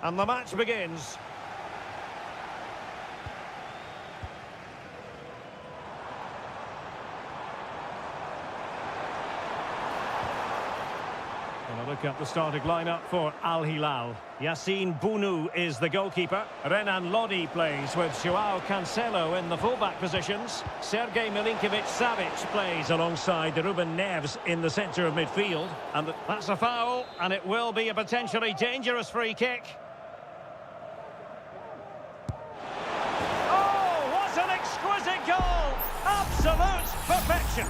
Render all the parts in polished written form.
And the match begins. And a look at the starting lineup for Al Hilal. Yassine Bounou is the goalkeeper. Renan Lodi plays with Joao Cancelo in the fullback positions. Sergej Milinkovic-Savic plays alongside Ruben Neves in the centre of midfield. And that's a foul, and it will be a potentially dangerous free kick. Oh, what an exquisite goal! Absolute perfection.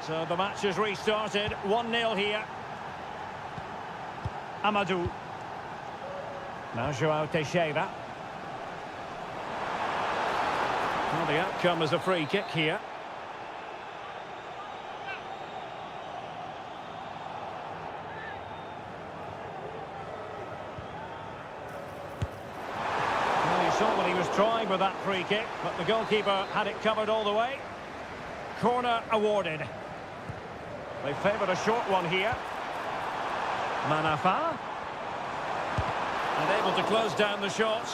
So the match has restarted, 1-0 here. Amadou. Now Joao Teixeira. Well, the outcome is a free kick here. Well, you saw what he was trying with that free kick, but the goalkeeper had it covered all the way. Corner awarded. They favoured a short one here. Manafa. And able to close down the shot.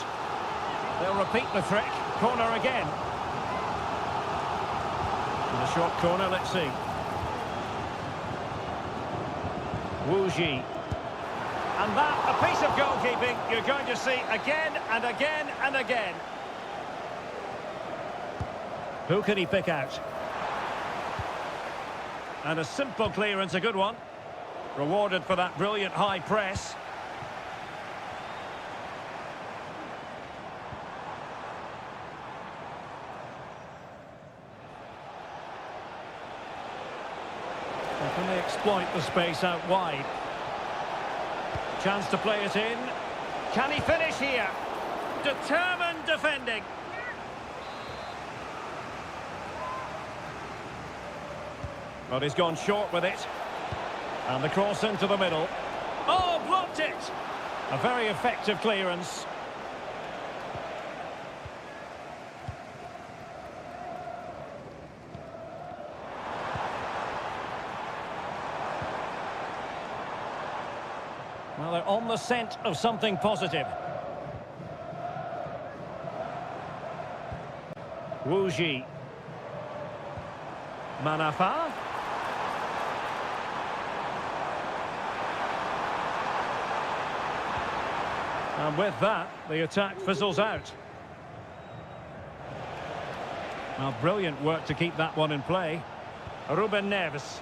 They'll repeat the trick. Corner again. And a short corner, let's see. Wu Ji. And that, a piece of goalkeeping you're going to see again and again and again. Who can he pick out? And a simple clearance, a good one. Rewarded for that brilliant high press. And can they exploit the space out wide? Chance to play it in. Can he finish here? Determined defending. But he's gone short with it. And the cross into the middle. Oh, blocked it! A very effective clearance. Well, they're on the scent of something positive. Wu Ji. Manafa. And with that, the attack fizzles out. Well, brilliant work to keep that one in play. Ruben Neves.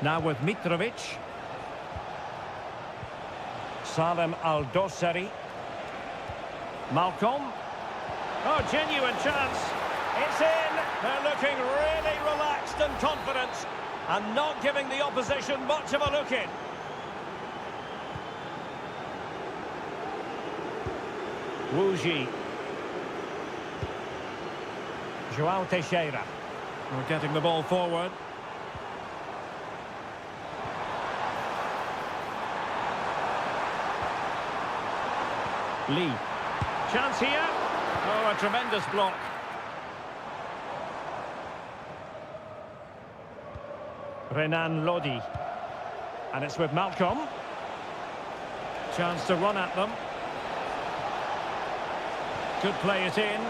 Now with Mitrovic. Salem Al-Dossari. Malcolm. Oh, genuine chance. It's in. They're looking really relaxed and confident. And not giving the opposition much of a look in. Wu Ji. Joao Teixeira. We're getting the ball forward. Lee. Chance here. Oh, a tremendous block. Renan Lodi. And it's with Malcolm. Chance to run at them. Could play it in.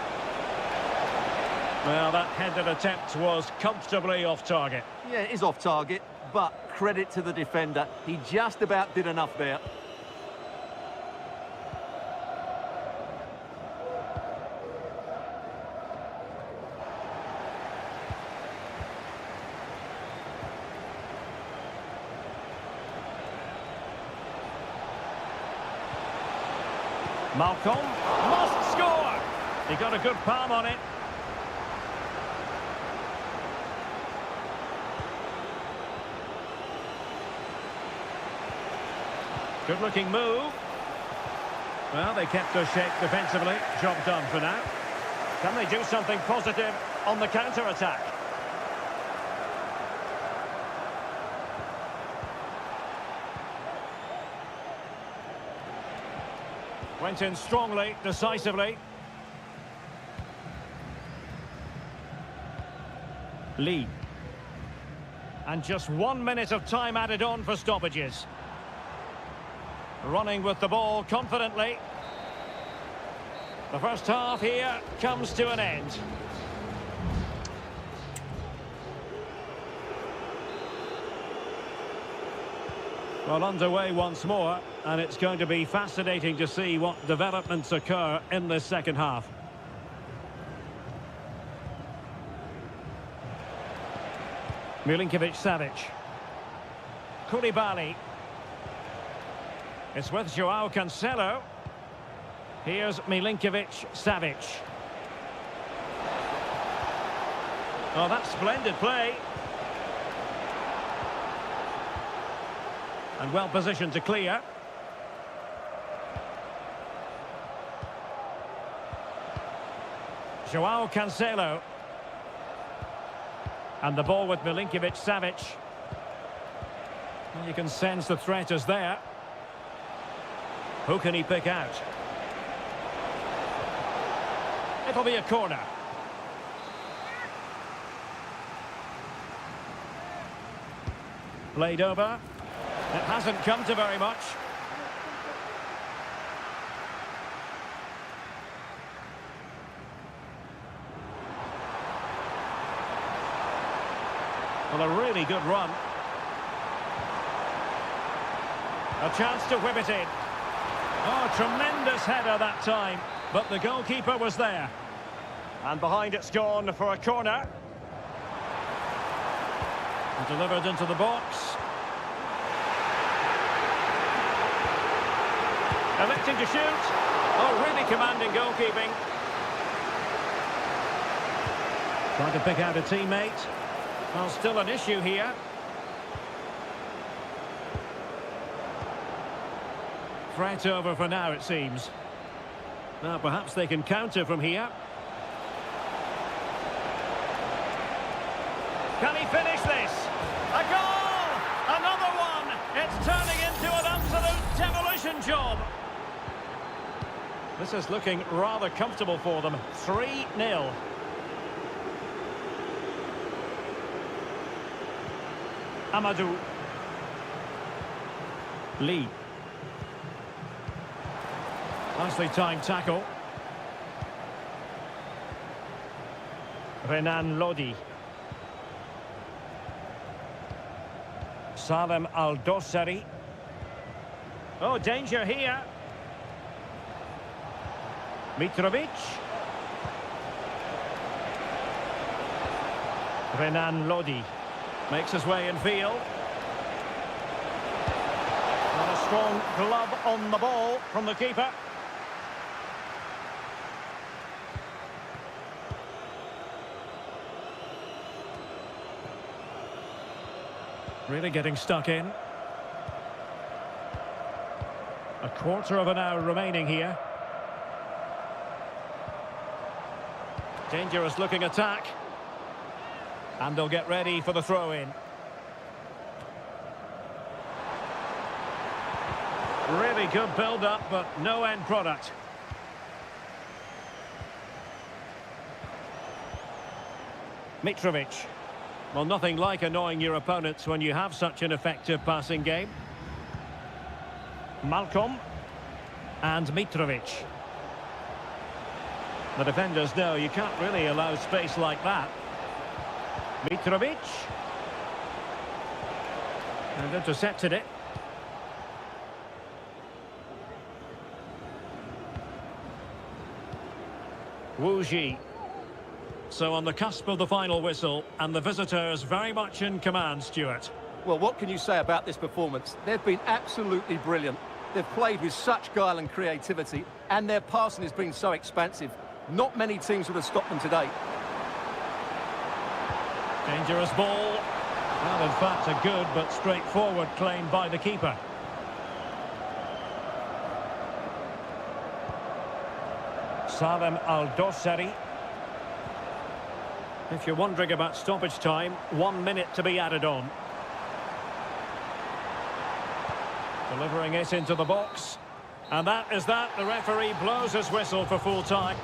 Well, that headed attempt was comfortably off target. Yeah, it is off target, but credit to the defender. He just about did enough there. Malcolm must score. He got a good palm on it. Good looking move. Well, they kept us shape defensively. Job done for now. Can they do something positive on the counter-attack? Went in strongly, decisively. Lee. And just 1 minute of time added on for stoppages. Running with the ball confidently. The first half here comes to an end. Well, underway once more, and it's going to be fascinating to see what developments occur in this second half. Milinkovic-Savic. Koulibaly. It's with Joao Cancelo. Here's Milinkovic-Savic. Oh, that's splendid play. And well positioned to clear. Joao Cancelo. And the ball with Milinkovic-Savic. You can sense the threat is there. Who can he pick out? It'll be a corner. Played over. It hasn't come to very much. Well, a really good run. A chance to whip it in. Oh, tremendous header that time, but the goalkeeper was there. And behind it's gone for a corner. And delivered into the box. Electing to shoot. Oh, really commanding goalkeeping. Trying to pick out a teammate. Well, still an issue here. Threat over for now, it seems. Now, perhaps they can counter from here. Can he finish this? A goal! Another one! It's turning into an absolute demolition job. This is looking rather comfortable for them. 3-0. Amadou. Lee. Nicely timed tackle. Renan Lodi. Salem Al-Dossari. Oh, danger here. Mitrovic. Renan Lodi makes his way in field. And a strong glove on the ball from the keeper. Really getting stuck in. A quarter of an hour remaining here. Dangerous looking attack. And they'll get ready for the throw-in. Really good build-up, but no end product. Mitrovic. Well, nothing like annoying your opponents when you have such an effective passing game. Malcolm and Mitrovic. The defenders know you can't really allow space like that. Mitrovic. And intercepted it. Wu Ji. So on the cusp of the final whistle, and the visitors very much in command, Stuart. Well, what can you say about this performance? They've been absolutely brilliant. They've played with such guile and creativity, and their passing has been so expansive. Not many teams would have stopped them today. Dangerous ball. Well, in fact, a good but straightforward claim by the keeper. Salem Al-Dossari. If you're wondering about stoppage time, 1 minute to be added on. Delivering it into the box. And that is that. The referee blows his whistle for full time.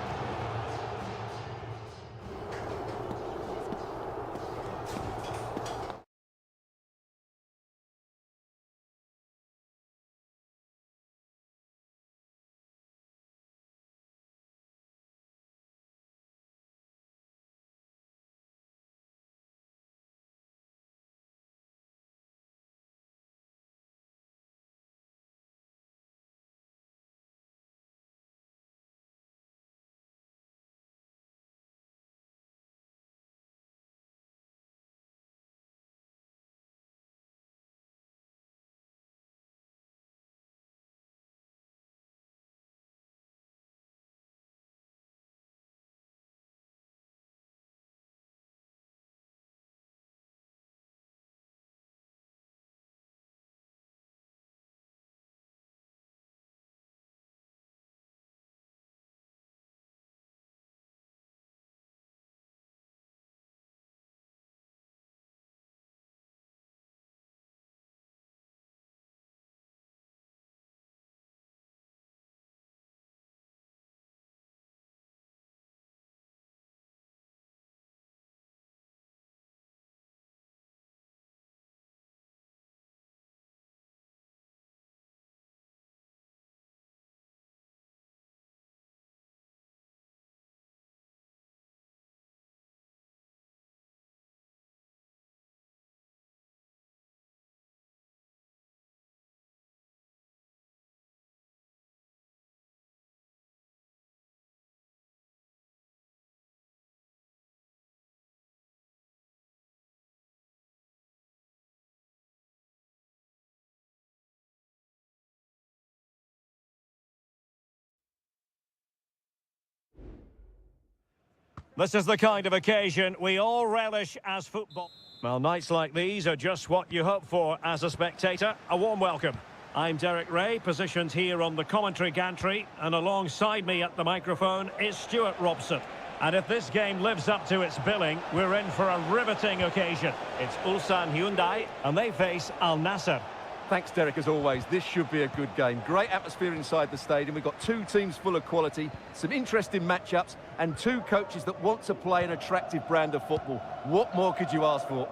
This is the kind of occasion we all relish as football. Well, nights like these are just what you hope for as a spectator. A warm welcome. I'm Derek Ray, positioned here on the commentary gantry, and alongside me at the microphone is Stuart Robson. And if this game lives up to its billing, we're in for a riveting occasion. It's Ulsan Hyundai, and they face Al Nassr. Thanks, Derek, as always. This should be a good game. Great atmosphere inside the stadium. We've got two teams full of quality, some interesting matchups, and two coaches that want to play an attractive brand of football. What more could you ask for?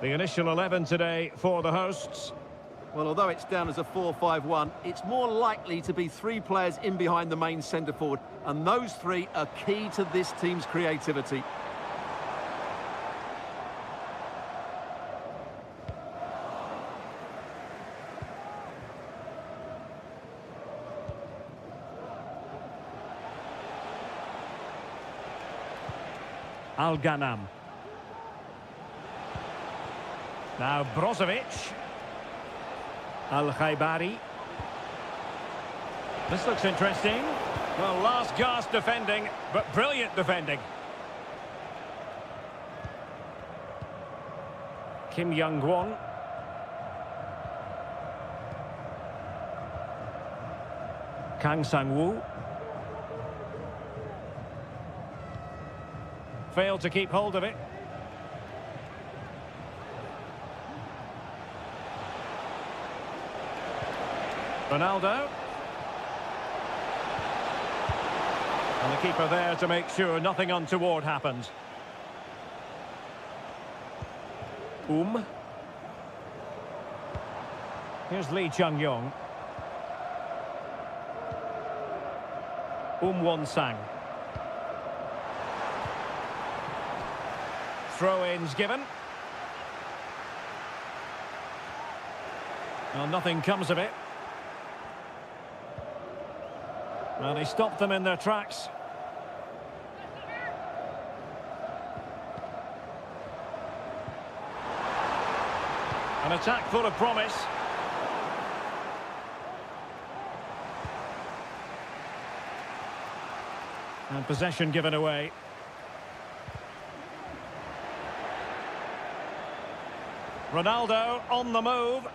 The initial 11 today for the hosts. Well, although it's down as a 4-5-1, it's more likely to be three players in behind the main centre-forward, and those three are key to this team's creativity. Al-Ghanam. Now Brozovic. Al-Khaibari. This looks interesting. Well, last gasp defending, but brilliant defending. Kim Young-won. Kang Sang-woo. Failed to keep hold of it. Ronaldo. And the keeper there to make sure nothing untoward happened. Here's Lee Chung-yong. Won-sang. Throw-ins given. Well, nothing comes of it. Well, he stopped them in their tracks. An attack full of promise. And possession given away. Ronaldo on the move.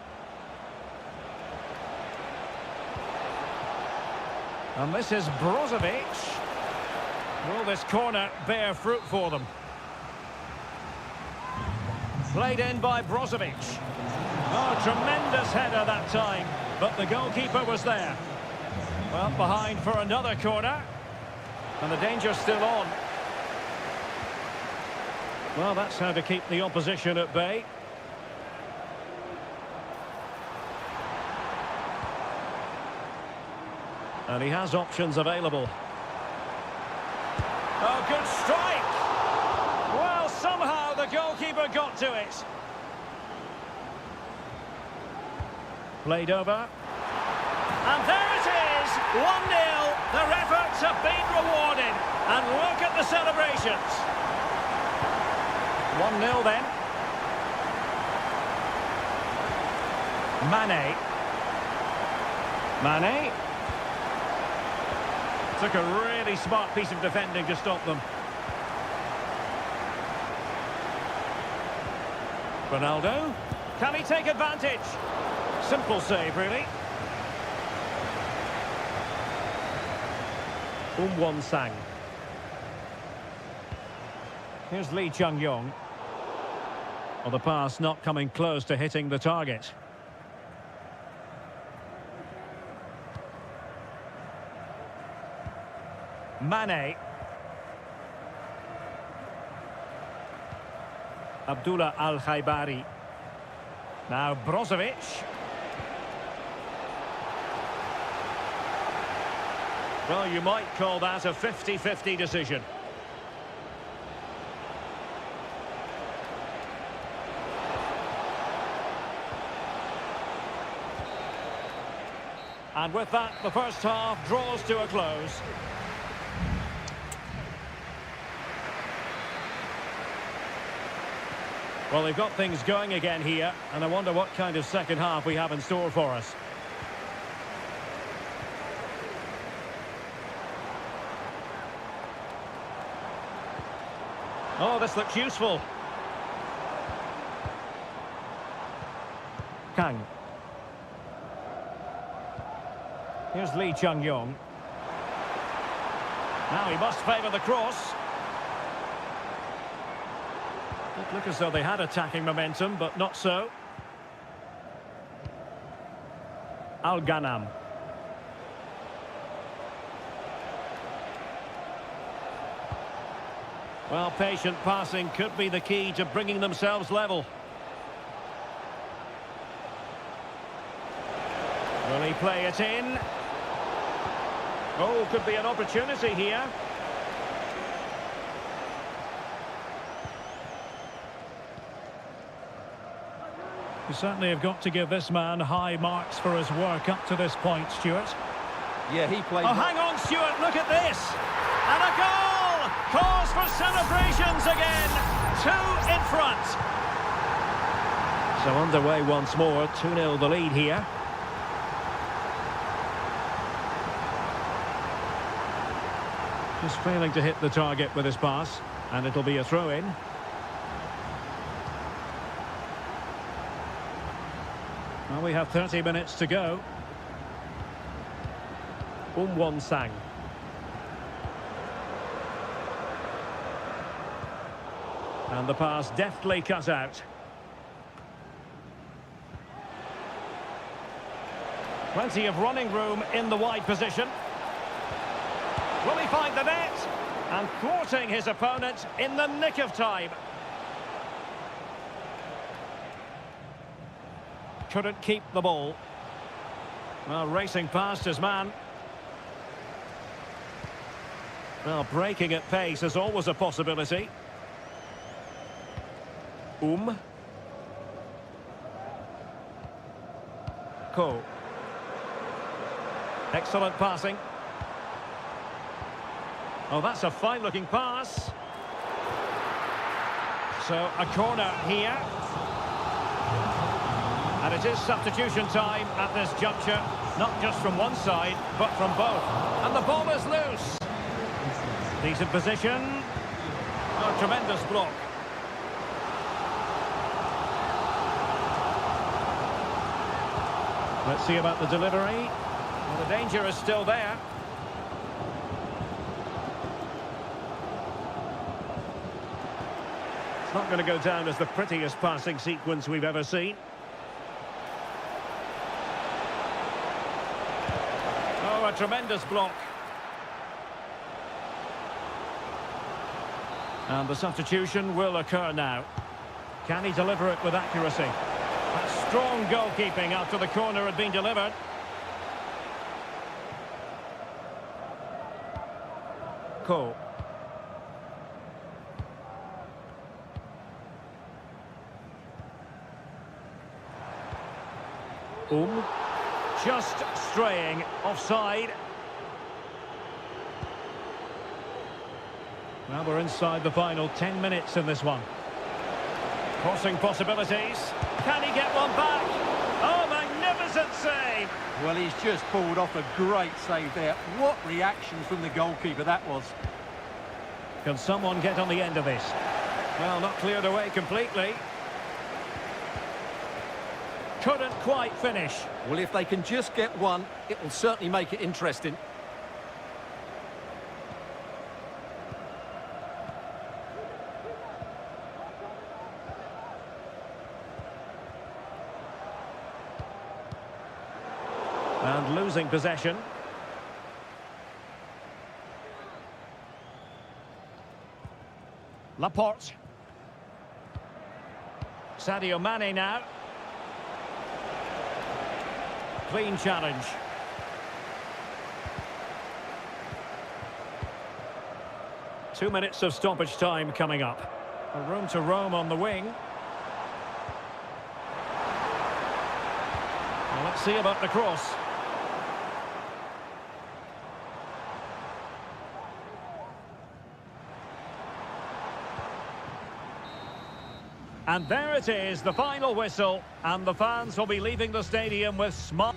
And this is Brozovic. Will this corner bear fruit for them? Played in by Brozovic. Oh, tremendous header that time, but the goalkeeper was there. Well, behind for another corner. And the danger's still on. Well, that's how to keep the opposition at bay. And he has options available. Oh, good strike! Well, somehow the goalkeeper got to it. Played over. And there it is! 1-0. Their efforts have been rewarded. And look at the celebrations. 1-0 then. Mane. Took a really smart piece of defending to stop them. Ronaldo. Can he take advantage? Simple save, really. Won-sang. Here's Lee Chung-yong. Well, the pass not coming close to hitting the target. Mane. Abdullah Al-Khaibari. Now Brozovic. Well, you might call that a 50-50 decision. And with that, the first half draws to a close. Well, they've got things going again here, and I wonder what kind of second half we have in store for us. Oh, this looks useful. Kang. Here's Lee Chung-yong. Now he must favour the cross. It looked as though they had attacking momentum, but not so. Al-Ghanam. Well, patient passing could be the key to bringing themselves level. Will he play it in? Oh, could be an opportunity here. You certainly have got to give this man high marks for his work up to this point, Stuart. Yeah, he played... Oh, hang on, Stuart, look at this! And a goal! Cause for celebrations again! 2 in front! So underway once more, 2-0 the lead here. Just failing to hit the target with his pass, and it'll be a throw-in. Well, we have 30 minutes to go. Won-sang. And the pass deftly cut out. Plenty of running room in the wide position. Will he find the net? And thwarting his opponent in the nick of time. Couldn't keep the ball. Well, racing past his man. Well, breaking at pace is always a possibility. Ko. Excellent passing. Oh, that's a fine-looking pass. So, a corner here. And it is substitution time at this juncture. Not just from one side, but from both. And the ball is loose. Decent position. Oh, tremendous block. Let's see about the delivery. Well, the danger is still there. It's not going to go down as the prettiest passing sequence we've ever seen. Oh, a tremendous block. And the substitution will occur now. Can he deliver it with accuracy? That's strong goalkeeping after the corner had been delivered. Ko. Just straying offside. Well, we're inside the final 10 minutes in this one. Crossing possibilities. Can he get one back? Oh, magnificent save! Well, he's just pulled off a great save there. What reaction from the goalkeeper that was. Can someone get on the end of this? Well, not cleared away completely. Couldn't quite finish. Well, if they can just get one, it will certainly make it interesting. And losing possession. Laporte. Sadio Mane now. Clean challenge. Two minutes of stoppage time coming up. A room to roam on the wing. Well, let's see about the cross. And there it is, the final whistle, and the fans will be leaving the stadium with smiles.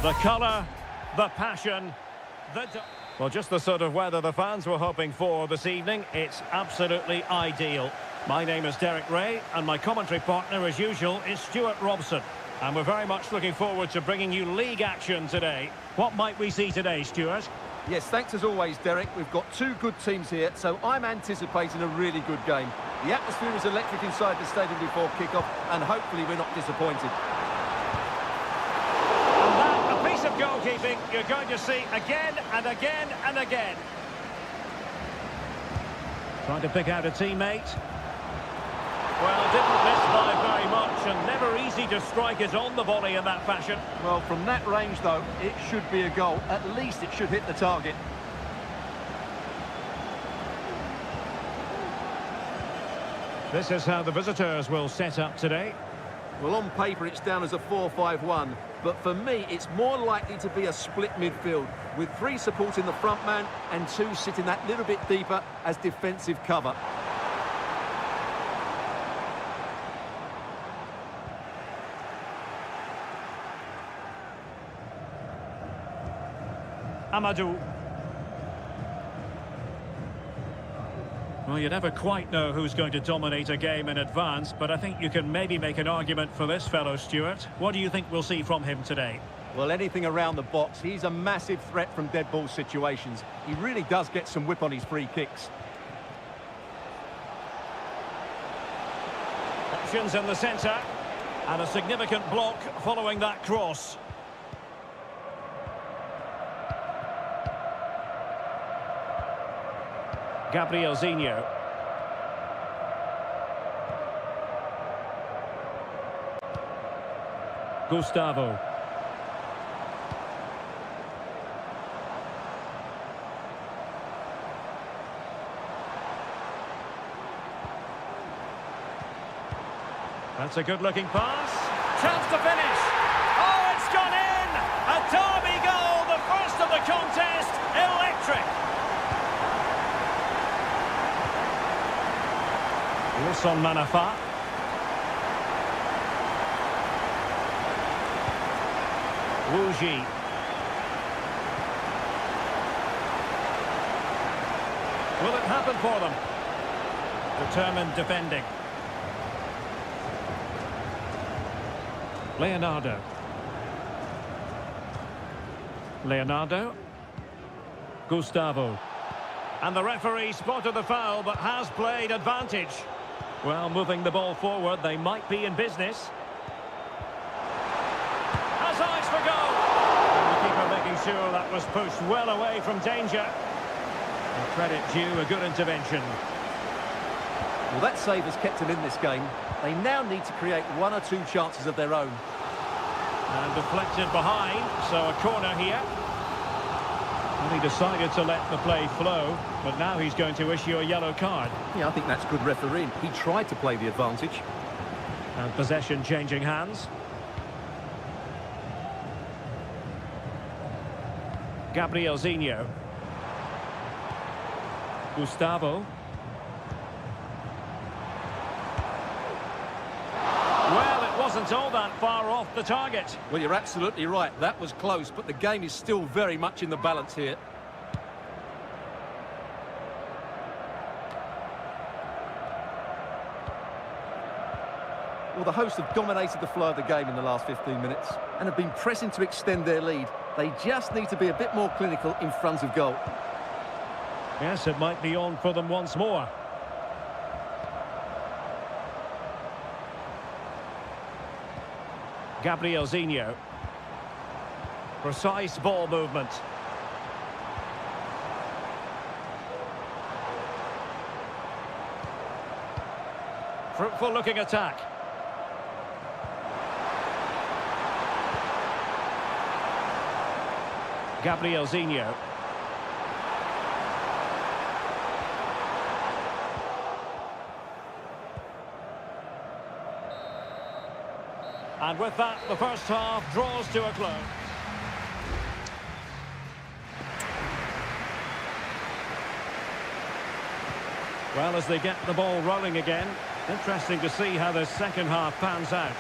The colour, the passion, well, just the sort of weather the fans were hoping for this evening. It's absolutely ideal. My name is Derek Ray, and my commentary partner, as usual, is Stuart Robson. And we're very much looking forward to bringing you league action today. What might we see today, Stuart? Yes, thanks as always, Derek. We've got two good teams here, so I'm anticipating a really good game. The atmosphere is electric inside the stadium before kick-off, and hopefully we're not disappointed. And that, a piece of goalkeeping you're going to see again and again and again. Trying to pick out a teammate. Well, didn't miss by very much, and never easy to strike it on the volley in that fashion. Well, from that range, though, it should be a goal. At least it should hit the target. This is how the visitors will set up today. Well, on paper, it's down as a 4-5-1, but for me, it's more likely to be a split midfield, with 3 supporting the front man and 2 sitting that little bit deeper as defensive cover. Amadou. Well, you never quite know who's going to dominate a game in advance, but I think you can maybe make an argument for this fellow, Stuart. What do you think we'll see from him today? Well, anything around the box. He's a massive threat from dead ball situations. He really does get some whip on his free kicks. Options in the centre, and a significant block following that cross. Gabrielzinho. Gustavo. That's a good-looking pass. Chance to finish. Oh, it's gone in! A derby goal, the first of the contest. Electric. Wilson Manafa. Wu Ji. Will it happen for them? Determined defending. Leonardo. Gustavo. And the referee spotted the foul, but has played advantage. Well, moving the ball forward, they might be in business. Has eyes for goal. And the keeper making sure that was pushed well away from danger. And credit due, a good intervention. Well, that save has kept them in this game. They now need to create 1 or 2 chances of their own. And deflected behind, so a corner here. And he decided to let the play flow, but now he's going to issue a yellow card. Yeah, I think that's good refereeing. He tried to play the advantage. And possession changing hands. Gabrielzinho. Gustavo. Well, it wasn't all that far off the target. Well, you're absolutely right. That was close, but the game is still very much in the balance here. Well, the hosts have dominated the flow of the game in the last 15 minutes and have been pressing to extend their lead. They just need to be a bit more clinical in front of goal. Yes, it might be on for them once more. Gabrielzinho. Precise ball movement. Fruitful looking attack. Gabrielzinho. And with that, the first half draws to a close. Well, as they get the ball rolling again, interesting to see how the second half pans out.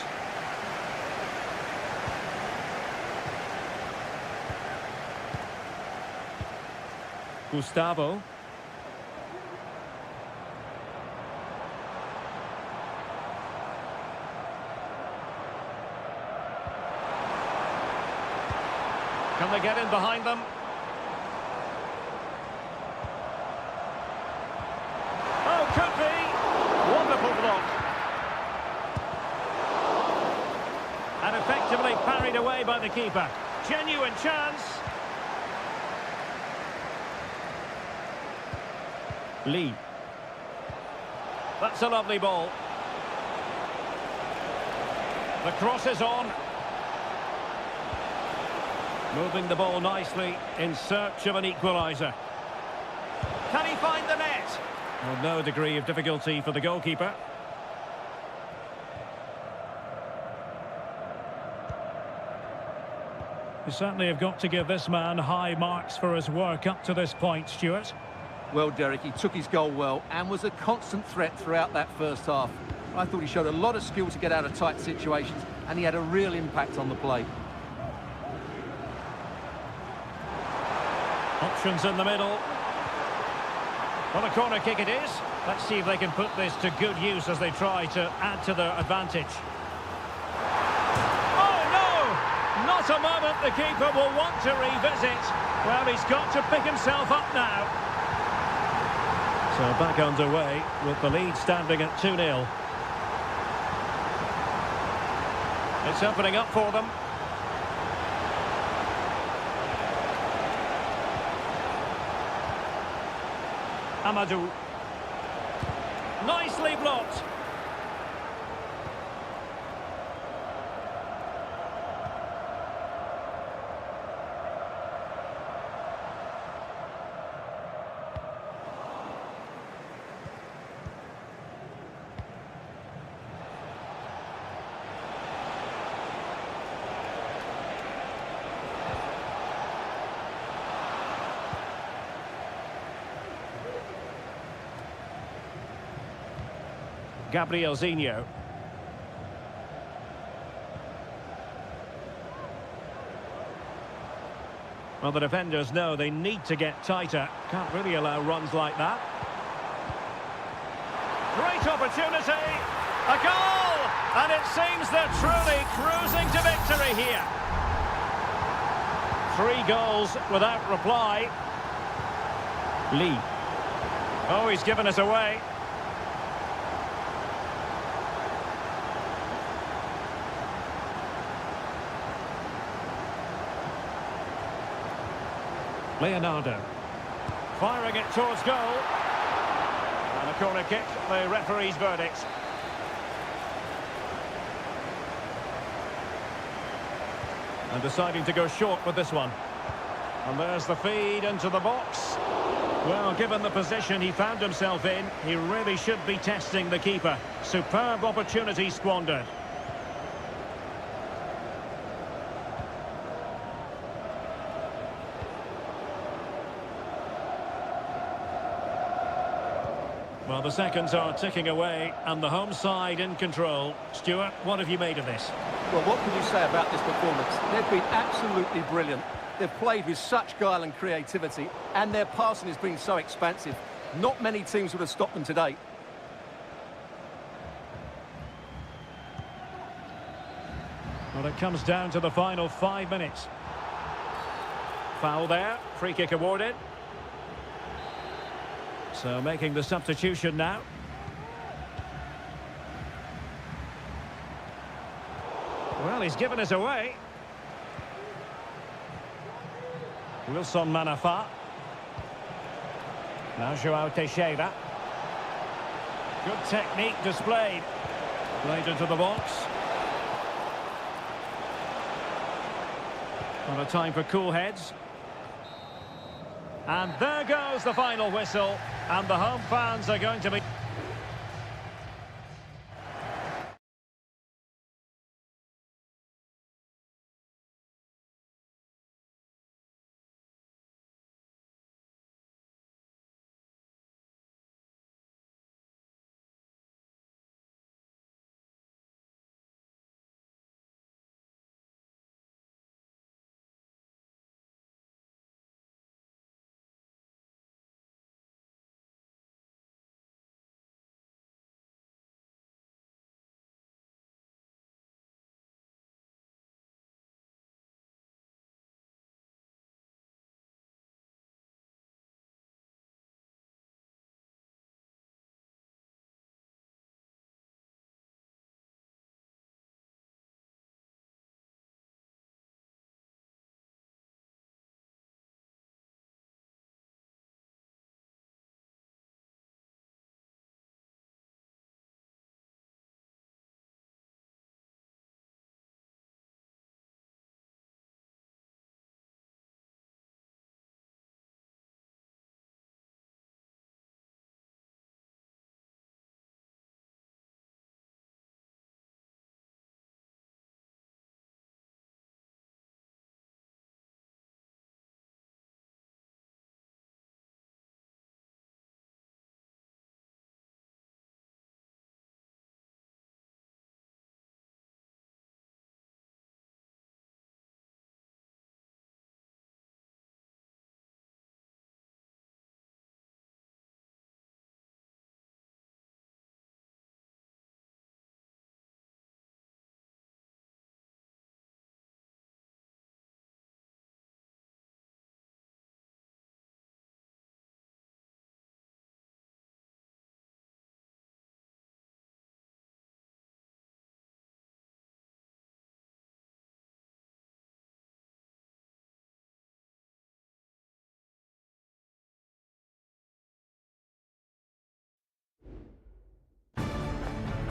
Gustavo. Can they get in behind them? Oh, could be! Wonderful block. And effectively parried away by the keeper. Genuine chance. Lee. That's a lovely ball. The cross is on. Moving the ball nicely in search of an equaliser. Can he find the net? Well, no degree of difficulty for the goalkeeper. You certainly have got to give this man high marks for his work up to this point, Stuart. Well, Derek, he took his goal well and was a constant threat throughout that first half. I thought he showed a lot of skill to get out of tight situations, and he had a real impact on the play. Options in the middle. Well, a corner kick it is. Let's see if they can put this to good use as they try to add to their advantage. Oh, no! Not a moment the keeper will want to revisit. Well, he's got to pick himself up now. So back underway with the lead standing at 2-0. It's opening up for them. Amadou. Nicely blocked. Gabrielzinho. Well, the defenders know they need to get tighter. Can't really allow runs like that. Great opportunity. A goal! And it seems they're truly cruising to victory here. 3 goals without reply. Lee. Oh, he's given us away. Leonardo. Firing it towards goal. And a corner kick, the referee's verdict. And deciding to go short with this one. And there's the feed into the box. Well, given the position he found himself in, he really should be testing the keeper. Superb opportunity squandered. Well, the seconds are ticking away, and the home side in control. Stuart, what have you made of this? Well, what can you say about this performance? They've been absolutely brilliant. They've played with such guile and creativity, and their passing has been so expansive. Not many teams would have stopped them today. Well, it comes down to the final 5 minutes. Foul there, free kick awarded. So making the substitution now. Well, he's given us away. Wilson Manafa. Now João Teixeira. Good technique displayed. Played into the box. Not a time for cool heads. And there goes the final whistle. And the home fans are going to be...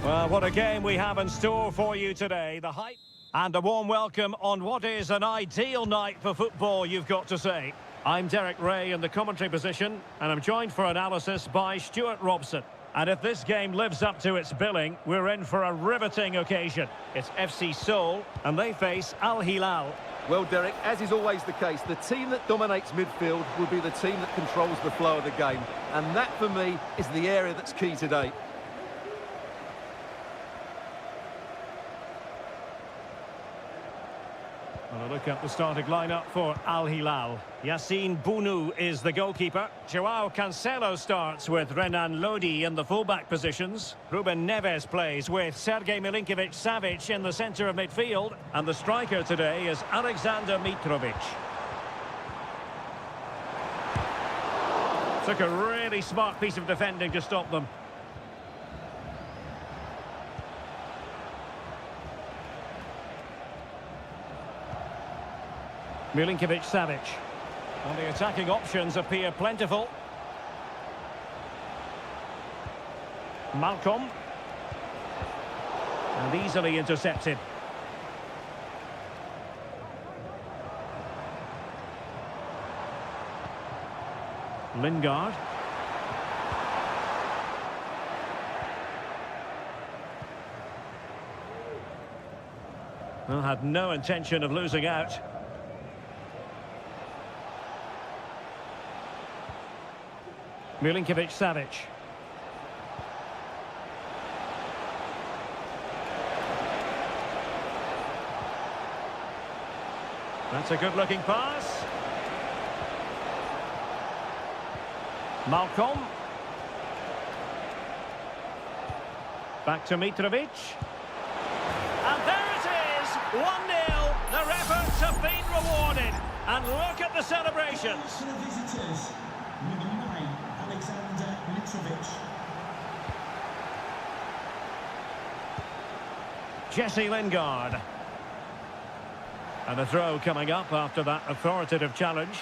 Well, what a game we have in store for you today. The hype and a warm welcome on what is an ideal night for football, you've got to say. I'm Derek Ray in the commentary position, and I'm joined for analysis by Stuart Robson. And if this game lives up to its billing, we're in for a riveting occasion. It's FC Seoul, and they face Al Hilal. Well, Derek, as is always the case, the team that dominates midfield will be the team that controls the flow of the game. And that, for me, is the area that's key today. Well, a look at the starting lineup for Al Hilal. Yassine Bounou is the goalkeeper. Joao Cancelo starts with Renan Lodi in the fullback positions. Ruben Neves plays with Sergej Milinkovic-Savic in the centre of midfield. And the striker today is Alexander Mitrovic. Took a really smart piece of defending to stop them. Milinkovic-Savic. And the attacking options appear plentiful. Malcolm. And easily intercepted. Lingard. Well, had no intention of losing out. Milinkovic-Savic. That's a good-looking pass. Malcolm. Back to Mitrovic. And there it is! 1-0. Their efforts have been rewarded. And look at the celebrations. Jesse Lingard. And a throw coming up after that authoritative challenge.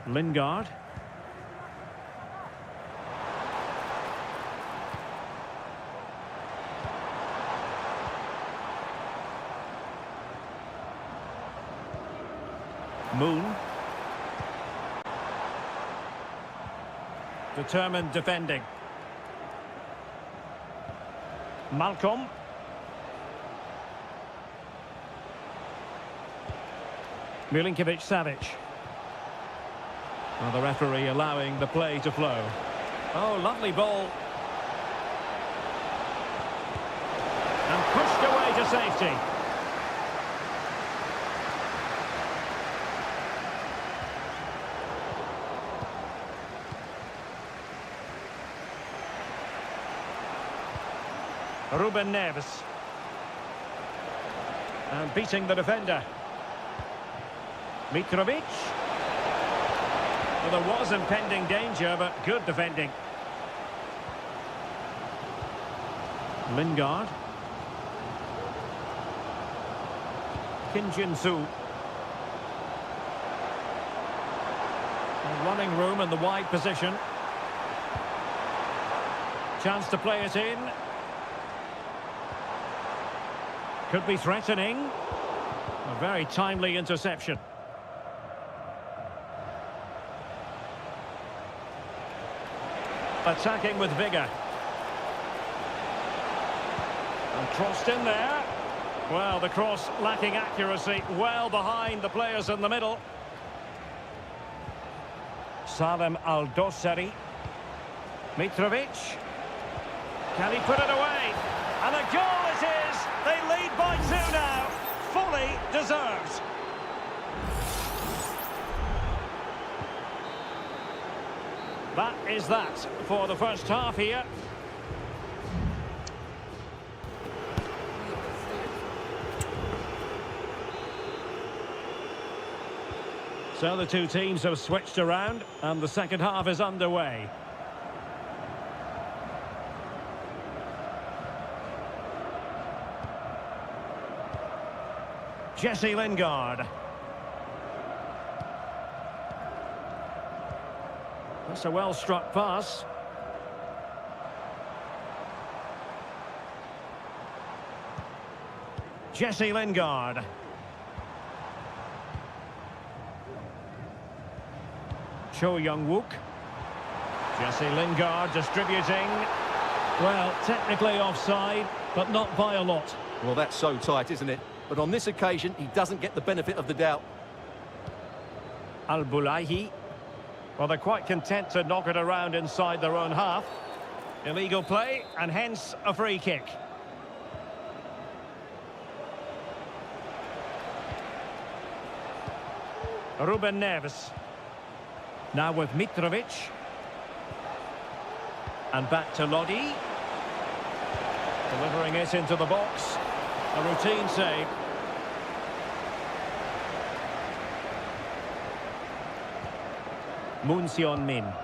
Lingard. Moon. Determined defending. Malcolm. Milinkovic-Savic. Well, the referee allowing the play to flow. Oh, lovely ball. And pushed away to safety. Ruben Neves. And beating the defender. Mitrovic. Well, there was impending danger, but good defending. Lingard. Kim Jin-soo. Running room in the wide position. Chance to play it in. Could be threatening. A very timely interception. Attacking with vigour. And crossed in there. Well, the cross lacking accuracy, well behind the players in the middle. Salem Al-Dossari. Mitrovic. Can he put it away? And a goal it is! They lead by 2 now. Fully deserved. That is that for the first half here. So the two teams have switched around and the second half is underway. Jesse Lingard. That's a well-struck pass. Jesse Lingard. Cho Young-wook. Jesse Lingard distributing. Well, technically offside, but not by a lot. Well, that's so tight, isn't it? But on this occasion, he doesn't get the benefit of the doubt. Al-Bulaihi. Well, they're quite content to knock it around inside their own half. Illegal play, and hence a free kick. Ruben Neves. Now with Mitrovic. And back to Lodi. Delivering it into the box. A routine save. Moon Sion-min. A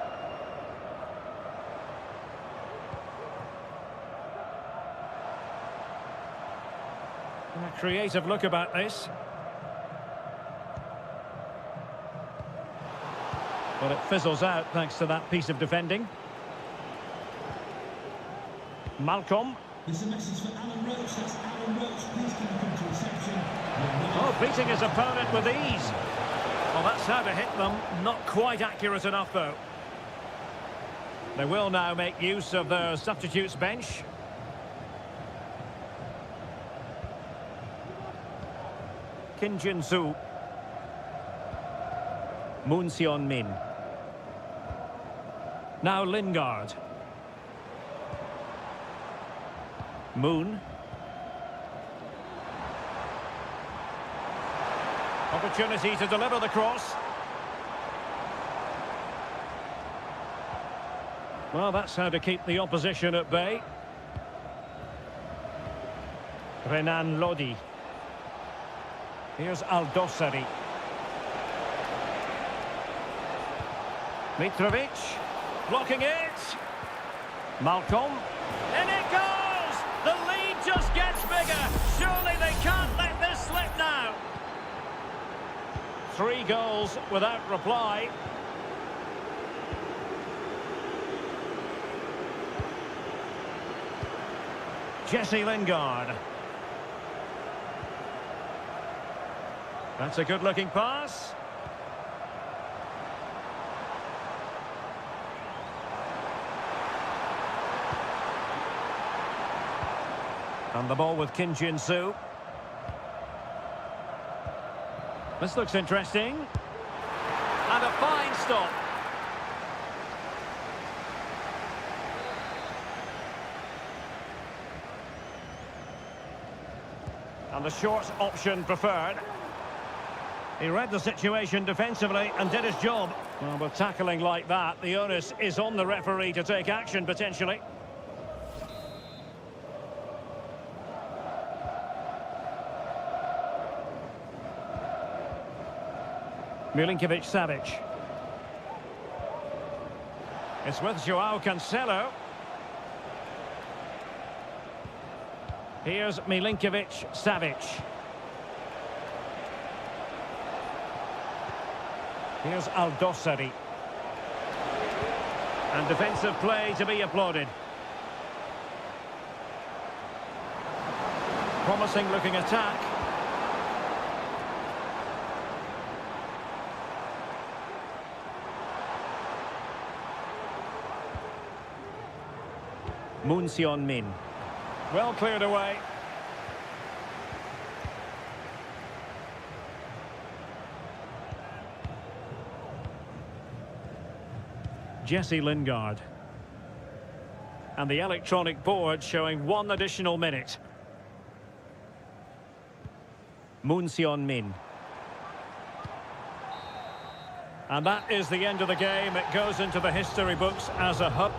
creative look about this. But it fizzles out thanks to that piece of defending. Malcolm. There's a message for Alan Roach. That's Alan Roach. Please can you come to reception? Oh, beating his opponent with ease. Well, that's how to hit them. Not quite accurate enough, though. They will now make use of their substitutes bench. Kim Jin-soo. Moon Sion-min. Now Lingard. Moon. Opportunity to deliver the cross. Well, that's how to keep the opposition at bay. Renan Lodi. Here's Aldosari. Mitrovic. Blocking it. Malcolm. In it goes! The lead just gets bigger. Surely they can't let this slip now. 3 goals without reply. Jesse Lingard. That's a good-looking pass. And the ball with Kim Jin-soo. This looks interesting. And a fine stop. And the short option preferred. He read the situation defensively and did his job. Well, with tackling like that, the onus is on the referee to take action, potentially. Milinkovic-Savic. It's with Joao Cancelo. Here's Milinkovic-Savic. Here's Aldosari. And defensive play to be applauded. Promising looking attack. Moon Sion-min. Well cleared away. Jesse Lingard. And the electronic board showing 1 additional minute. Moon Sion-min. And that is the end of the game. It goes into the history books as a hub.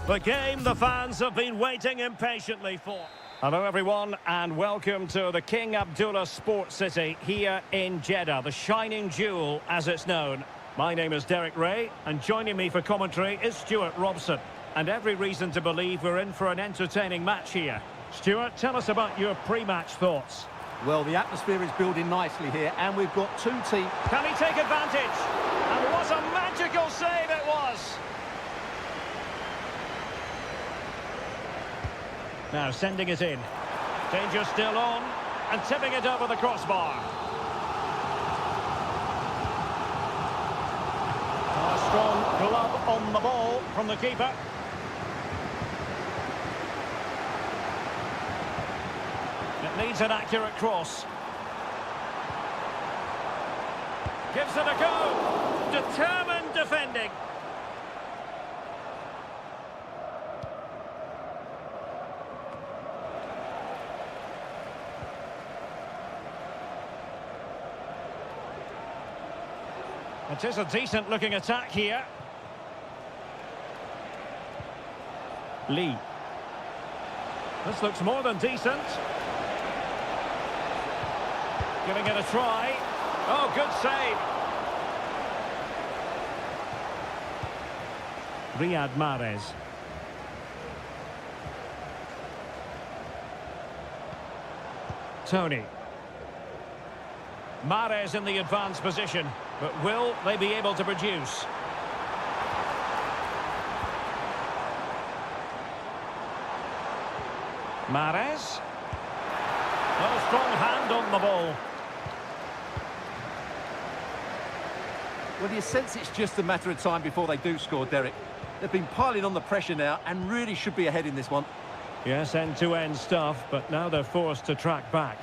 The game the fans have been waiting impatiently for. Hello everyone and welcome to the King Abdullah Sports City here in Jeddah, the shining jewel as it's known. My name is Derek Ray and joining me for commentary is Stuart Robson. And every reason to believe we're in for an entertaining match here. Stuart, tell us about your pre-match thoughts. Well, the atmosphere is building nicely here, and we've got two teams. Can he take advantage? And what a magical save it was! Now sending it in. Danger still on, and tipping it over the crossbar. A strong glove on the ball from the keeper. It needs an accurate cross. Gives it a go. Determined defending. It is a decent looking attack here. Lee. This looks more than decent. Giving it a try. Oh, good save. Riyad Mahrez. Tony. Mahrez in the advanced position, but will they be able to produce? Mahrez. Oh, strong hand on the ball. Well, you sense it's just a matter of time before they do score, Derek. They've been piling on the pressure now and really should be ahead in this one. Yes, end-to-end stuff, but now they're forced to track back.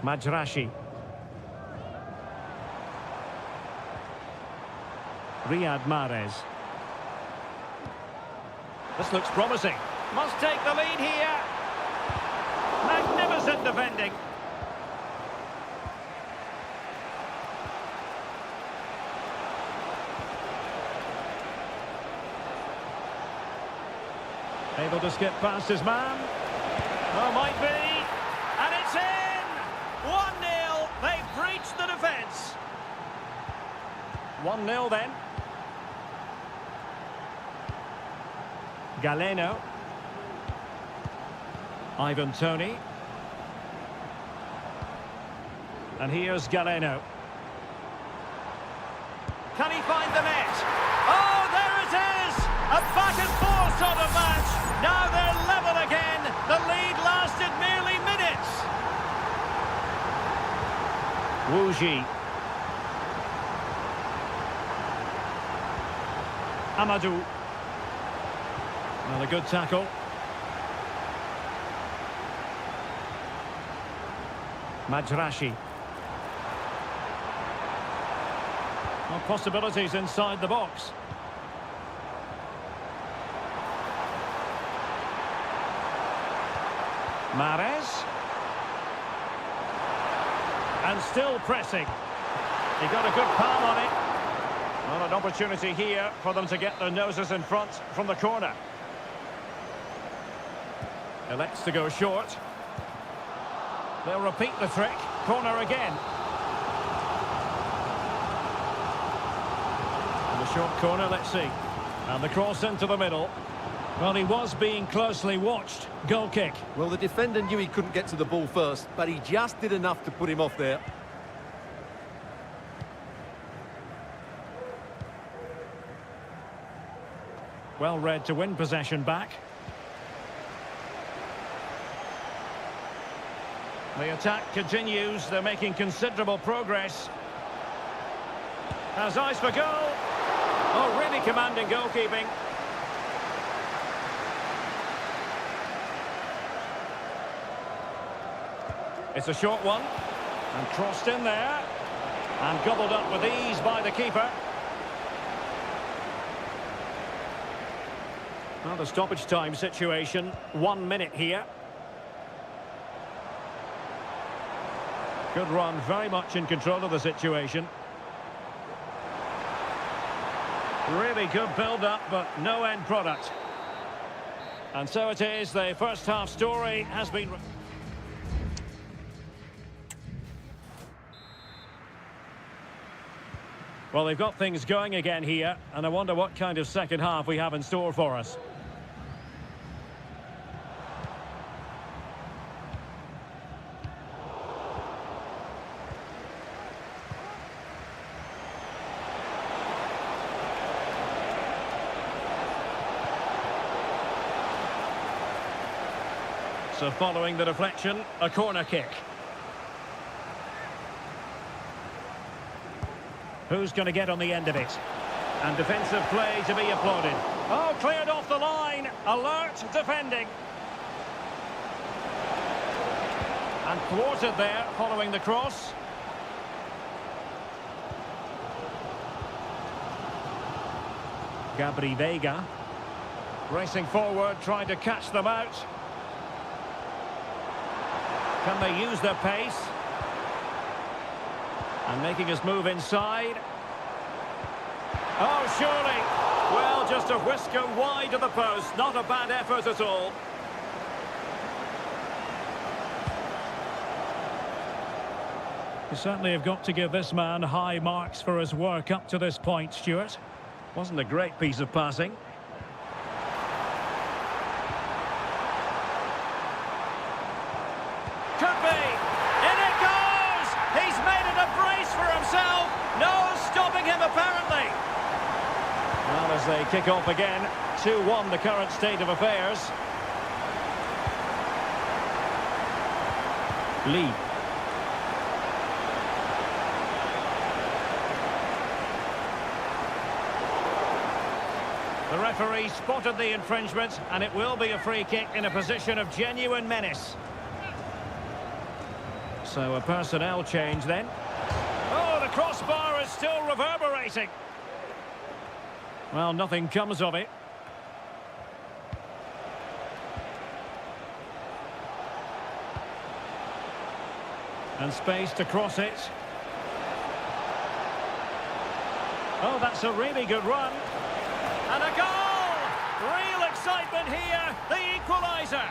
Majrashi. Riyad Mahrez. This looks promising. Must take the lead here. Magnificent defending. Able to skip past his man. Oh, might be. And it's in! 1-0. They've breached the defence. 1-0 then. Galeno. Ivan Toney. And here's Galeno. Can he find the net? Oh, there it is! A back and forth sort of match. Now they're level again. The lead lasted merely minutes. Wuji. Amadou. Well, a good tackle. Majrashi. Well, possibilities inside the box. Mahrez. And still pressing. He got a good palm on it. Well, an opportunity here for them to get their noses in front from the corner. Elects to go short. They'll repeat the trick. Corner again. And the short corner, let's see. And the cross into the middle. Well, he was being closely watched. Goal kick. Well, the defender knew he couldn't get to the ball first, but he just did enough to put him off there. Well read to win possession back. The attack continues. They're making considerable progress. Has eyes for goal. Oh, really commanding goalkeeping. It's a short one. And crossed in there. And gobbled up with ease by the keeper. Well, the stoppage time situation. 1 minute here. Good run, very much in control of the situation. Really good build-up, but no end product. And so it is, the first half story has been... Well, they've got things going again here, and I wonder what kind of second half we have in store for us. So following the deflection, a corner kick. Who's going to get on the end of it? And defensive play to be applauded. Oh, cleared off the line. Alert defending. And thwarted there following the cross. Gabri Veiga. Racing forward, trying to catch them out. Can they use their pace? And making his move inside. Oh, surely. Well, just a whisker wide of the post. Not a bad effort at all. You certainly have got to give this man high marks for his work up to this point, Stuart. Wasn't a great piece of passing. Could be. In it goes! He's made it a brace for himself. No stopping him, apparently. Well, as they kick off again, 2-1 the current state of affairs. Lee. The referee spotted the infringement, and it will be a free kick in a position of genuine menace. So a personnel change then. Oh, the crossbar is still reverberating. Well, nothing comes of it. And space to cross it. Oh, that's a really good run. And a goal! Real excitement here, the equaliser.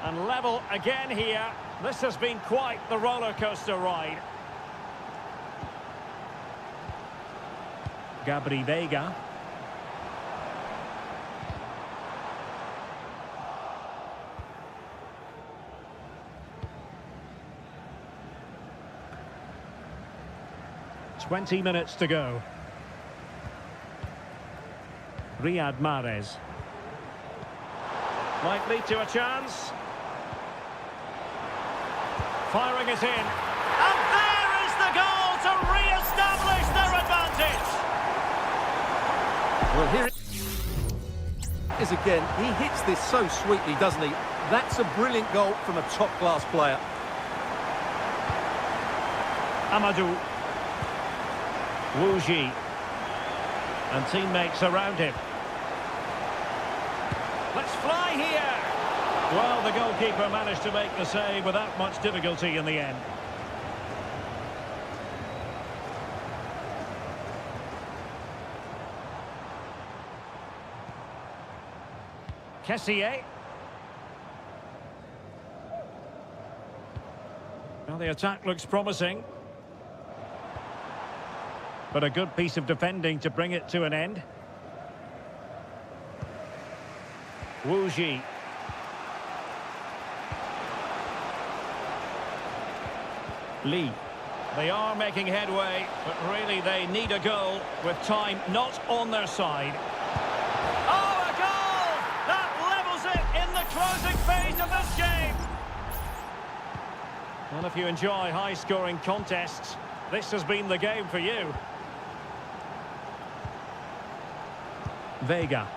And level again here. This has been quite the roller coaster ride. Gabri Veiga. "20 minutes to go. Riyad Mahrez. Might lead to a chance. Firing it in. And there is the goal to re-establish their advantage. Well, here it is again. He hits this so sweetly, doesn't he? That's a brilliant goal from a top-class player. Amadou. Wu Ji. And teammates around him. Let's fly here. Well, the goalkeeper managed to make the save without much difficulty in the end. Kessié. Well, the attack looks promising. But a good piece of defending to bring it to an end. Wu Ji. Lee. They are making headway, but really they need a goal with time not on their side. Oh, a goal! That levels it in the closing phase of this game. Well, if you enjoy high-scoring contests, this has been the game for you. Veiga.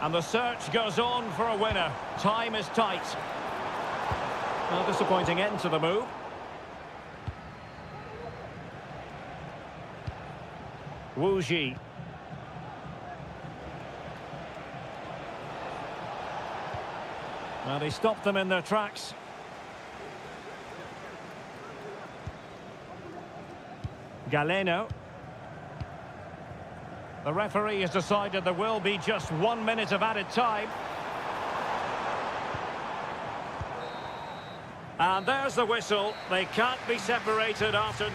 And the search goes on for a winner. Time is tight. Well, disappointing end to the move. Wu Ji. Well, they stopped them in their tracks. Galeno. The referee has decided there will be just 1 minute of added time. And there's the whistle. They can't be separated after...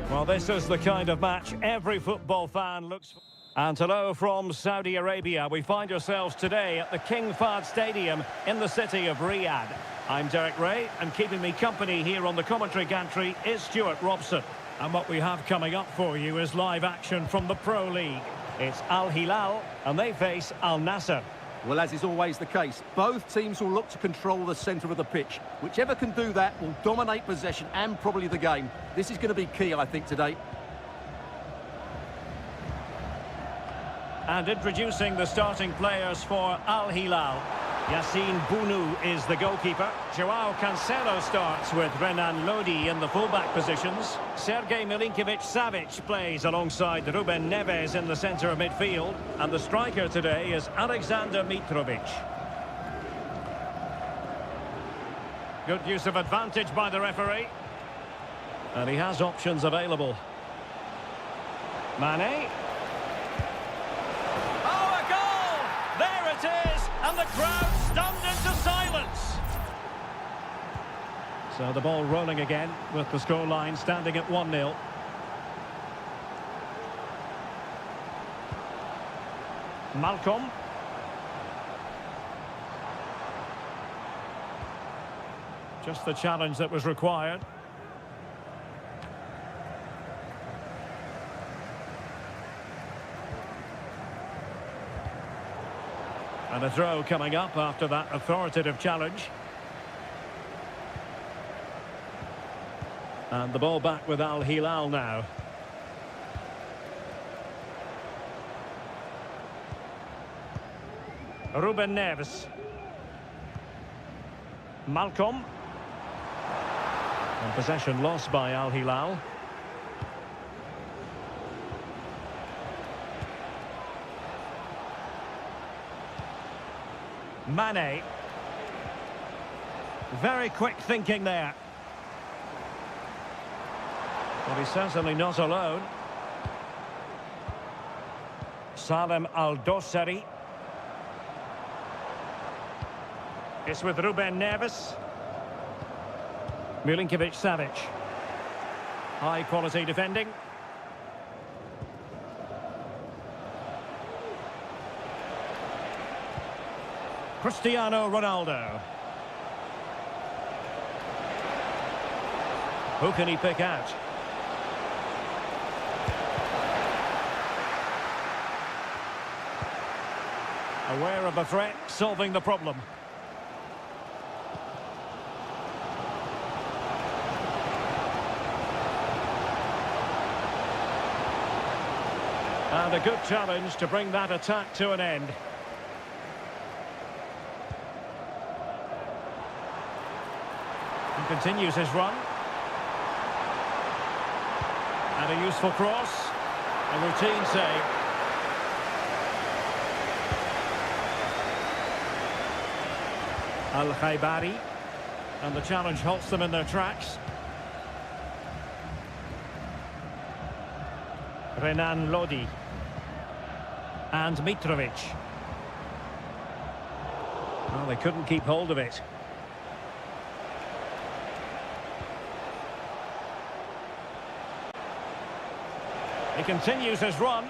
Well, this is the kind of match every football fan looks for. And hello from Saudi Arabia. We find ourselves today at the King Fahd Stadium in the city of Riyadh. I'm Derek Ray, and keeping me company here on the commentary gantry is Stuart Robson. And what we have coming up for you is live action from the Pro League. It's Al Hilal, and they face Al Nassr. Well, as is always the case, both teams will look to control the centre of the pitch. Whichever can do that will dominate possession and probably the game. This is going to be key, I think, today. And introducing the starting players for Al Hilal. Yassine Bounou is the goalkeeper. Joao Cancelo starts with Renan Lodi in the fullback positions. Sergej Milinkovic-Savic plays alongside Ruben Neves in the centre of midfield. And the striker today is Alexander Mitrovic. Good use of advantage by the referee. And he has options available. Mane. Oh, a goal! There it is! And the crowd stunned into silence. So the ball rolling again with the scoreline standing at 1-0. Malcolm. Just the challenge that was required. And a throw coming up after that authoritative challenge. And the ball back with Al Hilal now. Ruben Neves. Malcolm. And possession lost by Al Hilal. Mane. Very quick thinking there. But he's certainly not alone. Salem Al-Dossari. It's with Ruben Neves. Milinkovic-Savic. High quality defending. Cristiano Ronaldo. Who can he pick out? Aware of the threat, solving the problem. And a good challenge to bring that attack to an end. He continues his run. And a useful cross. A routine save. Al-Khaibari. And the challenge halts them in their tracks. Renan Lodi. And Mitrovic. Well, they couldn't keep hold of it. He continues his run.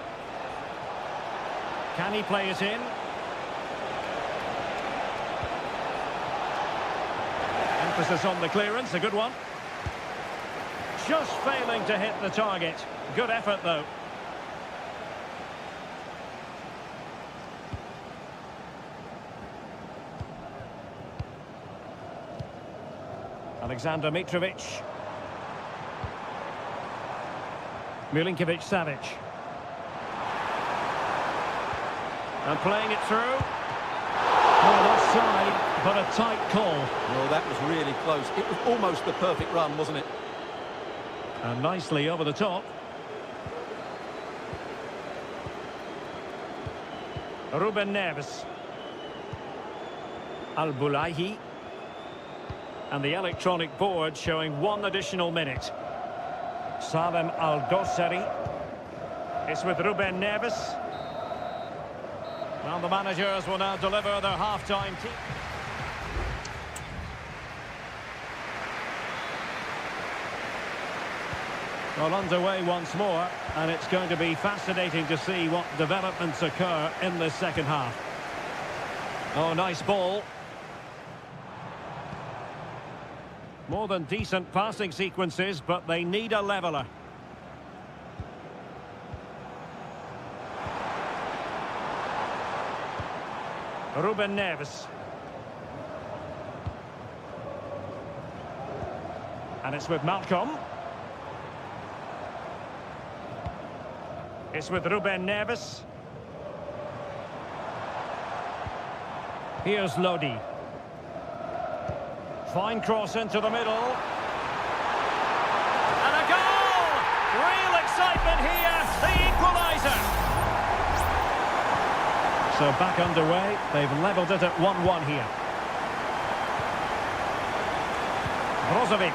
Can he play it in? Emphasis on the clearance, a good one. Just failing to hit the target. Good effort, though. Alexander Mitrovic. Milinkovic-Savic. And playing it through. Oh, offside, but a tight call. Well, that was really close. It was almost the perfect run, wasn't it? And nicely over the top. Ruben Neves. Al-Bulaihi. And the electronic board showing 1 additional minute. Salem Al-Dossari. It's with Ruben Neves. Well, the managers will now deliver their half-time team. Well, underway once more, and it's going to be fascinating to see what developments occur in this second half. Oh, nice ball. More than decent passing sequences, but they need a leveller. Ruben Neves. And it's with Malcolm. It's with Ruben Neves. Here's Lodi. Fine cross into the middle. And a goal! Real excitement here, the equaliser. So back underway, they've levelled it at 1-1 here. Brozovic.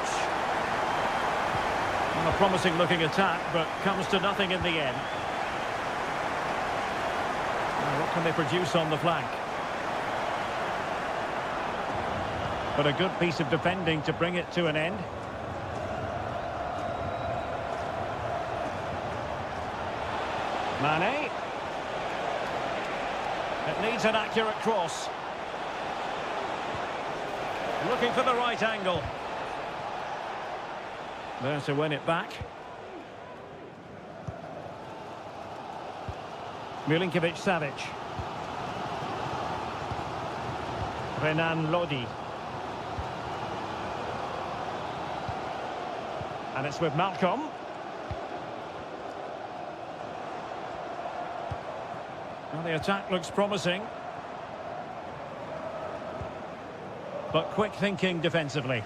Well, a promising looking attack, but comes to nothing in the end. Now, what can they produce on the flank? But a good piece of defending to bring it to an end. Mane. It needs an accurate cross. Looking for the right angle. There to win it back. Milinkovic-Savic. Renan Lodi. And it's with Malcolm. Well, the attack looks promising. But quick thinking defensively.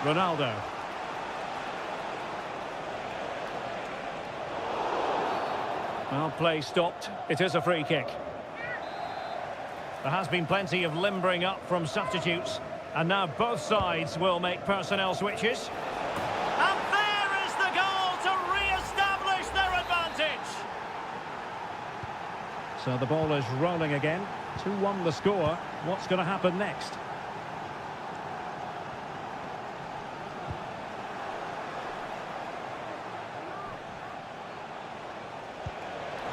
Ronaldo. Well, play stopped. It is a free kick. There has been plenty of limbering up from substitutes. And now both sides will make personnel switches. And there is the goal to re-establish their advantage. So the ball is rolling again. 2-1 the score. What's going to happen next?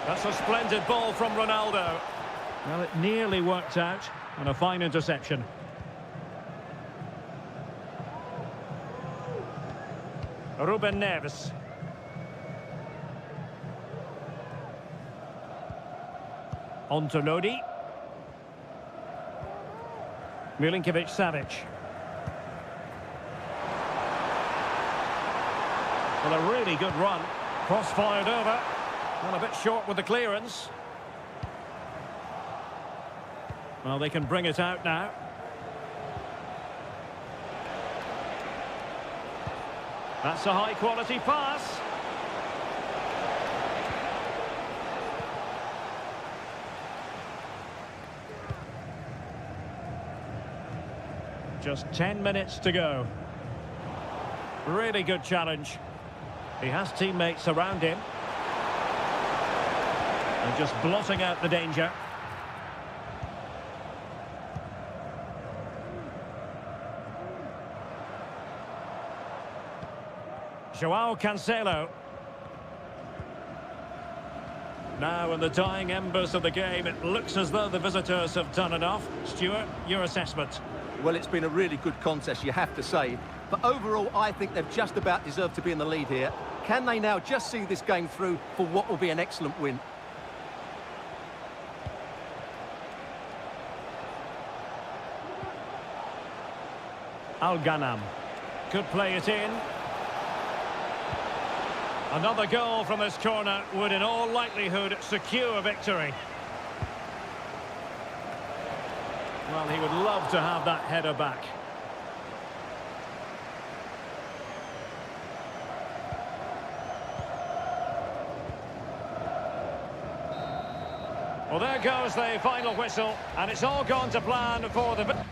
That's a splendid ball from Ronaldo. Well, it nearly worked out, and a fine interception. Ruben Neves. On to Lodi. Milinkovic-Savic. Well, a really good run. Cross fired over. Well, a bit short with the clearance. Well, they can bring it out now. That's a high-quality pass. Just 10 minutes to go. Really good challenge. He has teammates around him. And just blotting out the danger. Joao Cancelo. Now in the dying embers of the game, it looks as though the visitors have done enough. Stuart, your assessment? Well, it's been a really good contest, you have to say. But overall, I think they've just about deserved to be in the lead here. Can they now just see this game through for what will be an excellent win? Al-Ghanam could play it in. Another goal from this corner would in all likelihood secure victory. Well, he would love to have that header back. Well, there goes the final whistle, and it's all gone to plan for the...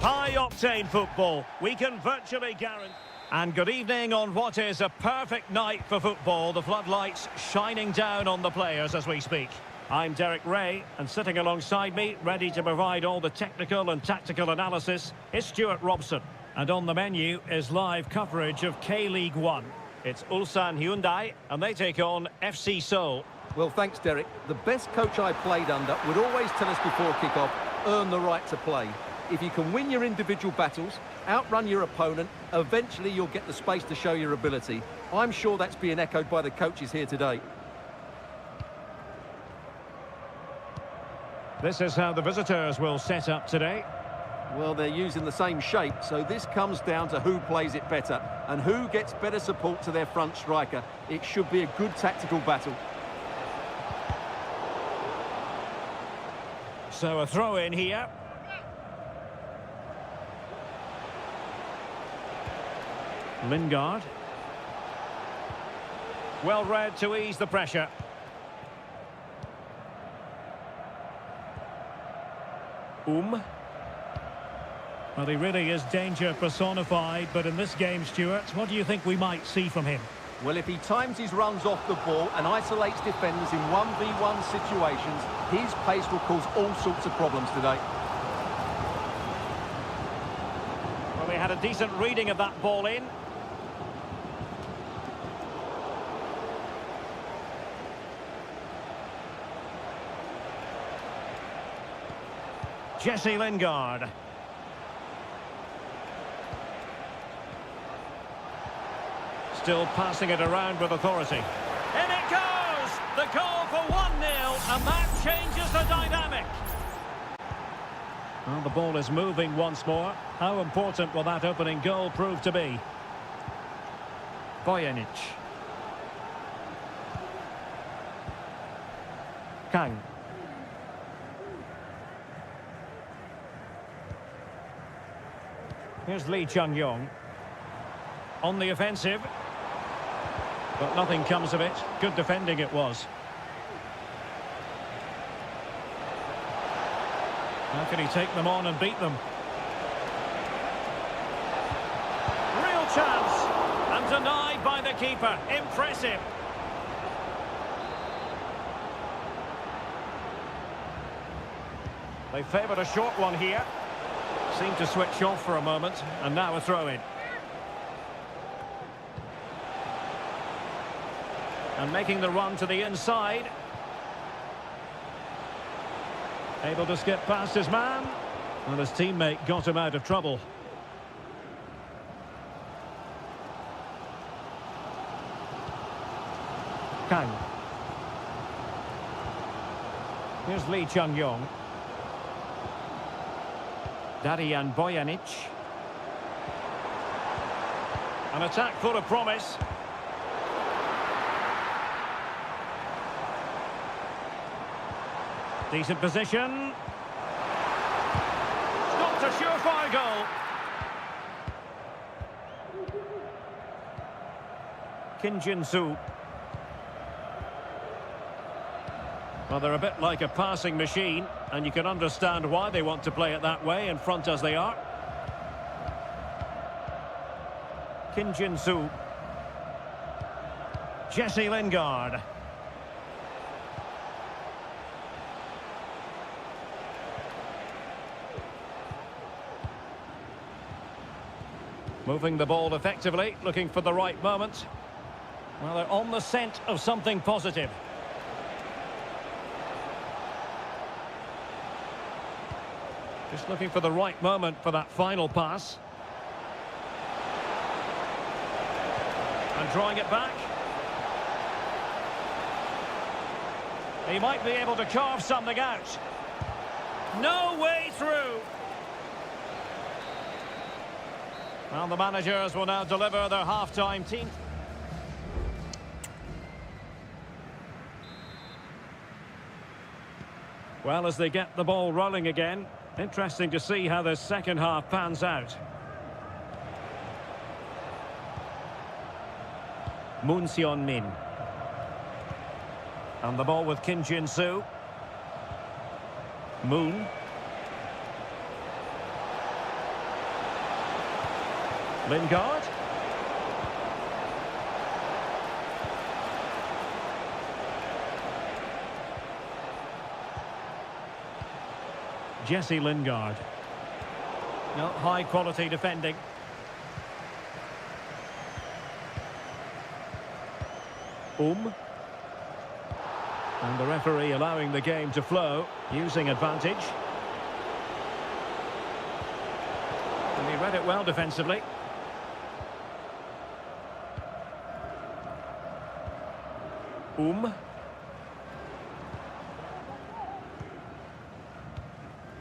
High-octane football, we can virtually guarantee... And good evening on what is a perfect night for football. The floodlights shining down on the players as we speak. I'm Derek Ray, and sitting alongside me, ready to provide all the technical and tactical analysis, is Stuart Robson. And on the menu is live coverage of K-League 1. It's Ulsan Hyundai, and they take on FC Seoul. Well, thanks, Derek. The best coach I played under would always tell us before kick-off, earn the right to play. If you can win your individual battles, outrun your opponent, eventually you'll get the space to show your ability. I'm sure that's being echoed by the coaches here today. This is how the visitors will set up today. Well, they're using the same shape, so this comes down to who plays it better and who gets better support to their front striker. It should be a good tactical battle. So a throw in here. Lingard. Well read to ease the pressure. Well, he really is danger personified, but in this game, Stuart, what do you think we might see from him? Well, if he times his runs off the ball and isolates defenders in 1v1 situations, his pace will cause all sorts of problems today. Well, they had a decent reading of that ball in. Jesse Lingard. Still passing it around with authority. In it goes! The goal for 1-0, and that changes the dynamic. Well, the ball is moving once more. How important will that opening goal prove to be? Bojanic. Kang. Here's Lee Chung-yong. On the offensive. But nothing comes of it. Good defending it was. How can he take them on and beat them? Real chance. And denied by the keeper. Impressive. They favoured a short one here. Seemed to switch off for a moment. And now a throw-in. And making the run to the inside. Able to skip past his man. And his teammate got him out of trouble. Kang. Here's Lee Chung-yong. Darijan Bojanic. An attack full of promise. Decent position. Stopped a surefire goal. Kim Jin-soo. Well, they're a bit like a passing machine, and you can understand why they want to play it that way, in front as they are. Kim Jin-soo. Jesse Lingard. Moving the ball effectively, looking for the right moment. Well, they're on the scent of something positive. Just looking for the right moment for that final pass. And drawing it back. He might be able to carve something out. No way through. Well, the managers will now deliver their half-time team. Well, as they get the ball rolling again, interesting to see how this second half pans out. Moon Seon-min. And the ball with Kim Jin-soo. Moon. Lingard. Jesse Lingard. No, high quality defending. And the referee allowing the game to flow, using advantage. And he read it well defensively.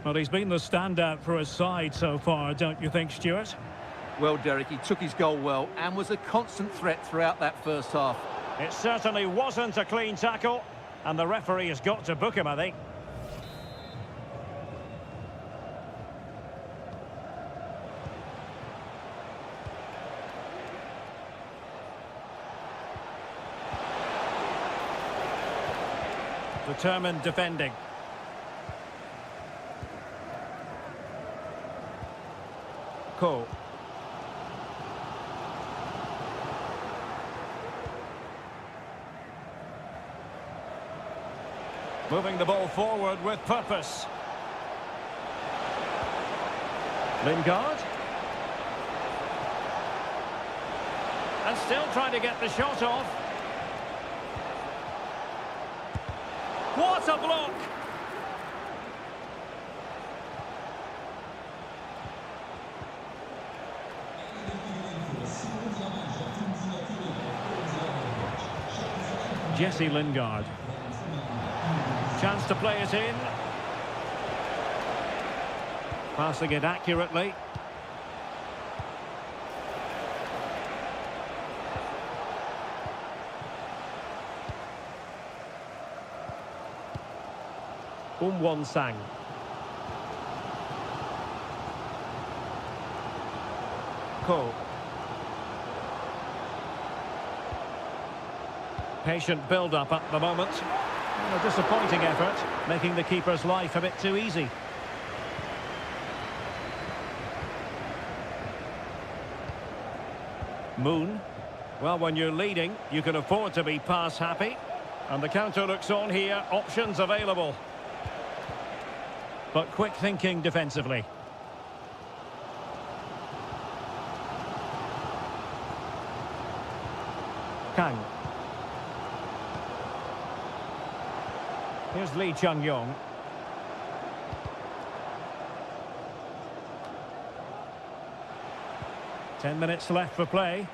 Well, he's been the standout for his side so far, don't you think, Stuart? Well, Derek, he took his goal well and was a constant threat throughout that first half. It certainly wasn't a clean tackle, and the referee has got to book him, I think. Determined defending. Cole. Moving the ball forward with purpose. Lingard. And still trying to get the shot off. What a block! Jesse Lingard. Chance to play it in. Passing it accurately. Sang. Cole. Patient build-up at the moment. A disappointing effort, making the keeper's life a bit too easy. Moon. Well, when you're leading, you can afford to be pass happy. And the counter looks on here, options available. But quick thinking defensively. Kang. Here's Lee Chung-yong. Ten minutes left for play.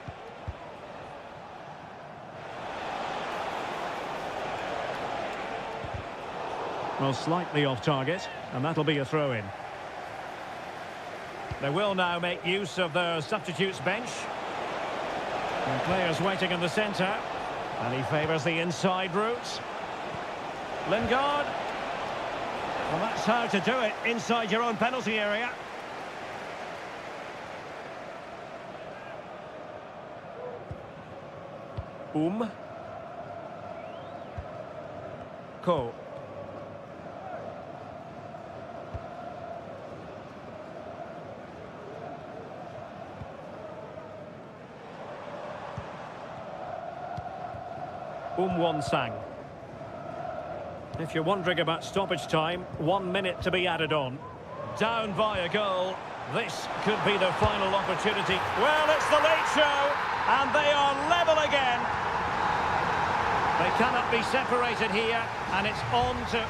Well, slightly off target, and that'll be a throw-in. They will now make use of their substitutes bench. And players waiting in the centre. And he favours the inside route. Lingard. Well, that's how to do it inside your own penalty area. Cole. Sang. If you're wondering about stoppage time, 1 minute to be added on. Down by a goal. This could be the final opportunity. Well, it's the late show, and they are level again. They cannot be separated here, and it's on to...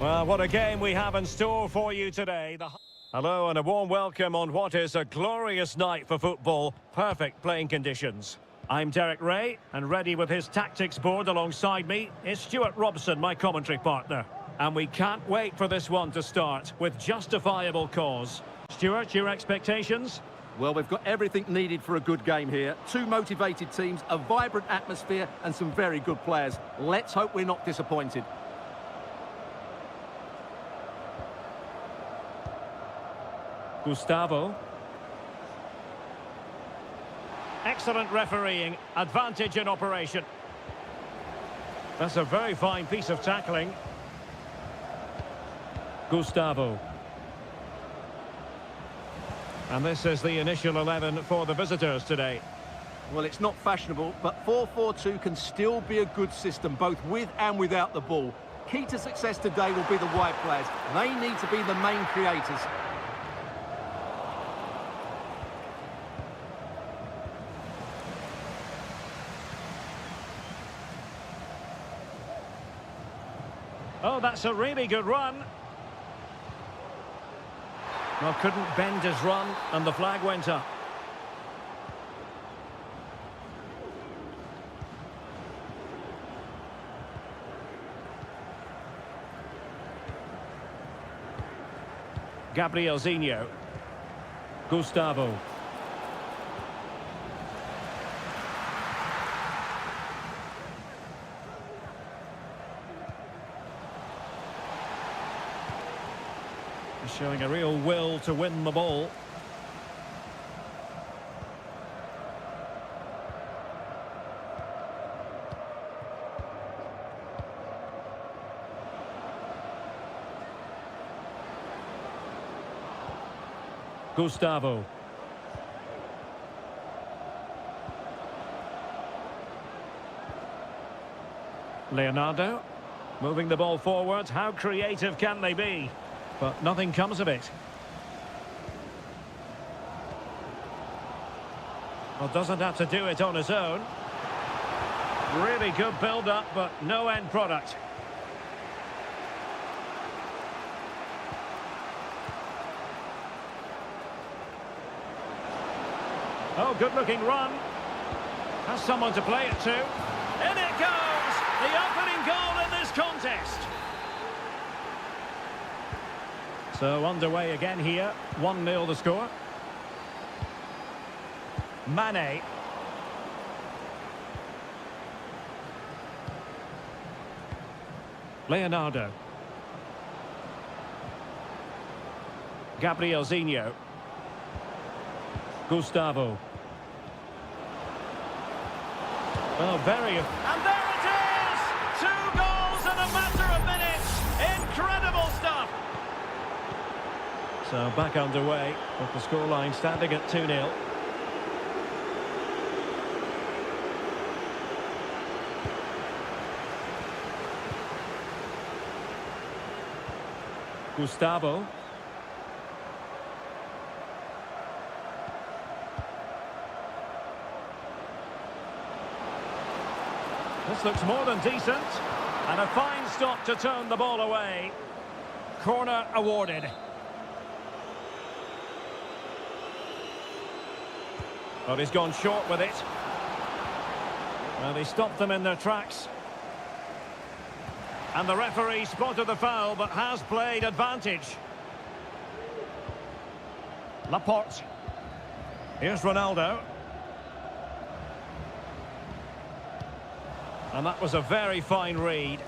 Well, what a game we have in store for you today. Hello and a warm welcome on what is a glorious night for football. Perfect playing conditions. I'm Derek Ray, and ready with his tactics board alongside me is Stuart Robson, my commentary partner. And we can't wait for this one to start with justifiable cause. Stuart, your expectations? Well, we've got everything needed for a good game here. Two motivated teams, a vibrant atmosphere and some very good players. Let's hope we're not disappointed. Gustavo. Excellent refereeing, advantage in operation. That's a very fine piece of tackling. Gustavo. And this is the initial 11 for the visitors today. Well, it's not fashionable, but 4-4-2 can still be a good system, both with and without the ball. Key to success today will be the wide players. They need to be the main creators. Oh, that's a really good run. Well, couldn't bend his run, and the flag went up. Gabrielzinho. Gustavo. Showing a real will to win the ball. Gustavo. Leonardo. Moving the ball forward. How creative can they be? But nothing comes of it. Well, doesn't have to do it on his own. Really good build-up, but no end product. Oh, good-looking run. Has someone to play it to. In it goes! The opening goal in this contest. So underway again here, 1-0 the score. Mane. Leonardo. Gabrielzinho. Gustavo. Well, very... And there it is! 2 goals in a matter of minutes! Incredible stuff! So back underway, with the scoreline standing at 2-0. Gustavo. This looks more than decent. And a fine stop to turn the ball away. Corner awarded. Well, he's gone short with it. Well, he stopped them in their tracks. And the referee spotted the foul, but has played advantage. Laporte. Here's Ronaldo. And that was a very fine read.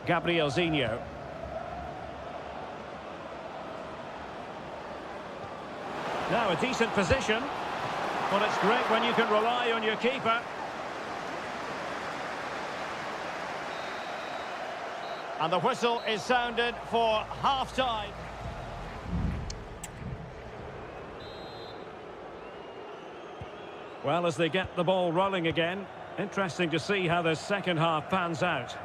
Gabrielzinho. Now a decent position. But it's great when you can rely on your keeper. And the whistle is sounded for half-time. Well, as they get the ball rolling again, interesting to see how the second half pans out.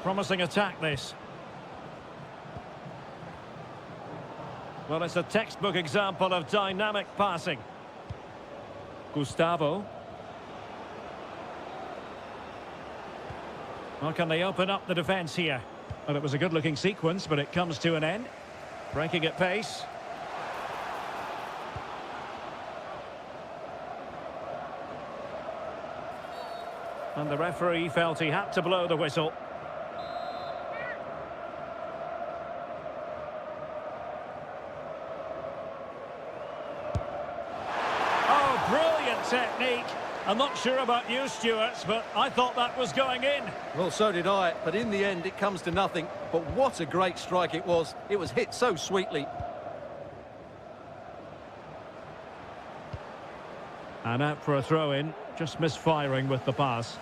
Promising attack, this. Well, it's a textbook example of dynamic passing. Gustavo. Well, can they open up the defence here? Well, it was a good-looking sequence, but it comes to an end. Breaking at pace. And the referee felt he had to blow the whistle. Oh, brilliant technique. I'm not sure about you, Stuart, but I thought that was going in. Well, so did I, but in the end it comes to nothing. But what a great strike it was. It was hit so sweetly. And out for a throw-in, just misfiring with the pass.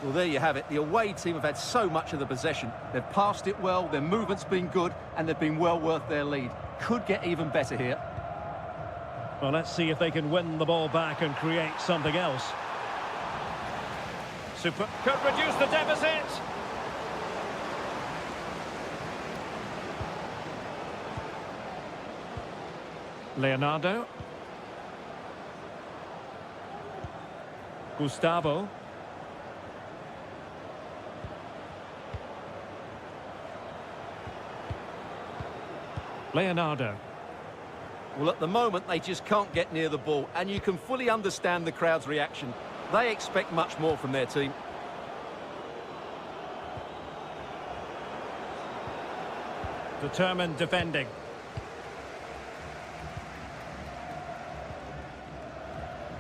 Well, there you have it. The away team have had so much of the possession. They've passed it well, their movement's been good, and they've been well worth their lead. Could get even better here. Well, let's see if they can win the ball back and create something else. Super. Could reduce the deficit. Leonardo. Gustavo. Leonardo. Well, at the moment, they just can't get near the ball, and you can fully understand the crowd's reaction. They expect much more from their team. Determined defending.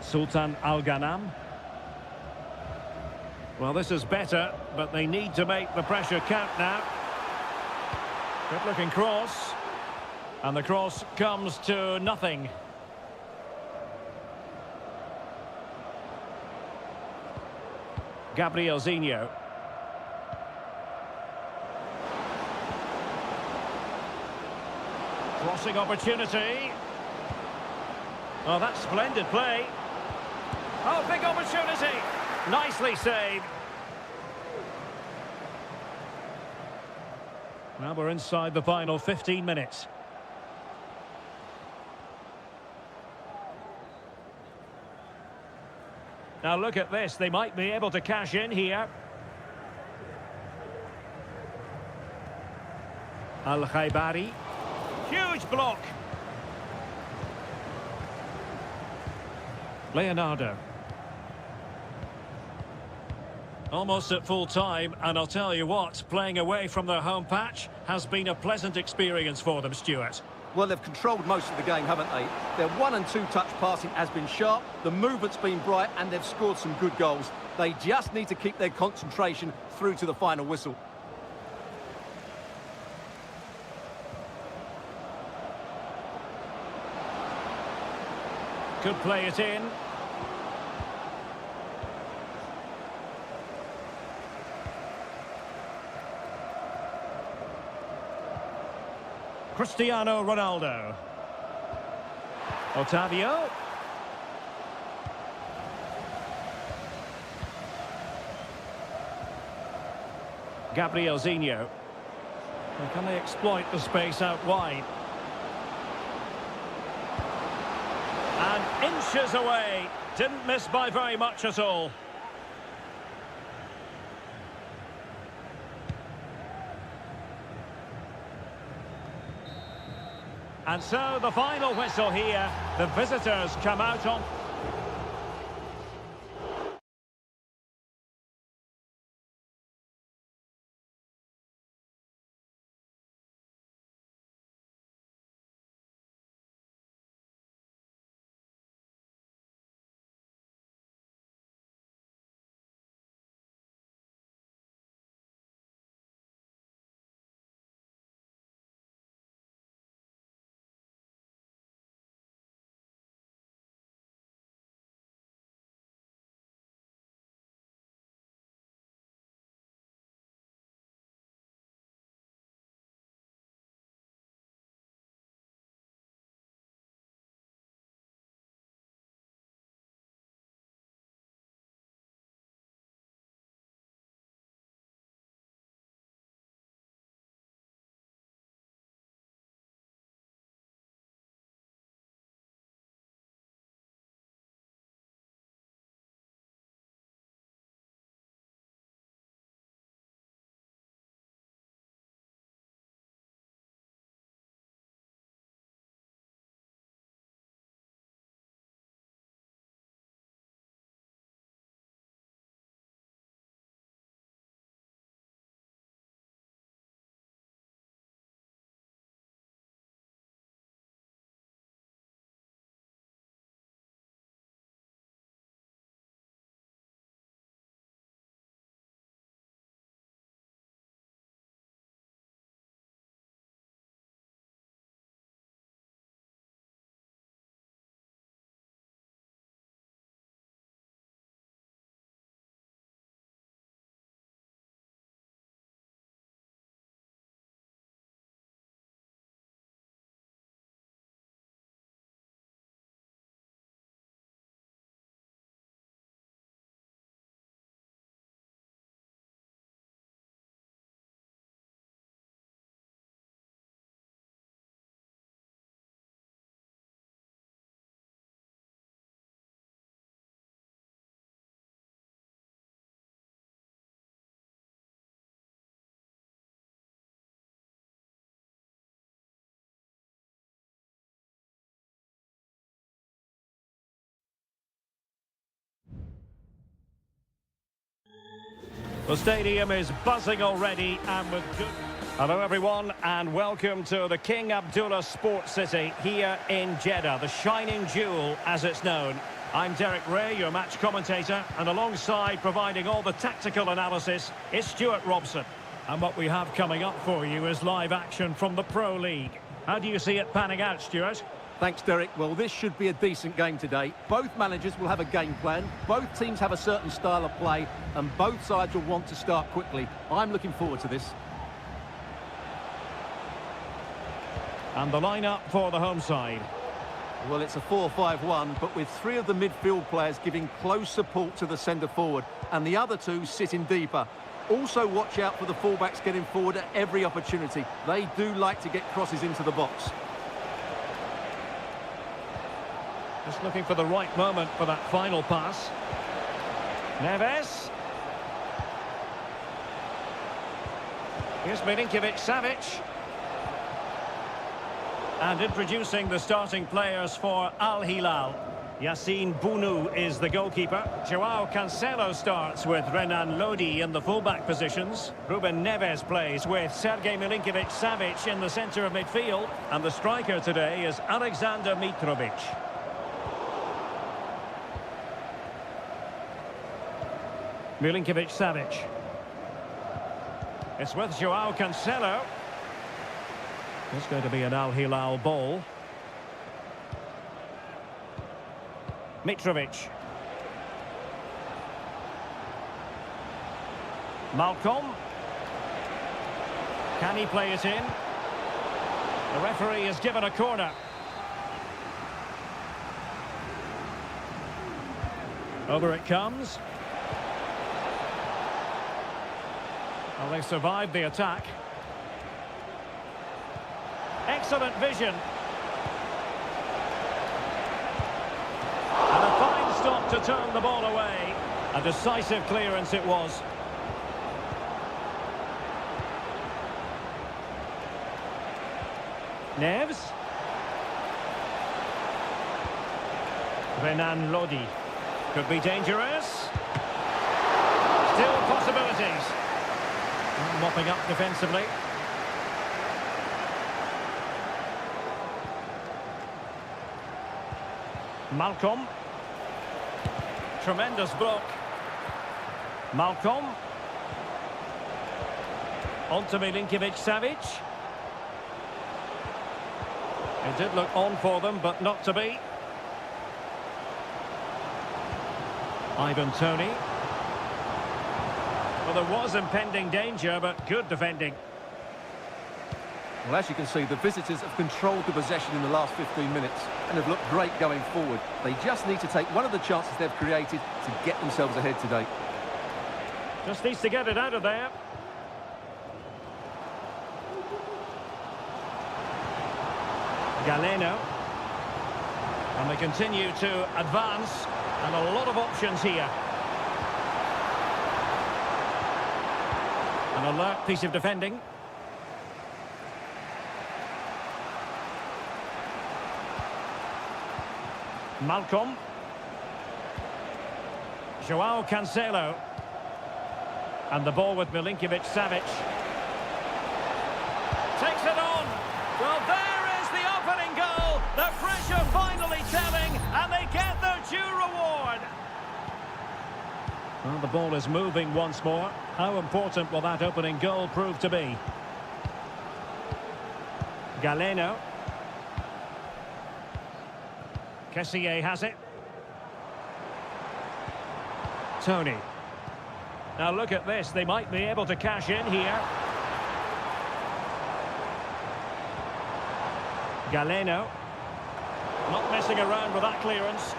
Sultan Al-Ghanam. Well, this is better, but they need to make the pressure count now. Good-looking cross. And the cross comes to nothing. Gabriel Zinho. Crossing opportunity. Oh, that's splendid play. Oh, big opportunity. Nicely saved. Now we're inside the final 15 minutes. Now look at this, they might be able to cash in here. Al-Khaibari. Huge block. Leonardo. Almost at full time, and I'll tell you what, playing away from their home patch has been a pleasant experience for them, Stuart. Well, they've controlled most of the game, haven't they? Their 1- and 2-touch passing has been sharp, the movement's been bright, and they've scored some good goals. They just need to keep their concentration through to the final whistle. Could play it in. Cristiano Ronaldo. Otavio. Gabriel Zinho. And can they exploit the space out wide? And inches away. Didn't miss by very much at all. And so the final whistle here. The visitors come out on The stadium is buzzing already and with good... Hello everyone and welcome to the King Abdullah Sports City here in Jeddah, the shining jewel as it's known. I'm Derek Ray, your match commentator, and alongside providing all the tactical analysis is Stuart Robson. And what we have coming up for you is live action from the Pro League. How do you see it panning out, Stuart? Thanks, Derek. Well, this should be a decent game today. Both managers will have a game plan. Both teams have a certain style of play, and both sides will want to start quickly. I'm looking forward to this. And the lineup for the home side. Well, it's a 4-5-1, but with three of the midfield players giving close support to the centre forward, and the other two sitting deeper. Also watch out for the fullbacks getting forward at every opportunity. They do like to get crosses into the box. Just looking for the right moment for that final pass. Neves. Here's Milinkovic-Savic. And introducing the starting players for Al Hilal. Yassine Bounou is the goalkeeper. Joao Cancelo starts with Renan Lodi in the fullback positions. Ruben Neves plays with Sergej Milinkovic-Savic in the centre of midfield. And the striker today is Alexander Mitrovic. Milinkovic-Savic. It's with Joao Cancelo. It's going to be an Al Hilal ball. Mitrovic. Malcolm. Can he play it in? The referee has given a corner. Over it comes. Well, they survived the attack. Excellent vision. And a fine stop to turn the ball away. A decisive clearance it was. Neves. Renan Lodi. Could be dangerous. Still possibilities. Mopping up defensively. Malcolm. Tremendous block. Malcolm. On to Milinkovic-Savic. It did look on for them, but not to be. Ivan Toney. Well, there was impending danger, but good defending. Well, as you can see, the visitors have controlled the possession in the last 15 minutes and have looked great going forward. They just need to take one of the chances they've created to get themselves ahead today. Just needs to get it out of there. Galeno. And they continue to advance, and a lot of options here. An alert piece of defending. Malcolm. Joao Cancelo. And the ball with Milinkovic-Savic. Takes it on. Well, there is the opening goal. The pressure finally telling, and they get their due reward. Well, the ball is moving once more. How important will that opening goal prove to be? Galeno. Kessié has it. Toney. Now look at this, they might be able to cash in here. Galeno. Not messing around with that clearance.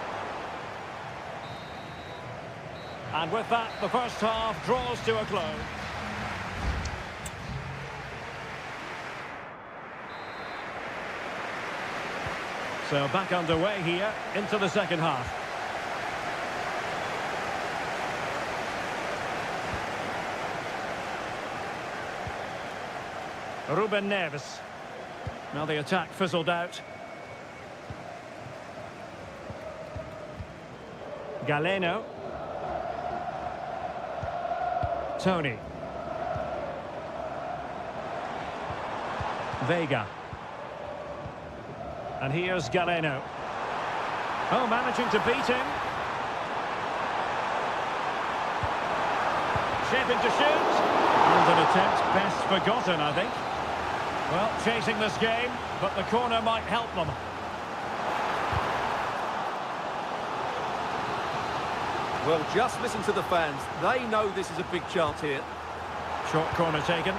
And with that, the first half draws to a close. So back underway here into the second half. Ruben Neves. Now the attack fizzled out. Galeno. Tony. Vega. And here's Galeno. Oh, managing to beat him. Shaping to shoot. And an attempt best forgotten, I think. Well, chasing this game, but the corner might help them. Well, just listen to the fans. They know this is a big chance here. Short corner taken.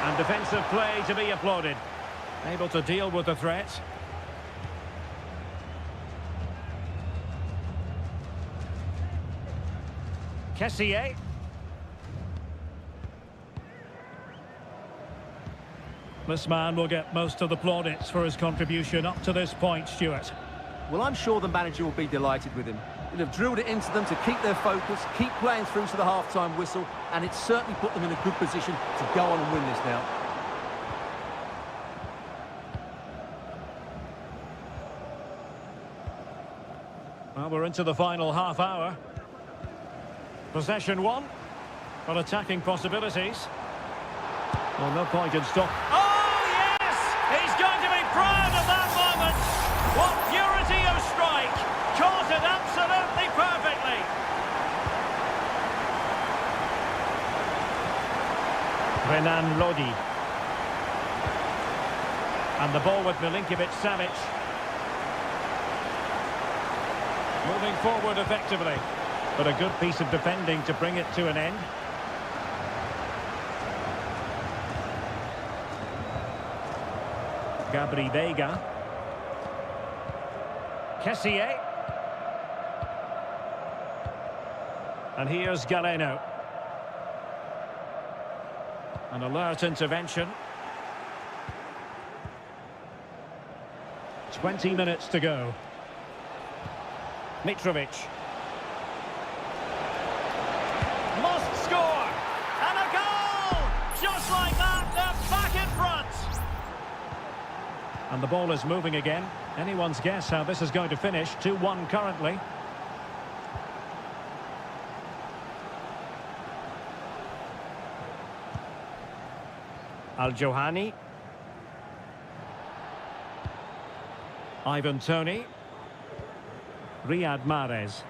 And defensive play to be applauded. Able to deal with the threat. Kessier. This man will get most of the plaudits for his contribution up to this point, Stuart. Well, I'm sure the manager will be delighted with him. He'll have drilled it into them to keep their focus, keep playing through to the half-time whistle, and it's certainly put them in a good position to go on and win this now. Well, we're into the final half hour. Possession one, but attacking possibilities. Well, no point in stop. Oh, yes! He's going to be proud of that moment. What purity of strike. Caught it absolutely perfectly. Renan Lodi. And the ball with Milinkovic-Savic. Moving forward effectively. But a good piece of defending to bring it to an end. Gabri Vega. Kessier. And here's Galeno. An alert intervention. 20 minutes to go. Mitrovic. Must score! And a goal! Just like that, they're back in front! And the ball is moving again. Anyone's guess how this is going to finish. 2-1 currently. Al-Johani. Ivan Toney. Riyad Mahrez.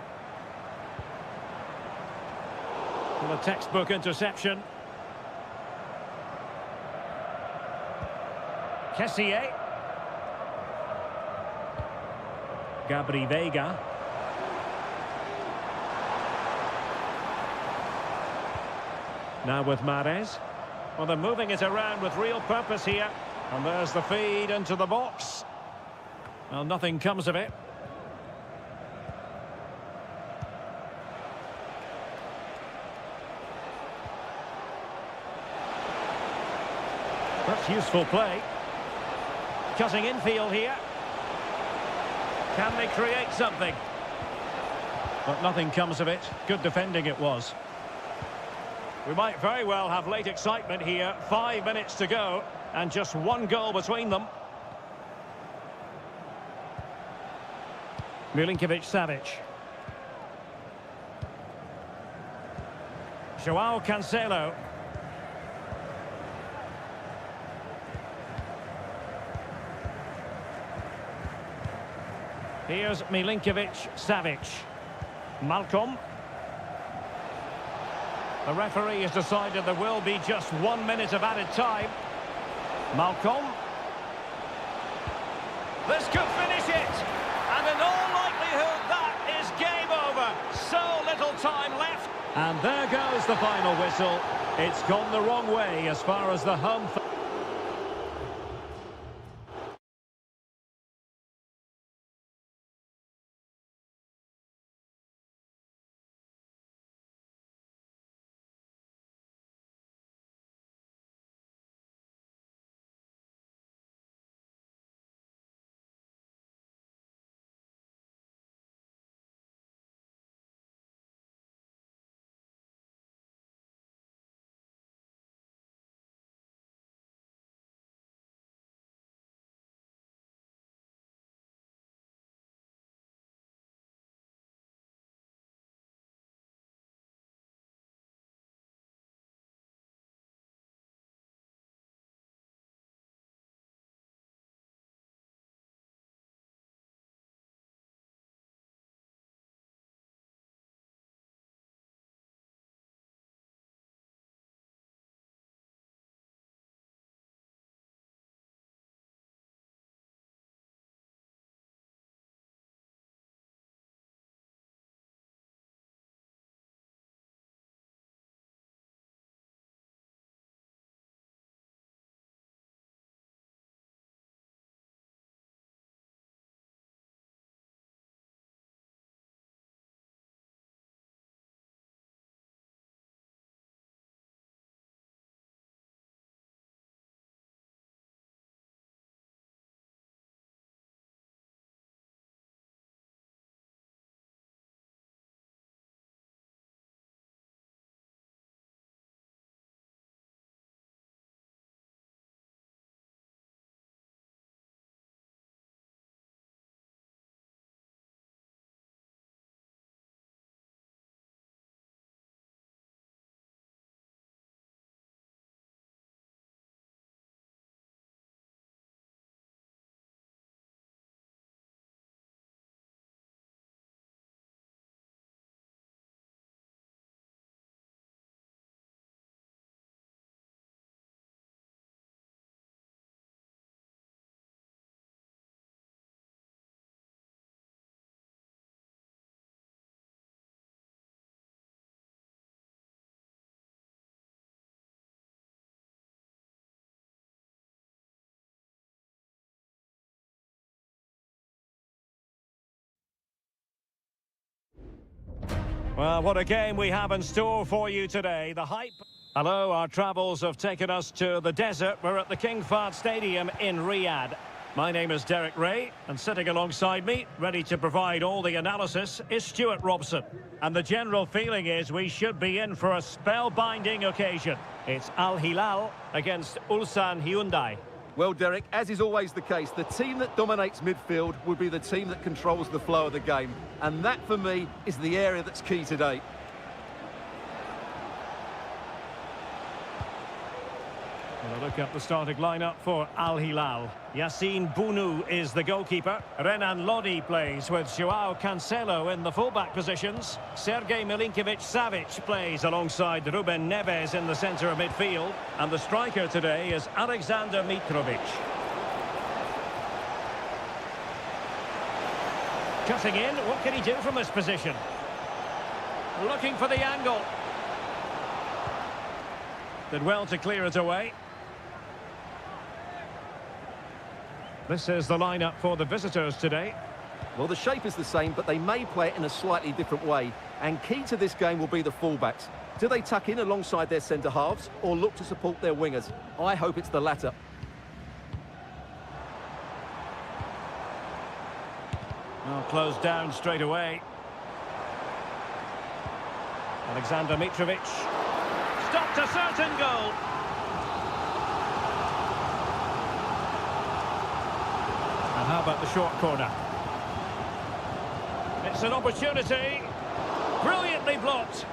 Well, a textbook interception. Kessier. Gabri Vega. Now with Mahrez. Well, they're moving it around with real purpose here. And there's the feed into the box. Well, nothing comes of it. That's useful play. Cutting infield here. Can they create something? But nothing comes of it. Good defending it was. We might very well have late excitement here. 5 minutes to go, and just one goal between them. Milinkovic-Savic. Joao Cancelo. Here's Milinkovic-Savic. Malcolm. The referee has decided there will be just 1 minute of added time. Malcolm. This could finish it. And in all likelihood, that is game over. So little time left. And there goes the final whistle. It's gone the wrong way as far as the home... Well, what a game we have in store for you today. The hype. Hello, our travels have taken us to the desert. We're at the King Fahd Stadium in Riyadh. My name is Derek Ray, and sitting alongside me, ready to provide all the analysis, is Stuart Robson. And the general feeling is we should be in for a spellbinding occasion. It's Al Hilal against Ulsan Hyundai. Well, Derek, as is always the case, the team that dominates midfield will be the team that controls the flow of the game. And that, for me, is the area that's key today. We'll look at the starting lineup for Al Hilal. Yassine Bounou is the goalkeeper. Renan Lodi plays with Joao Cancelo in the fullback positions. Sergej Milinkovic-Savic plays alongside Ruben Neves in the centre of midfield. And the striker today is Alexander Mitrovic. Cutting in, what can he do from this position? Looking for the angle. Did well to clear it away. This is the lineup for the visitors today. Well, the shape is the same, but they may play it in a slightly different way. And key to this game will be the fullbacks. Do they tuck in alongside their centre-halves or look to support their wingers? I hope it's the latter. Well, closed down straight away. Alexander Mitrovic. Stopped a certain goal. And how about the short corner? It's an opportunity. Brilliantly blocked.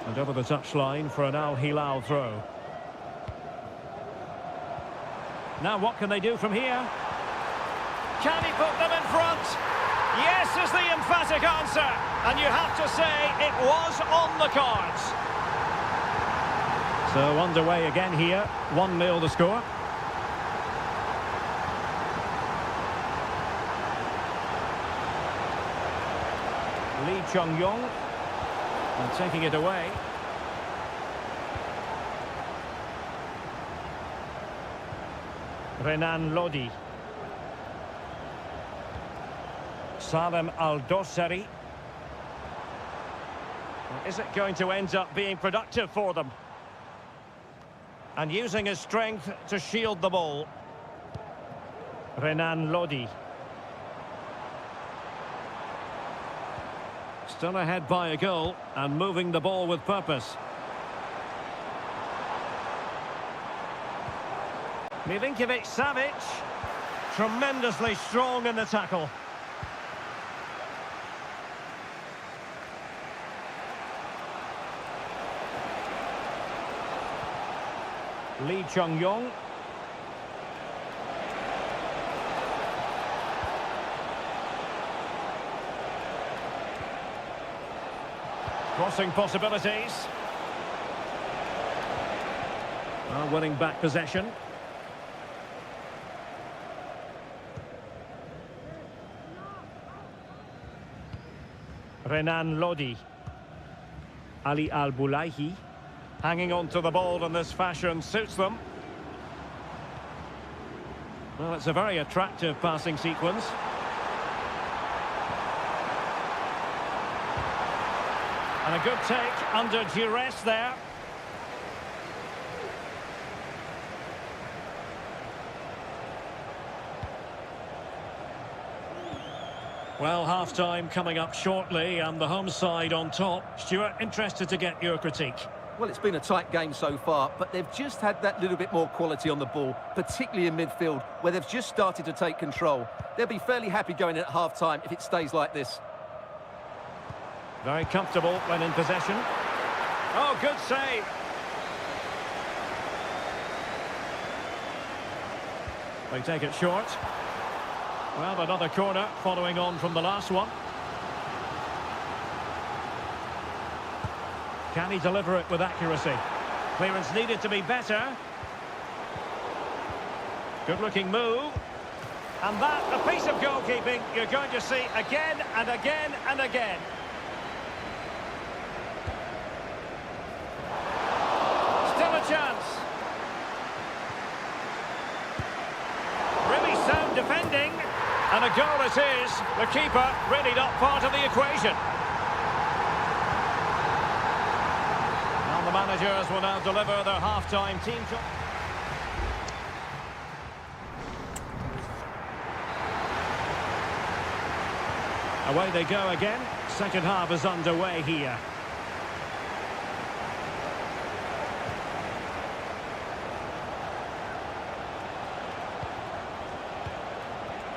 And over the touchline for an Al Hilal throw. Now what can they do from here? Can he put them in front? Yes is the emphatic answer. And you have to say it was on the cards. So underway again here. 1-0 the score. Lee Chung-yong. And taking it away. Renan Lodi. Salem Al-Dossari. Is it going to end up being productive for them? And using his strength to shield the ball. Renan Lodi. Still ahead by a goal and moving the ball with purpose. Milinkovic-Savic. Tremendously strong in the tackle. Lee Chung-yong. Crossing possibilities. Winning back possession. Renan Lodi. Ali Al-Bulaihi. Hanging on to the ball in this fashion suits them. Well, it's a very attractive passing sequence. And a good take under duress there. Well, half-time coming up shortly and the home side on top. Stuart, interested to get your critique. Well, it's been a tight game so far, but they've just had that little bit more quality on the ball, particularly in midfield, where they've just started to take control. They'll be fairly happy going in at half-time if it stays like this. Very comfortable when in possession. Oh, good save. They take it short. Well, another corner following on from the last one. Can he deliver it with accuracy? Clearance needed to be better. Good-looking move. And that, a piece of goalkeeping you're going to see again and again and again. Still a chance. Really sound defending. And a goal it is. The keeper really not part of the equation. managers will now deliver their half-time team talk. Away they go again. Second half is underway here.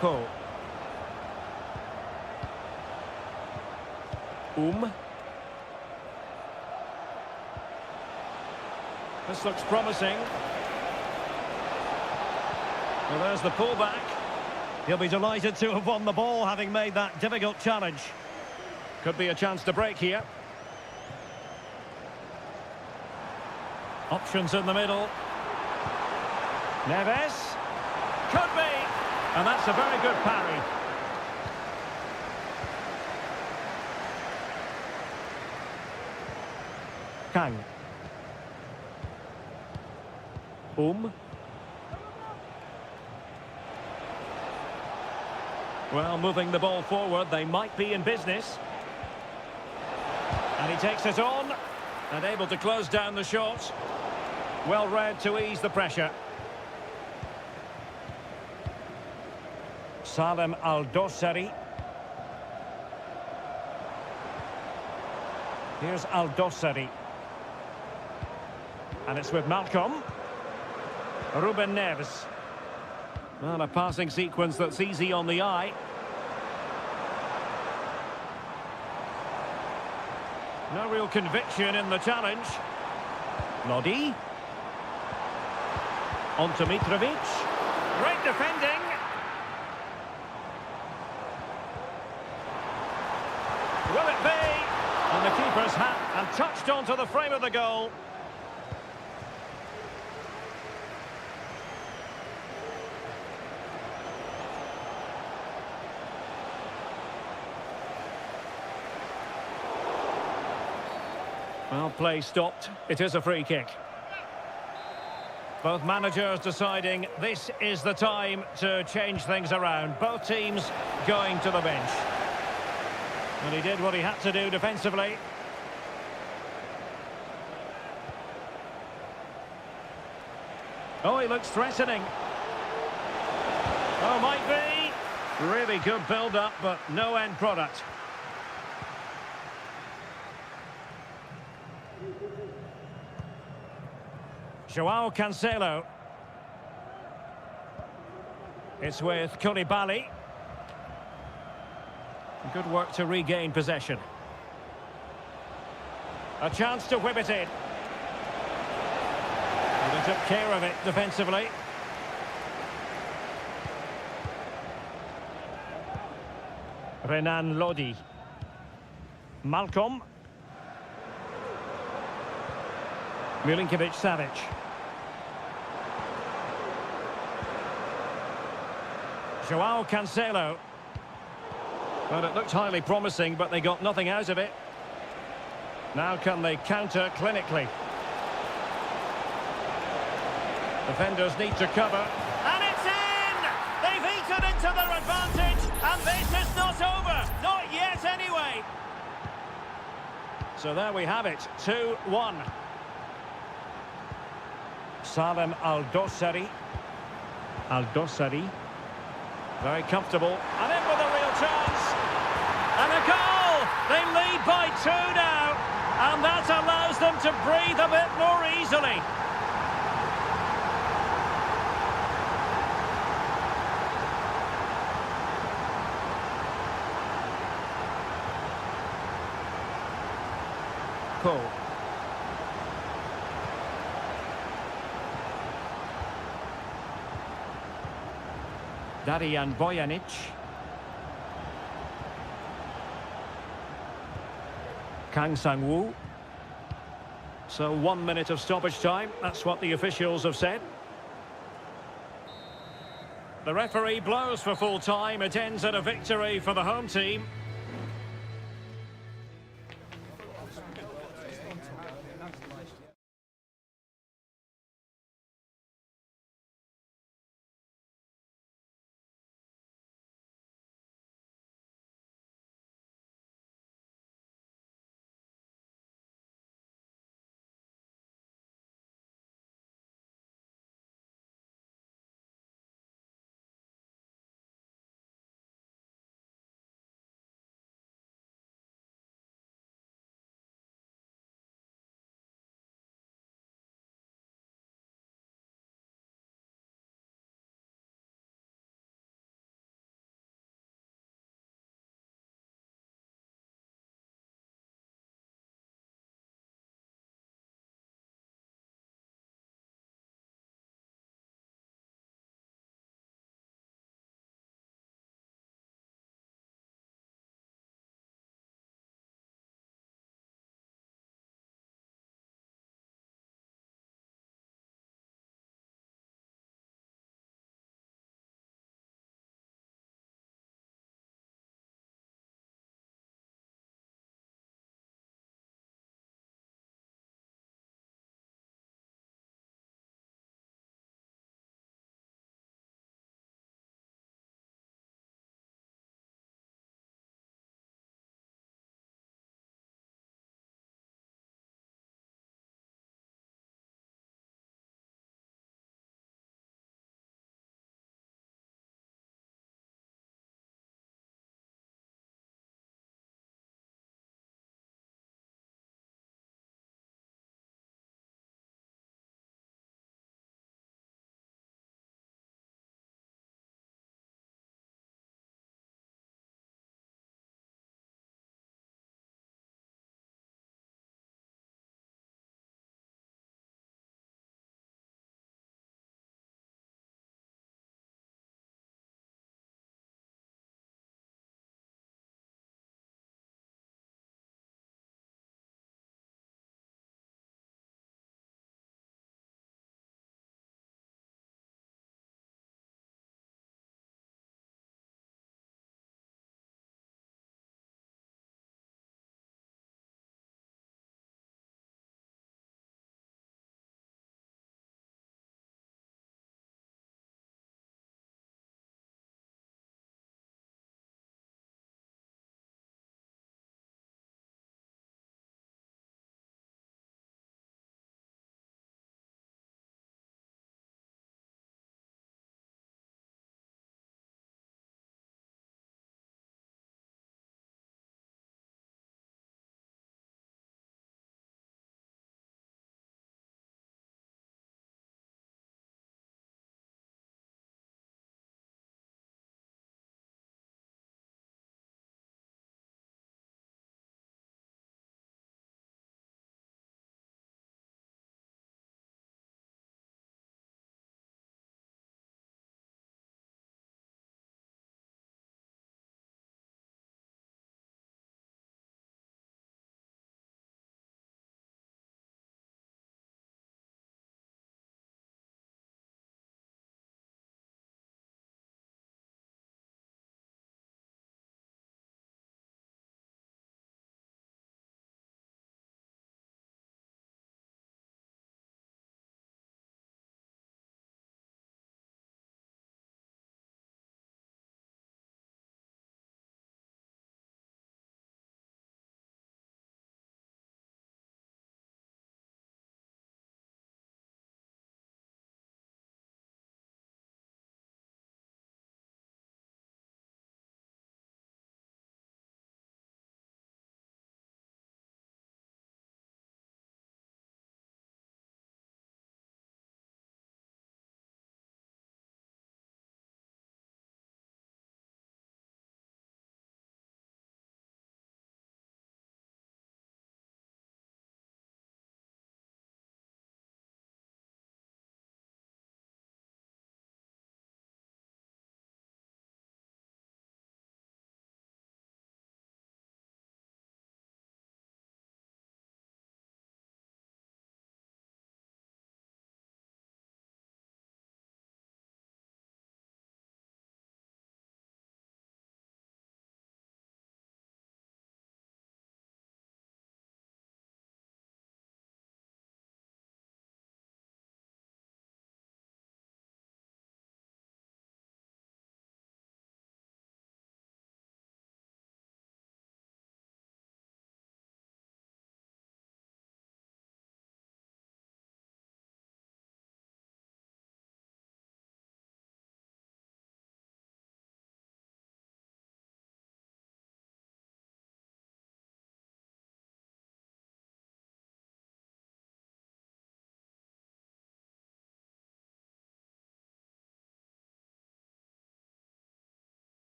Cole. This looks promising. Well, there's the pullback. He'll be delighted to have won the ball, having made that difficult challenge. Could be a chance to break here. Options in the middle. Neves. Could be. And that's a very good parry. Kang. Well, moving the ball forward, they might be in business. And he takes it on, and able to close down the shot. Well read to ease the pressure. Salem Al-Dossari. Here's Al-Dossari. And it's with Malcolm. Ruben Neves. Well, a passing sequence that's easy on the eye. No real conviction in the challenge. Lodi. On to Mitrovic. Great defending. Will it be? And the keeper's hat and touched onto the frame of the goal. Well, play stopped. It is a free kick. Both managers deciding this is the time to change things around. Both teams going to the bench. And he did what he had to do defensively. Oh, he looks threatening. Oh, might be. Really good build-up, but no end product. Joao Cancelo. It's with Koulibaly. Good work to regain possession. A chance to whip it in. And he took care of it defensively. Renan Lodi. Malcolm. Milinkovic-Savic. Joao Cancelo. Well, it looked highly promising, but they got nothing out of it. Now can they counter clinically? Defenders need to cover. And it's in! They've eaten into their advantage, and this is not over. Not yet, anyway. So there we have it, 2-1. Salem Al-Dossari. Al-Dossari. Very comfortable. And in with a real chance. And a goal! They lead by 2 now. And that allows them to breathe a bit more easily. Cole. Darijan Bojanic. Kang Sang-woo. So 1 minute of stoppage time. That's what the officials have said. The referee blows for full time. It ends at a victory for the home team.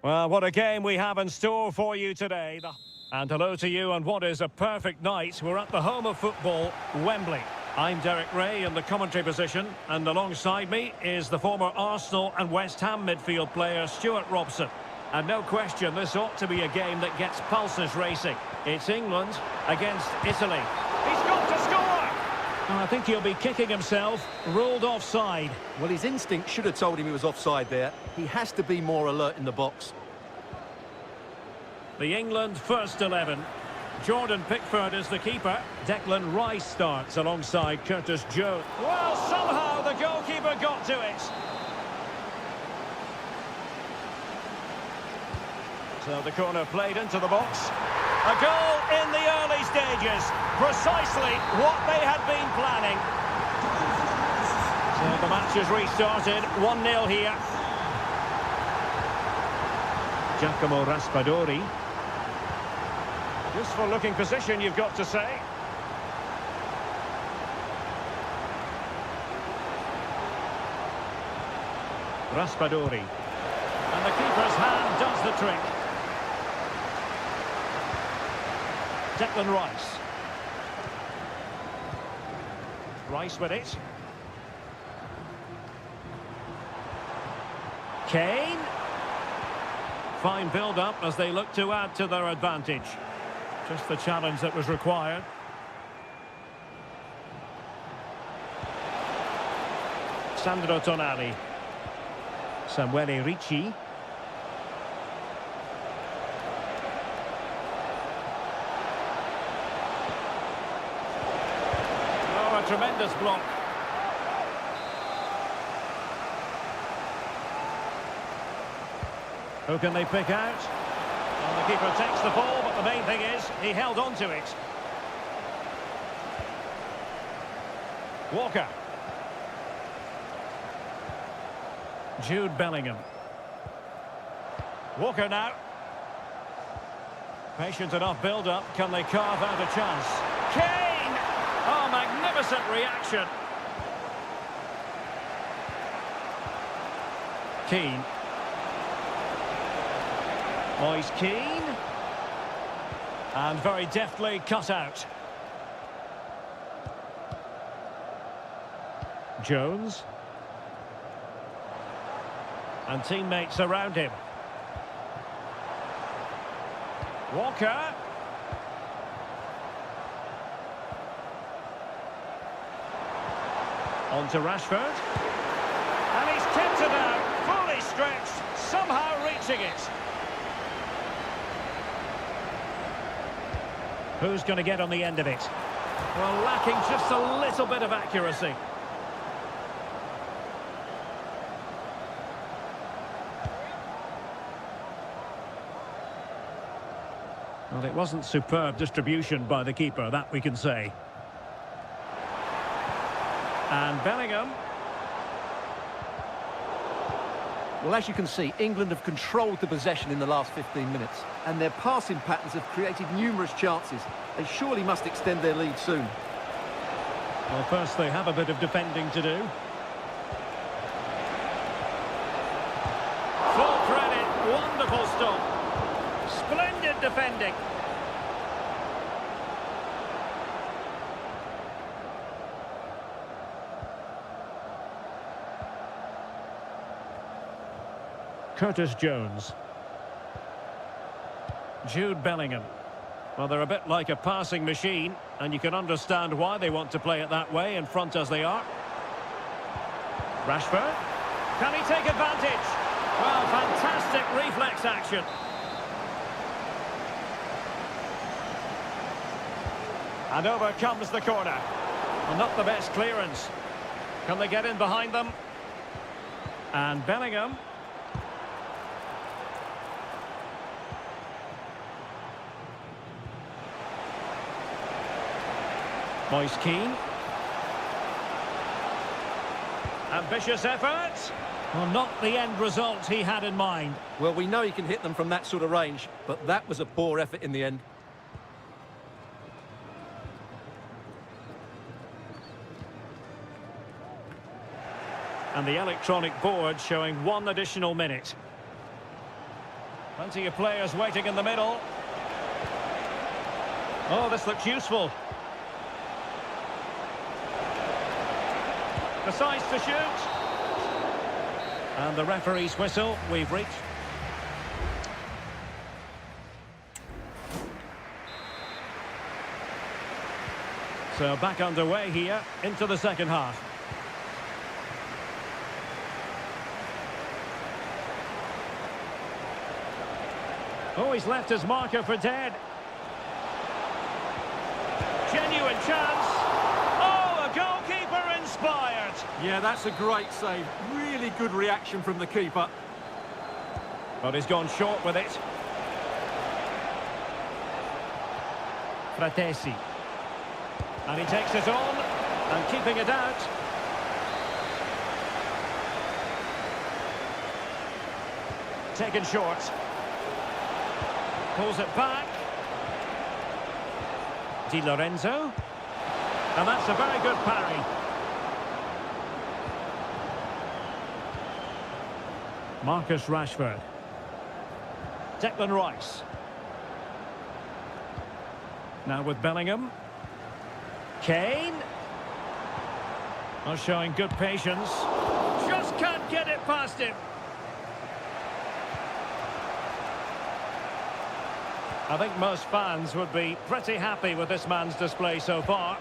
Well, what a game we have in store for you today. And hello to you on what is a perfect night. We're at the home of football, Wembley. I'm Derek Ray in the commentary position, and alongside me is the former Arsenal and West Ham midfield player Stuart Robson. And no question, this ought to be a game that gets pulses racing. It's England against Italy. He's got to score! I think he'll be kicking himself, ruled offside. Well, his instinct should have told him he was offside there. He has to be more alert in the box. The England first 11. Jordan Pickford is the keeper. Declan Rice starts alongside Curtis Jones. Well, somehow the goalkeeper got to it. So the corner played into the box. A goal in the early stages. Precisely what they had been planning. So the match has restarted. 1-0 here. Giacomo Raspadori. Useful looking position, you've got to say. Raspadori. And the keeper's hand does the trick. Declan Rice. Rice with it. Kane. Fine build-up as they look to add to their advantage. Just the challenge that was required. Sandro Tonali. Samuele Ricci. Oh, a tremendous block. Who can they pick out? Well, the keeper takes the ball, but the main thing is he held on to it. Walker. Jude Bellingham. Walker now. Patient enough build-up. Can they carve out a chance? Kane! Oh, magnificent reaction. Keane. Moise Keane. And very deftly cut out. Jones. And teammates around him. Walker. On to Rashford. And he's kept it out, fully stretched, somehow reaching it. Who's going to get on the end of it? Well, lacking just a little bit of accuracy. Well, it wasn't superb distribution by the keeper, that we can say. And Bellingham. Well, as you can see, England have controlled the possession in the last 15 minutes, and their passing patterns have created numerous chances. They surely must extend their lead soon. Well, first they have a bit of defending to do. Full credit, wonderful stop. Splendid defending. Curtis Jones. Jude Bellingham. Well, they're a bit like a passing machine, and you can understand why they want to play it that way, in front as they are. Rashford. Can he take advantage? Well, fantastic reflex action. And over comes the corner. Well, not the best clearance. Can they get in behind them? And Bellingham. Moise Keane. Ambitious effort. Well, not the end result he had in mind. Well, we know he can hit them from that sort of range, but that was a poor effort in the end. And the electronic board showing 1 additional minute. Plenty of players waiting in the middle. Oh, this looks useful. Decides to shoot. And the referee's whistle, we've reached. So back underway here into the second half. Oh, he's left his marker for dead. Genuine chance. Oh, a goalkeeper inspired. Yeah, that's a great save. Really good reaction from the keeper. But he's gone short with it. Fratesi. And he takes it on and keeping it out. Taken short. Pulls it back. Di Lorenzo. And that's a very good parry. Marcus Rashford. Declan Rice. Now with Bellingham. Kane. Oh, showing good patience. Just can't get it past him. I think most fans would be pretty happy with this man's display so far.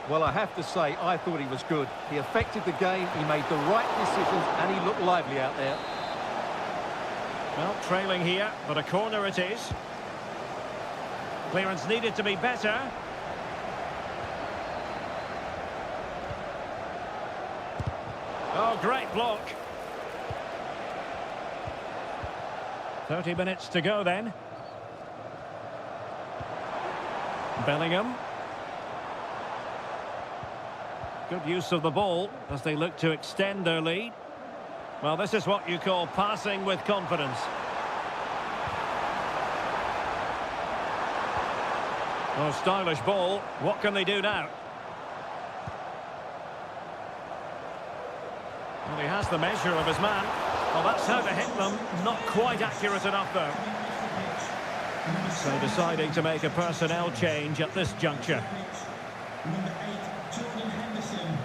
Well, I have to say, I thought he was good. He affected the game, he made the right decisions, and he looked lively out there. Well, trailing here, but a corner it is. Clearance needed to be better. Oh, great block. 30 minutes to go then. Bellingham. Good use of the ball as they look to extend their lead. Well, this is what you call passing with confidence. Oh, stylish ball. What can they do now? Well, he has the measure of his man. Well, that's how to hit them. Not quite accurate enough, though. So deciding to make a personnel change at this juncture. Number 8, Jordan Henderson.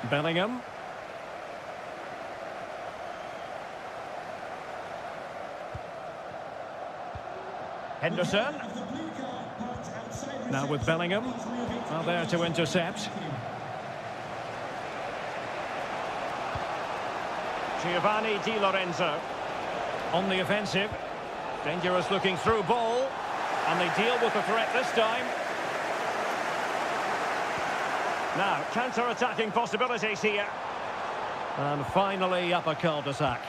Bellingham. Henderson. Now with Bellingham. Well, there to intercept. Giovanni Di Lorenzo. On the offensive. Dangerous looking through ball. And they deal with the threat this time. Now, counter-attacking possibilities here. And finally up a cul-de-sac.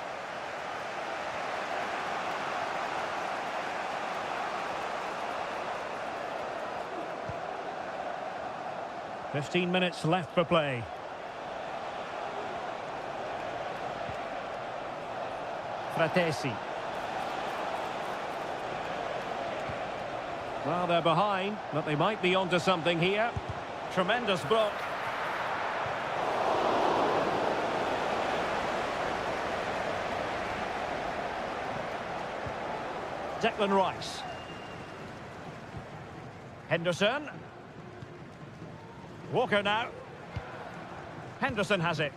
"15 minutes left for play. Fratesi. Well, they're behind, but they might be onto something here. Tremendous block. Declan Rice. Henderson. Walker now. Henderson has it.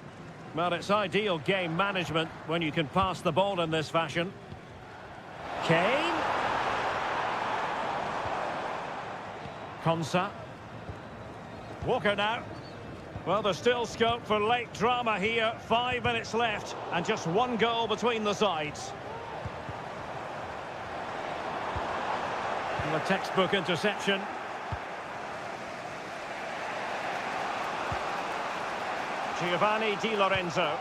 Well, it's ideal game management when you can pass the ball in this fashion. Kane. Konsa. Walker now. Well, there's still scope for late drama here. 5 minutes left and just one goal between the sides. And a textbook interception. Giovanni Di Lorenzo.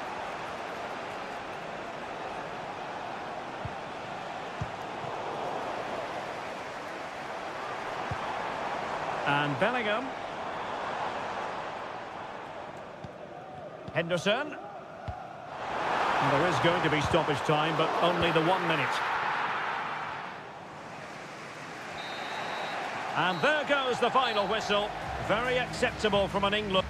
And Bellingham. Henderson. And there is going to be stoppage time, but only the 1 minute. And there goes the final whistle. Very acceptable from an England.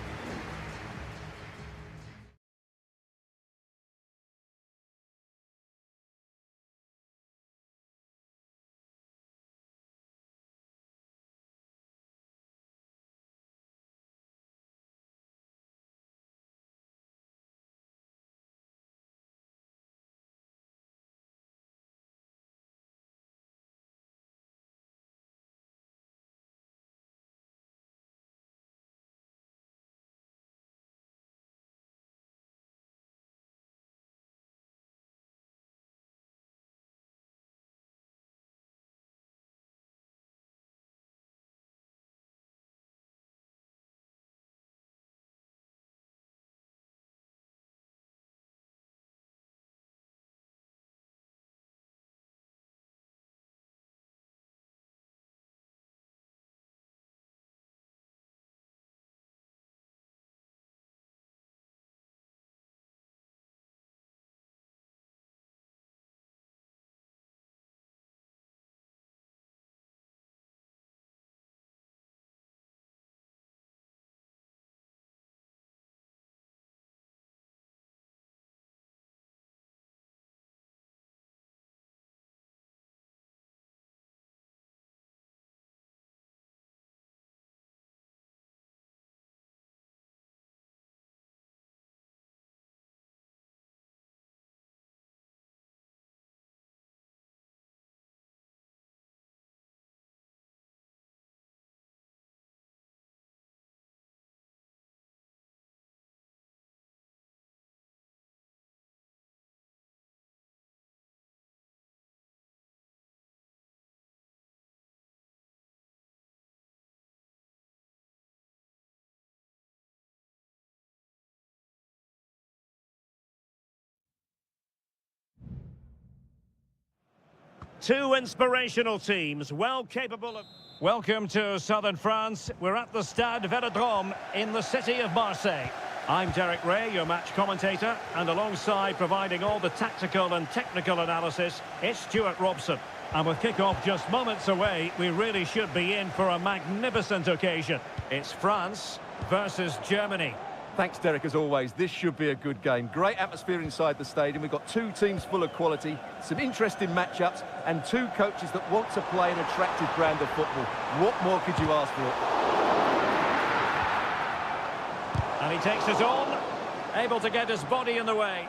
Two inspirational teams, well capable of... Welcome to southern France. We're at the Stade Vélodrome in the city of Marseille. I'm Derek Ray, your match commentator, and alongside providing all the tactical and technical analysis, it's Stuart Robson. And with kick-off just moments away, we really should be in for a magnificent occasion. It's France versus Germany. Thanks, Derek, as always. This should be a good game. Great atmosphere inside the stadium. We've got two teams full of quality, some interesting matchups, and two coaches that want to play an attractive brand of football. What more could you ask for? And he takes it on, able to get his body in the way.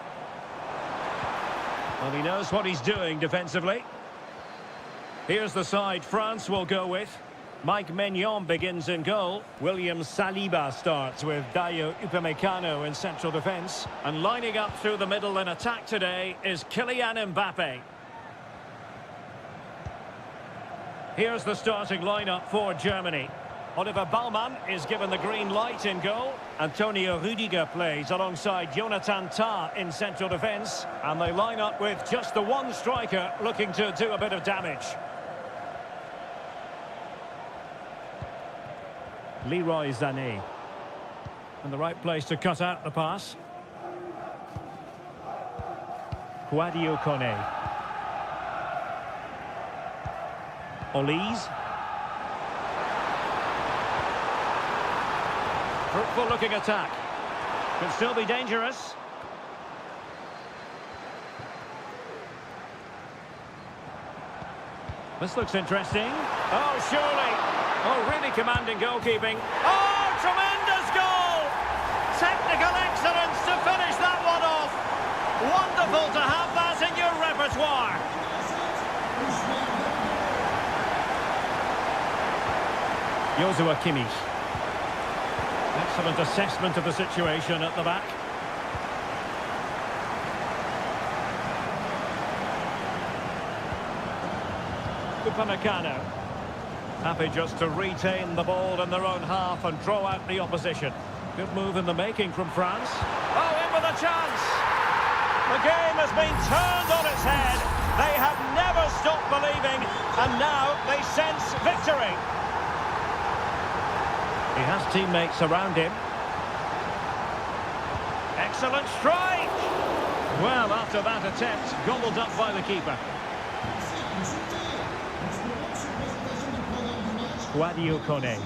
Well, he knows what he's doing defensively. Here's the side France will go with. Mike Maignan begins in goal. William Saliba starts with Dayo Upamecano in central defence. And lining up through the middle in attack today is Kylian Mbappe. Here's the starting lineup for Germany. Oliver Baumann is given the green light in goal. Antonio Rüdiger plays alongside Jonathan Tah in central defence. And they line up with just the one striker looking to do a bit of damage. Leroy Sané. And the right place to cut out the pass. Sadio Kone. Olise. Fruitful looking attack. Could still be dangerous. This looks interesting. Oh, surely. Oh, really commanding goalkeeping. Oh, tremendous goal! Technical excellence to finish that one off. Wonderful to have that in your repertoire. Joshua Kimmich. Excellent assessment of the situation at the back. Upamecano. Happy just to retain the ball in their own half and draw out the opposition. Good move in the making from France. Oh, in with a chance! The game has been turned on its head. They have never stopped believing, and now they sense victory. He has teammates around him. Excellent strike! Well, after that attempt, gobbled up by the keeper. Sadio Kone.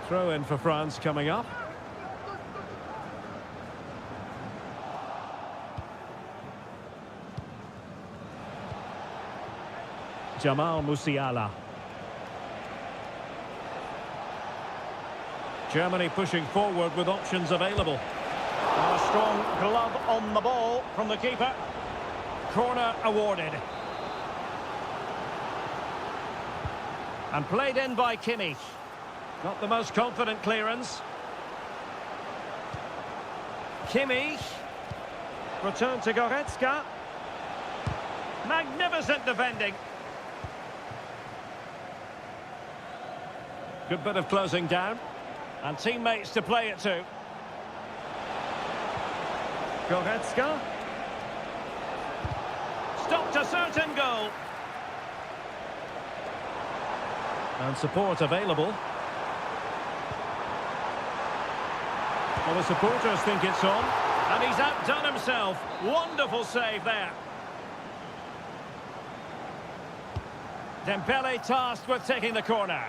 Throw in for France coming up. Jamal Musiala. Germany pushing forward with options available. And a strong glove on the ball from the keeper. Corner awarded. And played in by Kimmich. Not the most confident clearance. Kimmich. Return to Goretzka. Magnificent defending. Good bit of closing down. And teammates to play it to. Goretzka. Stopped a certain goal. And support available. Well, the supporters think it's on. And he's outdone himself. Wonderful save there. Dembele tasked with taking the corner.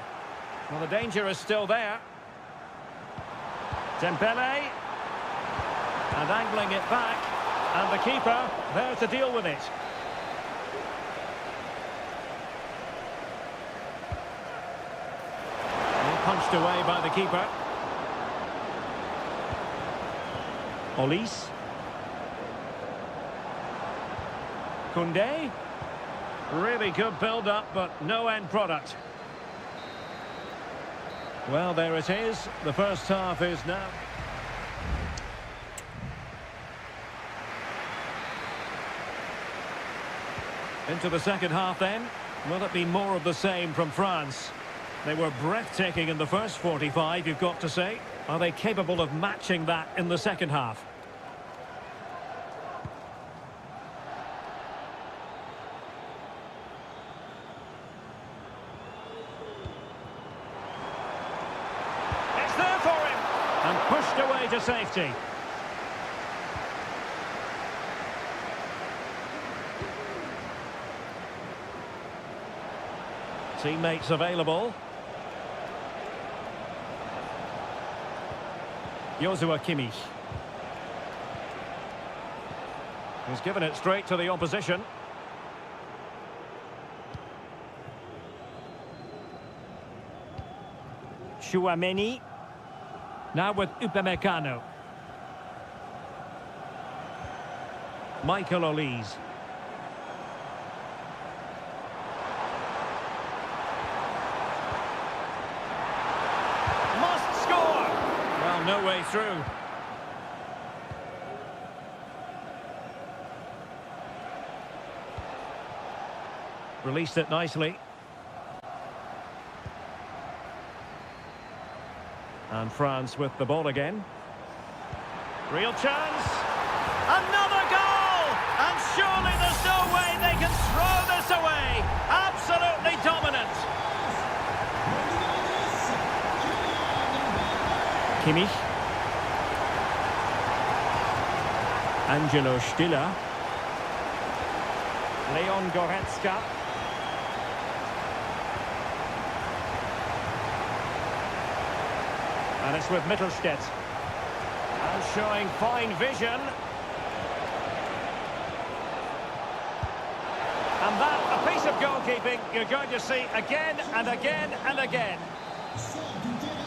Well, the danger is still there. Dembele. And angling it back. And the keeper there to deal with it. Punched away by the keeper. Olise. Koundé. Really good build-up, but no end product. Well, there it is. The first half is now. Into the second half then. Will it be more of the same from France? They were breathtaking in the first 45, you've got to say. Are they capable of matching that in the second half? away to safety. Teammates available. Joshua Kimmich. He's given it straight to the opposition. Chouameni. Now with Upamecano. Michael Olise. Must score! Well, no way through. Released it nicely. And France with the ball again. Real chance. Another goal! And surely there's no way they can throw this away. Absolutely dominant. Kimmich. Angelo Stiller. Leon Goretzka. And it's with Mittelstädt. And showing fine vision. And that, a piece of goalkeeping you're going to see again and again and again.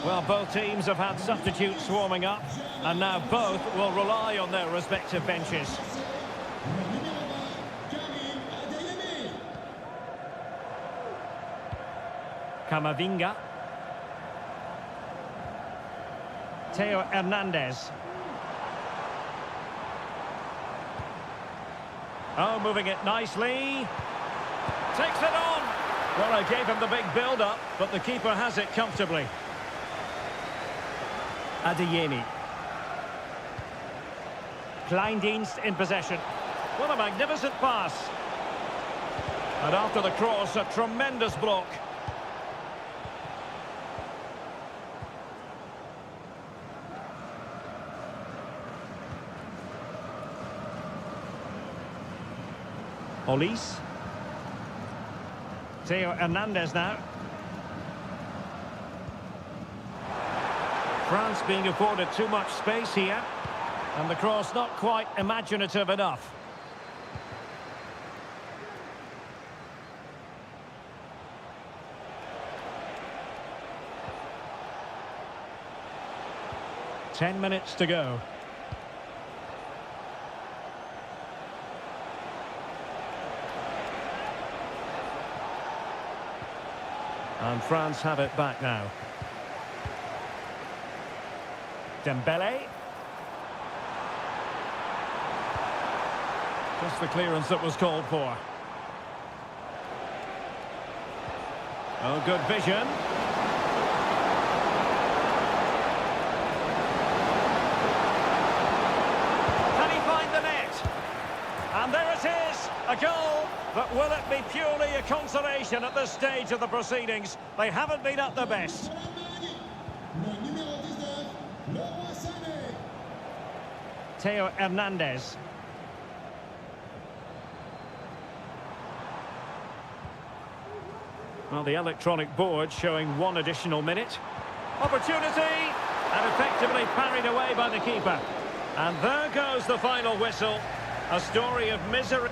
Well, both teams have had substitutes warming up, and now both will rely on their respective benches. Camavinga. Theo Hernandez. Oh, moving it nicely. Takes it on. Well, I gave him the big build-up, but the keeper has it comfortably. Adeyemi. Kleindienst in possession. What a magnificent pass. And after the cross, a tremendous block. Olise. Theo Hernandez now. France being afforded too much space here. And the cross not quite imaginative enough. Ten minutes to go. And France have it back now. Dembele. Just the clearance that was called for. Oh, good vision. Can he find the net? And there it is, a goal. But will it be purely a consolation at this stage of the proceedings? They haven't been at their best. Theo Hernandez. Well, the electronic board showing one additional minute. Opportunity! And effectively parried away by the keeper. And there goes the final whistle. A story of misery.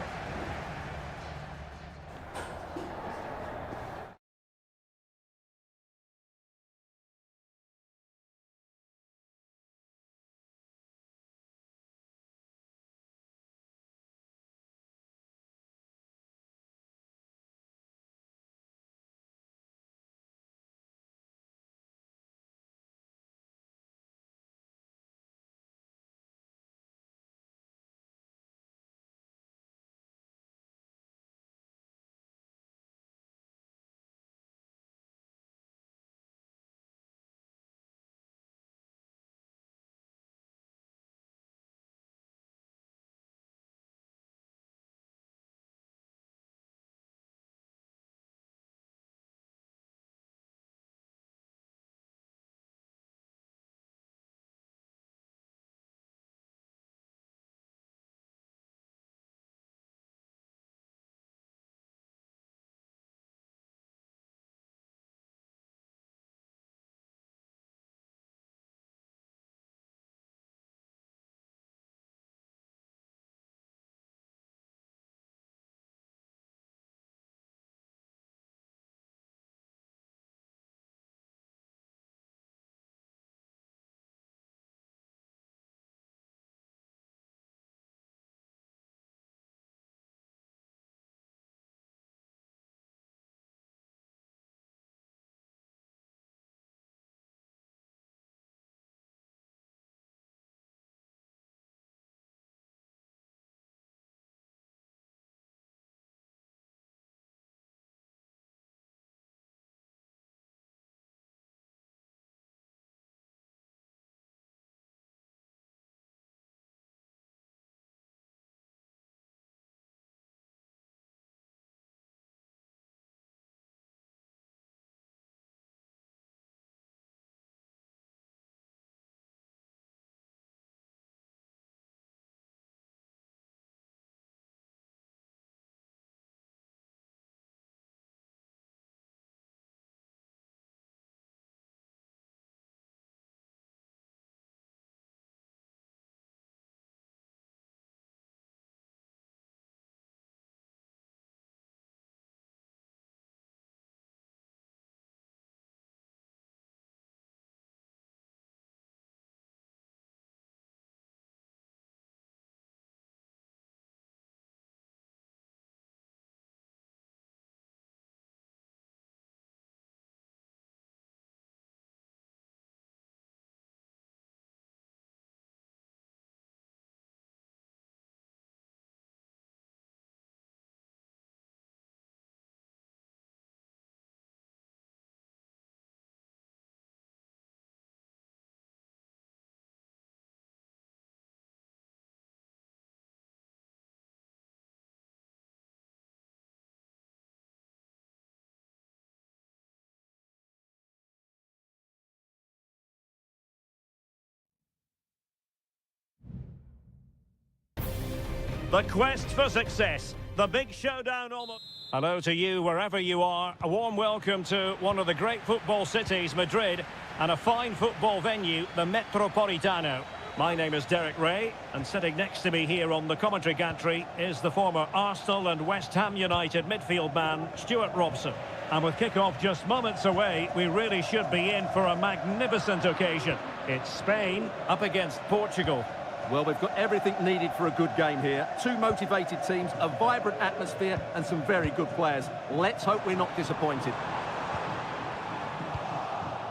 The quest for success. The big showdown almost. Hello to you wherever you are. A warm welcome to one of the great football cities, Madrid, and a fine football venue, the Metropolitano. My name is Derek Ray, and sitting next to me here on the commentary gantry is the former Arsenal and West Ham United midfield man, Stuart Robson. And with kick-off just moments away, we really should be in for a magnificent occasion. It's Spain up against Portugal. Well, we've got everything needed for a good game here. Two motivated teams, a vibrant atmosphere, and some very good players. Let's hope we're not disappointed.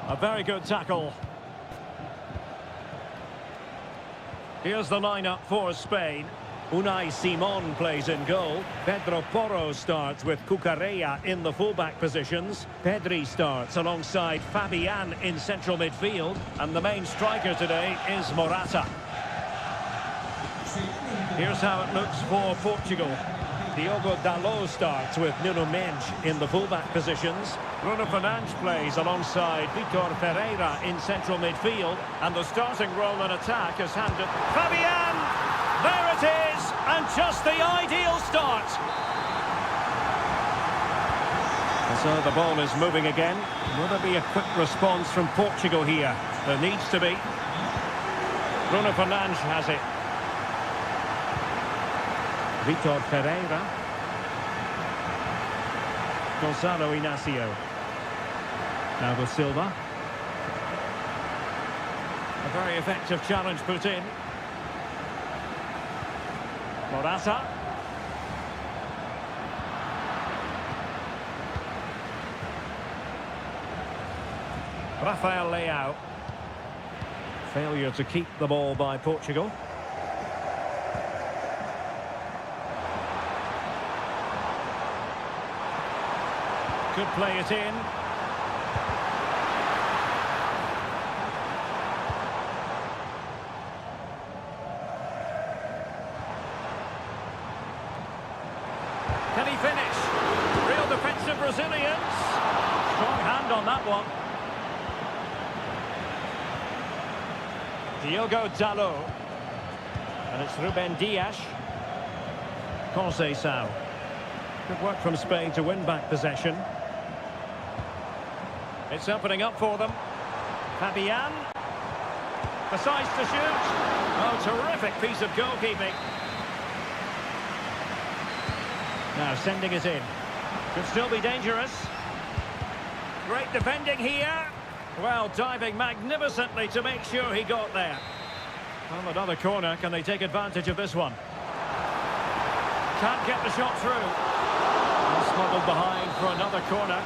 A very good tackle. Here's the lineup for Spain. Unai Simon plays in goal. Pedro Porro starts with Cucurella in the fullback positions. Pedri starts alongside Fabian in central midfield. And the main striker today is Morata. Here's how it looks for Portugal. Diogo Dalot starts with Nuno Mendes in the fullback positions. Bruno Fernandes plays alongside Vitor Pereira in central midfield. And the starting role in attack is handed... Fabian! There it is! And just the ideal start! And so the ball is moving again. Will there be a quick response from Portugal here? There needs to be. Bruno Fernandes has it. Vitor Pereira. Gonzalo Inacio. Thiago Silva. A very effective challenge put in. Morata. Rafael Leao. Failure to keep the ball by Portugal. Could play it in. Can he finish? Real defensive Brazilians. Strong hand on that one. Diogo Dalot. And it's Ruben Dias. Conceição. Good work from Spain to win back possession. It's opening up for them. Fabian. Decides to shoot. Oh, terrific piece of goalkeeping. Now sending it in. Could still be dangerous. Great defending here. Well, diving magnificently to make sure he got there. Well, another corner. Can they take advantage of this one? Can't get the shot through. Smuggled behind for another corner.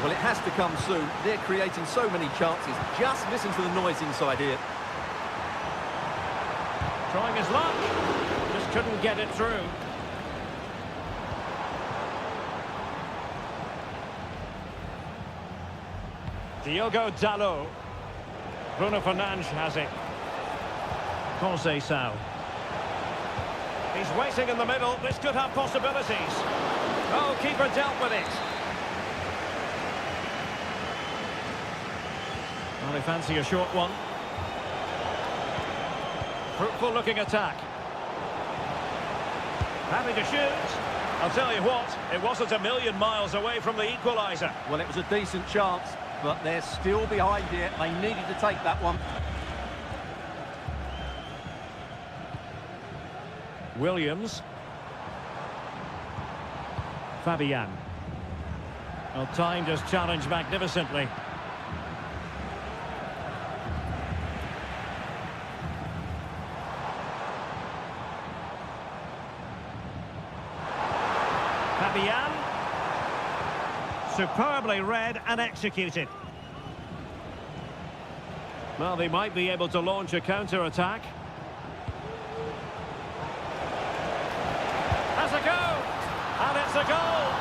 Well, it has to come soon. They're creating so many chances. Just listen to the noise inside here. Trying his luck. Just couldn't get it through. Diogo Dalot. Bruno Fernandes has it. Conceição. He's waiting in the middle. This could have possibilities. Oh, keeper dealt with it. Well, they fancy a short one. Fruitful looking attack. Happy to shoot. I'll tell you what, it wasn't a million miles away from the equaliser. Well, it was a decent chance, but they're still behind here. They needed to take that one. Williams. Fabian. Well, timed his challenge magnificently. Fabian. Superbly read and executed. Well, they might be able to launch a counter-attack. Has a go! And it's a goal!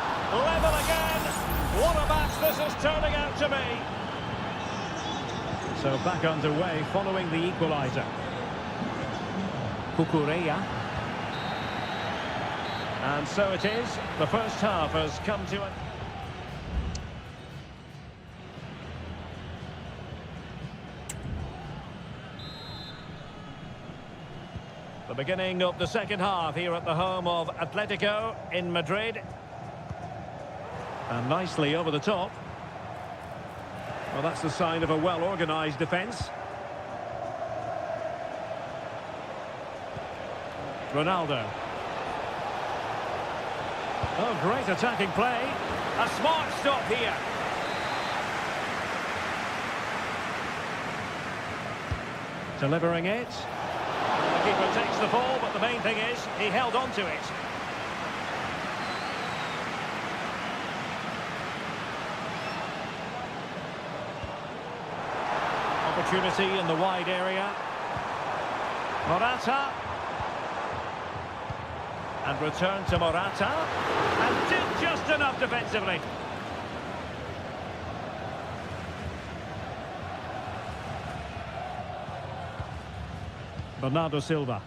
Level again! What a match this is turning out to be! So back underway following the equaliser. Cucurella. And so it is. The first half has come to an... The beginning of the second half here at the home of Atletico in Madrid. And nicely over the top. Well, that's the sign of a well-organised defence. Ronaldo. Oh, great attacking play. A smart stop here. Delivering it. The keeper takes the ball, but the main thing is he held on to it. Opportunity in the wide area. Morata. And return to Morata. And did just enough defensively. Bernardo Silva.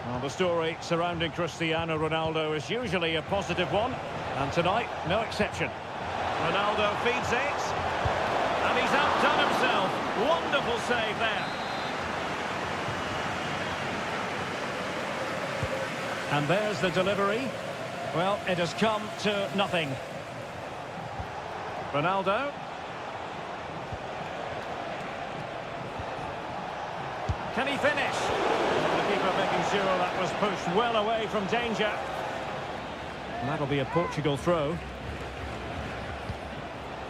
Well, the story surrounding Cristiano Ronaldo is usually a positive one. And tonight, no exception. Ronaldo feeds it. And he's outdone himself. Wonderful save there. And there's the delivery. Well, it has come to nothing. Ronaldo. Can he finish? The keeper making sure that was pushed well away from danger. And that'll be a Portugal throw.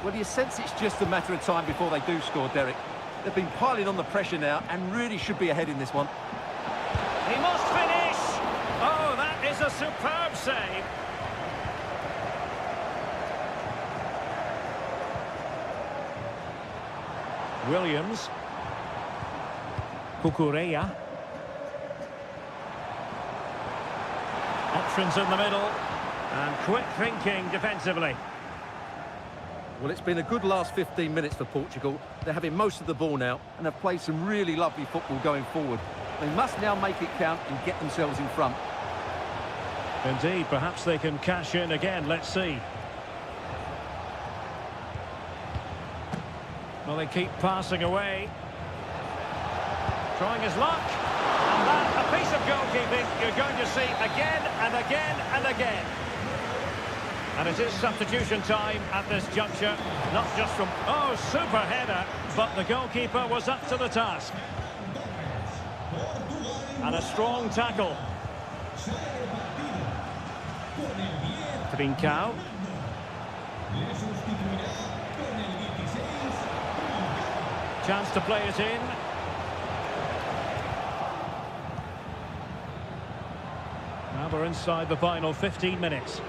Well, you sense it's just a matter of time before they do score, Derek. They've been piling on the pressure now and really should be ahead in this one. He must finish! Oh, that is a superb save. Williams. Cucurella. Options in the middle. And quick thinking defensively. Well, it's been a good last 15 minutes for Portugal. They're having most of the ball now and have played some really lovely football going forward. They must now make it count and get themselves in front. Indeed, perhaps they can cash in again. Let's see. Well, they keep passing away. Trying his luck. And that, a piece of goalkeeping you're going to see again and again and again. And it is substitution time at this juncture. Not just from... Oh, super header. But the goalkeeper was up to the task. And a strong tackle. Trincao. Chance to play it in. Now we're inside the final 15 minutes.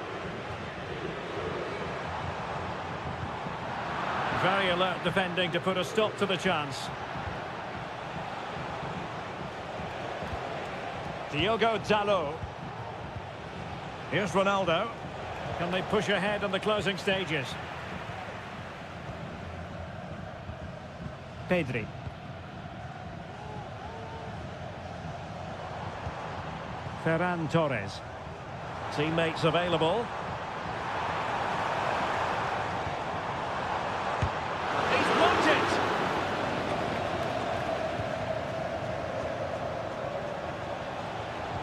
Very alert defending to put a stop to the chance. Diogo Dalot. Here's Ronaldo. Can they push ahead in the closing stages? Pedri. Ferran Torres. Teammates available. He's blocked it!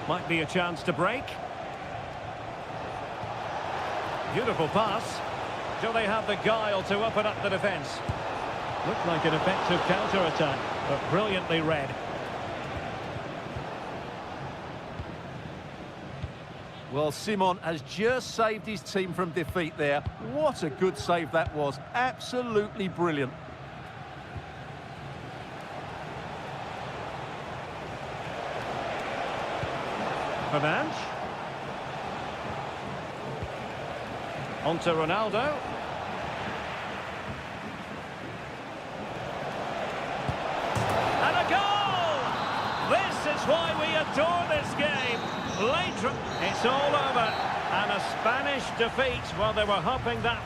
Might be a chance to break. Beautiful pass. Do they have the guile to open up the defence? Looked like an effective counter-attack, but brilliantly read. Well, Simon has just saved his team from defeat there. What a good save that was. Absolutely brilliant. Fernandes. On to Ronaldo. And a goal! This is why we adore this game. It's all over. And a Spanish defeat. Well, they were hoping that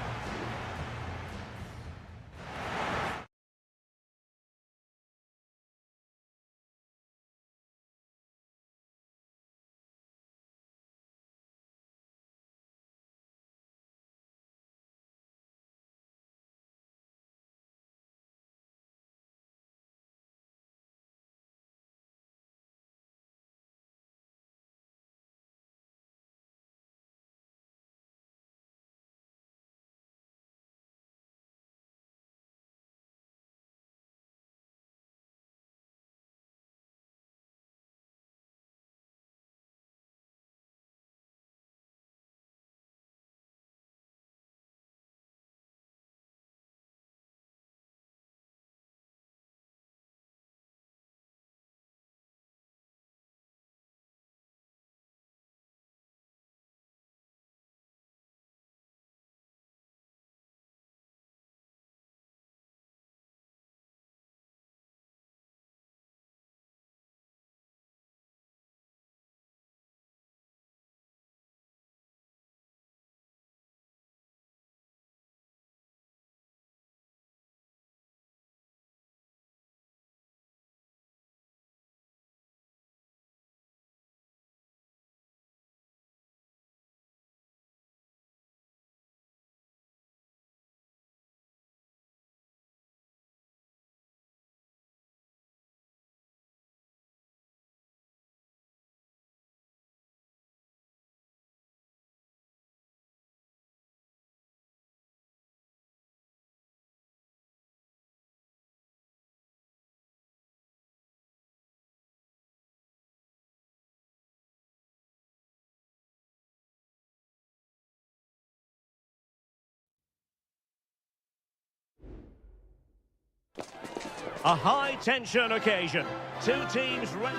A high-tension occasion. Two teams ready.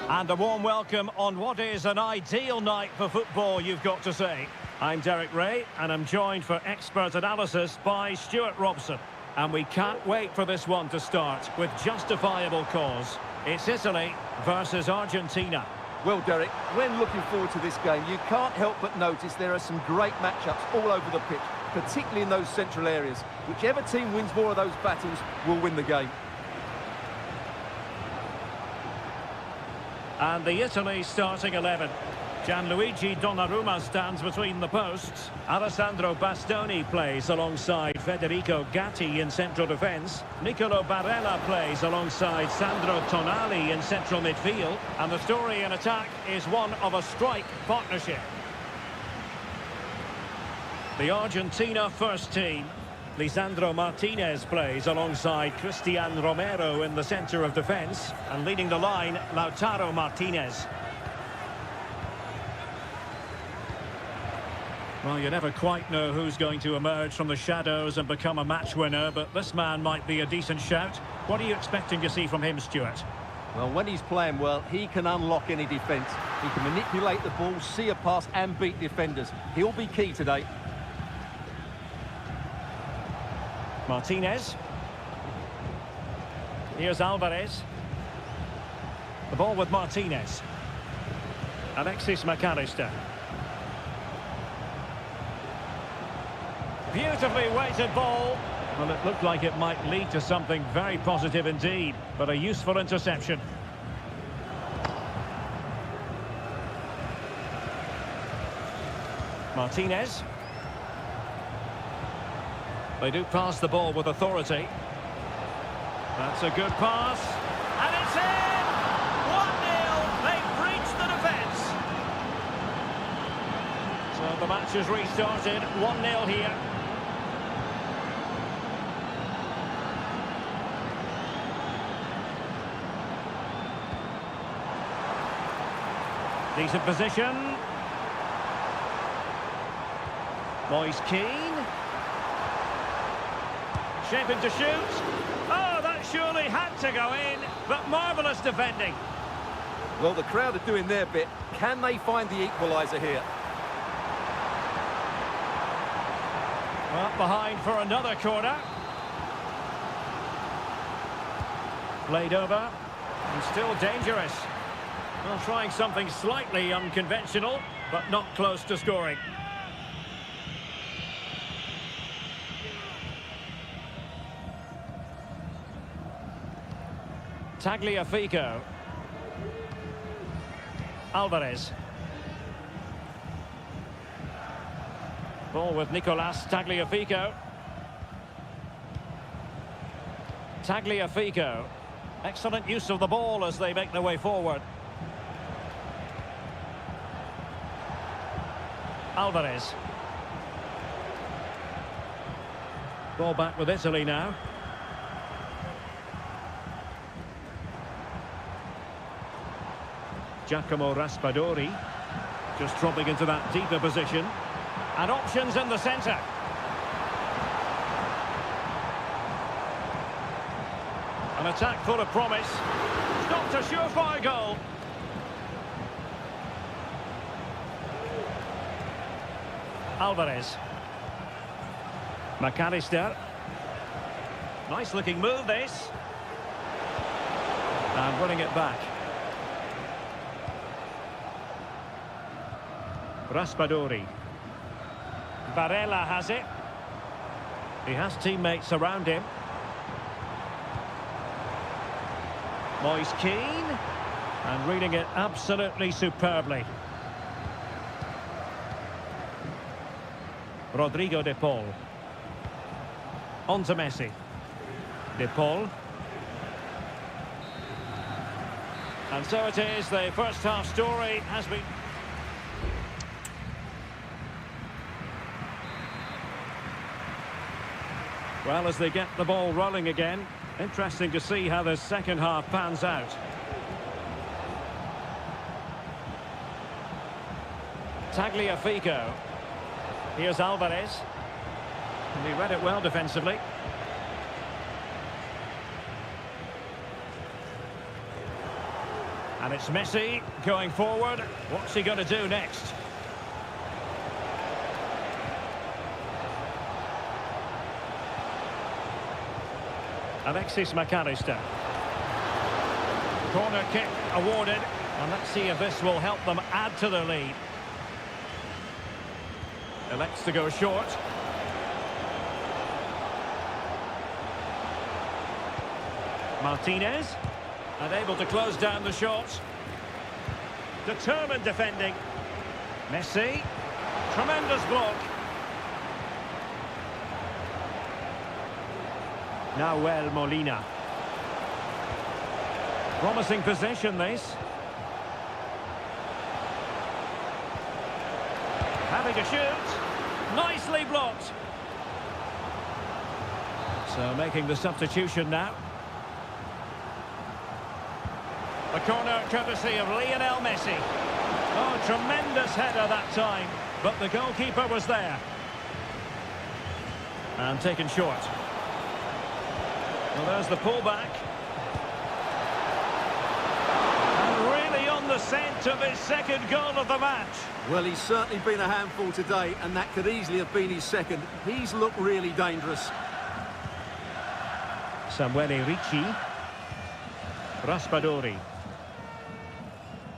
And a warm welcome on what is an ideal night for football, you've got to say. I'm Derek Ray, and I'm joined for expert analysis by Stuart Robson. And we can't wait for this one to start with justifiable cause. It's Italy versus Argentina. Well, Derek, when looking forward to this game, you can't help but notice there are some great matchups all over the pitch, particularly in those central areas. Whichever team wins more of those battles will win the game. And the Italy starting 11. Gianluigi Donnarumma stands between the posts. Alessandro Bastoni plays alongside Federico Gatti in central defence. Nicolo Barella plays alongside Sandro Tonali in central midfield. And the story in attack is one of a strike partnership. The Argentina first team. Lisandro Martinez plays alongside Cristian Romero in the centre of defence. And leading the line, Lautaro Martinez. Well, you never quite know who's going to emerge from the shadows and become a match winner, but this man might be a decent shout. What are you expecting to see from him, Stuart? Well, when he's playing well, he can unlock any defence. He can manipulate the ball, see a pass and beat defenders. He'll be key today. Martinez. Here's Alvarez. The ball with Martinez. Alexis McAllister. Beautifully weighted ball. Well, it looked like it might lead to something very positive indeed, but a useful interception. Martinez. They do pass the ball with authority. That's a good pass. And it's in! 1-0. They've breached the defence. So the match has restarted. 1-0 here. Decent position. Moise Keane. Shaping to shoot. Oh, that surely had to go in, but marvellous defending. Well, the crowd are doing their bit. Can they find the equaliser here? Up behind for another corner. Played over. And still dangerous. Well, trying something slightly unconventional, but not close to scoring. Tagliafico. Alvarez. Ball with Nicolas Tagliafico. Tagliafico. Excellent use of the ball as they make their way forward. Alvarez. Ball back with Italy now. Giacomo Raspadori. Just dropping into that deeper position. And options in the centre. An attack full of promise. Stopped a surefire goal. Alvarez. McAllister. Nice looking move this. And running it back. Raspadori. Barella has it. He has teammates around him. Moise Keane. And reading it absolutely superbly. Rodrigo de Paul. On to Messi. De Paul. And so it is, the first half story has been... Well, as they get the ball rolling again, interesting to see how the second half pans out. Tagliafico. Here's Alvarez. And he read it well defensively. And it's Messi going forward. What's he going to do next? Alexis McAllister. Corner kick awarded. And let's see if this will help them add to the lead. Elects to go short. Martinez. And able to close down the shots. Determined defending. Messi. Tremendous block. Nahuel Molina. Promising possession, this. Having a shoot. Nicely blocked. So making the substitution now. The corner courtesy of Lionel Messi. Oh, tremendous header that time. But the goalkeeper was there. And taken short. Well, there's the pullback. And really on the scent of his second goal of the match. Well, he's certainly been a handful today, and that could easily have been his second. He's looked really dangerous. Samuele Ricci. Raspadori.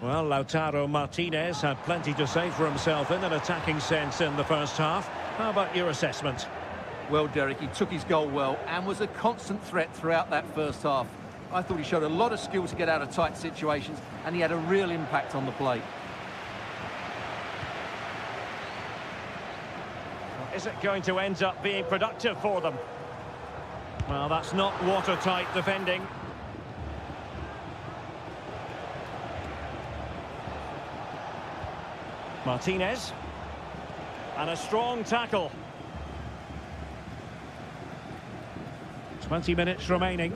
Well, Lautaro Martinez had plenty to say for himself in an attacking sense in the first half. How about your assessment? Well, Derek, he took his goal well and was a constant threat throughout that first half. I thought he showed a lot of skill to get out of tight situations, and he had a real impact on the play. Is it going to end up being productive for them? Well, that's not watertight defending. Martinez. And a strong tackle. 20 minutes remaining.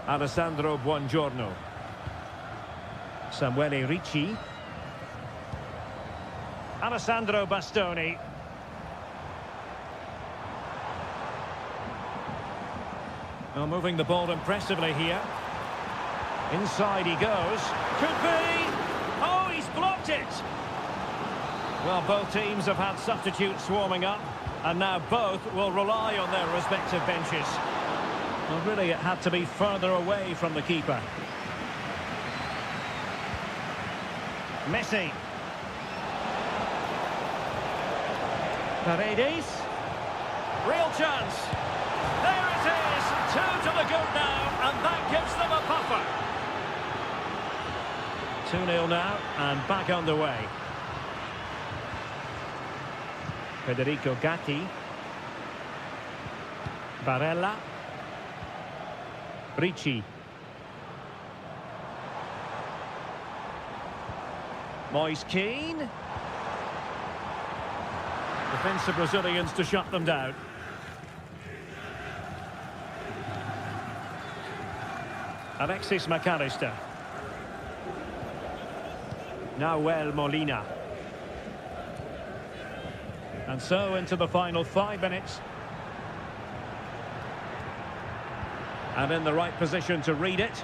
Alessandro Buongiorno. Samuele Ricci. Alessandro Bastoni. Well, moving the ball impressively here. Inside he goes. Could be! Oh, he's blocked it! Well, both teams have had substitutes swarming up, and now both will rely on their respective benches. Well, really, it had to be further away from the keeper. Messi. Paredes. Real chance. There it is. 2 to the good now, and that gives them a puffer. 2-0 now, and back underway. Federico Gatti. Barella. Ricci. Moise Keane. Defensive Brazilians to shut them down. Alexis McAllister. Nahuel Molina. And so into the final 5 minutes. And in the right position to read it.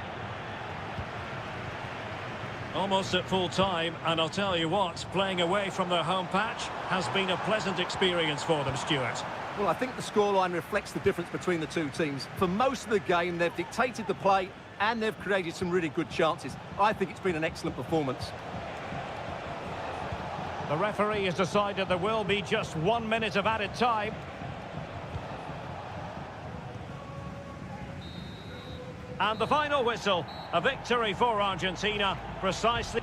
Almost at full time, and I'll tell you what, playing away from their home patch has been a pleasant experience for them, Stuart. Well, I think the scoreline reflects the difference between the two teams. For most of the game, they've dictated the play and they've created some really good chances. I think it's been an excellent performance. The referee has decided there will be just 1 minute of added time. And the final whistle, a victory for Argentina, precisely.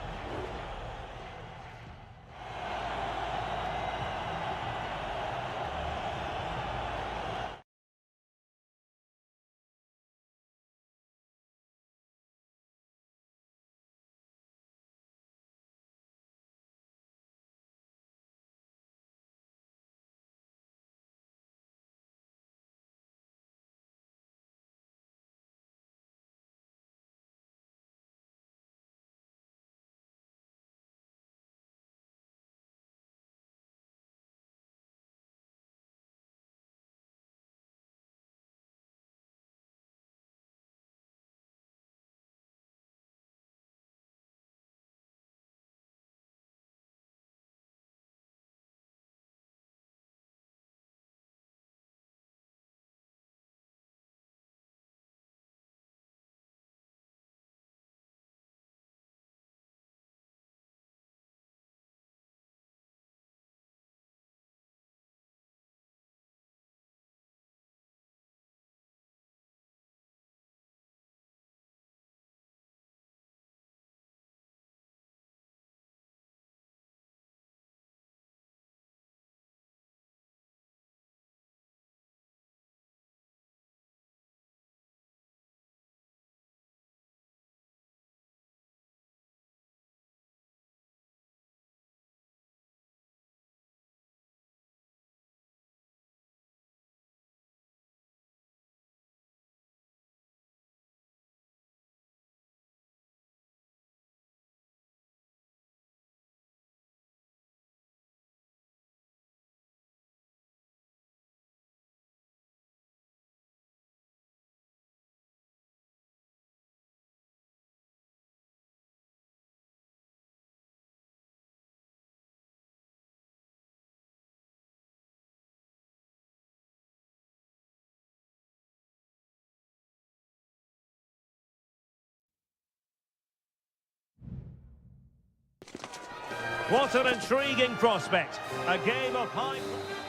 What an intriguing prospect. A game of high...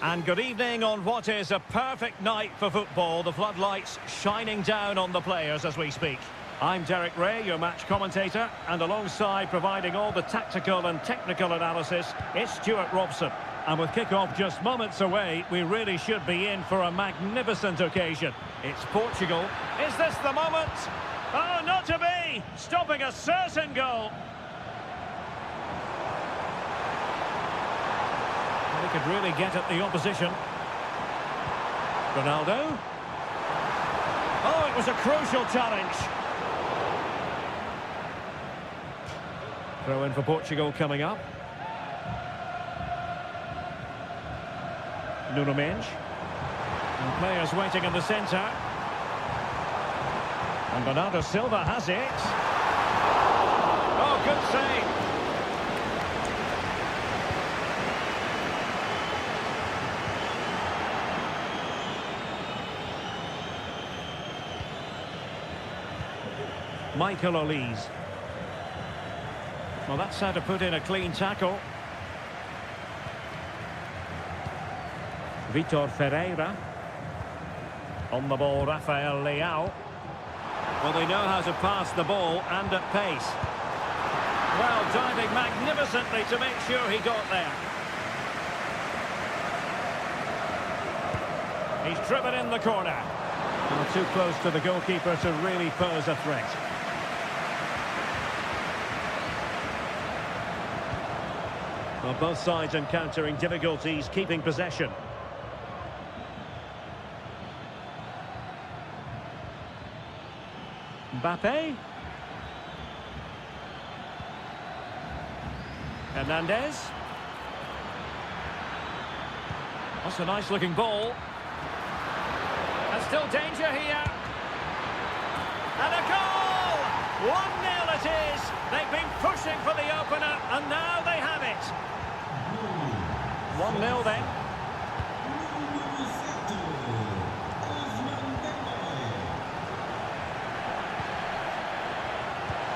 And good evening on what is a perfect night for football. The floodlights shining down on the players as we speak. I'm Derek Ray, your match commentator, and alongside providing all the tactical and technical analysis, it's Stuart Robson. And with kick-off just moments away, we really should be in for a magnificent occasion. It's Portugal. Is this the moment? Oh, not to be! Stopping a certain goal. They could really get at the opposition. Ronaldo. Oh, it was a crucial challenge. Throw in for Portugal coming up. Nuno Mendes. And players waiting in the centre. And Bernardo Silva has it. Oh, good save. Michael Olise. Well, that's how to put in a clean tackle. Vitor Ferreira. On the ball, Rafael Leao. Well, they know how to pass the ball and at pace. Well, diving magnificently to make sure he got there. He's driven in the corner. And too close to the goalkeeper to really pose a threat. Well, both sides encountering difficulties keeping possession. Mbappe. Hernandez. That's a nice looking ball. And still danger here. And a goal! 1-0 it is. They've been pushing for the opener and now they have it. 1-0 then.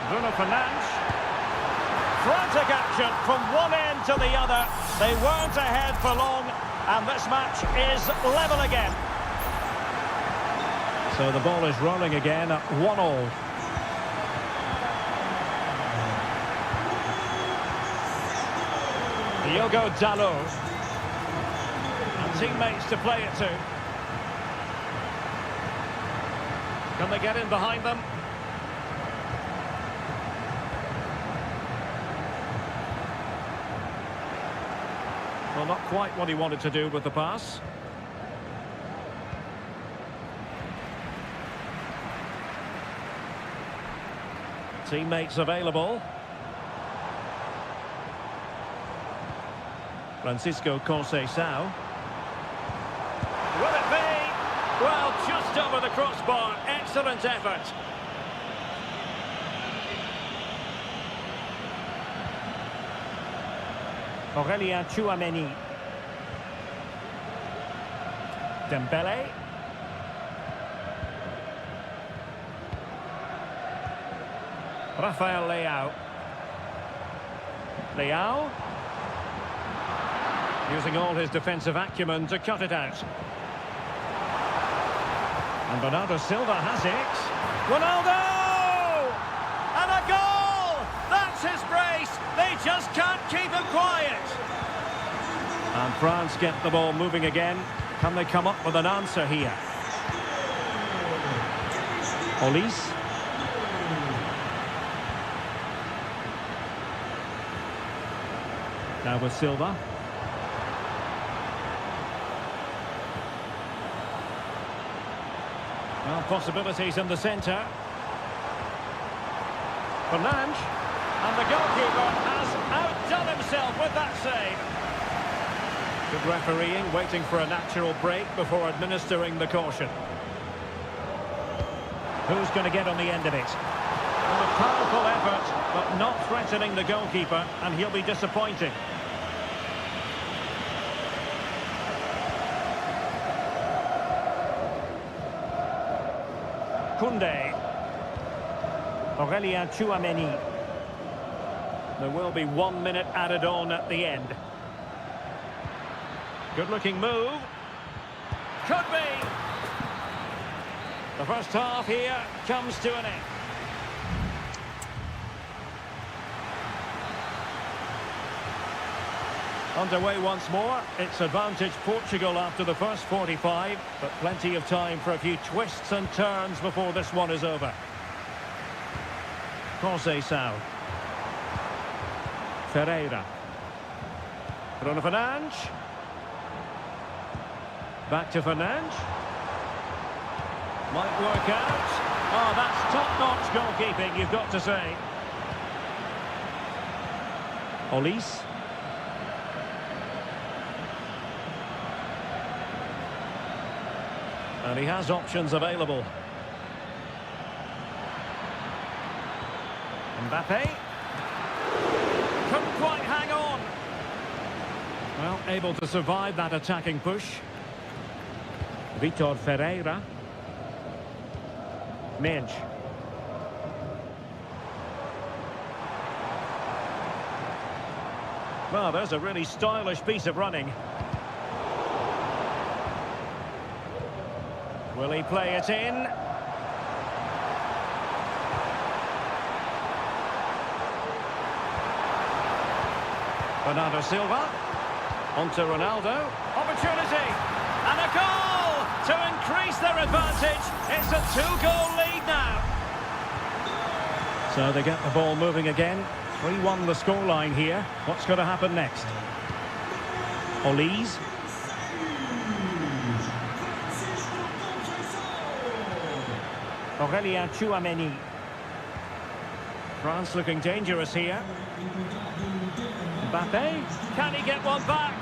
Bruno Fernandes. Frantic action from one end to the other. They weren't ahead for long, and this match is level again. So the ball is rolling again at 1-1. Diogo Dalot. And teammates to play it to. Can they get in behind them? Well, not quite what he wanted to do with the pass. Teammates available. Francisco Conceição. Will it be? Well, just over the crossbar. Excellent effort. Aurélien Tchouameni. Dembele. Rafael Leao. Leao. Using all his defensive acumen to cut it out. And Bernardo Silva has it. Ronaldo! And a goal! That's his brace! They just can't keep him quiet. And France get the ball moving again. Can they come up with an answer here? Olise. Now with Silva. Well, possibilities in the centre. Fernandes. And the goalkeeper has outdone himself with that save. Good refereeing, waiting for a natural break before administering the caution. Who's going to get on the end of it? Well, a powerful effort, but not threatening the goalkeeper, and he'll be disappointing. Koundé. Aurélien Tchouameni. There will be 1 minute added on at the end. Good-looking move. Could be. The first half here comes to an end. Underway once more. It's advantage Portugal after the first 45, but plenty of time for a few twists and turns before this one is over. Conceição. Ferreira. Bruno Fernandes. Back to Fernandes. Might work out. Oh, that's top-notch goalkeeping, you've got to say. Olise. And he has options available. Mbappe. Couldn't quite hang on. Well, able to survive that attacking push. Vitor Ferreira. Mendes. Well, there's a really stylish piece of running. Will he play it in? Bernardo Silva. On to Ronaldo. Opportunity. And a goal to increase their advantage. It's a 2-goal lead now. So they get the ball moving again. 3-1 the scoreline here. What's going to happen next? Olise. Aurélien Tchouameni. France looking dangerous here. Mbappe, can he get one back?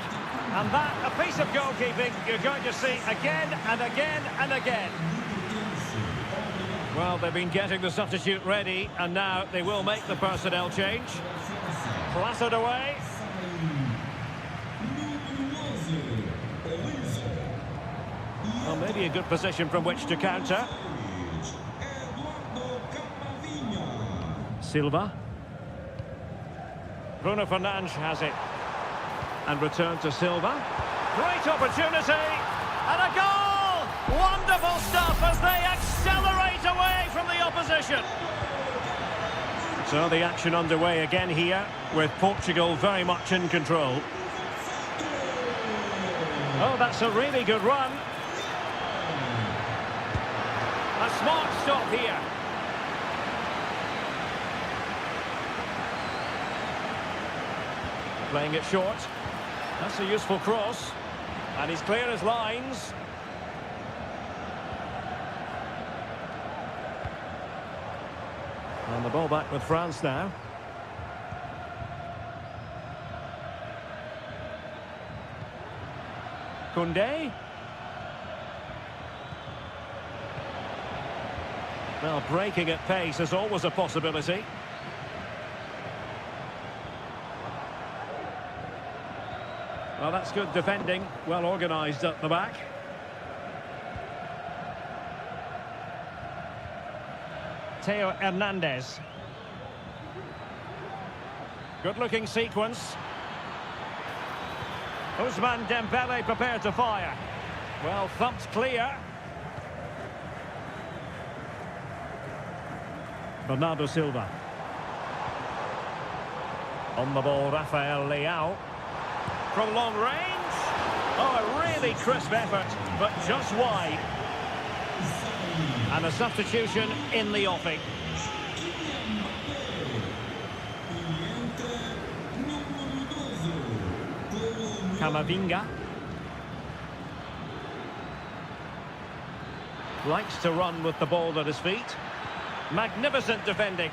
And that, a piece of goalkeeping you're going to see again and again and again. Well, they've been getting the substitute ready, and now they will make the personnel change. Clattered away. Well, maybe a good position from which to counter. Silva. Bruno Fernandes has it. And return to Silva. Great opportunity. And a goal! Wonderful stuff as they accelerate away from the opposition. So the action underway again here, with Portugal very much in control. Oh, that's a really good run. A smart stop here. Playing it short. That's a useful cross. And he's clear as lines. And the ball back with France now. Koundé. Well, breaking at pace is always a possibility. Well, that's good defending, well organised at the back. Theo Hernandez. Good-looking sequence. Ousmane Dembele prepared to fire. Well, thumped clear. Bernardo Silva. On the ball, Rafael Leao. From long range. Oh, a really crisp effort, but just wide. And a substitution in the offing. Camavinga. Likes to run with the ball at his feet. Magnificent defending.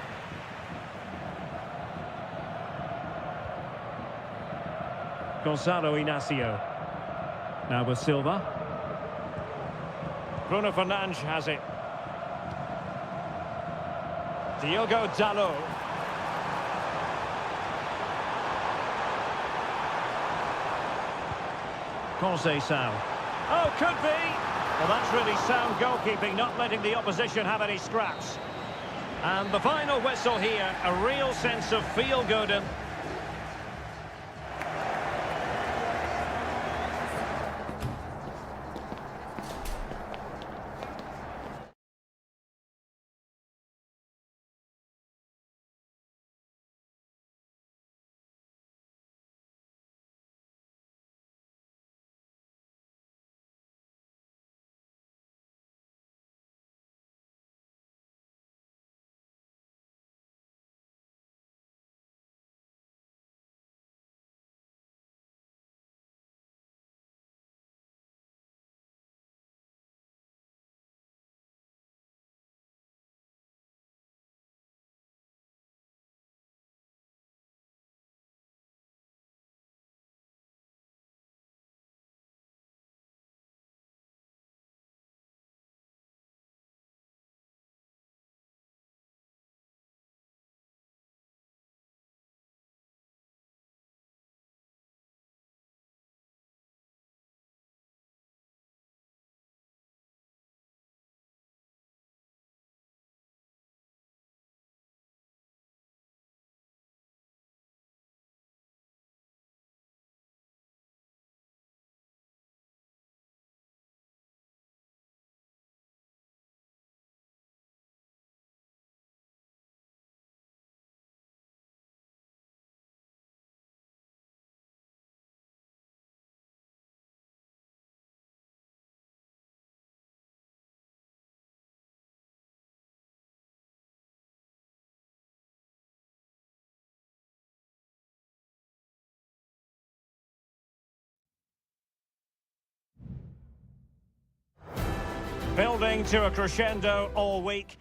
Gonzalo Inacio. Now with Silva. Bruno Fernandes has it. Diogo Dalot. Conceição. Oh, could be. Well, that's really sound goalkeeping, not letting the opposition have any scraps. And the final whistle here, a real sense of feel-good. And building to a crescendo all week.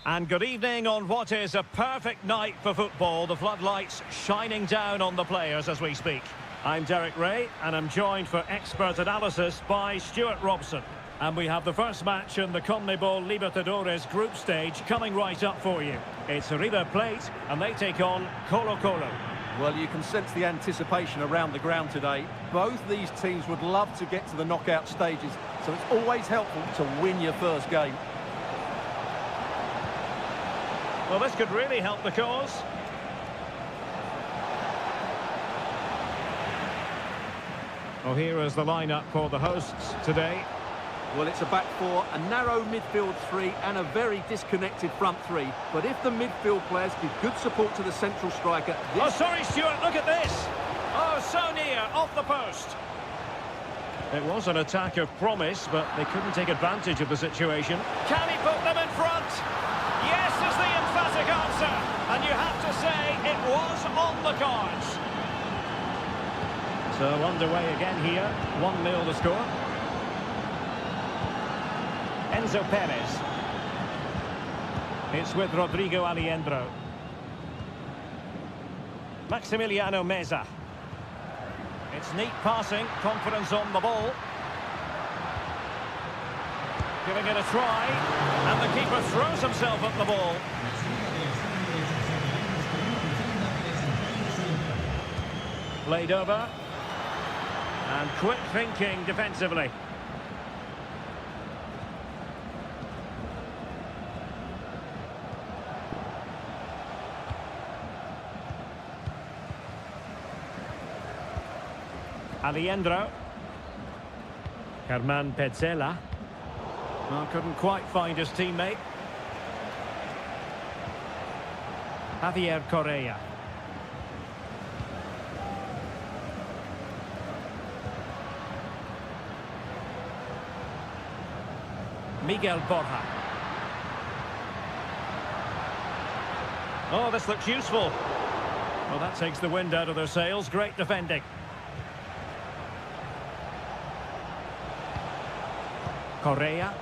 And good evening on what is a perfect night for football. The floodlights shining down on the players as we speak. I'm Derek Ray, and I'm joined for expert analysis by Stuart Robson. And we have the first match in the CONMEBOL Libertadores group stage coming right up for you. It's River Plate, and they take on Colo-Colo. Well, you can sense the anticipation around the ground today. Both these teams would love to get to the knockout stages, so it's always helpful to win your first game. Well, this could really help the cause. Well, here is the lineup for the hosts today. Well, it's a back four, a narrow midfield three, and a very disconnected front three. But if the midfield players give good support to the central striker... Oh, sorry, Stuart, look at this! Oh, so near, off the post. It was an attack of promise, but they couldn't take advantage of the situation. Can he put them in front? Yes is the emphatic answer. And you have to say it was on the cards. So underway again here, 1-0 the score. Enzo Perez. It's with Rodrigo Aliendro. Maximiliano Meza. It's neat passing, confidence on the ball. Giving it a try, and the keeper throws himself at the ball. Played over. And quick thinking defensively. Aliendro. Herman Petzela. Well, couldn't quite find his teammate. Javier Correa. Miguel Borja. Oh, this looks useful. Well, that takes the wind out of their sails. Great defending. Correa.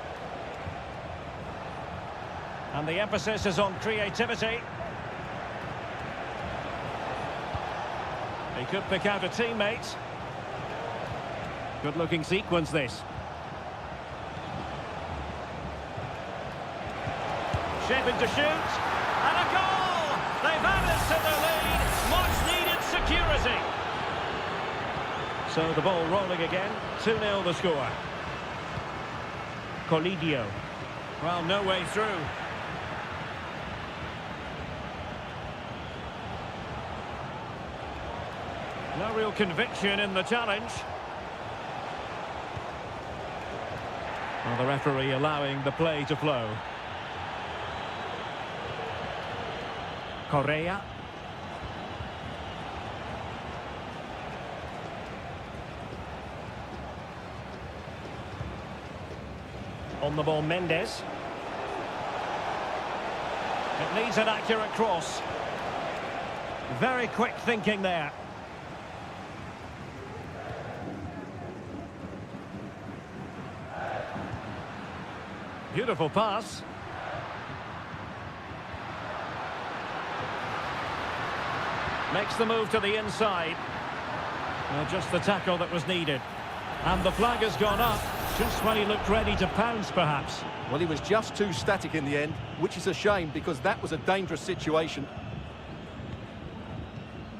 And the emphasis is on creativity. He could pick out a teammate. Good-looking sequence, this. Shaping to shoot. And a goal! They've added to their lead. Much-needed security. So the ball rolling again. 2-0 the score. Colidio. Well, no way through. No real conviction in the challenge. Well, the referee allowing the play to flow. Correa. On the ball, Mendes. It needs an accurate cross. Very quick thinking there. Beautiful pass. Makes the move to the inside. Well, just the tackle that was needed. And the flag has gone up, just when he looked ready to pounce, perhaps. Well, he was just too static in the end, which is a shame because that was a dangerous situation.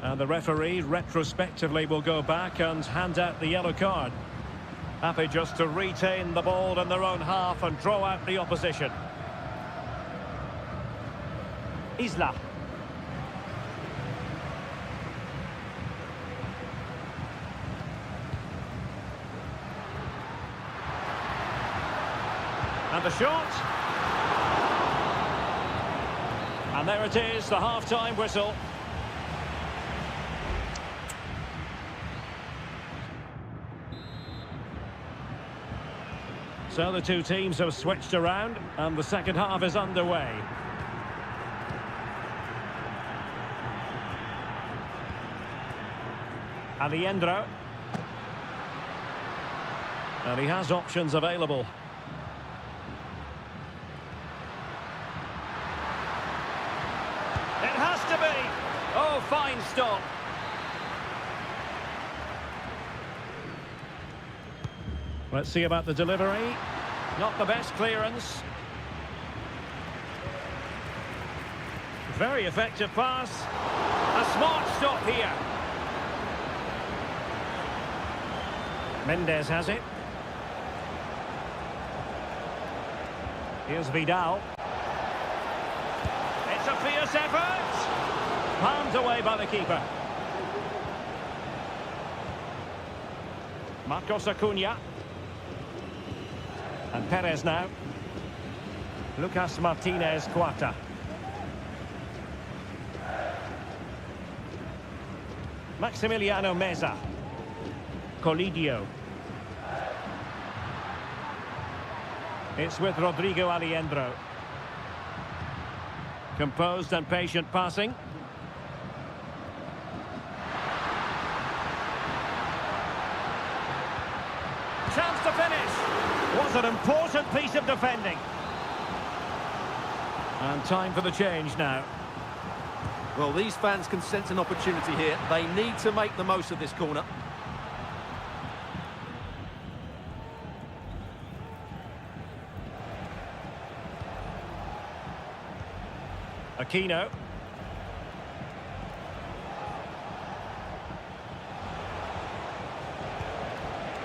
And the referee retrospectively will go back and hand out the yellow card. Happy just to retain the ball in their own half and draw out the opposition. Isla. And the shot. And there it is, the half-time whistle. So the two teams have switched around and the second half is underway. Alejandro. And he has options available. It has to be. Oh, fine stop. Let's see about the delivery. Not the best clearance. Very effective pass. A smart stop here. Mendes has it. Here's Vidal. It's a fierce effort. Palmed away by the keeper. Marcos Acuna. And Perez now. Lucas Martinez Cuarta. Maximiliano Meza. Colidio. It's with Rodrigo Alejandro. Composed and patient passing. Chance to finish. Was an important piece of defending. And time for the change now. Well, these fans can sense an opportunity here. They need to make the most of this corner. Aquino.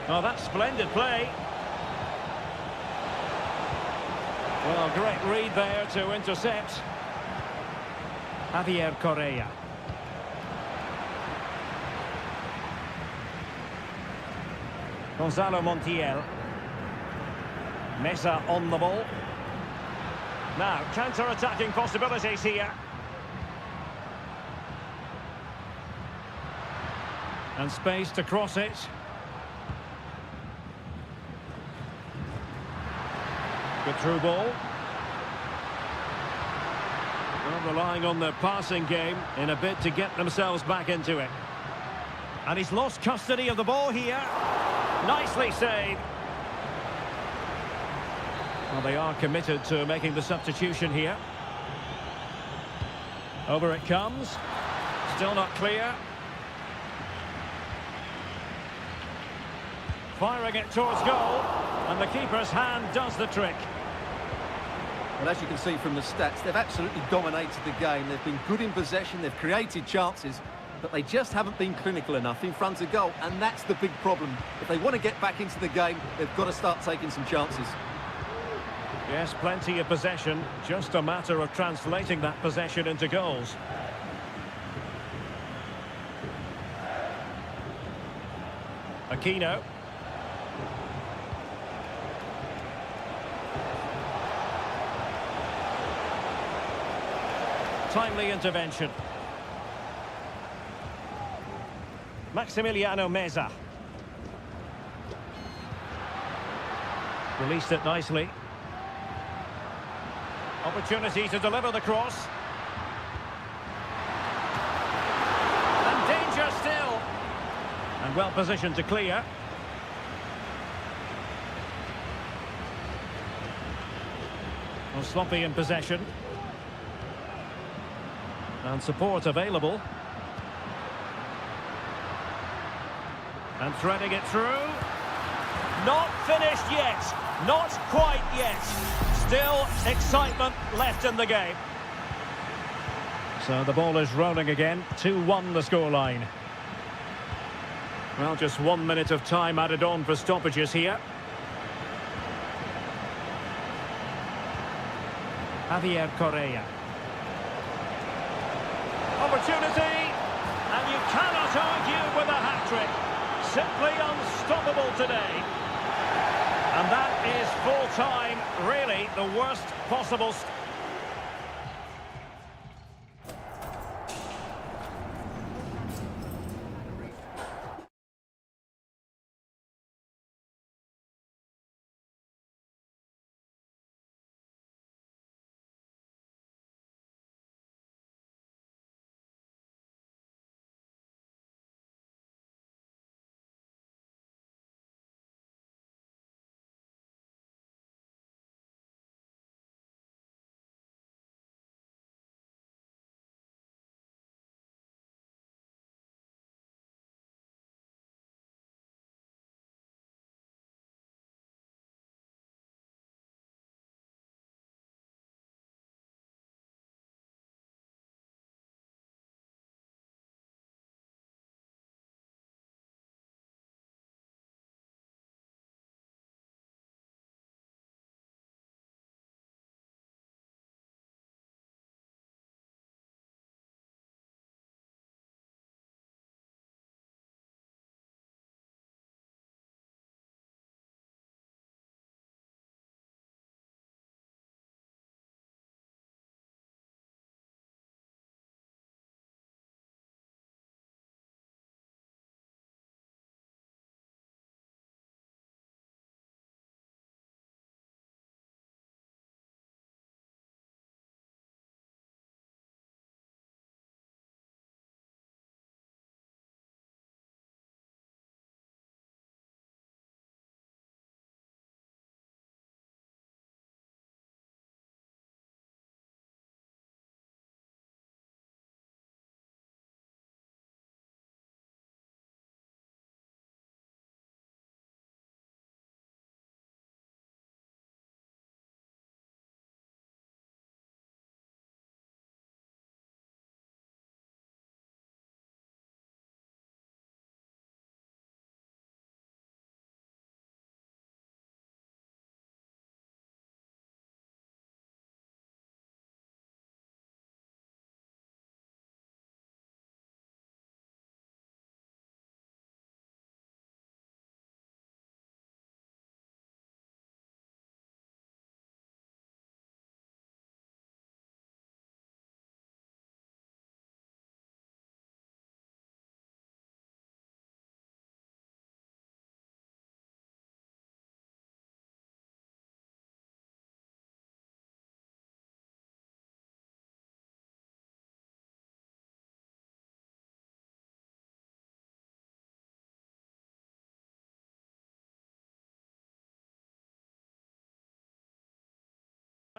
Oh, that's splendid play. Well, great read there to intercept. Javier Correa. Gonzalo Montiel. Mesa on the ball. Now, counter-attacking possibilities here. And space to cross it. Good through ball. Well, relying on their passing game in a bid to get themselves back into it. And he's lost custody of the ball here. Nicely saved. Well, they are committed to making the substitution here. Over it comes. Still not clear. Firing it towards goal. And the keeper's hand does the trick. Well, as you can see from the stats, they've absolutely dominated the game. They've been good in possession, they've created chances, but they just haven't been clinical enough in front of goal, and that's the big problem. If they want to get back into the game, they've got to start taking some chances. Yes, plenty of possession, just a matter of translating that possession into goals. Aquino. Timely intervention. Maximiliano Meza. Released it nicely. Opportunity to deliver the cross. And danger still. And well positioned to clear. Well, sloppy in possession. And support available. And threading it through. Not finished yet. Not quite yet. Still excitement left in the game. So the ball is rolling again. 2-1 the scoreline. Well, just 1 minute of time added on for stoppages here. Javier Correa. Opportunity. And you cannot argue with a hat-trick. Simply unstoppable today. And that is full time, really the worst possible.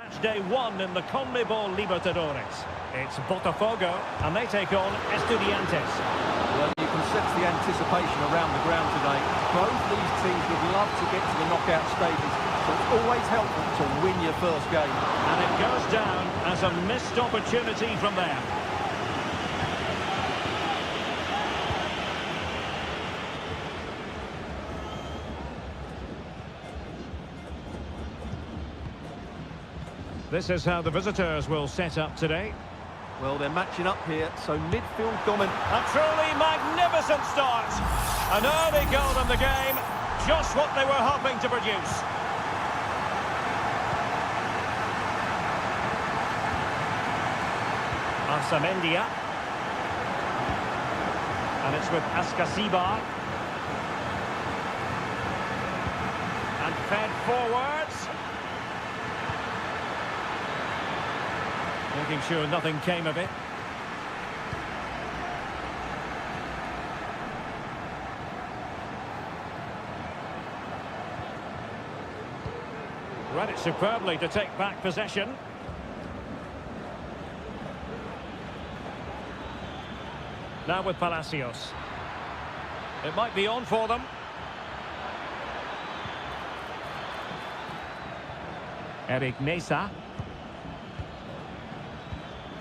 Match day 1 in the CONMEBOL Libertadores. It's Botafogo, and they take on Estudiantes. Well, you can sense the anticipation around the ground today. Both these teams would love to get to the knockout stages, so it's always helpful to win your first game. And it goes down as a missed opportunity from there. This is how the visitors will set up today. Well, they're matching up here, so midfield dominant. A truly magnificent start. An early goal in the game, just what they were hoping to produce. Arsamendia. And it's with Askasibar. And fed forwards. Making sure nothing came of it. Read it superbly to take back possession. Now with Palacios. It might be on for them. Eric Mesa.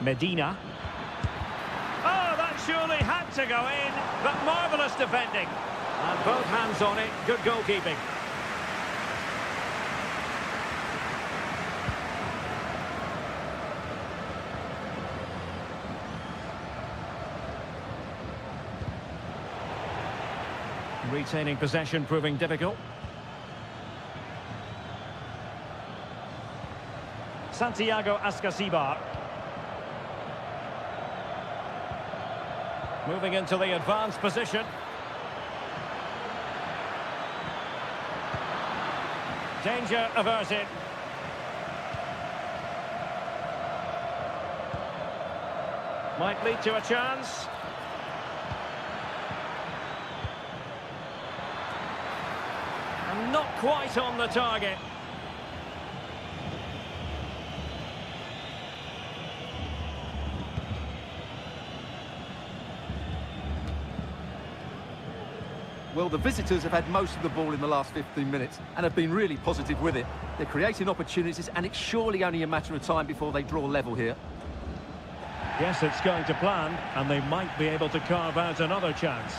Medina. Oh, that surely had to go in. But marvellous defending. And both hands on it. Good goalkeeping. Retaining possession proving difficult. Santiago Askasibar. Moving into the advanced position. Danger averted. Might lead to a chance. And not quite on the target. Well, the visitors have had most of the ball in the last 15 minutes and have been really positive with it. They're creating opportunities, and it's surely only a matter of time before they draw level here. Yes, it's going to plan, and they might be able to carve out another chance.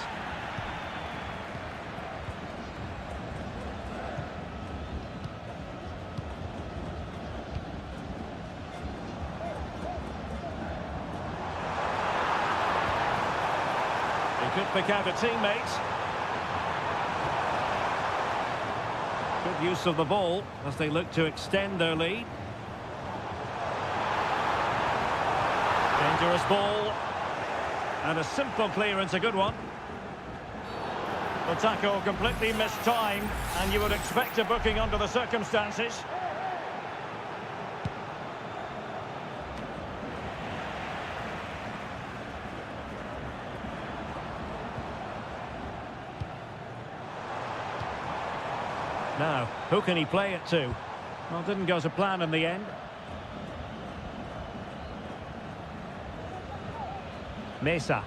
He could pick out a teammate. Good use of the ball as they look to extend their lead. Dangerous ball. And a simple clearance, a good one. The tackle completely mistimed, and you would expect a booking under the circumstances. Now, who can he play it to? Well, didn't go to plan in the end. Mesa.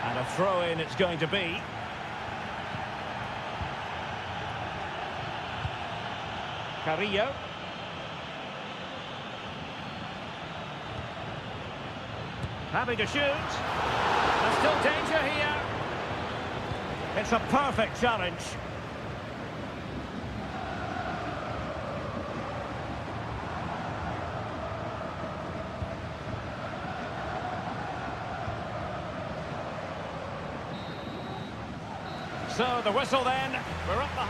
And a throw-in it's going to be. Carrillo. Happy to shoot. There's still danger here. It's a perfect challenge. So the whistle then. We're up the...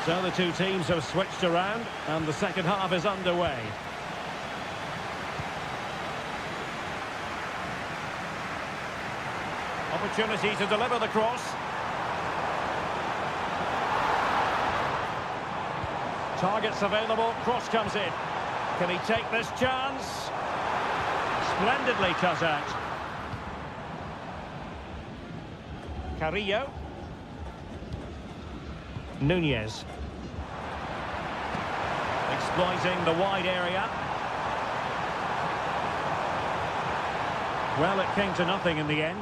So the two teams have switched around and the second half is underway. Opportunity to deliver the cross. Targets available, cross comes in. Can he take this chance? Splendidly cut out. Carrillo. Nunez. Exploiting the wide area. Well, it came to nothing in the end.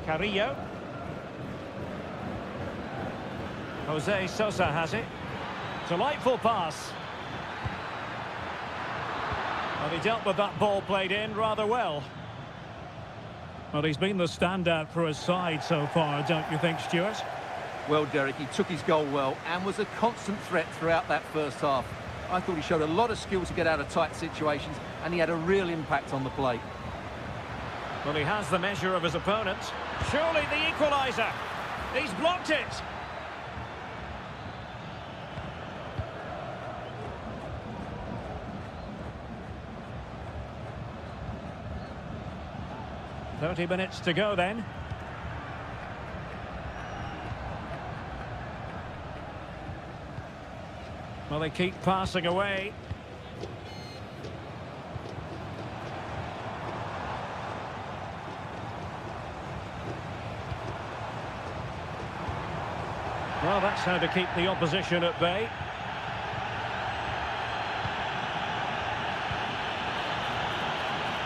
Carrillo. Jose Sosa has it. Delightful pass. Well, he dealt with that ball played in rather well. Well, he's been the standout for his side so far, don't you think, Stuart? Well, Derek, he took his goal well and was a constant threat throughout that first half. I thought he showed a lot of skill to get out of tight situations, and he had a real impact on the play. Well, he has the measure of his opponent. Surely the equaliser. He's blocked it. "30 minutes to go then." Well, they keep passing away. Well, that's how to keep the opposition at bay.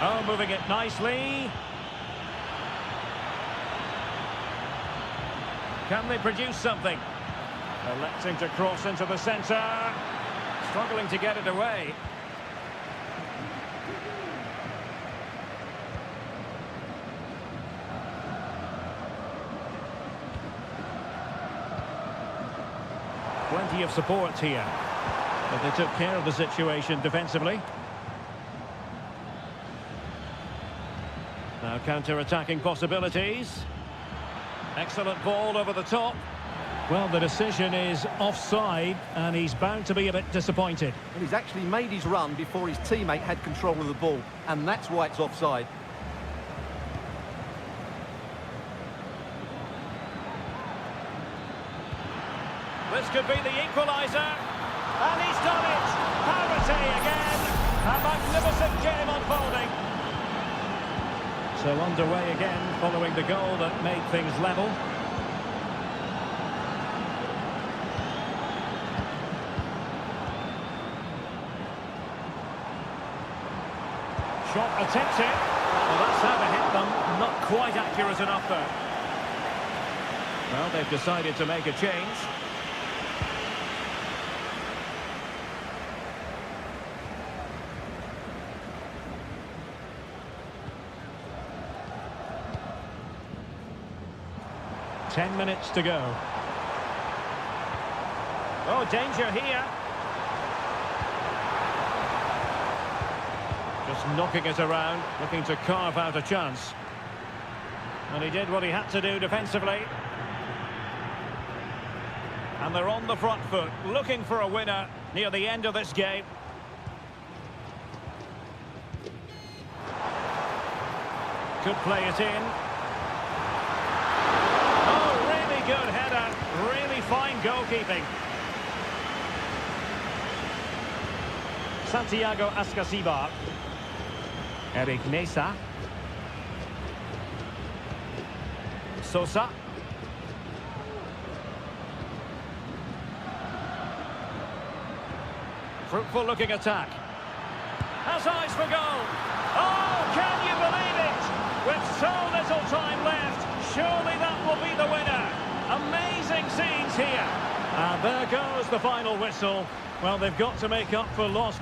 Oh, moving it nicely. Can they produce something? Electing to cross into the centre. Struggling to get it away. Plenty of support here. But they took care of the situation defensively. Now counter-attacking possibilities. Excellent ball over the top. Well, the decision is offside, and he's bound to be a bit disappointed. And he's actually made his run before his teammate had control of the ball, and that's why it's offside. This could be the equaliser, and he's done it! Parity again! A magnificent game unfolding. So underway again, following the goal that made things level. Shot attempted. Well, that's how to hit them. Not quite accurate enough, though. Well, they've decided to make a change. Ten minutes to go. Oh, danger here. Just knocking it around, looking to carve out a chance. And he did what he had to do defensively. And they're on the front foot, looking for a winner near the end of this game. Could play it in. Oh, really good header. Really fine goalkeeping. Santiago Ascasibar. Eric Mesa. Sosa. Fruitful looking attack. Has eyes for goal. Oh, can you believe it? With so little time left, surely that will be the winner. Amazing scenes here. And there goes the final whistle. Well, they've got to make up for lost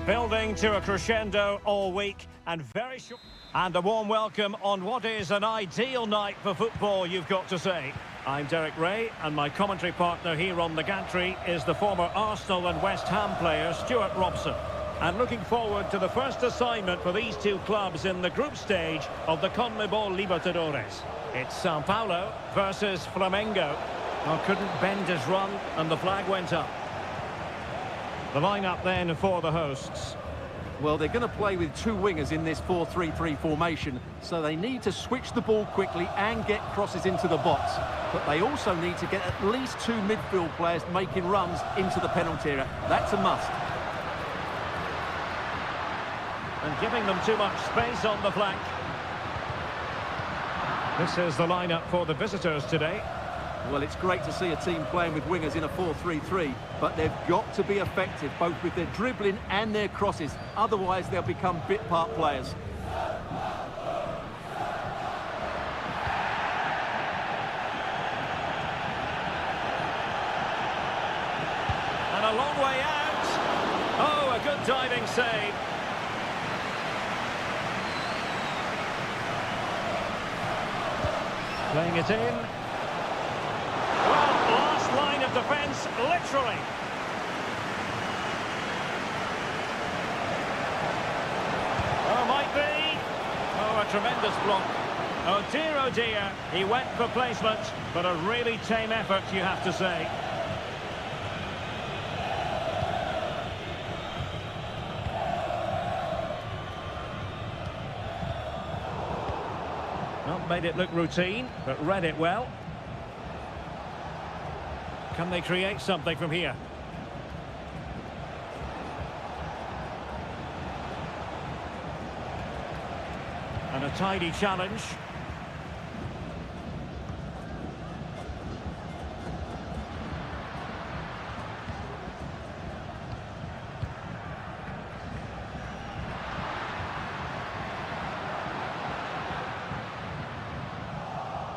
Building to a crescendo all week and very short. And a warm welcome on what is an ideal night for football, you've got to say. I'm Derek Ray, and my commentary partner here on the gantry is the former Arsenal and West Ham player Stuart Robson. And looking forward to the first assignment for these two clubs in the group stage of the CONMEBOL Libertadores. It's Sao Paulo versus Flamengo. Well, couldn't bend his run, and the flag went up. The lineup then for the hosts. Well, they're going to play with two wingers in this 4-3-3 formation, so they need to switch the ball quickly and get crosses into the box. But they also need to get at least two midfield players making runs into the penalty area. That's a must. And giving them too much space on the flank. This is the lineup for the visitors today. Well, it's great to see a team playing with wingers in a 4-3-3, but they've got to be effective, both with their dribbling and their crosses. Otherwise, they'll become bit-part players. And a long way out. Oh, a good diving save. Playing it in. Well, last line of defence, literally. Oh, might be. Oh, a tremendous block. Oh dear, he went for placement, but a really tame effort, you have to say. Well, made it look routine, but read it well. Can they create something from here? And a tidy challenge.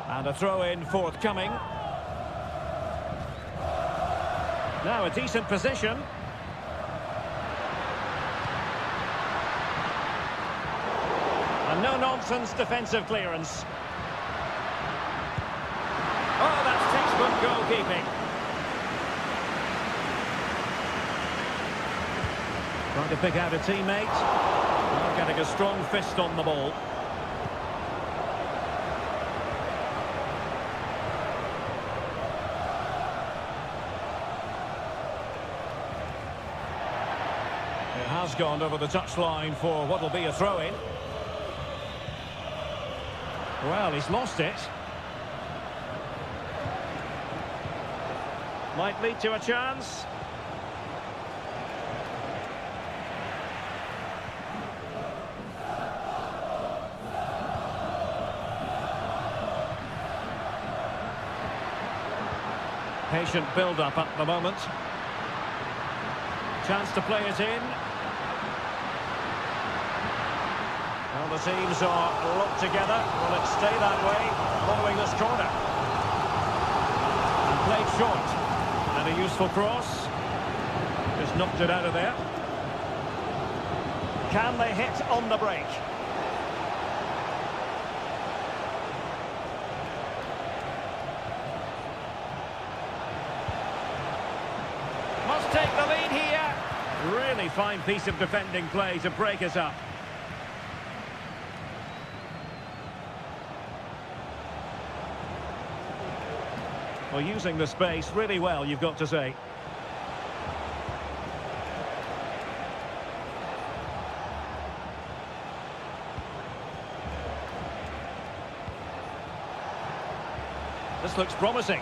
And a throw-in forthcoming. Now a decent position. And no-nonsense defensive clearance. Oh, that's textbook goalkeeping. Trying to pick out a teammate. Well, getting a strong fist on the ball. Has gone over the touchline for what will be a throw-in. Well, he's lost it. Might lead to a chance. Patient build-up at the moment. Chance to play it in. Well, the teams are locked together. Will it stay that way following this corner? And played short. And a useful cross. Just knocked it out of there. Can they hit on the break? Must take the lead here. Really fine piece of defending play to break us up. Well, using the space really well, you've got to say. This looks promising.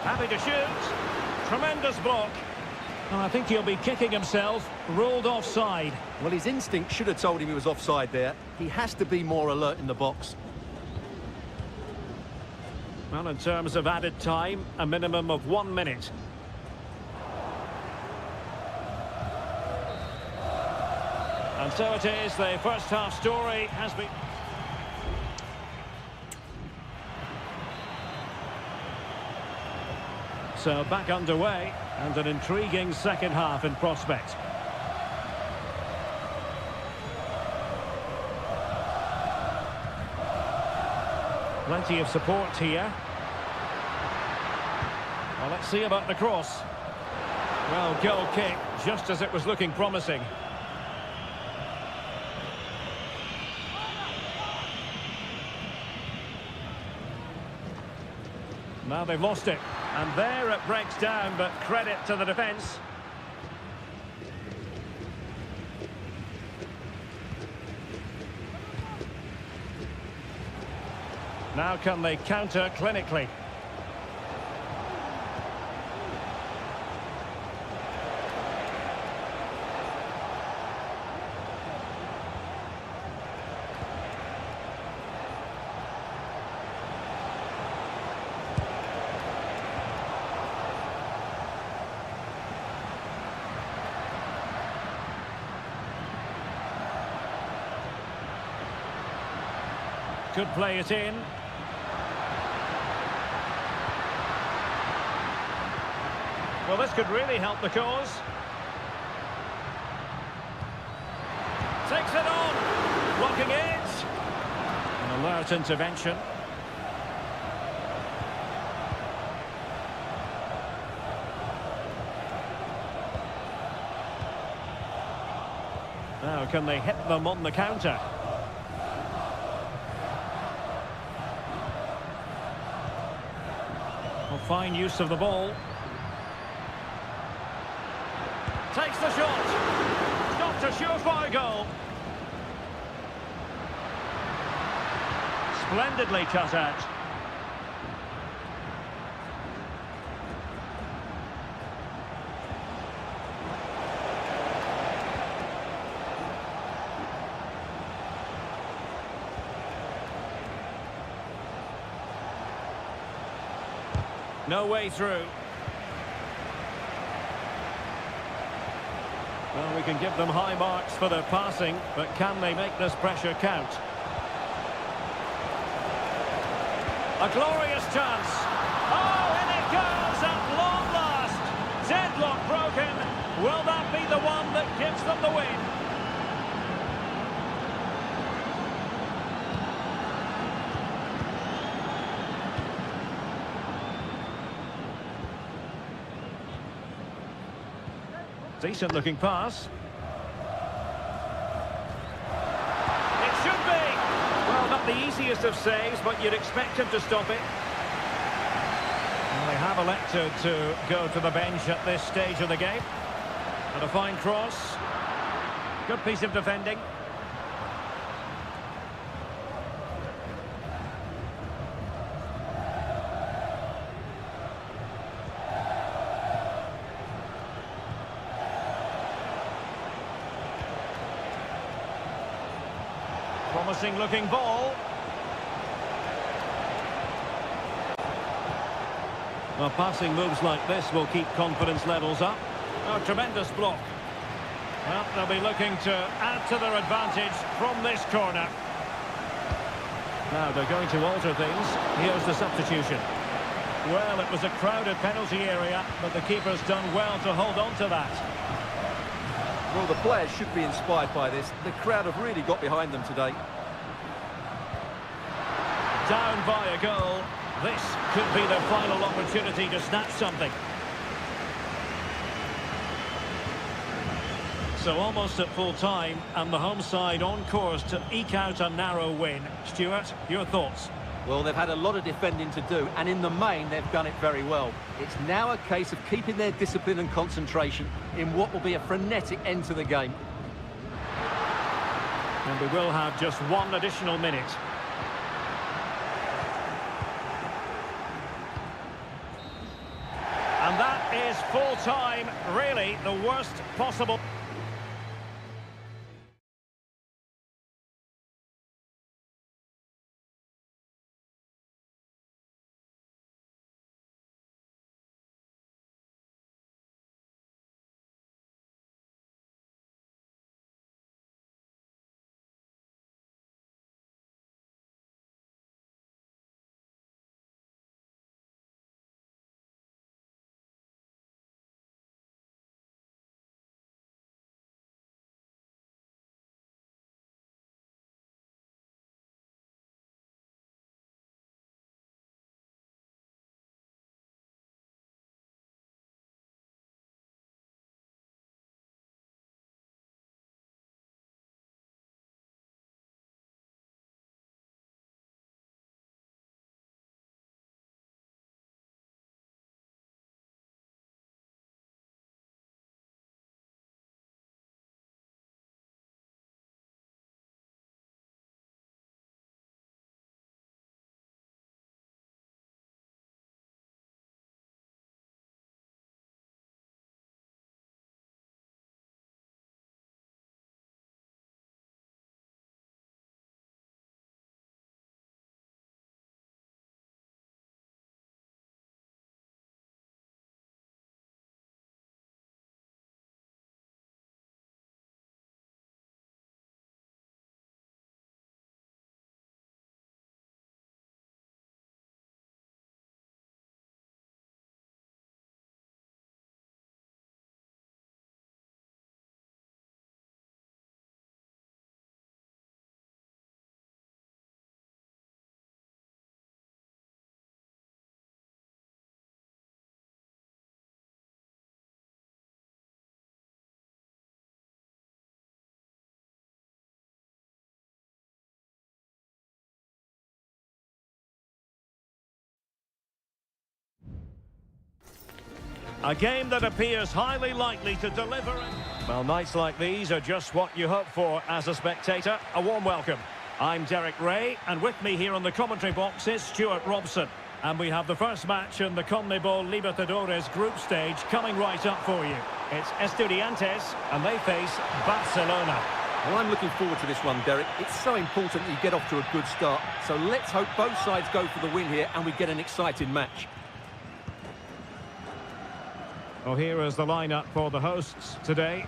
Happy to shoot. Tremendous block. And I think he'll be kicking himself. Ruled offside. Well, his instinct should have told him he was offside there. He has to be more alert in the box. Well, in terms of added time, a minimum of 1 minute. And so it is, the first half story has been... So back underway, and an intriguing second half in prospect. Plenty of support here. Well, let's see about the cross. Well, goal kick, just as it was looking promising. Now they've lost it. And there it breaks down, but credit to the defence. Now can they counter clinically? Could play it in. Well, this could really help the cause. Takes it on. Blocking it. An alert intervention. Now, can they hit them on the counter? Fine use of the ball. Takes the shot. Stopped a surefire goal. Splendidly cut out. No way through. Well, we can give them high marks for their passing, but can they make this pressure count? A glorious chance. Oh, and it goes at long last. Deadlock broken. Will that be the one that gives them the win? Decent looking pass. It should be. Well, not the easiest of saves, but you'd expect him to stop it. And they have elected to go to the bench at this stage of the game. And a fine cross. Good piece of defending. Promising looking ball. Well, passing moves like this will keep confidence levels up. Oh, tremendous block. Well, they'll be looking to add to their advantage from this corner. Now they're going to alter things. Here's the substitution. Well, it was a crowded penalty area, but the keeper's done well to hold on to that. Well, the players should be inspired by this. The crowd have really got behind them today. Down by a goal. This could be their final opportunity to snatch something. So almost at full time, and the home side on course to eke out a narrow win. Stuart, your thoughts? Well, they've had a lot of defending to do, and in the main, they've done it very well. It's now a case of keeping their discipline and concentration in what will be a frenetic end to the game. And we will have just one additional minute. And that is full time, really the worst possible. A game that appears highly likely to deliver. Well, nights like these are just what you hope for as a spectator. A warm welcome. I'm Derek Ray, and with me here on the commentary box is Stuart Robson. And we have the first match in the CONMEBOL Libertadores group stage coming right up for you. It's Estudiantes, and they face Barcelona. Well, I'm looking forward to this one, Derek. It's so important that you get off to a good start. So let's hope both sides go for the win here and we get an exciting match. Well, here is the lineup for the hosts today.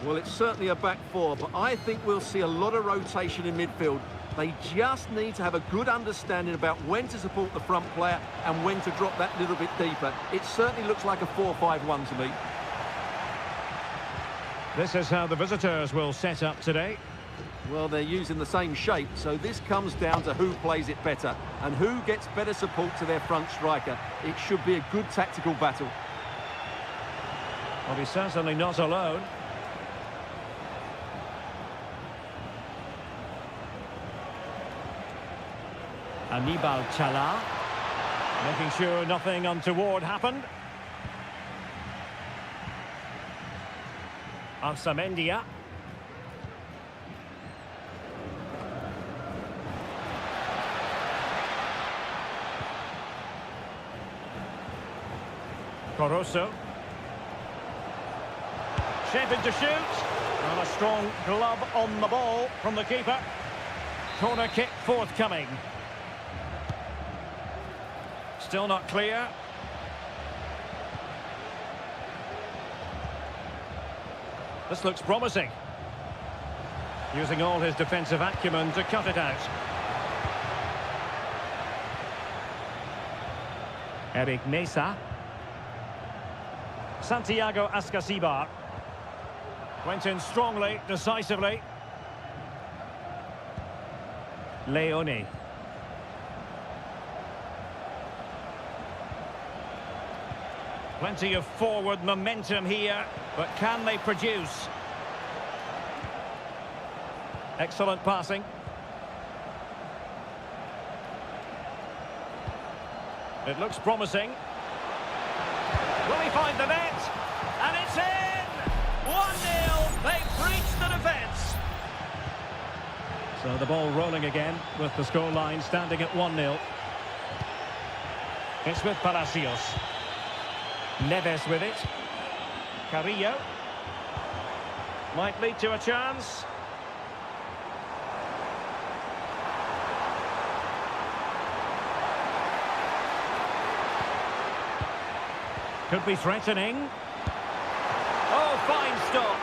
Well, it's certainly a back four, but I think we'll see a lot of rotation in midfield. They just need to have a good understanding about when to support the front player and when to drop that little bit deeper. It certainly looks like a 4-5-1 to me. This is how the visitors will set up today. Well, they're using the same shape, so this comes down to who plays it better and who gets better support to their front striker. It should be a good tactical battle. Well, he's certainly not alone. Anibal Chala, making sure nothing untoward happened. Arsamendia. Coroso. Shaping to shoot. And a strong glove on the ball from the keeper. Corner kick forthcoming. Still not clear. This looks promising. Using all his defensive acumen to cut it out. Eric Mesa. Santiago Ascasibar. Went in strongly, decisively. Leone. Plenty of forward momentum here, but can they produce? Excellent passing. It looks promising. Will he find the net? And it's in! 1-0, they've breached the defence. So the ball rolling again with the scoreline standing at 1-0. It's with Palacios. Neves with it. Carrillo. Might lead to a chance. Could be threatening. Oh, fine stop.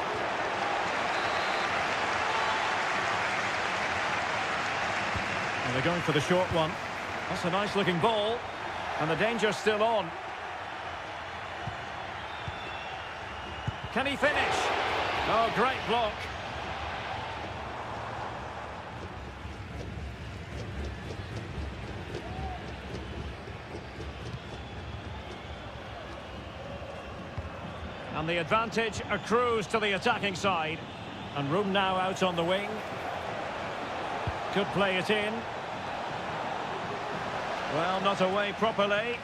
And they're going for the short one. That's a nice looking ball. And the danger's still on. Can he finish? Oh, great block. And the advantage accrues to the attacking side. And room now out on the wing. Could play it in. Well, not away properly.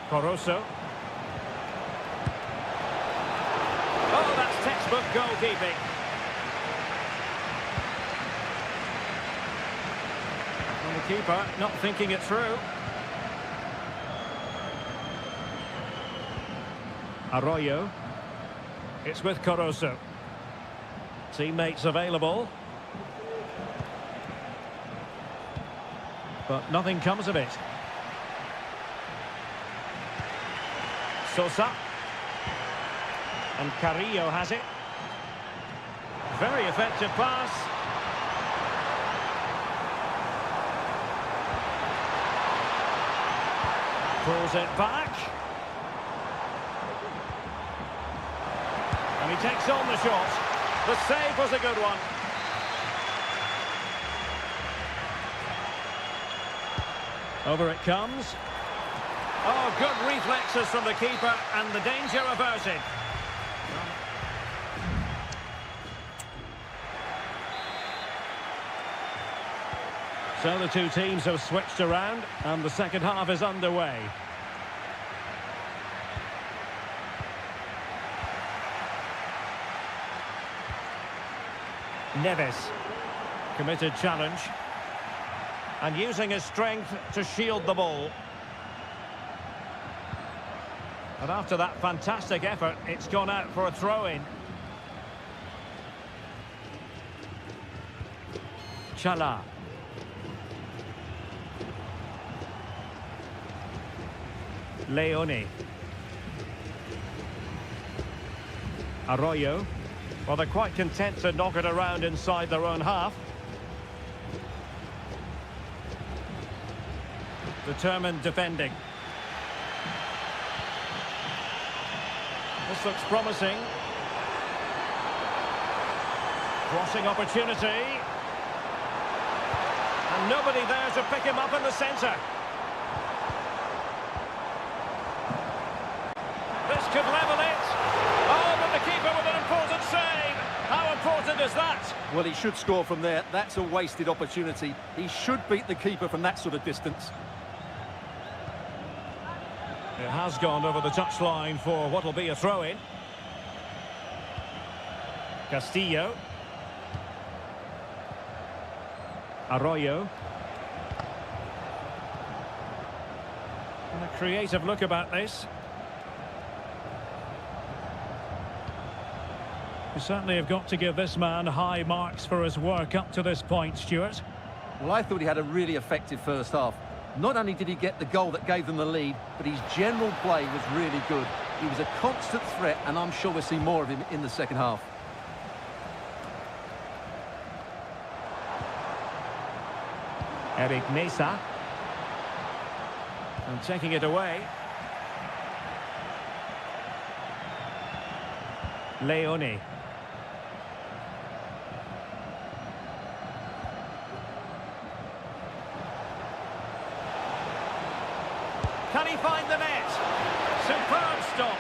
Coroso. Oh, that's textbook goalkeeping. And the keeper not thinking it through. Arroyo. It's with Coroso. Teammates available. But nothing comes of it. Sosa. And Carrillo has it. Very effective pass. Pulls it back. And he takes on the shot. The save was a good one. Over it comes. Oh, good reflexes from the keeper, and the danger averted. So the two teams have switched around and the second half is underway. Neves. Committed challenge. And using his strength to shield the ball. And after that fantastic effort, it's gone out for a throw-in. Chala. Leone. Arroyo. Well, they're quite content to knock it around inside their own half. Determined defending. This looks promising. Crossing opportunity. And nobody there to pick him up in the centre. This could level it. Oh, but the keeper with an important save. How important is that? Well, he should score from there. That's a wasted opportunity. He should beat the keeper from that sort of distance. It has gone over the touchline for what will be a throw-in. Castillo. Arroyo. And a creative look about this. You certainly have got to give this man high marks for his work up to this point, Stuart. Well, I thought he had a really effective first half. Not only did he get the goal that gave them the lead, but his general play was really good. He was a constant threat, and I'm sure we'll see more of him in the second half. Eric Mesa. And taking it away. Leone. Can he find the net? Superb stop.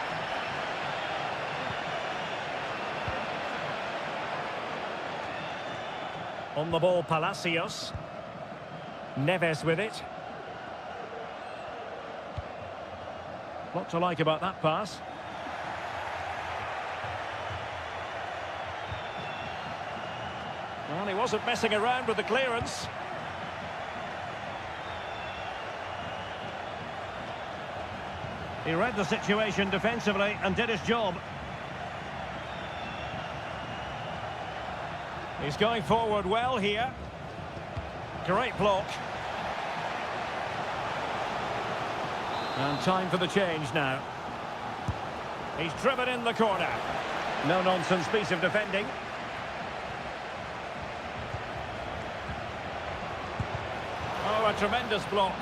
On the ball, Palacios. Neves with it. Lot to like about that pass. Well, he wasn't messing around with the clearance. He read the situation defensively and did his job. He's going forward well here. Great block. And time for the change now. He's driven in the corner. No-nonsense piece of defending. Oh, a tremendous block.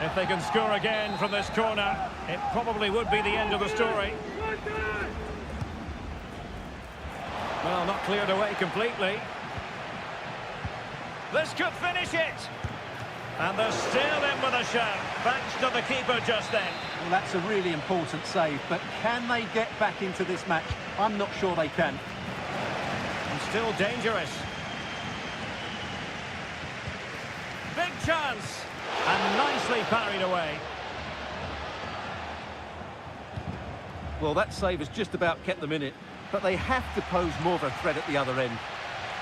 If they can score again from this corner, it probably would be the end of the story. Well, not cleared away completely. This could finish it. And they're still in with a shout, thanks to the keeper just then. Well, that's a really important save, but can they get back into this match? I'm not sure they can. And still dangerous. Big chance. And nicely parried away. Well, that save has just about kept them in it, but they have to pose more of a threat at the other end.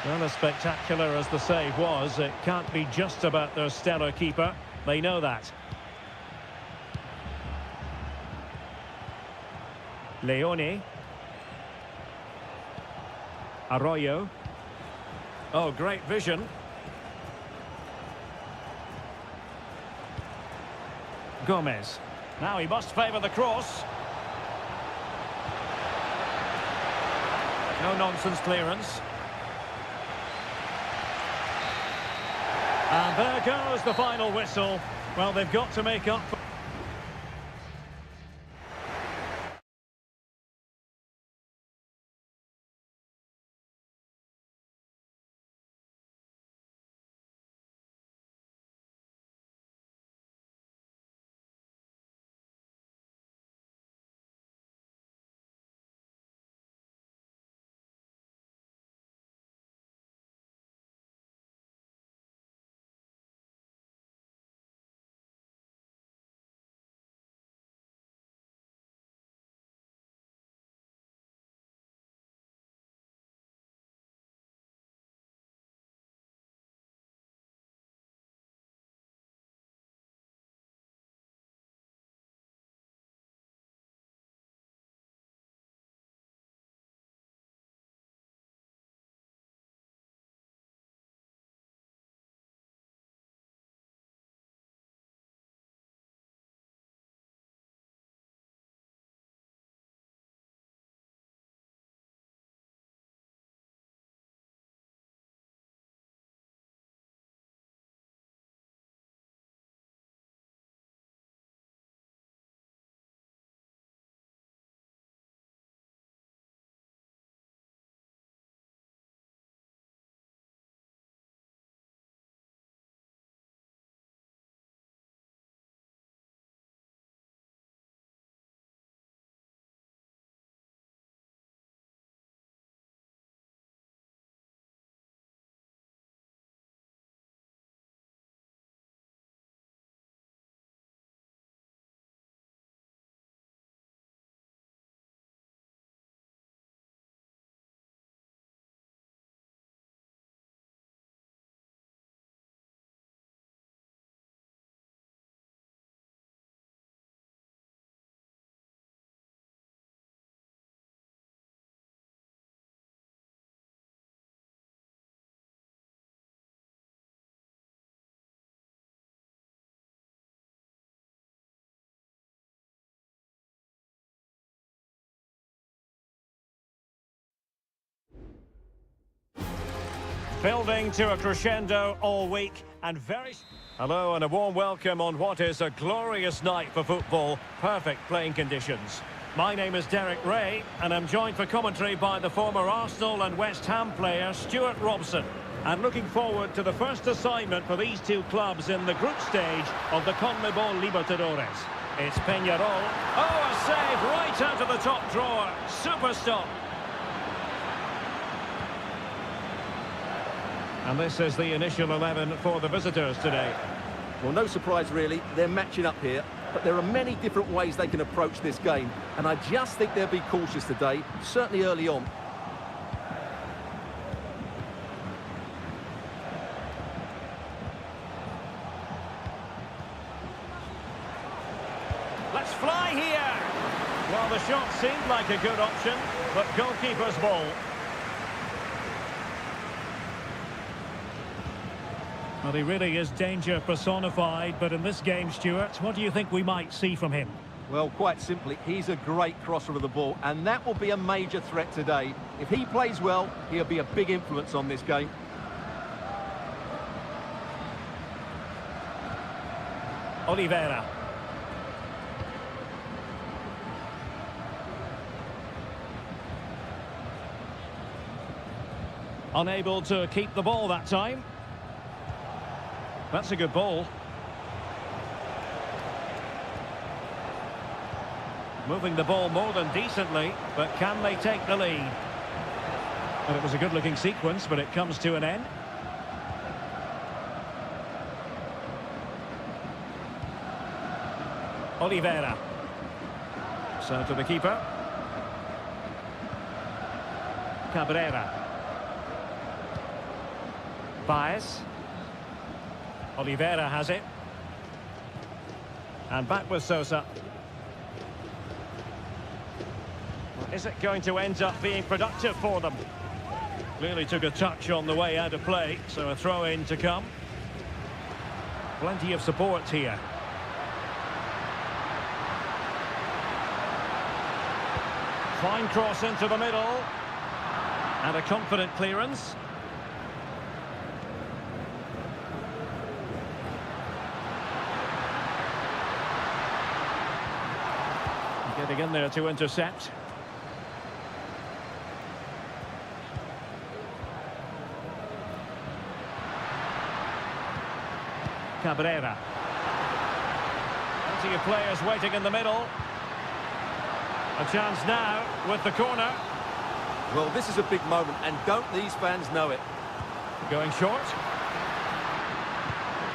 Well, as spectacular as the save was, it can't be just about their stellar keeper. They know that. Leone. Arroyo. Oh, great vision. Gomez. Now he must favour the cross. No-nonsense clearance. And there goes the final whistle. Well, they've got to make up for Building to a crescendo all week and very... Hello and a warm welcome on what is a glorious night for football. Perfect playing conditions. My name is Derek Ray and I'm joined for commentary by the former Arsenal and West Ham player Stuart Robson. And looking forward to the first assignment for these two clubs in the group stage of the CONMEBOL Libertadores. It's Peñarol. Oh, a save right out of the top drawer. Super stop. And this is the initial 11 for the visitors today. Well, no surprise really, they're matching up here, but there are many different ways they can approach this game, and I just think they'll be cautious today, certainly early on. Let's fly here! Well, the shot seemed like a good option, but goalkeeper's ball. Well, he really is danger personified, but in this game, Stuart, what do you think we might see from him? Well, quite simply, he's a great crosser of the ball, and that will be a major threat today. If he plays well, he'll be a big influence on this game. Oliveira. Unable to keep the ball that time. That's a good ball. Moving the ball more than decently, but can they take the lead? And it was a good-looking sequence, but it comes to an end. Oliveira. So to the keeper. Cabrera. Baez. Oliveira has it. And back with Sosa. Is it going to end up being productive for them? Clearly took a touch on the way out of play, so a throw-in to come. Plenty of support here. Fine cross into the middle. And a confident clearance. Getting in there to intercept. Cabrera. Plenty of players waiting in the middle. A chance now with the corner. Well, this is a big moment, and don't these fans know it? Going short.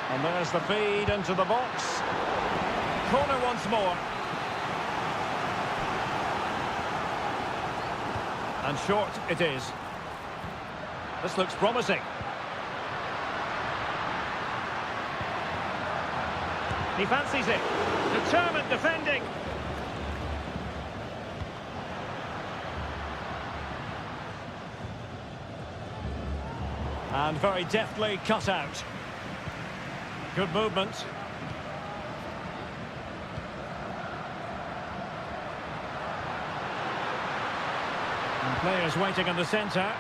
And there's the feed into the box. Corner once more. And short it is. This looks promising. He fancies it. Determined defending. And very deftly cut out. Good movement. And players waiting in the centre.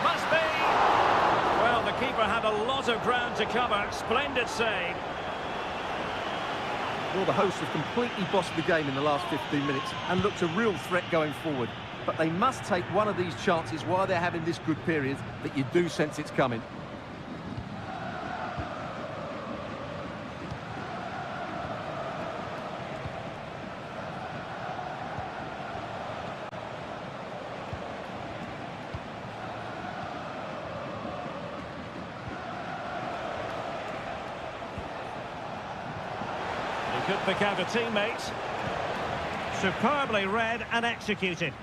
Must be! Well, the keeper had a lot of ground to cover. Splendid save. Well, the hosts have completely bossed the game in the last 15 minutes and looked a real threat going forward. But they must take one of these chances while they're having this good period that you do sense it's coming. He could pick out a teammate. Superbly read and executed.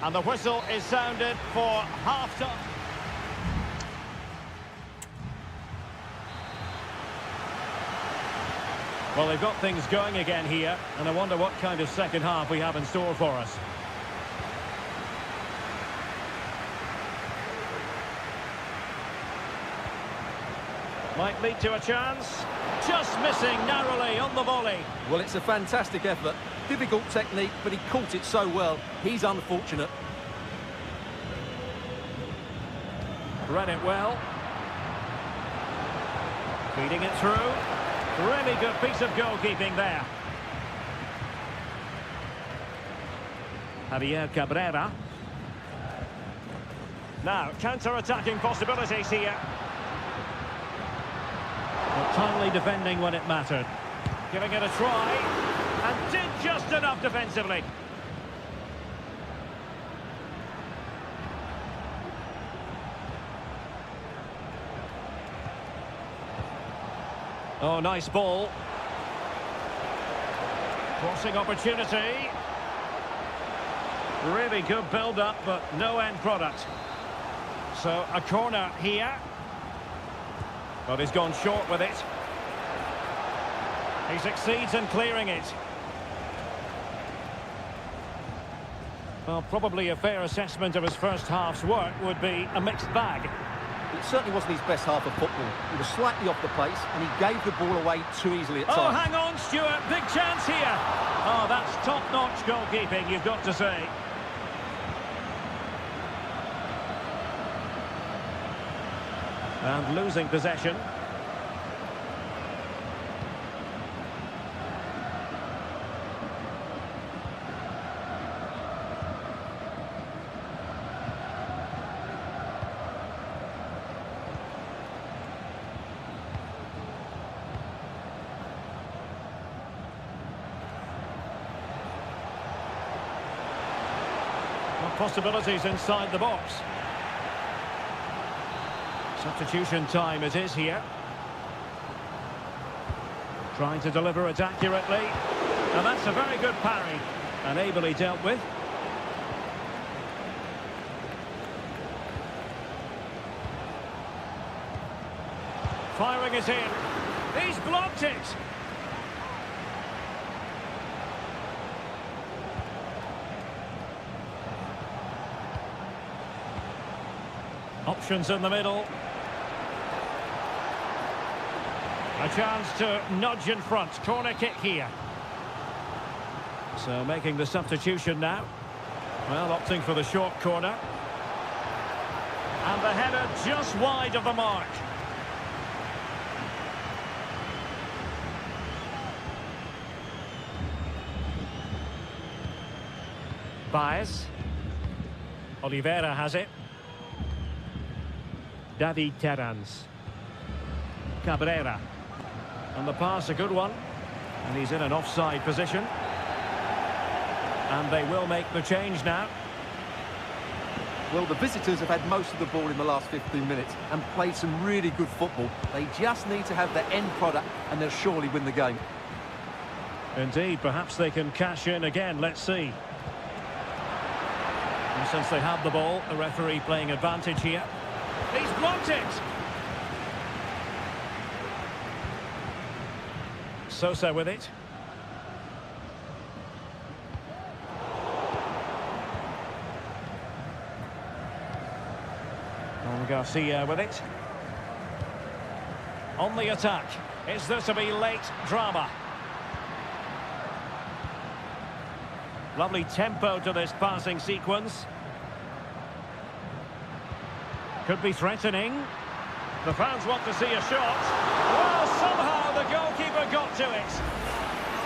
And the whistle is sounded for half-time. Well, they've got things going again here, and I wonder what kind of second half we have in store for us. Might lead to a chance. Just missing narrowly on the volley. Well, it's a fantastic effort, Difficult technique, but he caught it so well. He's unfortunate. Read it well. Feeding it through. Really good piece of goalkeeping there. Javier Cabrera. Now, counter-attacking possibilities here. But timely defending when it mattered. Giving it a try. And did just enough defensively. Oh, nice ball. Crossing opportunity. Really good build-up, but no end product. So, a corner here. But he's gone short with it. He succeeds in clearing it. Well, probably a fair assessment of his first half's work would be a mixed bag. It certainly wasn't his best half of football. He was slightly off the pace, and he gave the ball away too easily at times. Oh, hang on, Stuart. Big chance here. Oh, that's top-notch goalkeeping, you've got to say. And losing possession. Possibilities inside the box. Substitution time it is here. Trying to deliver it accurately. And that's a very good parry. And ably dealt with. Firing it in. He's blocked it. Options in the middle. A chance to nudge in front. Corner kick here. So making the substitution now. Well, opting for the short corner. And the header just wide of the mark. Baez. Oliveira has it. David Terrans. Cabrera. And the pass, a good one. And he's in an offside position. And they will make the change now. Well, the visitors have had most of the ball in the last 15 minutes and played some really good football. They just need to have the end product and they'll surely win the game. Indeed, perhaps they can cash in again. Let's see. And since they have the ball, the referee playing advantage here. He's blocked it. Sosa with it. And Garcia with it. On the attack. Is there to be late drama? Lovely tempo to this passing sequence. Could be threatening. The fans want to see a shot. Well, somehow the goalkeeper got to it.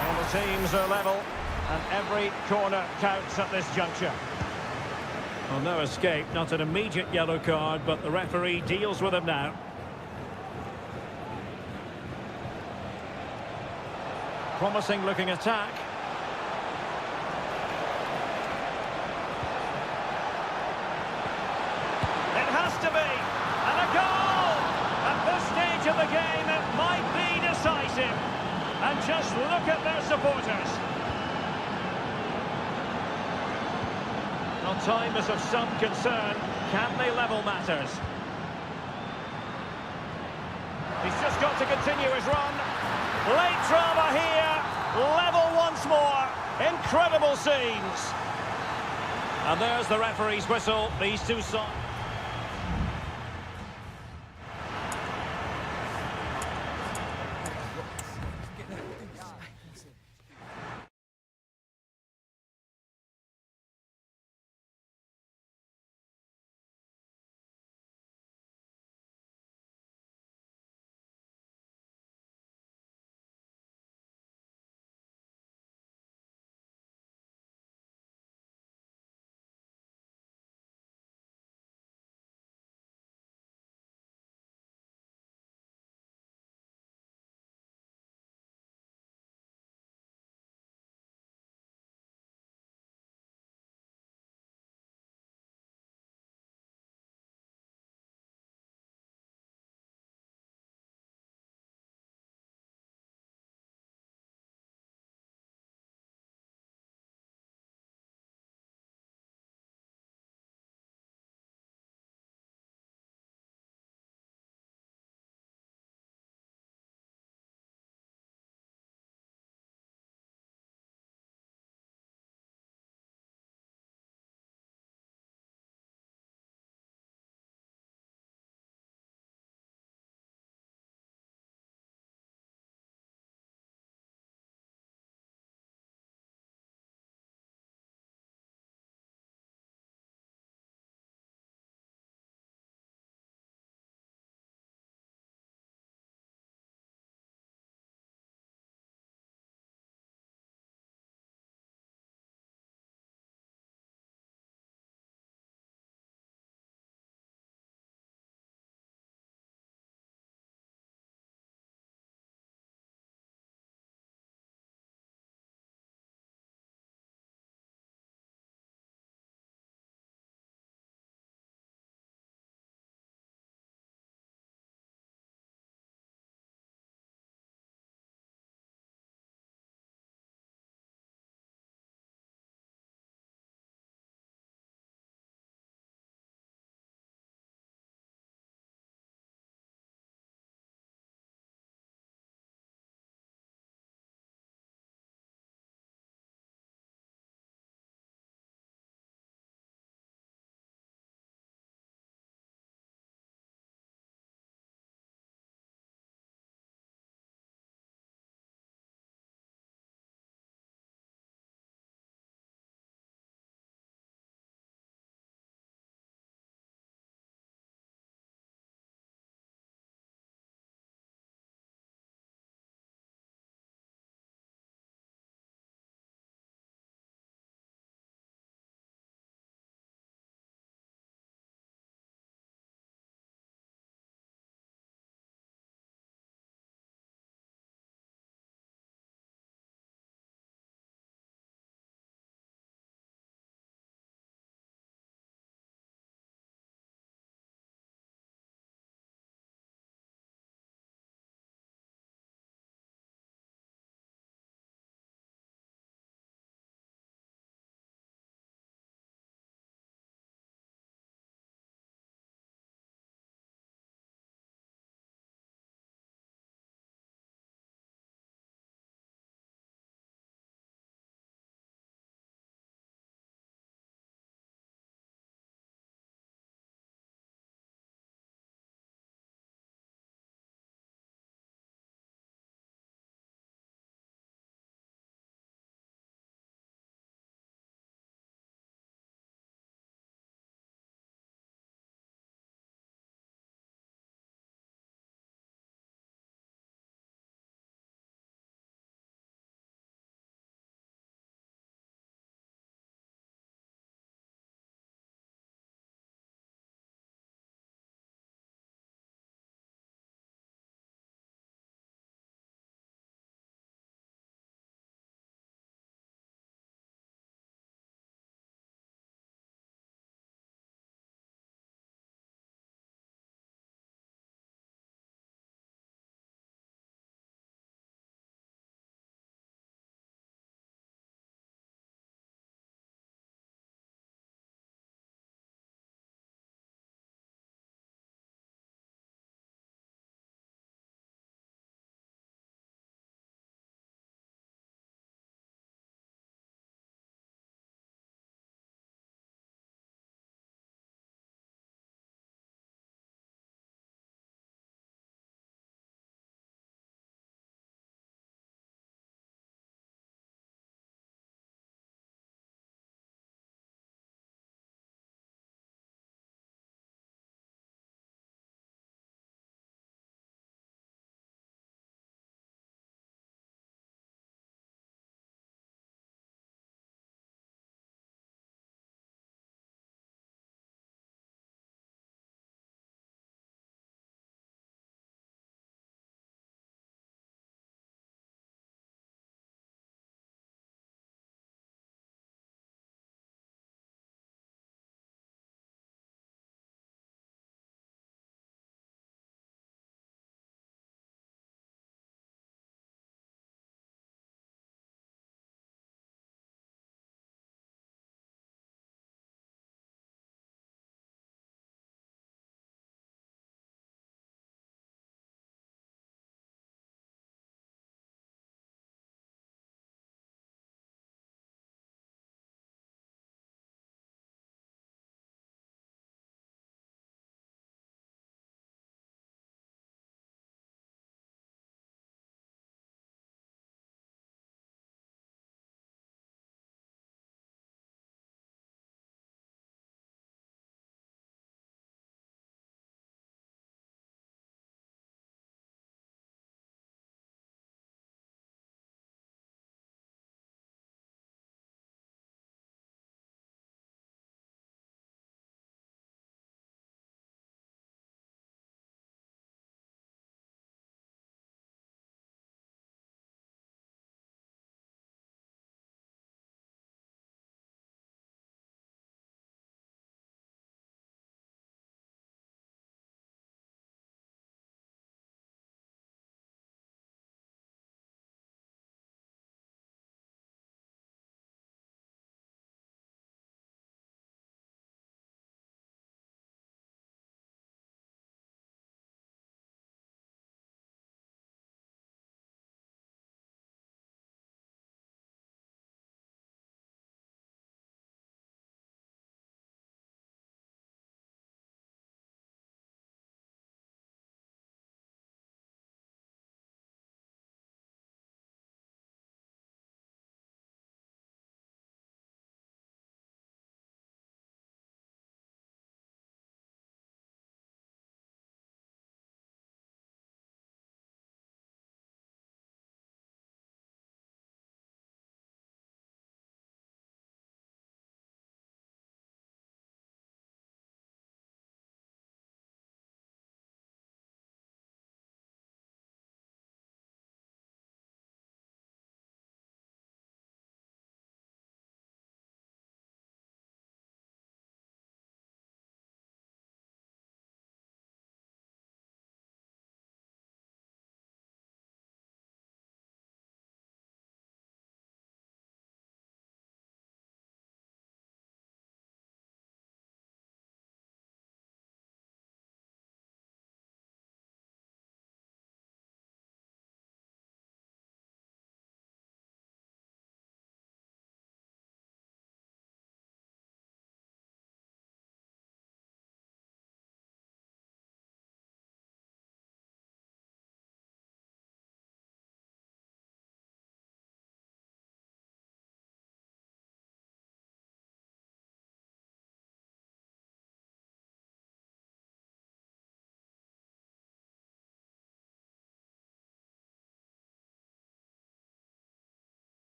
And the teams are level, and every corner counts at this juncture. Well, no escape, not an immediate yellow card, but the referee deals with him now. Promising looking attack. To be, and a goal! At this stage of the game, it might be decisive. And just look at their supporters. Well, time is of some concern. Can they level matters? He's just got to continue his run. Late drama here. Level once more. Incredible scenes. And there's the referee's whistle. These two sides.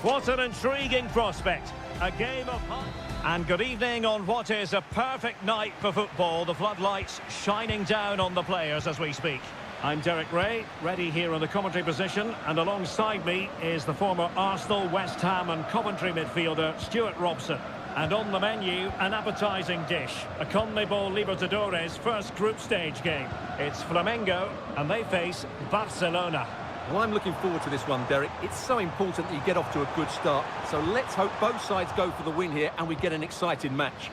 What an intriguing prospect. A game of... And good evening on what is a perfect night for football. The floodlights shining down on the players as we speak. I'm Derek Ray, ready here on the commentary position, and alongside me is the former Arsenal, West Ham and Coventry midfielder Stuart Robson. And on the menu, an appetising dish, a CONMEBOL Libertadores first group stage game. It's Flamengo, and they face Barcelona. Well, I'm looking forward to this one, Derek. It's so important that you get off to a good start. So let's hope both sides go for the win here and we get an exciting match.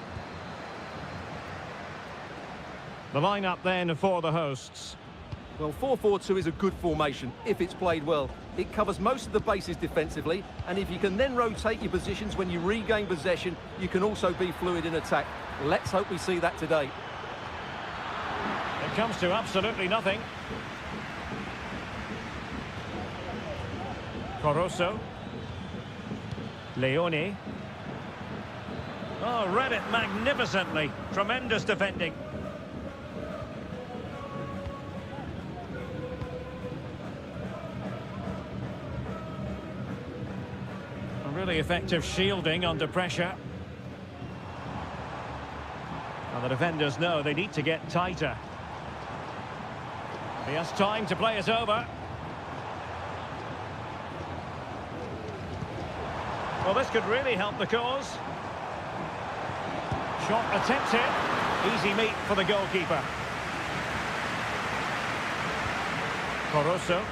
The lineup then for the hosts. Well, 4-4-2 is a good formation if it's played well. It covers most of the bases defensively, and if you can then rotate your positions when you regain possession, you can also be fluid in attack. Let's hope we see that today. It comes to absolutely nothing. Corosso. Leone. Oh, read it magnificently. Tremendous defending. A really effective shielding under pressure. Well, the defenders know they need to get tighter. He has time to play it over. Well, this could really help the cause. Shot attempted. Easy meet for the goalkeeper. Corosso.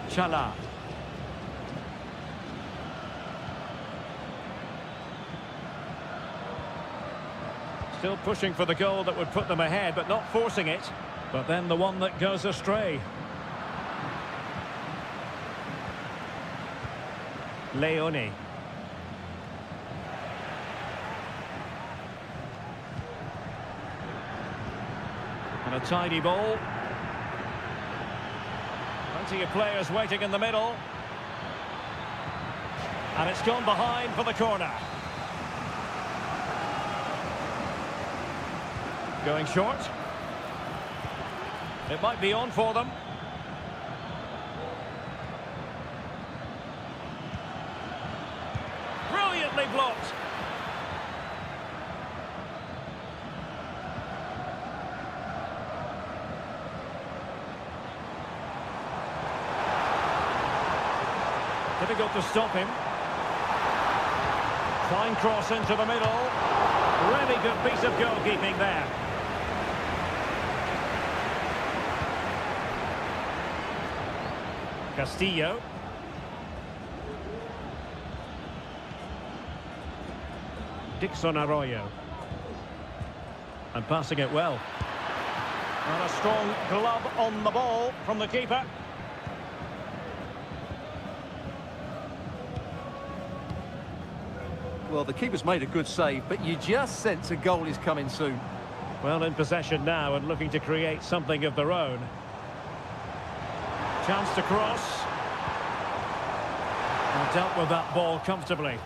Chala. Still pushing for the goal that would put them ahead, but not forcing it. But then the one that goes astray. Leone. And a tidy ball. Plenty of players waiting in the middle. And it's gone behind for the corner. Going short. It might be on for them. Brilliantly blocked. Difficult to stop him. Fine cross into the middle. Really good piece of goalkeeping there. Castillo. Dixon Arroyo. And passing it well. And a strong glove on the ball from the keeper. Well, the keeper's made a good save, but you just sense a goal is coming soon. Well, in possession now and looking to create something of their own. Chance to cross. And dealt with that ball comfortably.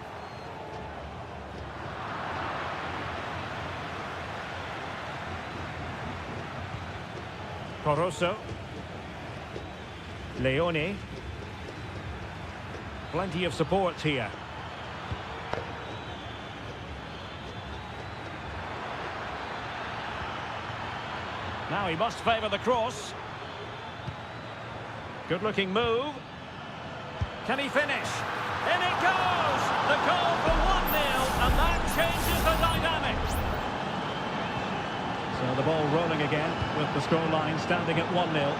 Corosso. Leone. Plenty of support here. Now he must favour the cross. Good-looking move. Can he finish? In it goes! The goal for 1-0, and that changes the dynamic. So the ball rolling again, with the scoreline standing at 1-0.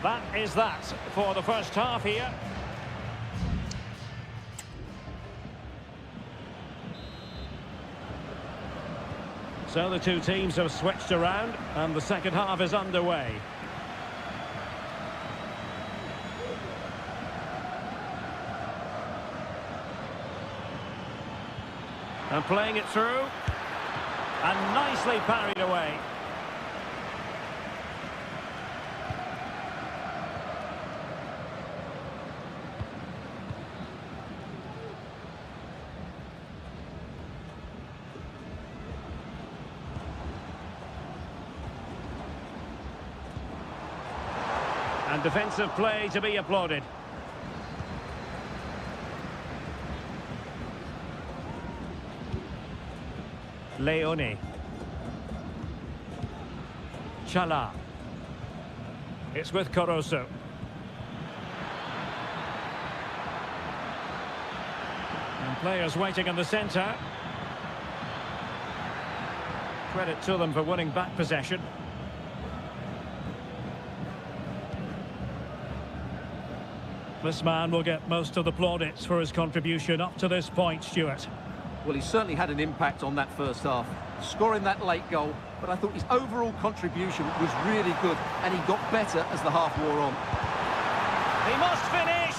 That is that for the first half here. So the two teams have switched around and the second half is underway. And playing it through. And nicely parried away. defensive play to be applauded. Leone. Chala. It's with Caruso. And players waiting in the centre. Credit to them for winning back possession. This man will get most of the plaudits for his contribution up to this point, Stuart. Well, he certainly had an impact on that first half, scoring that late goal, but I thought his overall contribution was really good, and he got better as the half wore on. He must finish!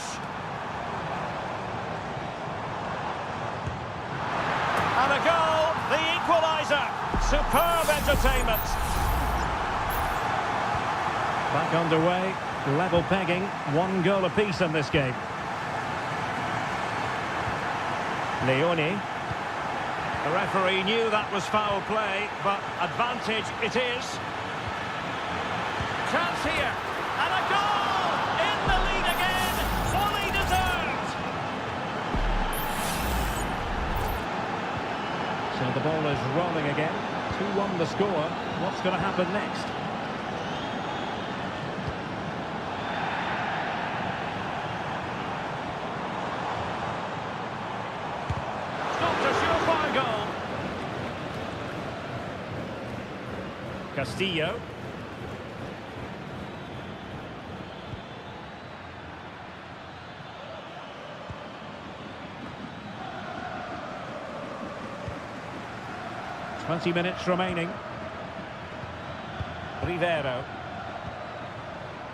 And a goal, the equaliser. Superb entertainment. Back underway, level pegging, 1 goal apiece in this game. Leone. The referee knew that was foul play, but advantage it is. Chance here, and a goal! In the lead again, fully deserved! So the ball is rolling again. 2-1 the score. What's going to happen next? Castillo. Twenty minutes remaining. Rivero.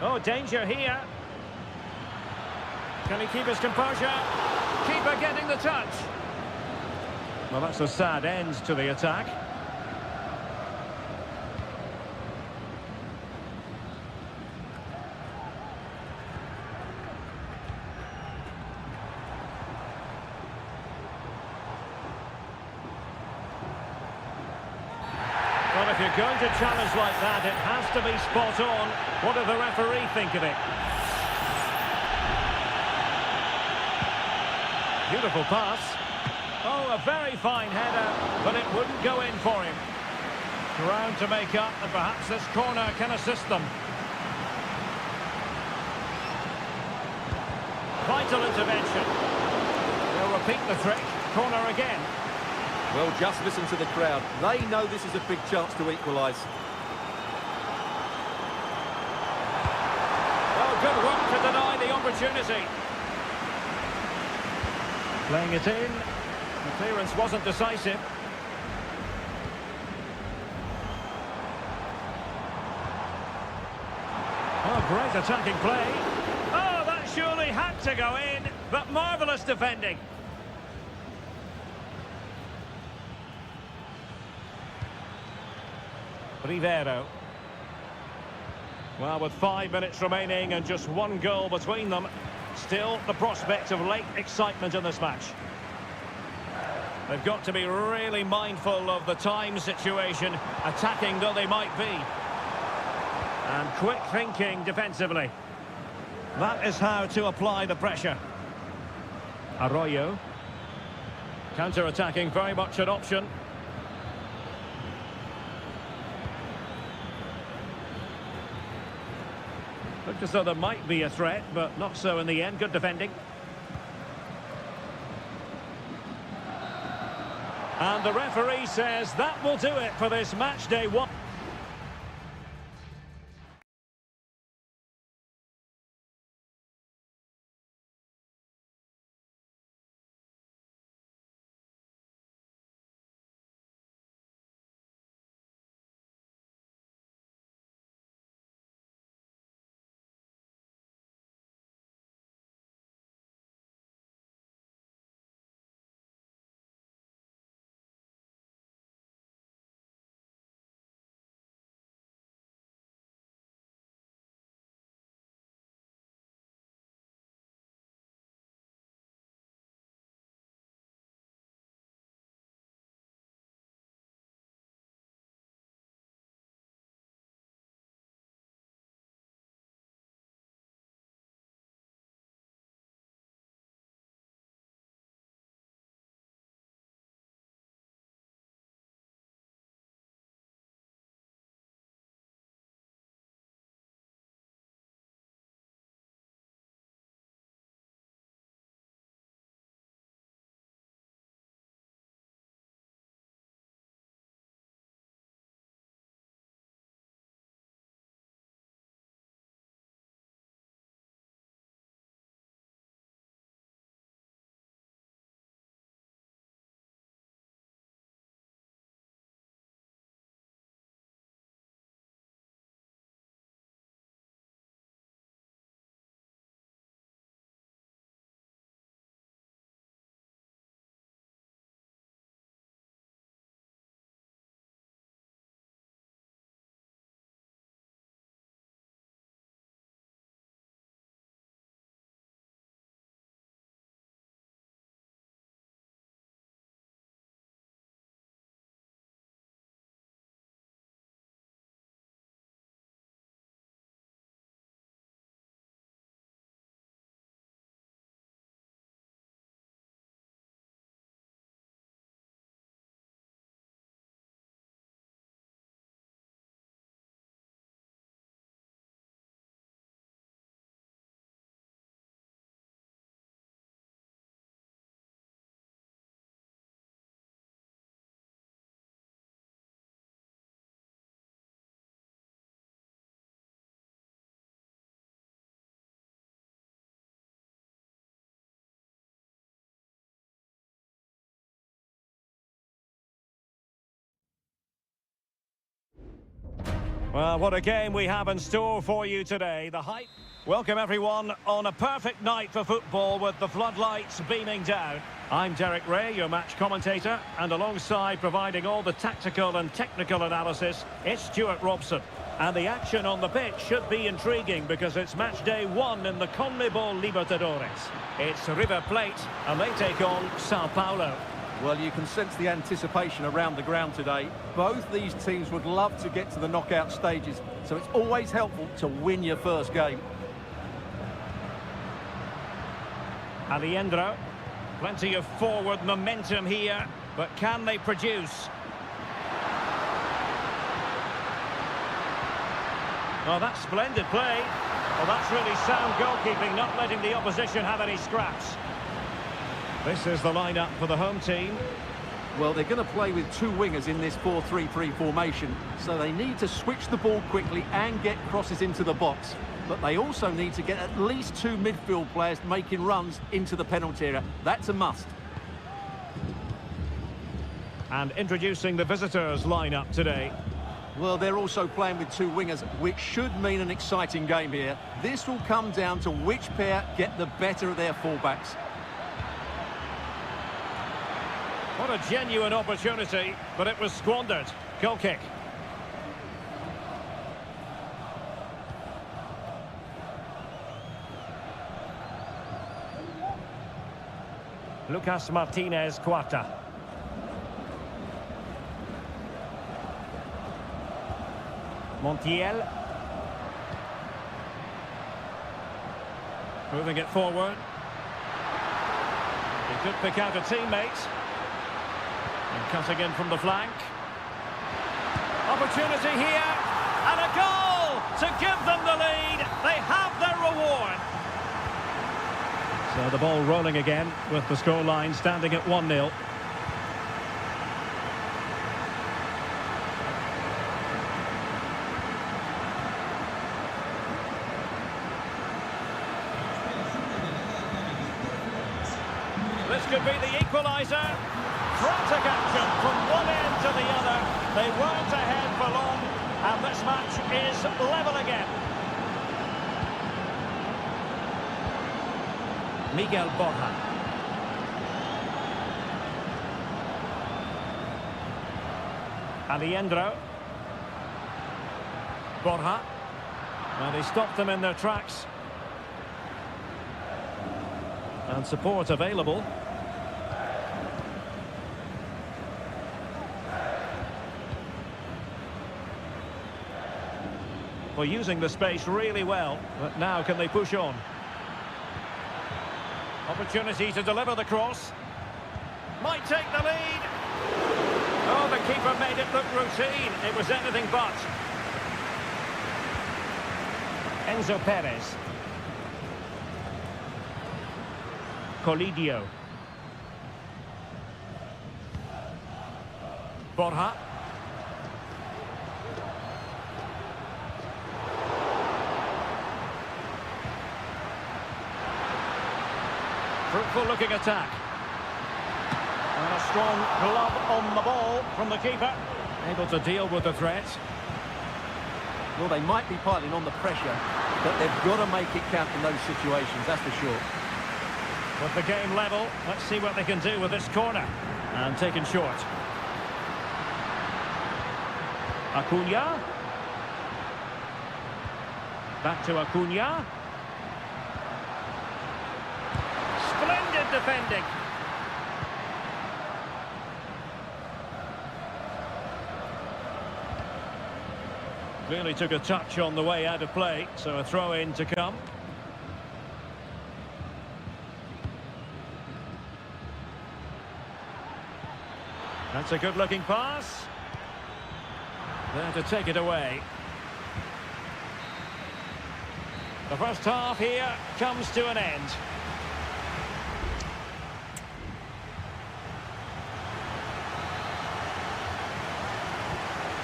Oh, danger here. Can he keep his composure? Keeper getting the touch. Well, that's a sad end to the attack. Well, if you're going to challenge like that, it has to be spot on. What did the referee think of it? Beautiful pass. Oh, a very fine header, but it wouldn't go in for him. Ground to make up, and perhaps this corner can assist them. Vital intervention. They'll repeat the trick. Corner again. Well, just listen to the crowd. They know this is a big chance to equalise. Oh, good work to deny the opportunity. Playing it in. The clearance wasn't decisive. Oh, great attacking play. Oh, that surely had to go in, but marvellous defending. Rivero. Well, with 5 minutes remaining and just 1 goal between them, still the prospect of late excitement in this match. They've got to be really mindful of the time situation, attacking though they might be. And quick thinking defensively. That is how to apply the pressure. Arroyo. Counter-attacking, very much an option. Looked as though there might be a threat, but not so in the end. Good defending. And the referee says that will do it for this match day 1. Well, what a game we have in store for you today. The hype. Welcome everyone on a perfect night for football with the floodlights beaming down. I'm Derek Ray, your match commentator, and alongside providing all the tactical and technical analysis, it's Stuart Robson. And the action on the pitch should be intriguing because it's match day 1 in the CONMEBOL Libertadores. It's River Plate and they take on Sao Paulo. Well, you can sense the anticipation around the ground today. Both these teams would love to get to the knockout stages, so it's always helpful to win your first game. Alejandro, plenty of forward momentum here, but can they produce? Oh, that's splendid play. Well, that's really sound goalkeeping, not letting the opposition have any scraps. This is the lineup for the home team. Well, they're going to play with two wingers in this 4-3-3 formation, so they need to switch the ball quickly and get crosses into the box. But they also need to get at least two midfield players making runs into the penalty area. That's a must. And introducing the visitors' lineup today. Well, they're also playing with two wingers, which should mean an exciting game here. This will come down to which pair get the better of their fullbacks. What a genuine opportunity, but it was squandered. Goal kick. Lucas Martinez Cuarta. Montiel. Moving it forward. He could pick out a teammate. And cutting in from the flank. Opportunity here. And a goal to give them the lead. They have their reward. So the ball rolling again with the scoreline standing at 1-0. This could be the equaliser. Frantic action from one end to the other. They weren't ahead for long, and this match is level again. Miguel Borja. Alejandro. Borja. Well, they stopped them in their tracks. And support available. Well, using the space really well, but now can they push on? Opportunity to deliver the cross. Might take the lead. Oh, the keeper made it look routine. It was anything but. Enzo Perez. Colidio. Borja. Fruitful looking attack. And a strong glove on the ball from the keeper. Able to deal with the threat. Well, they might be piling on the pressure, but they've got to make it count in those situations, that's for sure. With the game level, let's see what they can do with this corner. And taken short. Acuna. Back to Acuna. Splendid defending. Clearly took a touch on the way out of play, so a throw-in to come. That's a good-looking pass. There to take it away. The first half here comes to an end.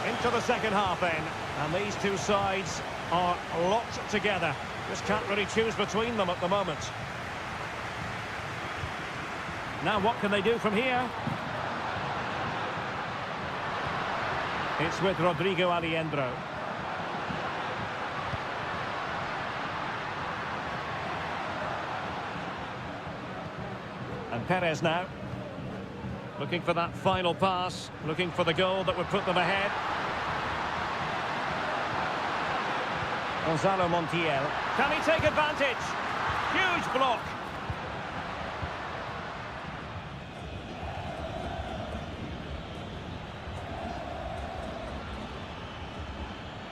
Into the second half then, and these two sides are locked together. Just can't really choose between them at the moment. Now what can they do from here? It's with Rodrigo Alejandro. Perez now. Looking for that final pass, looking for the goal that would put them ahead. Gonzalo Montiel. Can he take advantage? Huge block.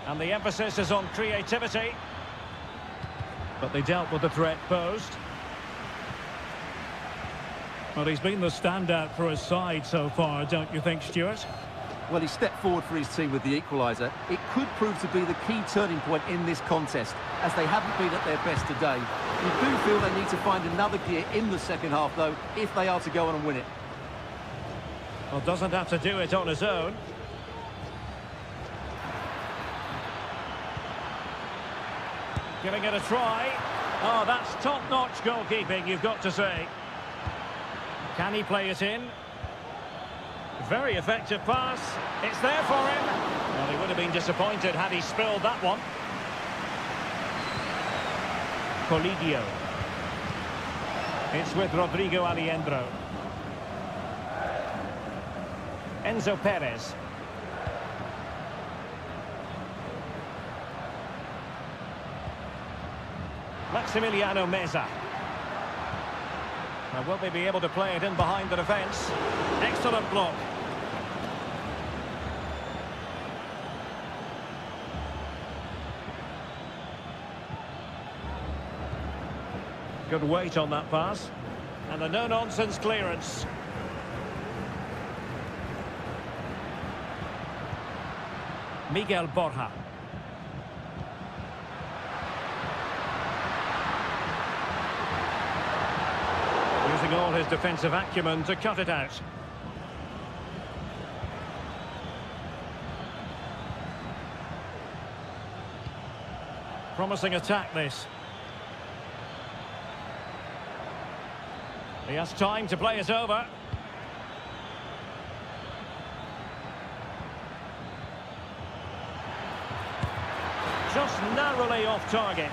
And the emphasis is on creativity. But they dealt with the threat posed. Well, he's been the standout for his side so far, don't you think, Stuart? Well, he stepped forward for his team with the equaliser. It could prove to be the key turning point in this contest, as they haven't been at their best today. You do feel they need to find another gear in the second half, though, if they are to go on and win it. Well, doesn't have to do it on his own. Giving it a try. Oh, that's top-notch goalkeeping, you've got to say. Can he play it in? Very effective pass. It's there for him. Well, he would have been disappointed had he spilled that one. Colidio. It's with Rodrigo Aliendro. Enzo Perez. Maximiliano Meza. Now, will they be able to play it in behind the defence? Excellent block. Good weight on that pass. And a no-nonsense clearance. Miguel Borja. Using all his defensive acumen to cut it out. Promising attack, this. He has time to play it over. Just narrowly off target.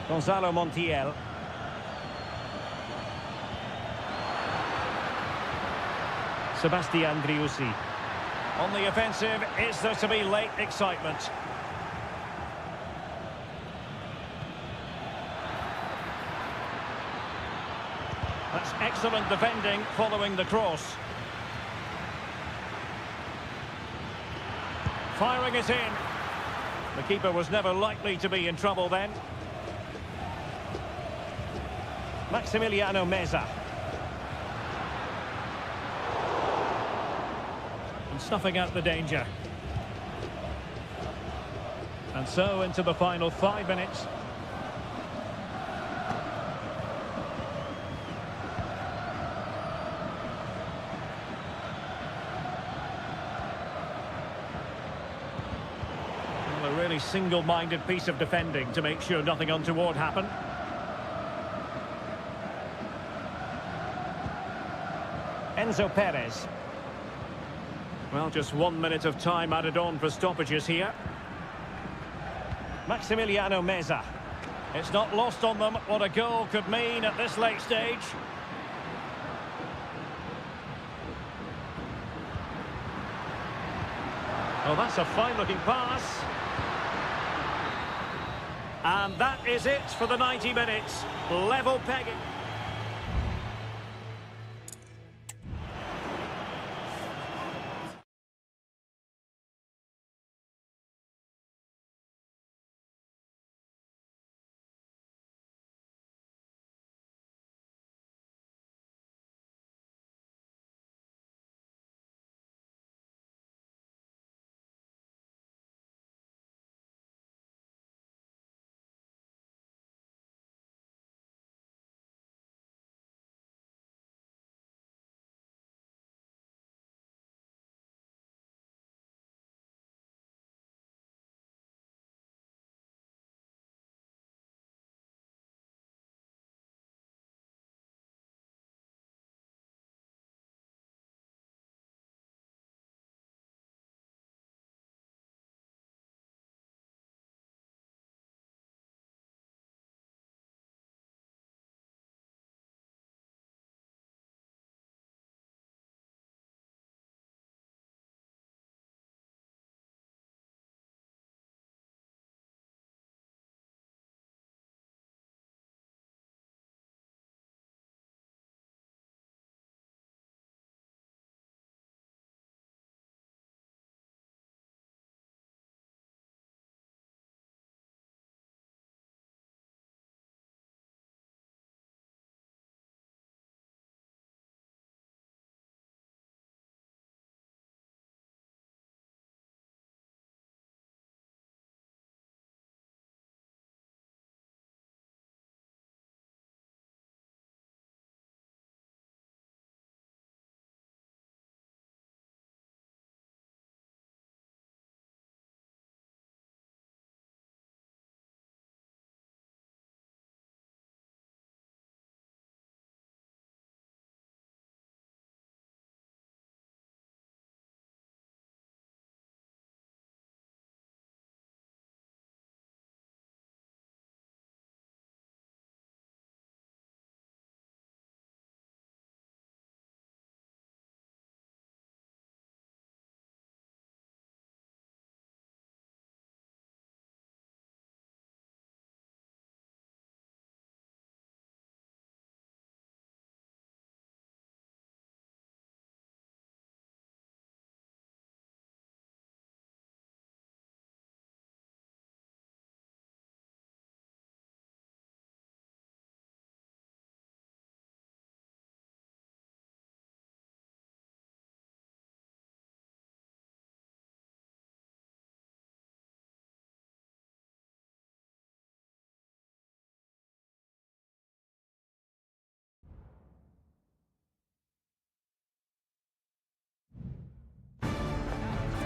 Gonzalo Montiel. Sebastian Driussi. On the offensive, is there to be late excitement? That's excellent defending following the cross. Firing it in. The keeper was never likely to be in trouble then. Maximiliano Meza. And snuffing out the danger. And so into the final 5 minutes. Well, a really single-minded piece of defending to make sure nothing untoward happened. Enzo Perez. Well, just 1 minute of time added on for stoppages here. Maximiliano Meza. It's not lost on them what a goal could mean at this late stage. Oh, that's a fine-looking pass. And that is it for the 90 minutes. Level pegging.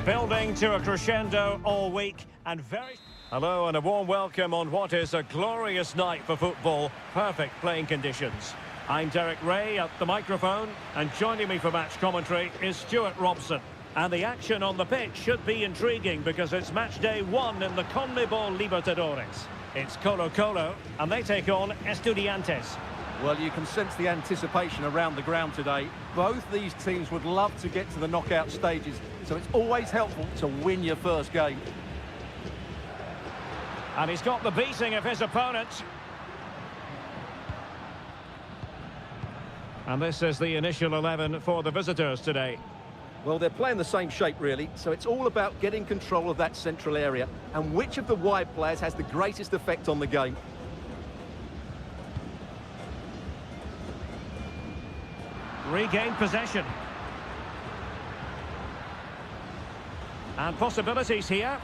Building to a crescendo all week and very... Hello and a warm welcome on what is a glorious night for football. Perfect playing conditions. I'm Derek Ray at the microphone, and joining me for match commentary is Stuart Robson. And the action on the pitch should be intriguing because it's match day 1 in the CONMEBOL Libertadores. It's Colo-Colo, and they take on Estudiantes. Well, you can sense the anticipation around the ground today. Both these teams would love to get to the knockout stages, so it's always helpful to win your first game. And he's got the beating of his opponent. And this is the initial 11 for the visitors today. Well, they're playing the same shape, really, so it's all about getting control of that central area and which of the wide players has the greatest effect on the game. Regained possession. And possibilities here.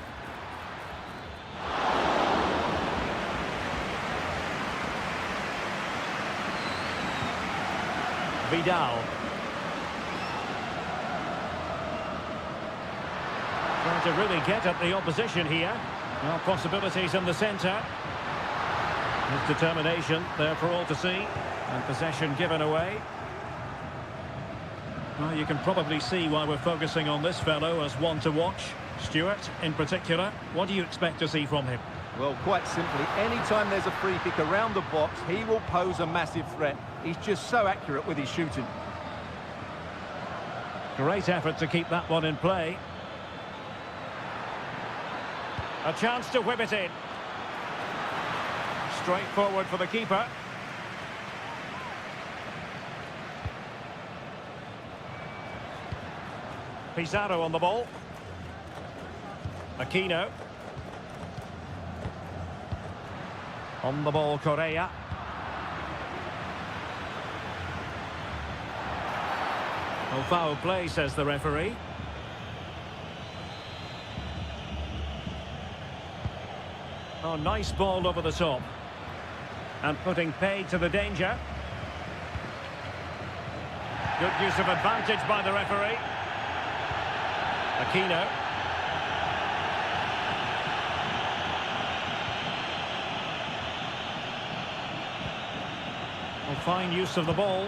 Vidal. Trying to really get at the opposition here. Well, possibilities in the centre. His determination there for all to see. And possession given away. Well, you can probably see why we're focusing on this fellow as one to watch. Stuart, in particular, what do you expect to see from him? Well, quite simply, anytime there's a free kick around the box, he will pose a massive threat. He's just so accurate with his shooting. Great effort to keep that one in play. A chance to whip it in. Straightforward for the keeper. Pizarro on the ball. Aquino. On the ball, Correa. Oh, foul play, says the referee. Oh, nice ball over the top. And putting paid to the danger. Good use of advantage by the referee. Aquino. Well, fine use of the ball.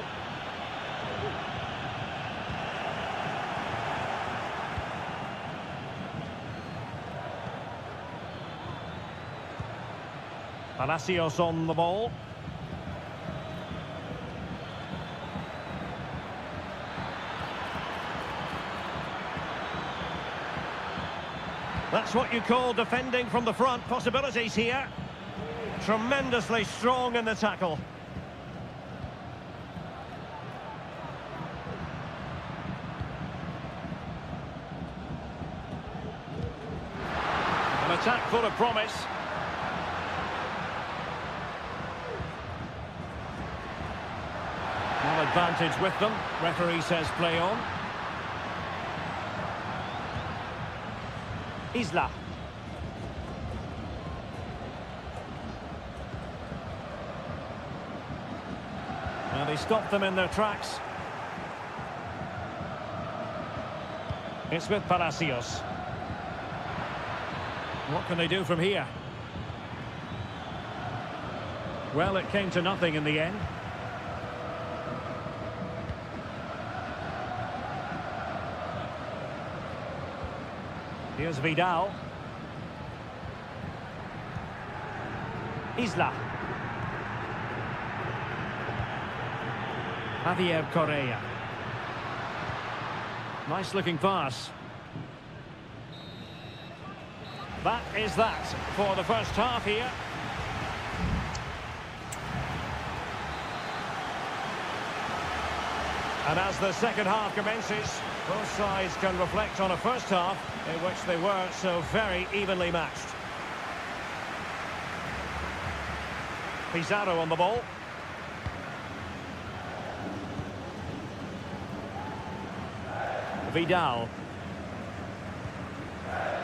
Palacios on the ball. That's what you call defending from the front. Possibilities here. Tremendously strong in the tackle. An attack full of promise. No advantage with them. Referee says play on. Isla. Now they stopped them in their tracks. It's with Palacios. What can they do from here? Well, it came to nothing in the end. Here's Vidal. Isla. Javier Correa. Nice looking pass. That is that for the first half here. And as the second half commences, both sides can reflect on a first half in which they were so very evenly matched. Pizarro on the ball. Vidal.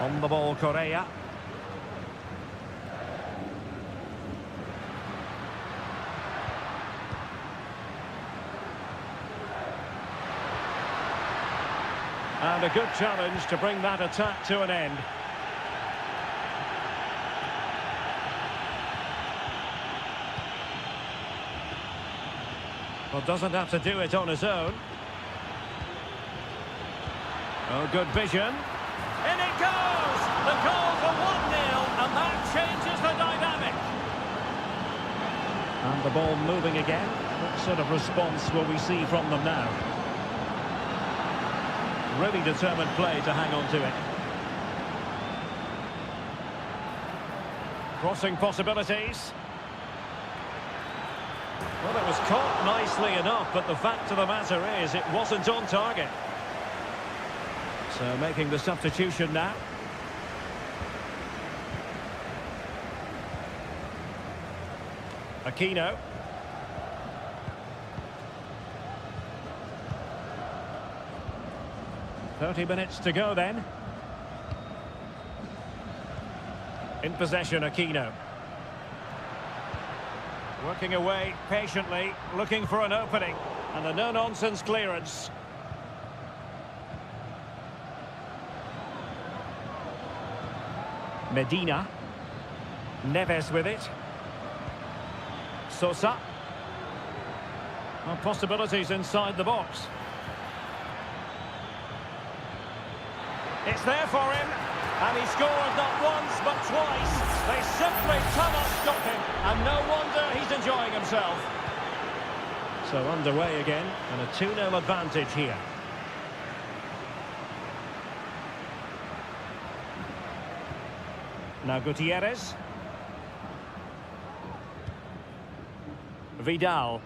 On the ball, Correa. And a good challenge to bring that attack to an end. Well, doesn't have to do it on his own. Oh, good vision. In it goes! The goal for 1-0, and that changes the dynamic. And the ball moving again. What sort of response will we see from them now? Really determined play to hang on to it. Crossing possibilities. Well, it was caught nicely enough, but the fact of the matter is it wasn't on target. So making the substitution now. Aquino. "30 minutes to go then." In possession, Aquino. Working away patiently, looking for an opening. And a no-nonsense clearance. Medina. Neves with it. Sosa. Well, possibilities inside the box. It's there for him. And he scored not once but twice. They simply cannot stop him. And no wonder he's enjoying himself. So underway again, and a 2-0 advantage here. Now Gutierrez. Vidal.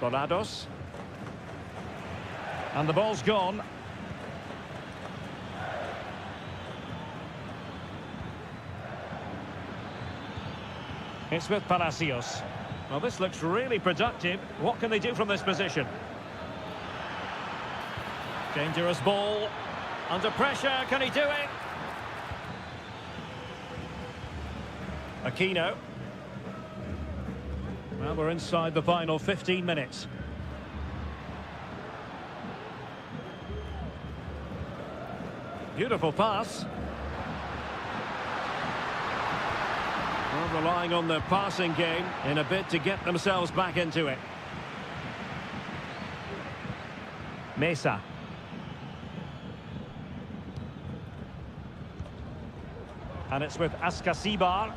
Donados. And the ball's gone. It's with Palacios. Well, this looks really productive. What can they do from this position? Dangerous ball. Under pressure, can he do it? Aquino. Well, we're inside the final 15 minutes. Beautiful pass. Well, relying on their passing game in a bid to get themselves back into it. Mesa. And it's with Ascasibar.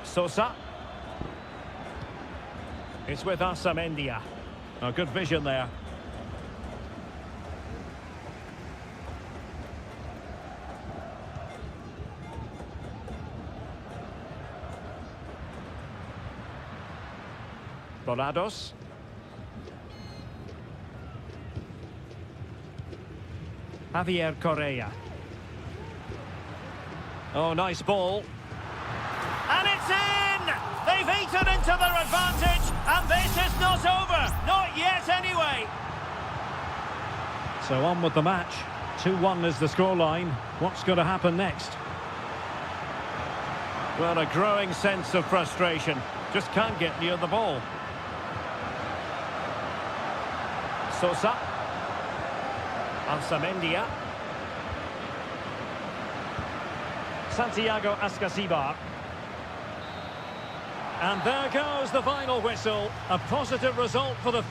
Sosa. It's with Asamendia. Oh, good vision there. Donados. Javier Correa. Oh, nice ball. And it's in! They've eaten into their advantage, and this is not over. Not yet, anyway. So on with the match. 2-1 is the scoreline. What's going to happen next? Well, a growing sense of frustration. Just can't get near the ball. Sosa. Ansamendia. Santiago Ascasibar. And there goes the final whistle. A positive result for the...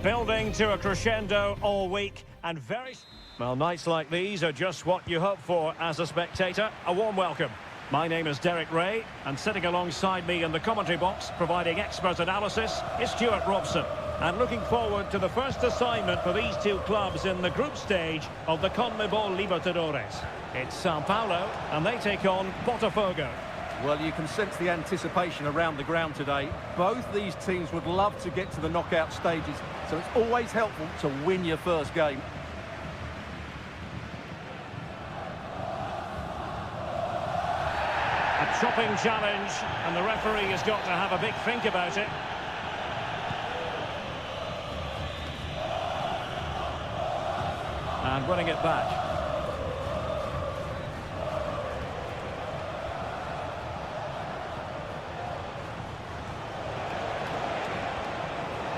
Building to a crescendo all week and very... Well, nights like these are just what you hope for as a spectator. A warm welcome. My name is Derek Ray, and sitting alongside me in the commentary box, providing expert analysis, is Stuart Robson. And looking forward to the first assignment for these two clubs in the group stage of the CONMEBOL Libertadores. It's Sao Paulo, and they take on Botafogo. Well, you can sense the anticipation around the ground today. Both these teams would love to get to the knockout stages, so it's always helpful to win your first game. A chopping challenge, and the referee has got to have a big think about it. And winning it back.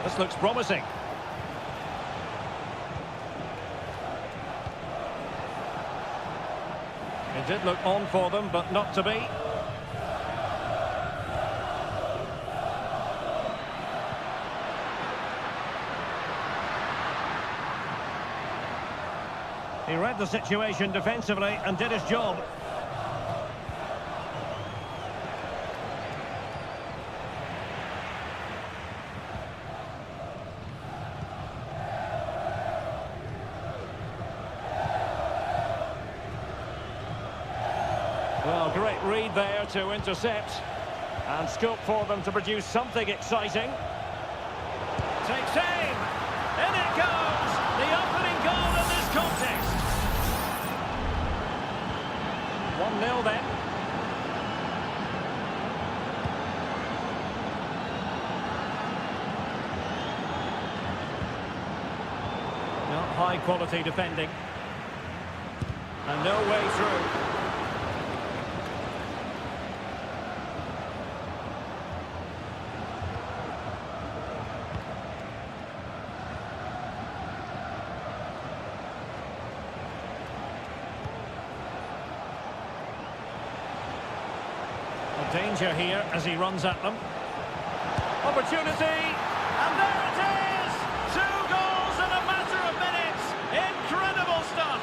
This looks promising. It did look on for them, but not to be. He read the situation defensively and did his job. Well, great read there to intercept. And scope for them to produce something exciting. Takes aim! In it goes! The opening goal in this contest! 1-0 then. Not high quality defending. And no way through. Danger here as he runs at them. Opportunity, and there it is! 2 goals in a matter of minutes! Incredible stuff!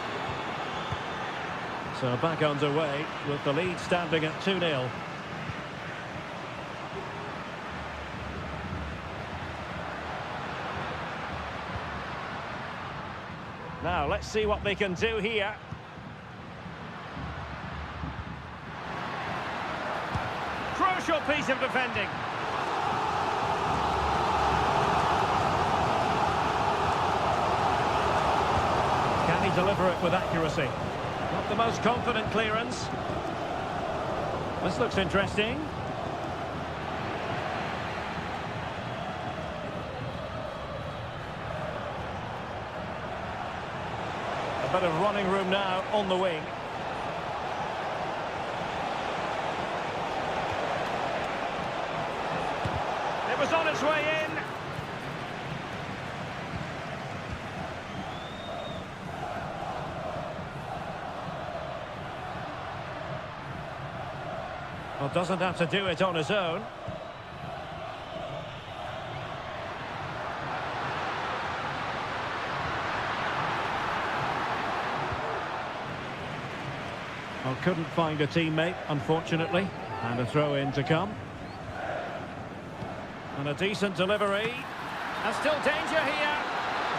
So back underway with the lead standing at 2-0. Now let's see what they can do here. Crucial piece of defending. Can he deliver it with accuracy? Not the most confident clearance. This looks interesting. A bit of running room now on the wing. It was on its way in. Well, doesn't have to do it on his own. Well, couldn't find a teammate, unfortunately. And a throw-in to come. And a decent delivery. And still danger here.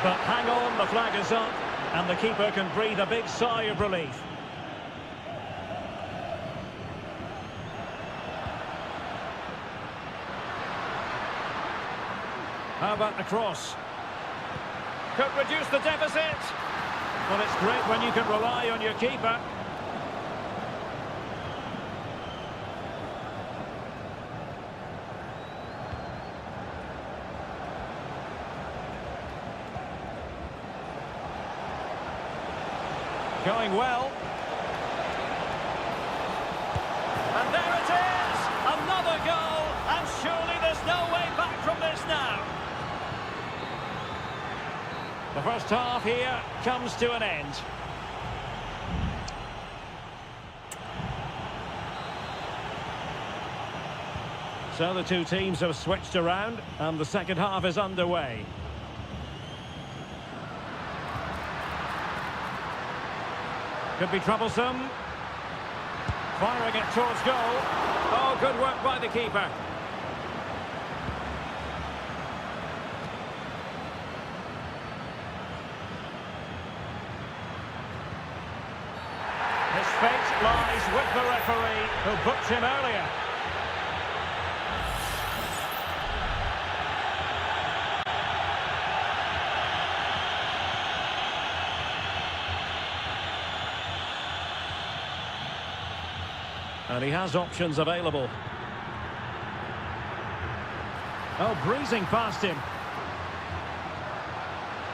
But hang on, the flag is up. And the keeper can breathe a big sigh of relief. How about the cross? Could reduce the deficit. Well, it's great when you can rely on your keeper. Going well. And there it is! Another goal! And surely there's no way back from this now. The first half here comes to an end. So the two teams have switched around and the second half is underway. Could be troublesome. Firing it towards goal. Oh, good work by the keeper. His fate lies with the referee, who booked him earlier. And he has options available. Oh, breezing past him.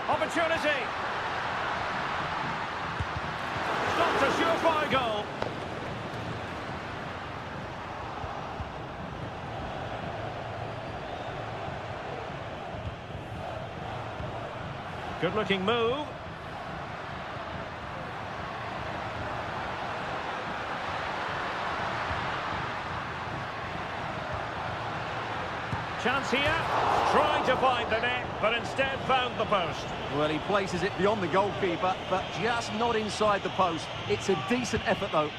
Opportunity. Not a surefire goal. Good-looking move. Chance here, trying to find the net, but instead found the post. Well, he places it beyond the goalkeeper, but just not inside the post. It's a decent effort, though.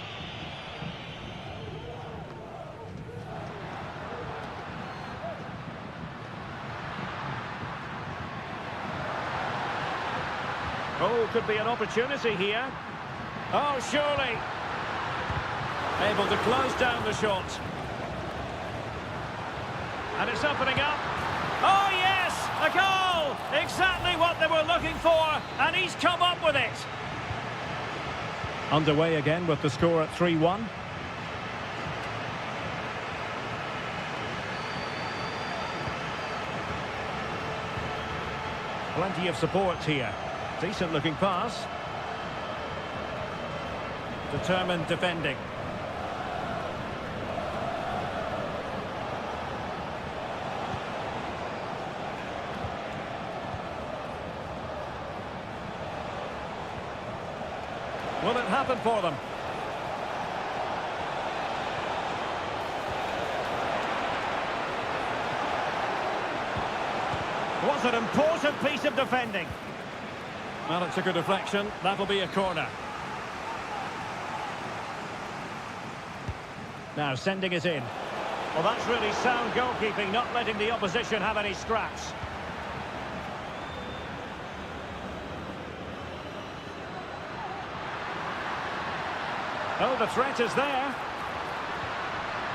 Oh, could be an opportunity here. Oh, surely. Able to close down the shot. And it's opening up. Oh, yes! A goal! Exactly what they were looking for, and he's come up with it. Underway again with the score at 3-1. Plenty of support here. Decent looking pass. Determined defending. Will it happen for them? Was an important piece of defending. Well, it took a deflection. That'll be a corner. Now sending it in. Well, that's really sound goalkeeping, not letting the opposition have any scraps. Oh, the threat is there.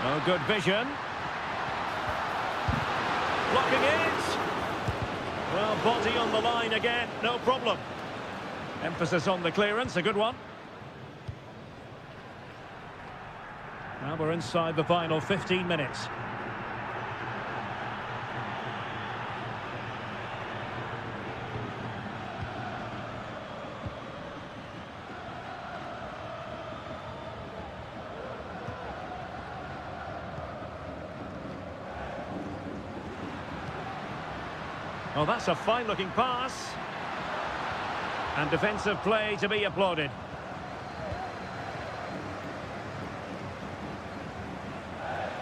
Oh, good vision. Blocking it. Well, body on the line again, no problem. Emphasis on the clearance, a good one. Now we're inside the final 15 minutes. Oh, that's a fine-looking pass. And defensive play to be applauded.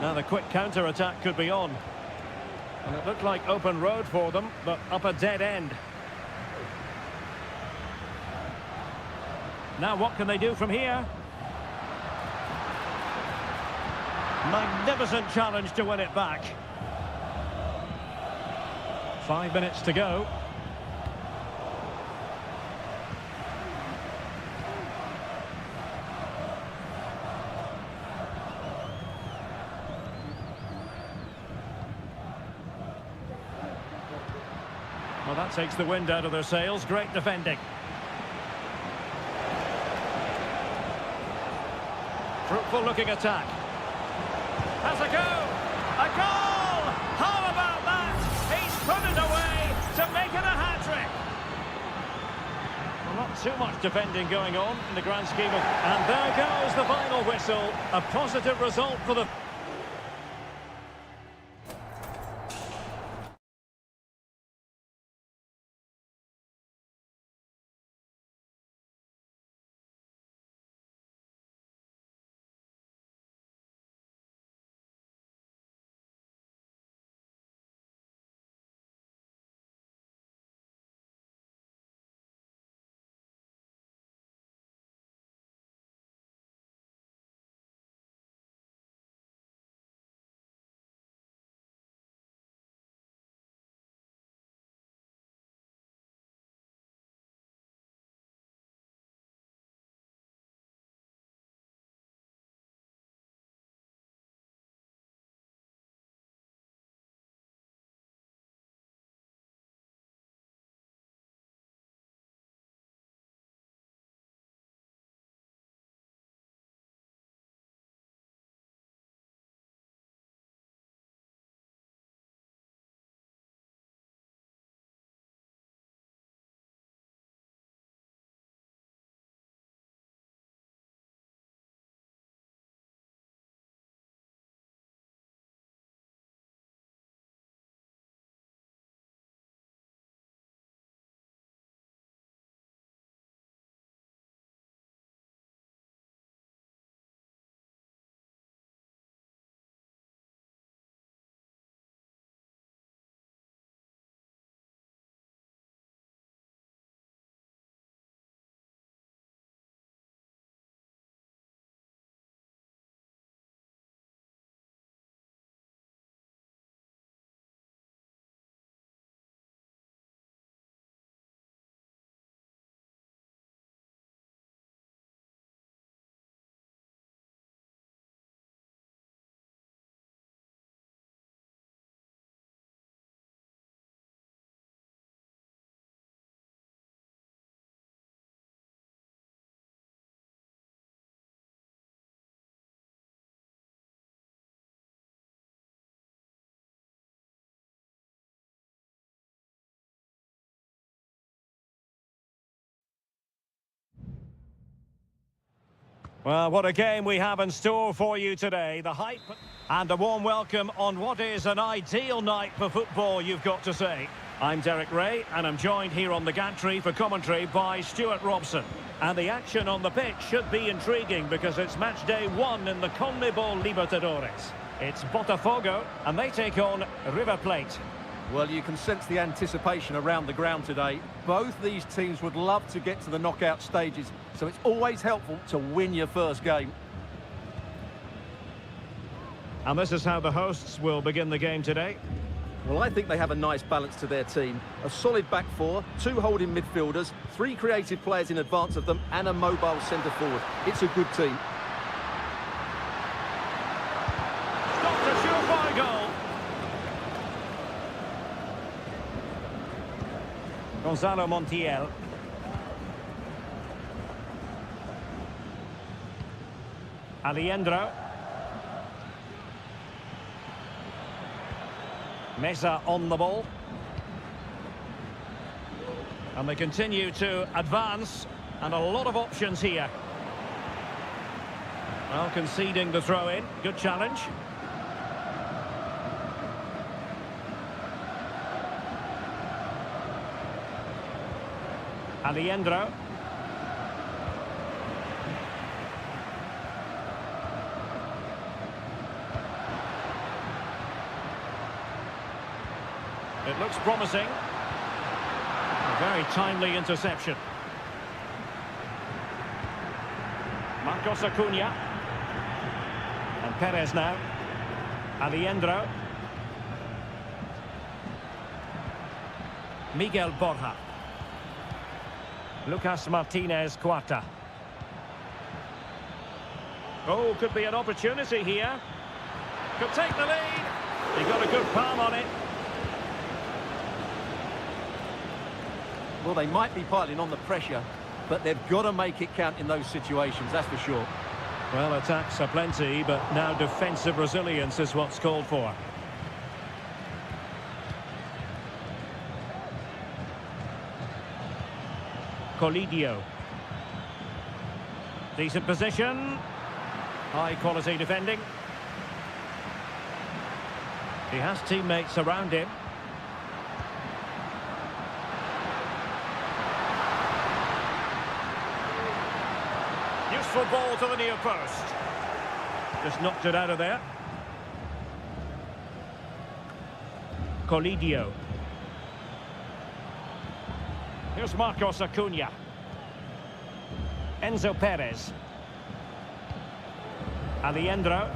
Now the quick counter-attack could be on. And it looked like open road for them, but up a dead end. Now what can they do from here? Magnificent challenge to win it back. 5 minutes to go. Well, that takes the wind out of their sails. Great defending. Fruitful looking attack. Has a go! A goal! How about that? He's put it away to make it a hat-trick. Well, not too much defending going on in the grand scheme of... And there goes the final whistle. A positive result for the... Well, what a game we have in store for you today. The hype and a warm welcome on what is an ideal night for football, you've got to say. I'm Derek Ray, and I'm joined here on the gantry for commentary by Stuart Robson. And the action on the pitch should be intriguing because it's match day 1 in the CONMEBOL Libertadores. It's Botafogo, and they take on River Plate. Well, you can sense the anticipation around the ground today. Both these teams would love to get to the knockout stages, so it's always helpful to win your first game. And this is how the hosts will begin the game today. Well, I think they have a nice balance to their team. A solid back four, 2 holding midfielders, 3 creative players in advance of them, and a mobile centre-forward. It's a good team. Stopped a surefire goal. Gonzalo Montiel. Alejandro. Mesa on the ball. And they continue to advance, and a lot of options here. Well, conceding the throw-in. Good challenge. Alejandro. It looks promising. A very timely interception. Marcos Acuna. And Perez now. Alejandro. Miguel Borja. Lucas Martinez Cuarta. Oh, could be an opportunity here. Could take the lead. He got a good palm on it. Well, they might be piling on the pressure, but they've got to make it count in those situations, that's for sure. Well, attacks are plenty, but now defensive resilience is what's called for. Colidio. Decent position. High quality defending. He has teammates around him. Useful ball to the near post. Just knocked it out of there. Colidio. Here's Marcos Acuna. Enzo Perez. Alejandro.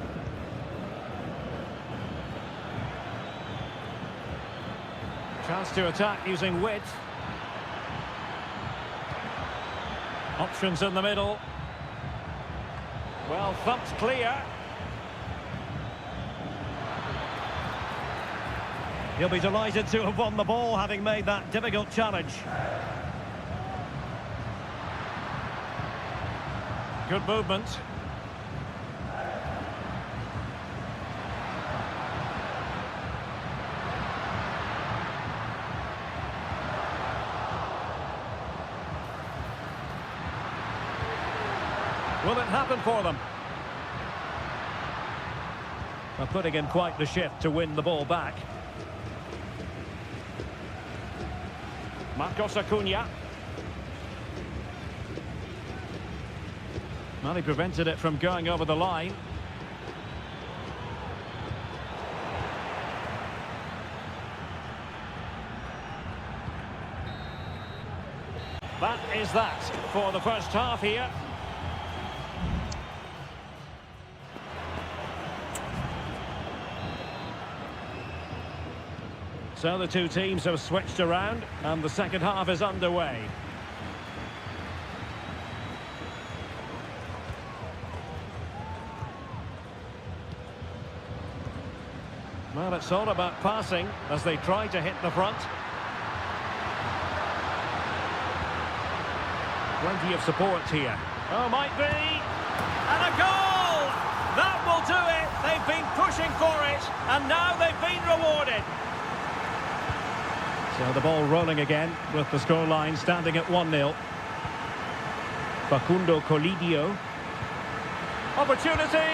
Chance to attack using width. Options in the middle. Well, thumped clear. He'll be delighted to have won the ball, having made that difficult challenge. Good movement. Will it happen for them? They're putting in quite the shift to win the ball back. Marcos Acuna. Well, he prevented it from going over the line. That is that for the first half here. So the two teams have switched around and the second half is underway. Well, it's all about passing as they try to hit the front. Plenty of support here. Oh, might be. And a goal! That will do it. They've been pushing for it and now they've been rewarded. So the ball rolling again with the scoreline standing at 1-0. Facundo Colidio. Opportunity,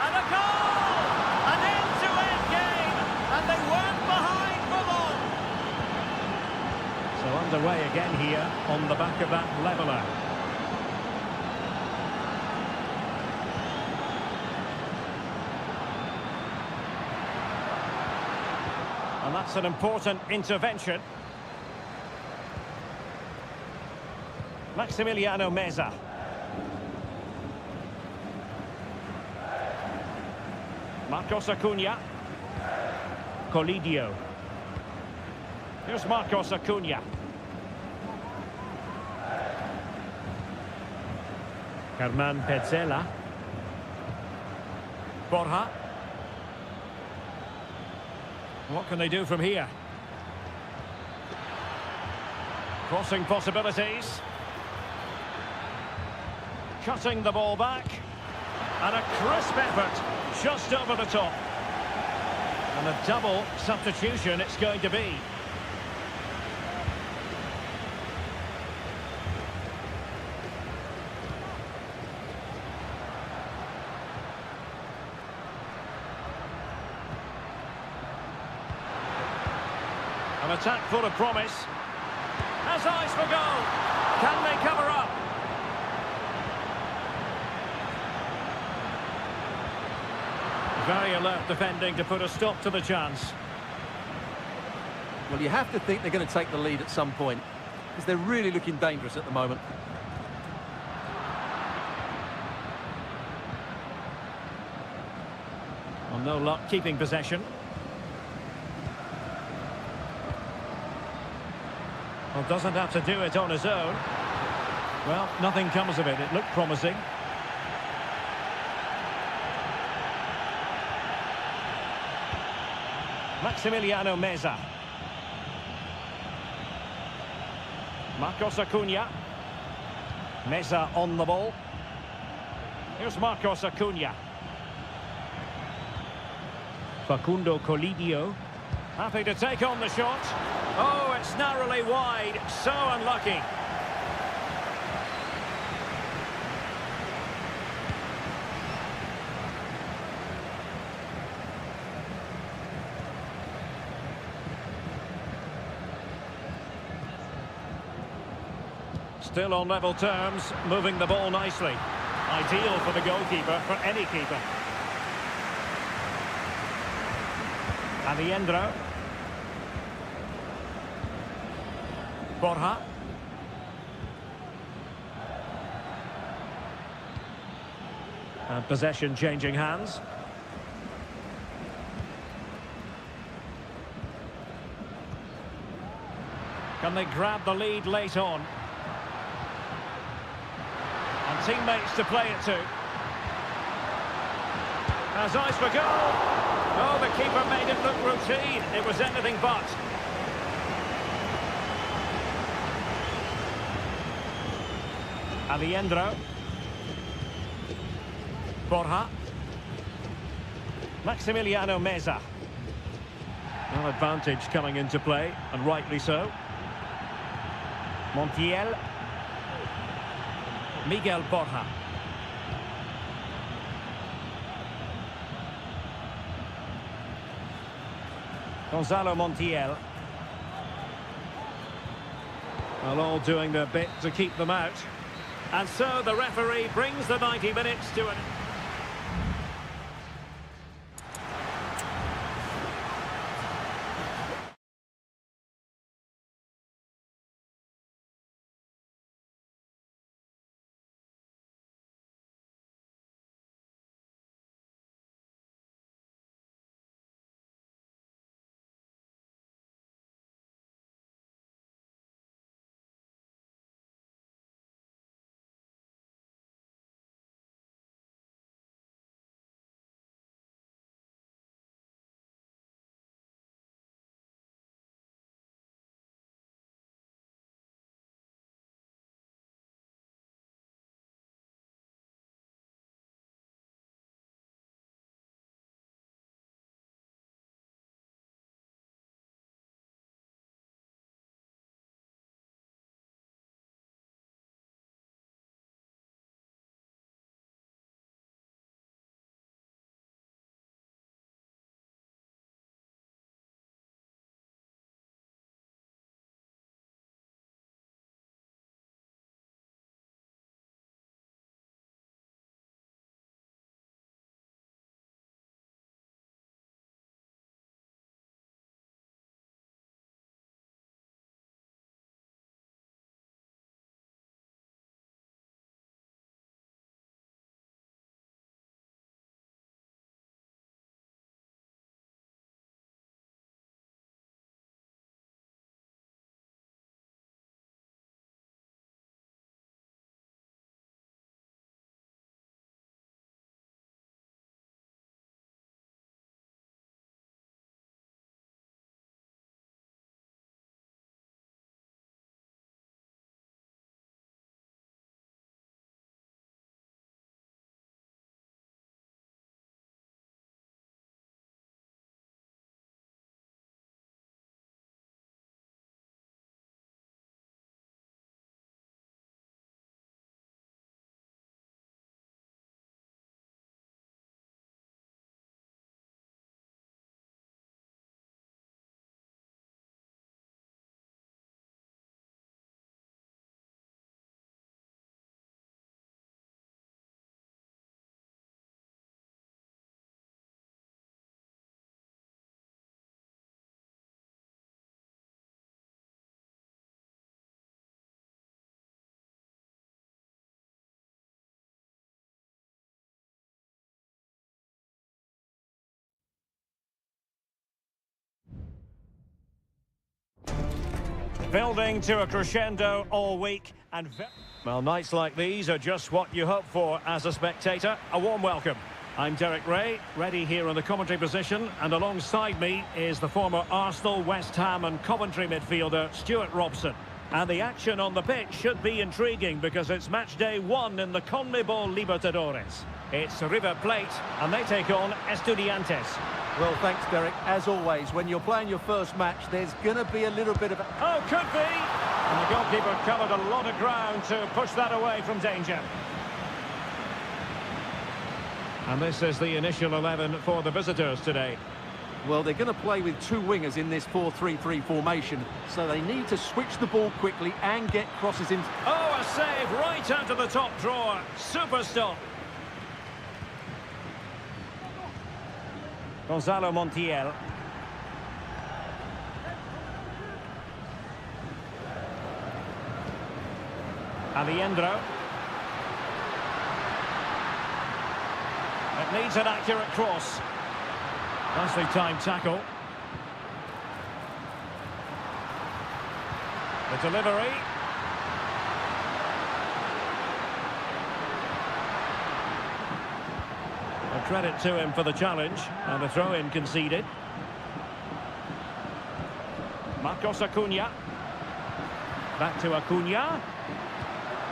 and a goal! An end-to-end game, and they weren't behind for long. So underway again here on the back of that leveller. And that's an important intervention. Maximiliano Meza. Marcos Acuna. Colidio. Here's Marcos Acuna. Herman Petzela. Borja. What can they do from here? Crossing possibilities. Cutting the ball back. And a crisp effort just over the top. And a double substitution it's going to be. An attack full of promise. Has eyes for goal. Can they cover up? Very alert defending to put a stop to the chance. Well, you have to think they're going to take the lead at some point, because they're really looking dangerous at the moment. Well, no luck keeping possession. Well, doesn't have to do it on his own. Well, nothing comes of it. It looked promising. Maximiliano Meza. Marcos Acuna. Meza on the ball. Here's Marcos Acuna. Facundo Colidio. Happy to take on the shot. Oh, it's narrowly wide. So unlucky. Still on level terms, moving the ball nicely. Ideal for the goalkeeper, for any keeper. Aliendro. Borja. And possession changing hands. Can they grab the lead late on? And teammates to play it to. Has eyes for goal. Oh, the keeper made it look routine. It was anything but. Aliendro. Borja. Maximiliano Meza. Well, advantage coming into play, and rightly so. Montiel. Miguel Borja. Gonzalo Montiel. Well, all doing their bit to keep them out. And so the referee brings the 90 minutes to an... Building to a crescendo all week. Well, nights like these are just what you hope for as a spectator. A warm welcome. I'm Derek Ray, ready here in the commentary position, and alongside me is the former Arsenal, West Ham and Coventry midfielder Stuart Robson. And the action on the pitch should be intriguing because it's match day 1 in the CONMEBOL Libertadores. It's River Plate, and they take on Estudiantes. Well, thanks, Derek. As always, when you're playing your first match, there's going to be a little bit of... Oh, could be! And the goalkeeper covered a lot of ground to push that away from danger. And this is the initial 11 for the visitors today. Well, they're going to play with two wingers in this 4-3-3 formation, so they need to switch the ball quickly and get crosses in. Oh, a save right out of the top drawer. Super stop. Gonzalo Montiel. Aliendro. It needs an accurate cross. Nicely timed tackle. The delivery. A credit to him for the challenge, and the throw-in conceded. Marcos Acuna. Back to Acuna.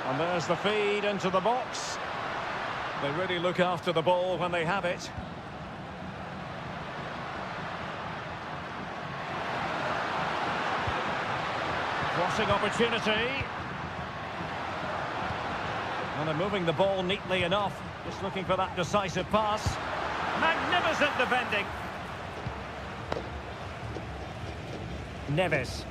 And there's the feed into the box. They really look after the ball when they have it. Crossing opportunity. And they're moving the ball neatly enough. Just looking for that decisive pass. Magnificent defending. Neves.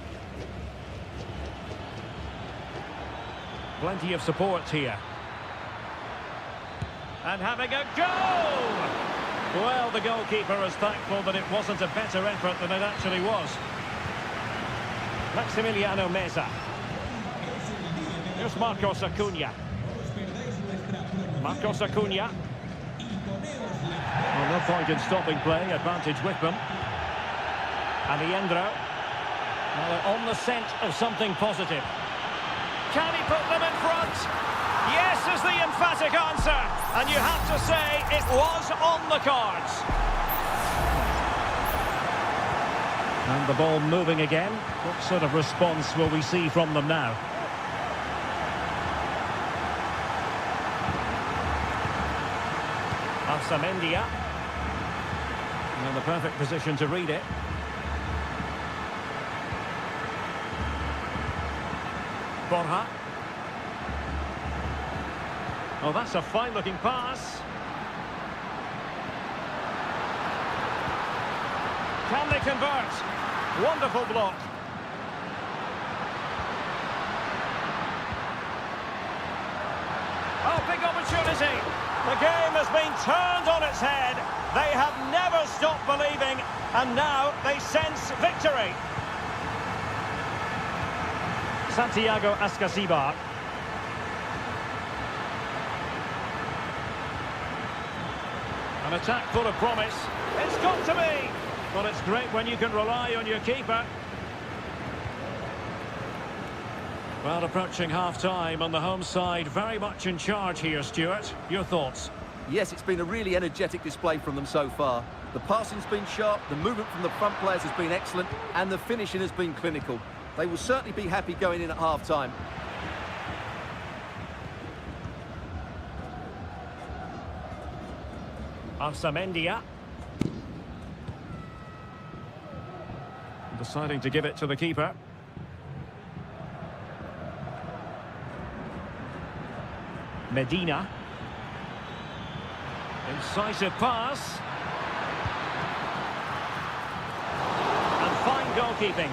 Plenty of support here. And having a goal! Well, the goalkeeper is thankful that it wasn't a better effort than it actually was. Maximiliano Meza. Here's Marcos Acuna. Marcos Acuna. Well, no point in stopping play. Advantage with them. Aliendro. Well, they're on the scent of something positive. Can he put them in front? Yes is the emphatic answer. And you have to say it was on the cards. And the ball moving again. What sort of response will we see from them now? Arsamendia. In the perfect position to read it. Borja. Oh, that's a fine-looking pass. Can they convert? Wonderful block. Oh, big opportunity. The game has been turned on its head. They have never stopped believing, and now they sense victory. Santiago Ascasibar. An attack full of promise. It's got to be. Well, it's great when you can rely on your keeper. Well, approaching half-time on the home side, very much in charge here, Stuart. Your thoughts? Yes, it's been a really energetic display from them so far. The passing's been sharp, the movement from the front players has been excellent, and the finishing has been clinical. They will certainly be happy going in at half-time. Arsamendia. Deciding to give it to the keeper. Medina. Incisive pass. And fine goalkeeping.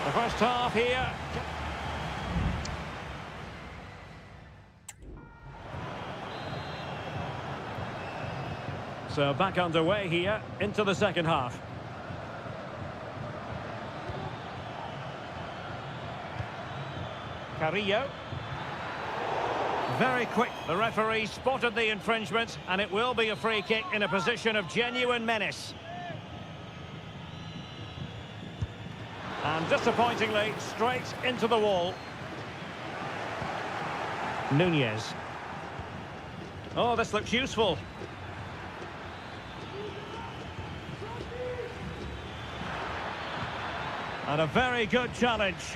The first half here. So back underway here into the second half. Carrillo. Very quick. The referee spotted the infringement, and it will be a free kick in a position of genuine menace. And disappointingly, straight into the wall. Nunez. Oh, this looks useful. And a very good challenge.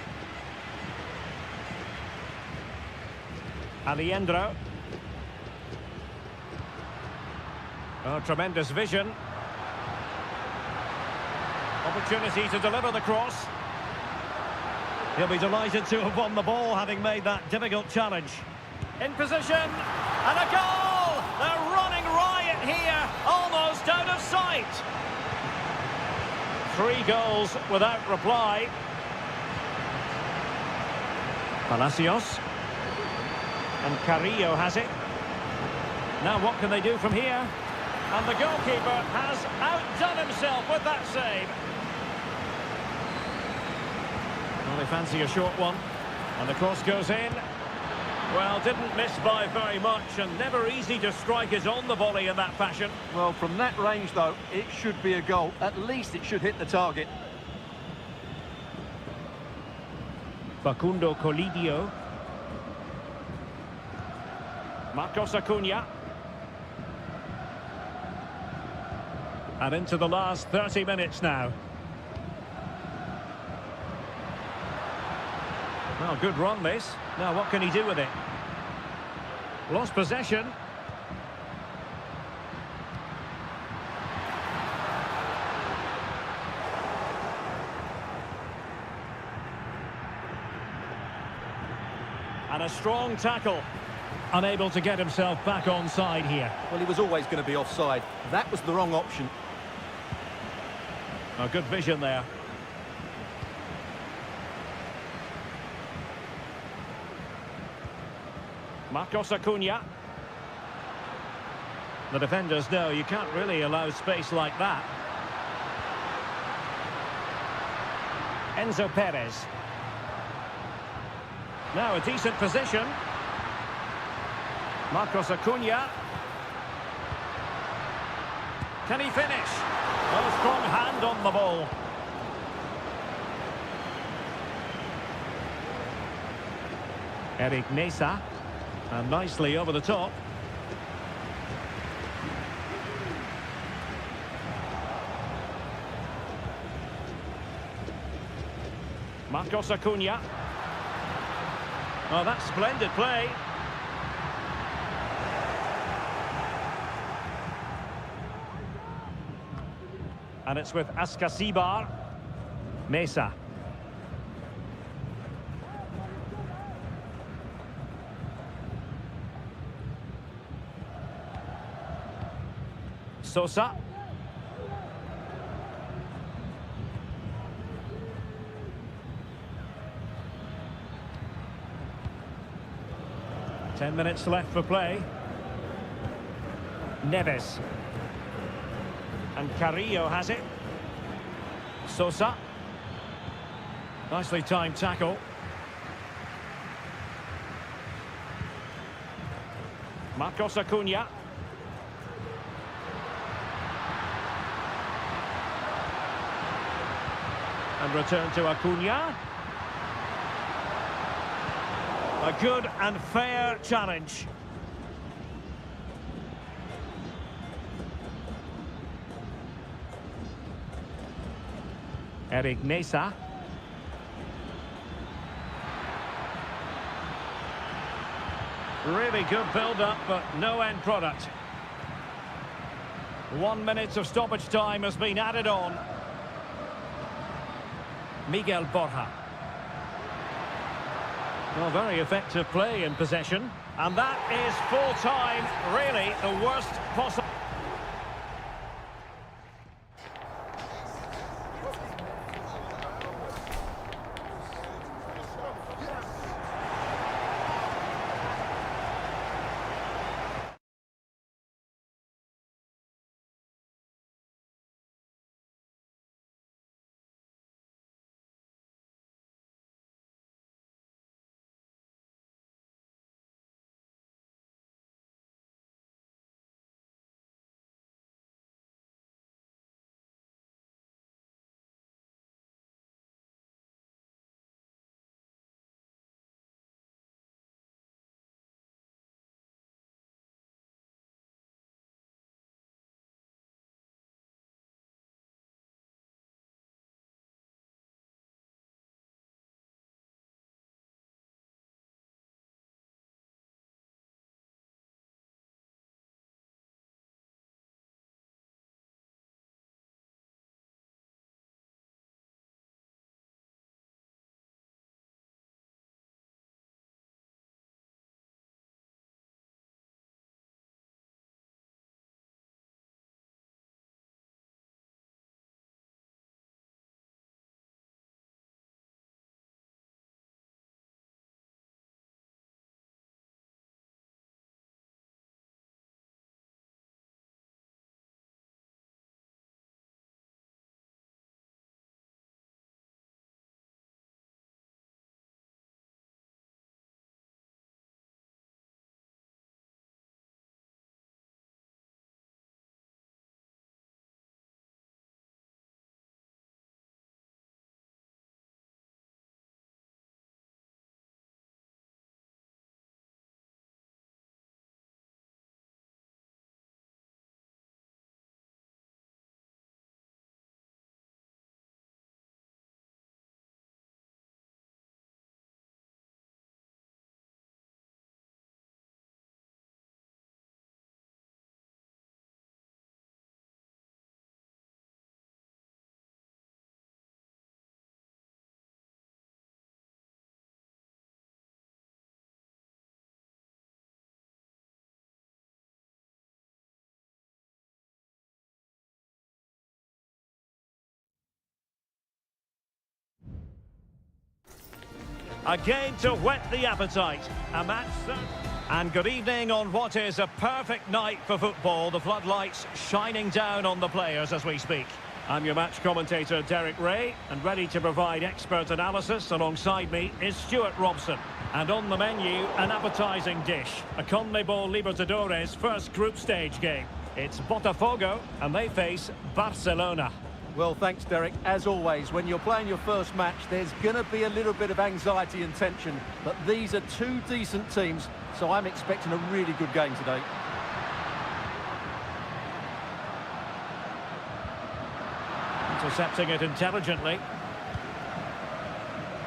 Aliendro. Oh, tremendous vision. Opportunity to deliver the cross. He'll be delighted to have won the ball, having made that difficult challenge. In position, and a goal! They're running riot here, almost out of sight. 3 goals without reply. Palacios. And Carrillo has it. Now what can they do from here? And the goalkeeper has outdone himself with that save. Well, they fancy a short one. And the cross goes in. Well, didn't miss by very much, and never easy to strike it on the volley in that fashion. Well, from that range, though, it should be a goal. At least it should hit the target. Facundo Colidio. Marcos Acuna. And into the last 30 minutes now. Well, good run this. Now what can he do with it? Lost possession. And a strong tackle. Unable to get himself back on side here. Well, he was always going to be offside. That was the wrong option. A good vision there. Marcos Acuna. The defenders know you can't really allow space like that. Enzo Perez. Now a decent position. Marcos Acuna. Can he finish? Oh, strong hand on the ball. Eric Mesa. And nicely over the top. Marcos Acuna. Oh, that's splendid play. And it's with Ascasibar. Mesa. Sosa. Ten minutes left for play. Neves. And Carrillo has it. Sosa. Nicely timed tackle. Marcos Acuna. And return to Acuna. A good and fair challenge. Eric Mesa. Really good build-up, but no end product. 1 minute of stoppage time has been added on. Miguel Borja. Well, very effective play in possession. And that is full time, really the worst possible. A game to whet the appetite. A match and good evening on what is a perfect night for football. The floodlights shining down on the players as we speak. I'm your match commentator, Derek Ray, and ready to provide expert analysis. Alongside me is Stuart Robson. And on the menu, an appetising dish. A CONMEBOL Libertadores first group stage game. It's Botafogo, and they face Barcelona. Well, thanks, Derek. As always, when you're playing your first match, there's going to be a little bit of anxiety and tension. But these are two decent teams, so I'm expecting a really good game today. Intercepting it intelligently.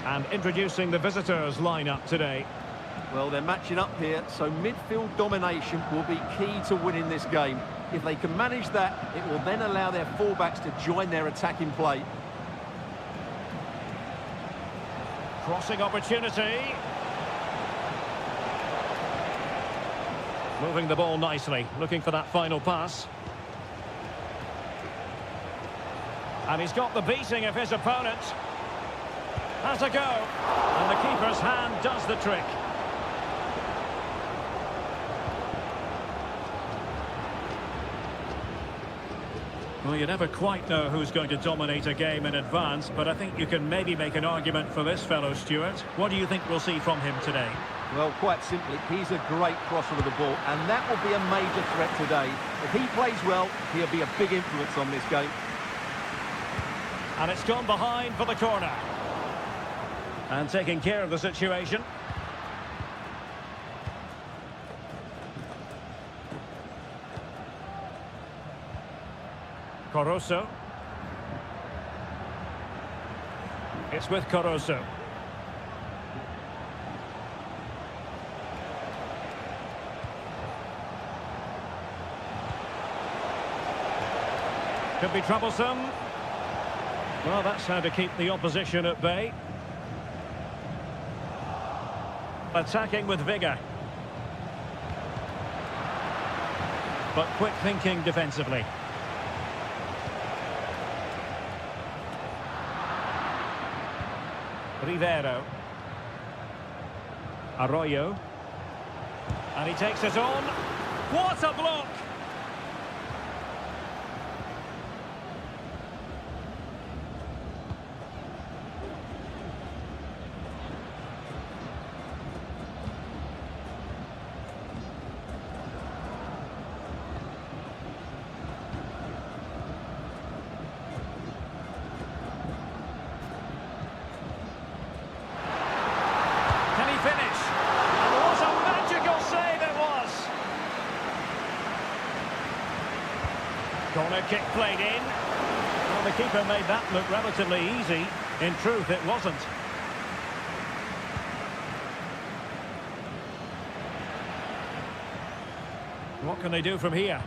And introducing the visitors lineup today. Well, they're matching up here, so midfield domination will be key to winning this game. If they can manage that, it will then allow their fullbacks to join their attacking play. Crossing opportunity. Moving the ball nicely, looking for that final pass. And he's got the beating of his opponent. Has a go. And the keeper's hand does the trick. Well, you never quite know who's going to dominate a game in advance, but I think you can maybe make an argument for this fellow, Stuart. What do you think we'll see from him today? Well, quite simply, he's a great crosser of the ball, and that will be a major threat today. If he plays well, he'll be a big influence on this game. And it's gone behind for the corner. And taking care of the situation. Caruso. It's with Caruso. Could be troublesome. Well, that's how to keep the opposition at bay. Attacking with vigour. But quick thinking defensively. Rivero. Arroyo. And he takes it on. What a block! Corner kick played in. Well, the keeper made that look relatively easy. In truth, it wasn't. What can they do from here?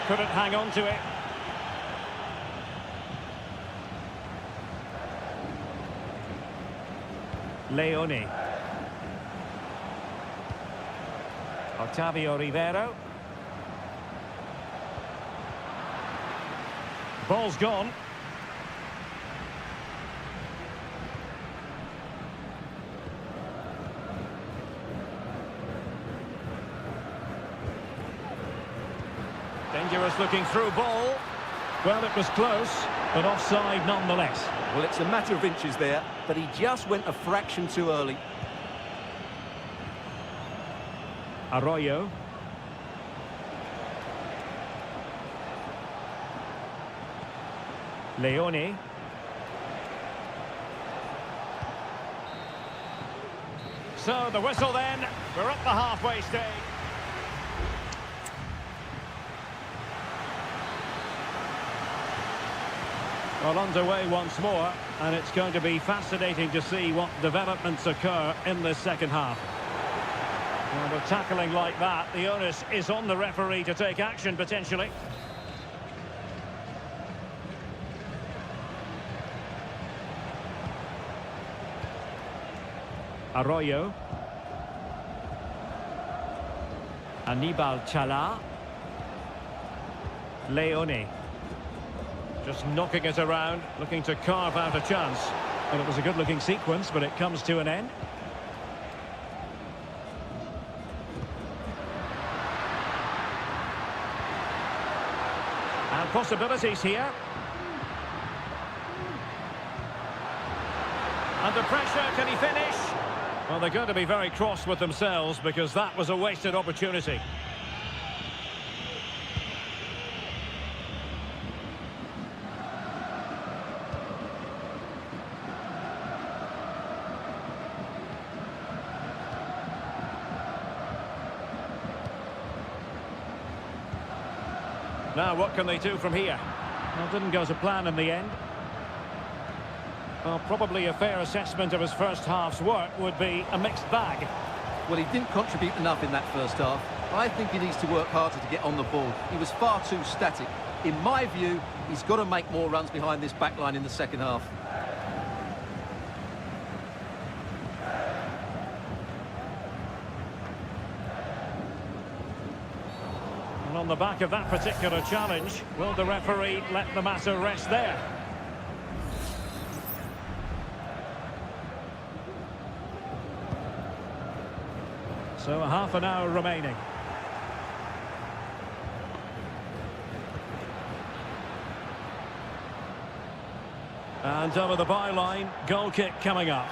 Couldn't hang on to it. Leone. Otavio Rivero. Ball's gone. Dangerous looking through ball. Well, it was close, but offside nonetheless. Well, it's a matter of inches there, but he just went a fraction too early. Arroyo. Leone. So the whistle then. We're at the halfway stage. Well, underway once more, and it's going to be fascinating to see what developments occur in this second half. Well, with tackling like that, the onus is on the referee to take action, potentially. Arroyo. Aníbal Chalá. Leone. Just knocking it around, looking to carve out a chance. And it was a good-looking sequence, but it comes to an end. And possibilities here. Under pressure, can he finish? Well, they're going to be very cross with themselves because that was a wasted opportunity. Now, what can they do from here? Well, didn't go to plan in the end. Well, probably a fair assessment of his first half's work would be a mixed bag. Well, he didn't contribute enough in that first half. I think he needs to work harder to get on the ball. He was far too static. In my view, he's got to make more runs behind this back line in the second half. And on the back of that particular challenge, will the referee let the matter rest there? So half an hour remaining. And over the byline, goal kick coming up.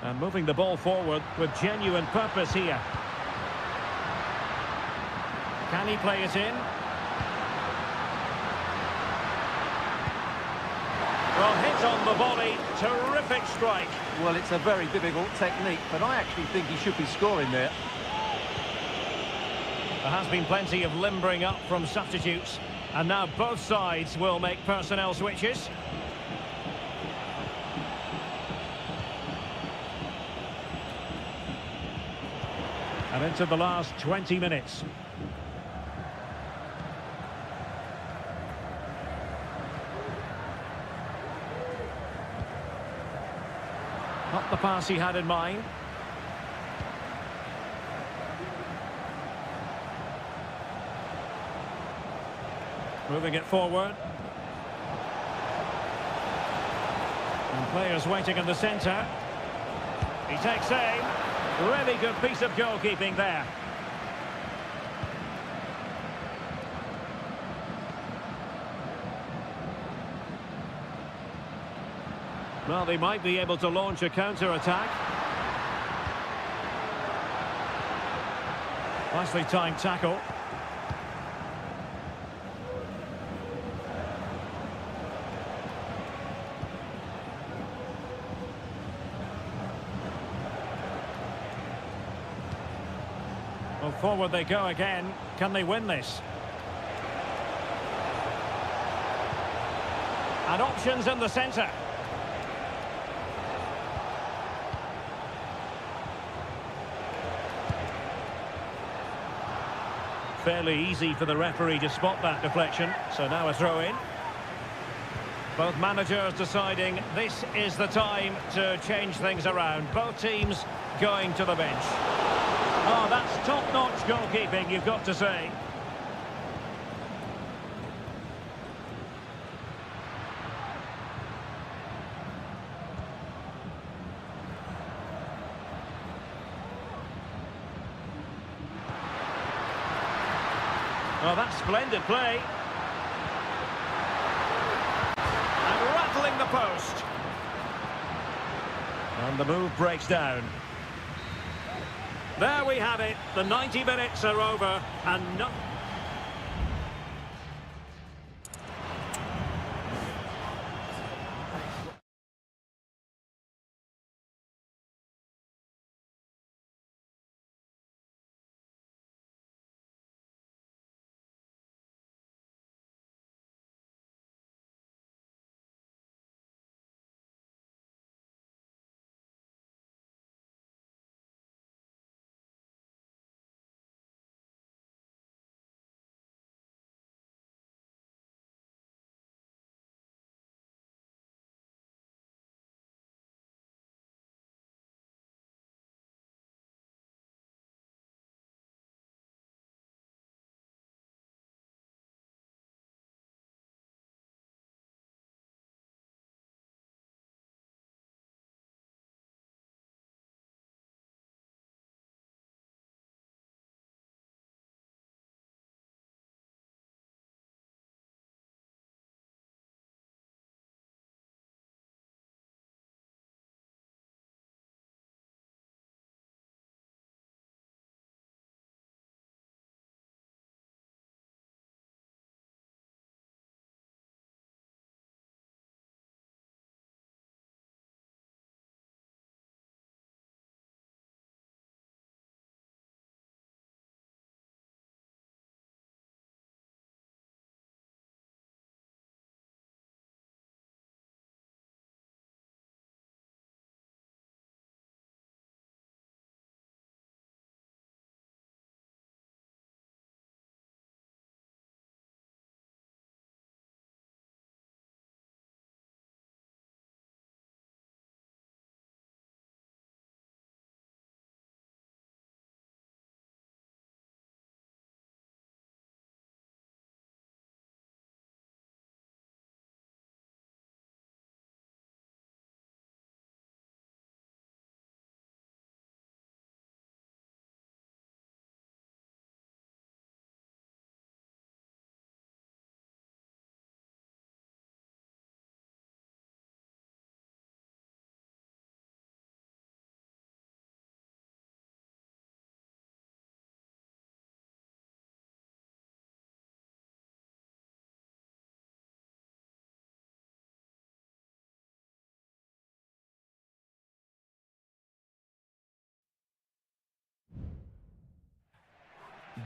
And moving the ball forward with genuine purpose here. Can he play it in? Well, hit on the body. Terrific strike. Well, it's a very difficult technique, but I actually think he should be scoring there. There has been plenty of limbering up from substitutes. And now both sides will make personnel switches. And into the last 20 minutes. Not the pass he had in mind. Moving it forward. And players waiting in the centre. He takes aim. Really good piece of goalkeeping there. Well, they might be able to launch a counter-attack. Nicely timed tackle. Well, forward they go again. Can they win this? And options in the centre. Fairly easy for the referee to spot that deflection. So now a throw-in. Both managers deciding this is the time to change things around. Both teams going to the bench. Oh, that's top-notch goalkeeping, you've got to say. Oh, that's splendid play. And rattling the post. And the move breaks down. There we have it. The 90 minutes are over and not...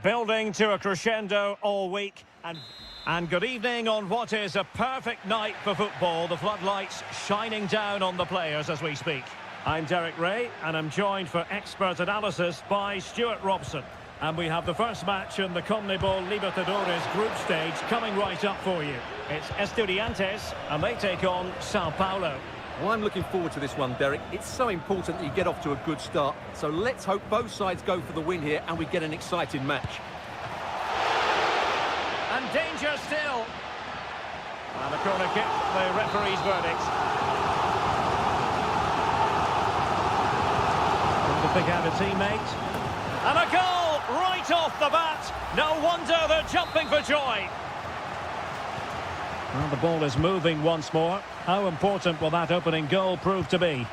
Building to a crescendo all week. And good evening on what is a perfect night for football. The floodlights shining down on the players as we speak. I'm Derek Ray, and I'm joined for expert analysis by Stuart Robson. And we have the first match in the CONMEBOL Libertadores group stage coming right up for you. It's Estudiantes, and they take on Sao Paulo. Well, I'm looking forward to this one, Derek. It's so important that you get off to a good start. So let's hope both sides go for the win here and we get an exciting match. And danger still. And a corner kick, the referee's verdict. To pick out a teammate. And a goal right off the bat. No wonder they're jumping for joy. Well, the ball is moving once more. How important will that opening goal prove to be?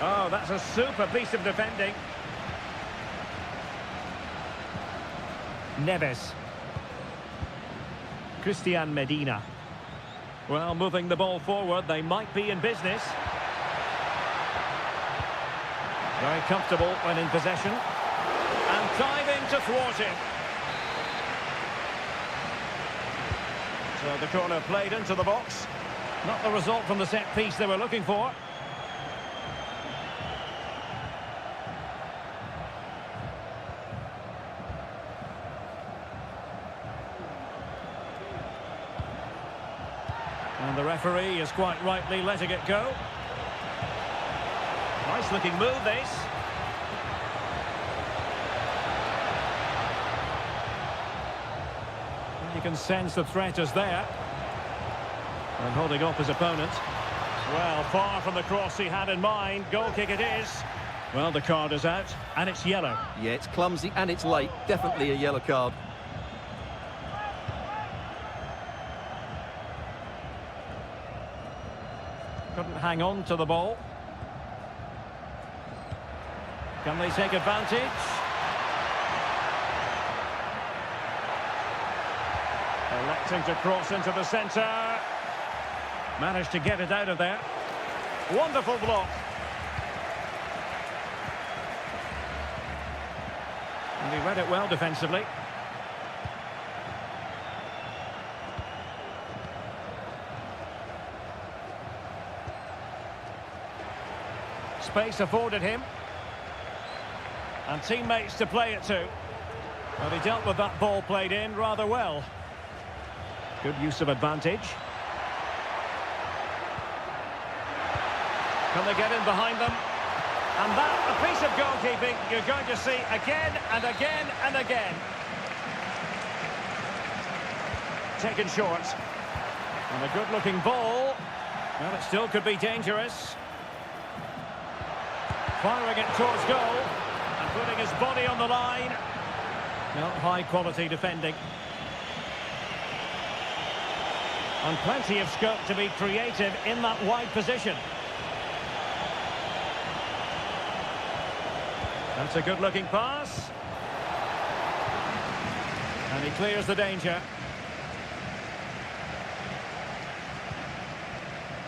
Oh, that's a super piece of defending. Neves. Christian Medina. Well, moving the ball forward, they might be in business. Very comfortable when in possession. And diving to thwart it. So the corner played into the box. Not the result from the set piece they were looking for. And the referee is quite rightly letting it go. Nice looking move, this. You can sense the threat is there. And holding off his opponent. Well, far from the cross he had in mind. Goal kick it is. Well, the card is out, and it's yellow. Yeah, it's clumsy and it's late. Definitely a yellow card. Couldn't hang on to the ball. Can they take advantage? Electing to cross into the centre. Managed to get it out of there. Wonderful block. And he read it well defensively. Space afforded him. And teammates to play it to. Well, he dealt with that ball played in rather well. Good use of advantage. Can they get in behind them? And that, a piece of goalkeeping you're going to see again and again and again. Taken short. And a good-looking ball. Well, it still could be dangerous. Firing it towards goal and putting his body on the line. No, high-quality defending. And plenty of scope to be creative in that wide position. That's a good-looking pass. And he clears the danger.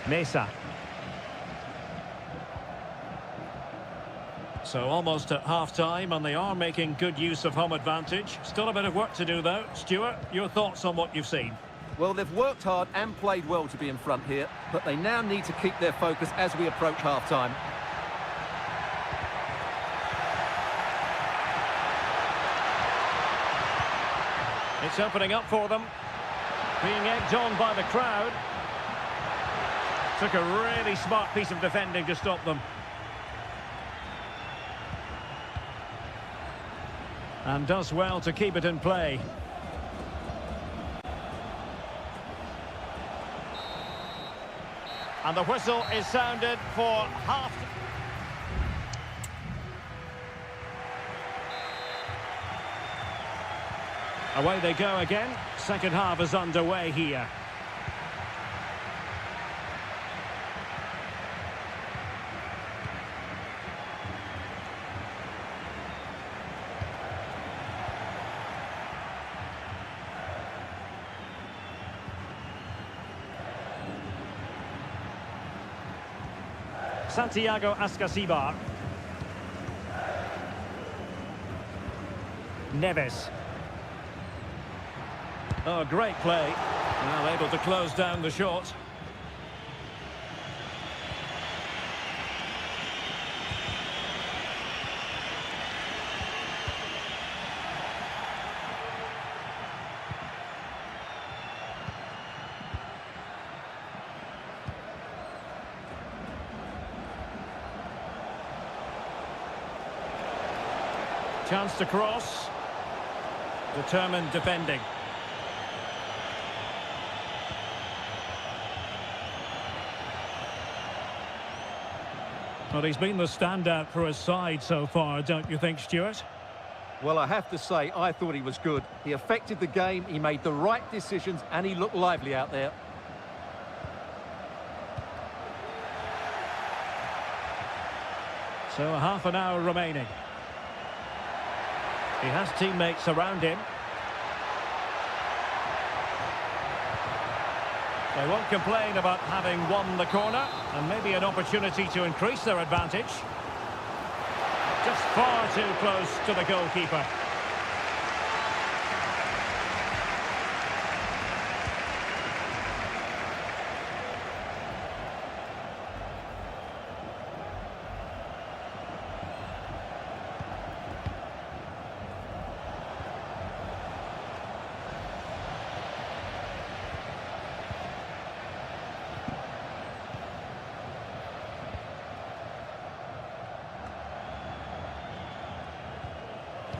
Mesa. So almost at half-time, and they are making good use of home advantage. Still a bit of work to do, though. Stuart, your thoughts on what you've seen? Well, they've worked hard and played well to be in front here, but they now need to keep their focus as we approach half-time. It's opening up for them. Being egged on by the crowd. Took a really smart piece of defending to stop them. And does well to keep it in play. And the whistle is sounded for half. Away they go again. Second half is underway here. Santiago Ascasibar. Neves. Oh, great play. Well, able to close down the shot. Chance to cross. Determined defending. Well, he's been the standout for his side so far, don't you think, Stuart? Well, I have to say, I thought he was good. He affected the game, he made the right decisions, and he looked lively out there. So half an hour remaining. He has teammates around him. They won't complain about having won the corner, and maybe an opportunity to increase their advantage. Just far too close to the goalkeeper.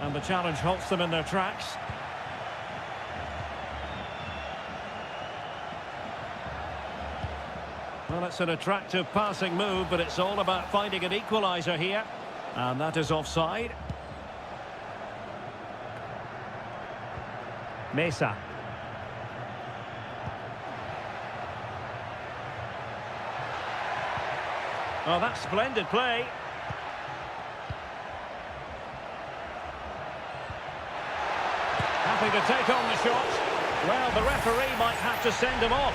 And the challenge halts them in their tracks. Well, it's an attractive passing move, but it's all about finding an equaliser here. And that is offside. Mesa. Oh, that's splendid play. Happy to take on the shot. Well, the referee might have to send him off.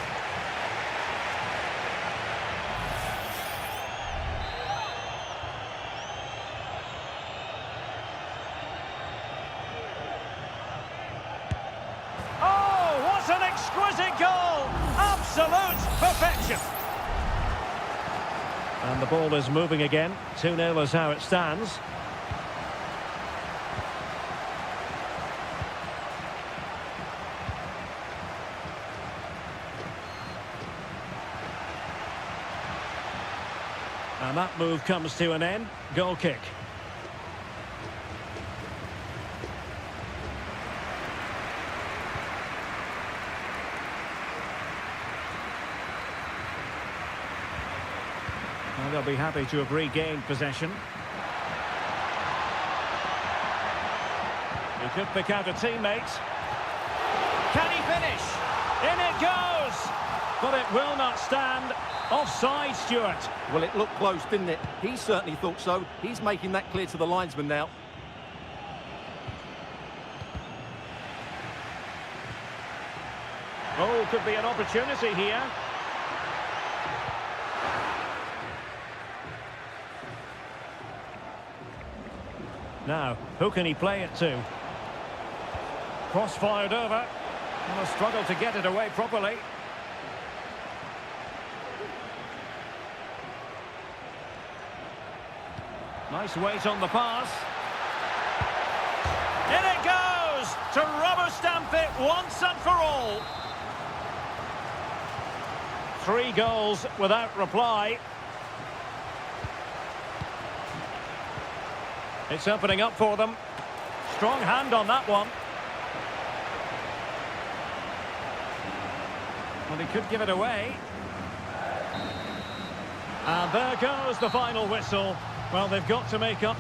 Oh, what an exquisite goal! Absolute perfection. And the ball is moving again. 2-0 is how it stands. And that move comes to an end. Goal kick. Well, they'll be happy to have regained possession. He could pick out a teammate. Can he finish? In it goes! But it will not stand. Offside, Stuart. Well, it looked close, didn't it? He certainly thought so. He's making that clear to the linesman now. Oh, could be an opportunity here. Now, who can he play it to? Cross fired over. And a struggle to get it away properly. Nice weight on the pass. In it goes! To rubber stamp it once and for all. 3 goals without reply. It's opening up for them. Strong hand on that one. Well, he could give it away. And there goes the final whistle. Well, they've got to make up.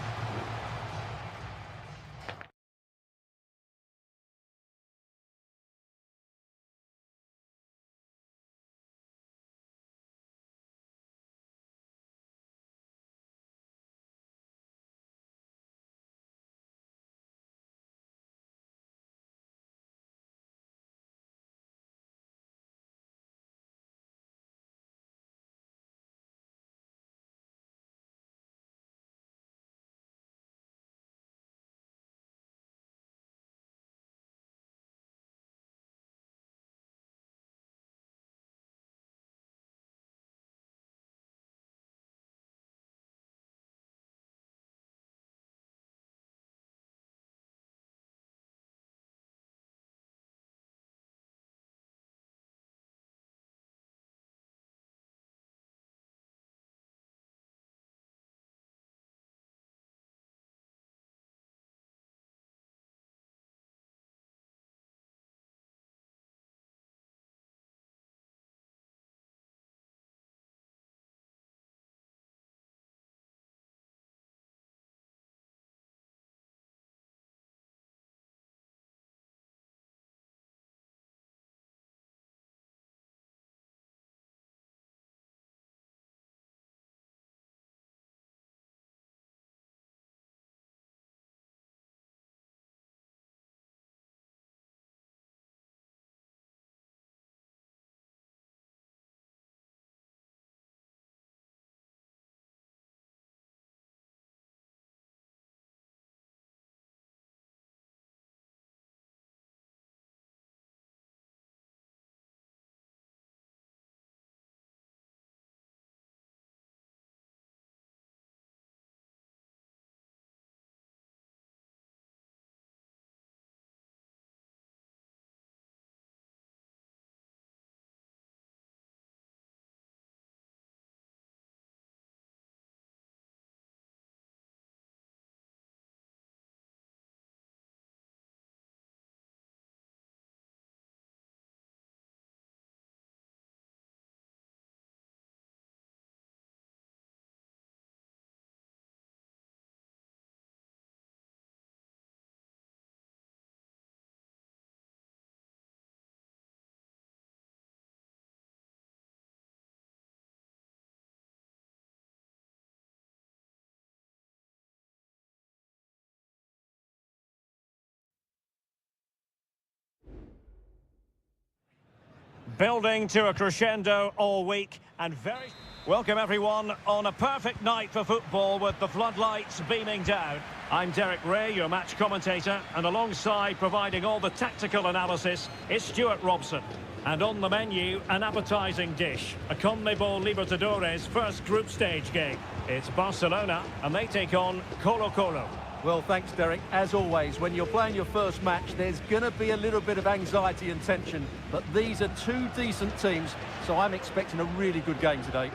Building to a crescendo all week and very... Welcome everyone on a perfect night for football with the floodlights beaming down. I'm Derek Ray, your match commentator, and alongside providing all the tactical analysis is Stuart Robson. And on the menu, an appetising dish, a CONMEBOL Libertadores first group stage game. It's Barcelona, and they take on Colo-Colo. Well, thanks, Derek. As always, when you're playing your first match, there's going to be a little bit of anxiety and tension. But these are two decent teams, so I'm expecting a really good game today.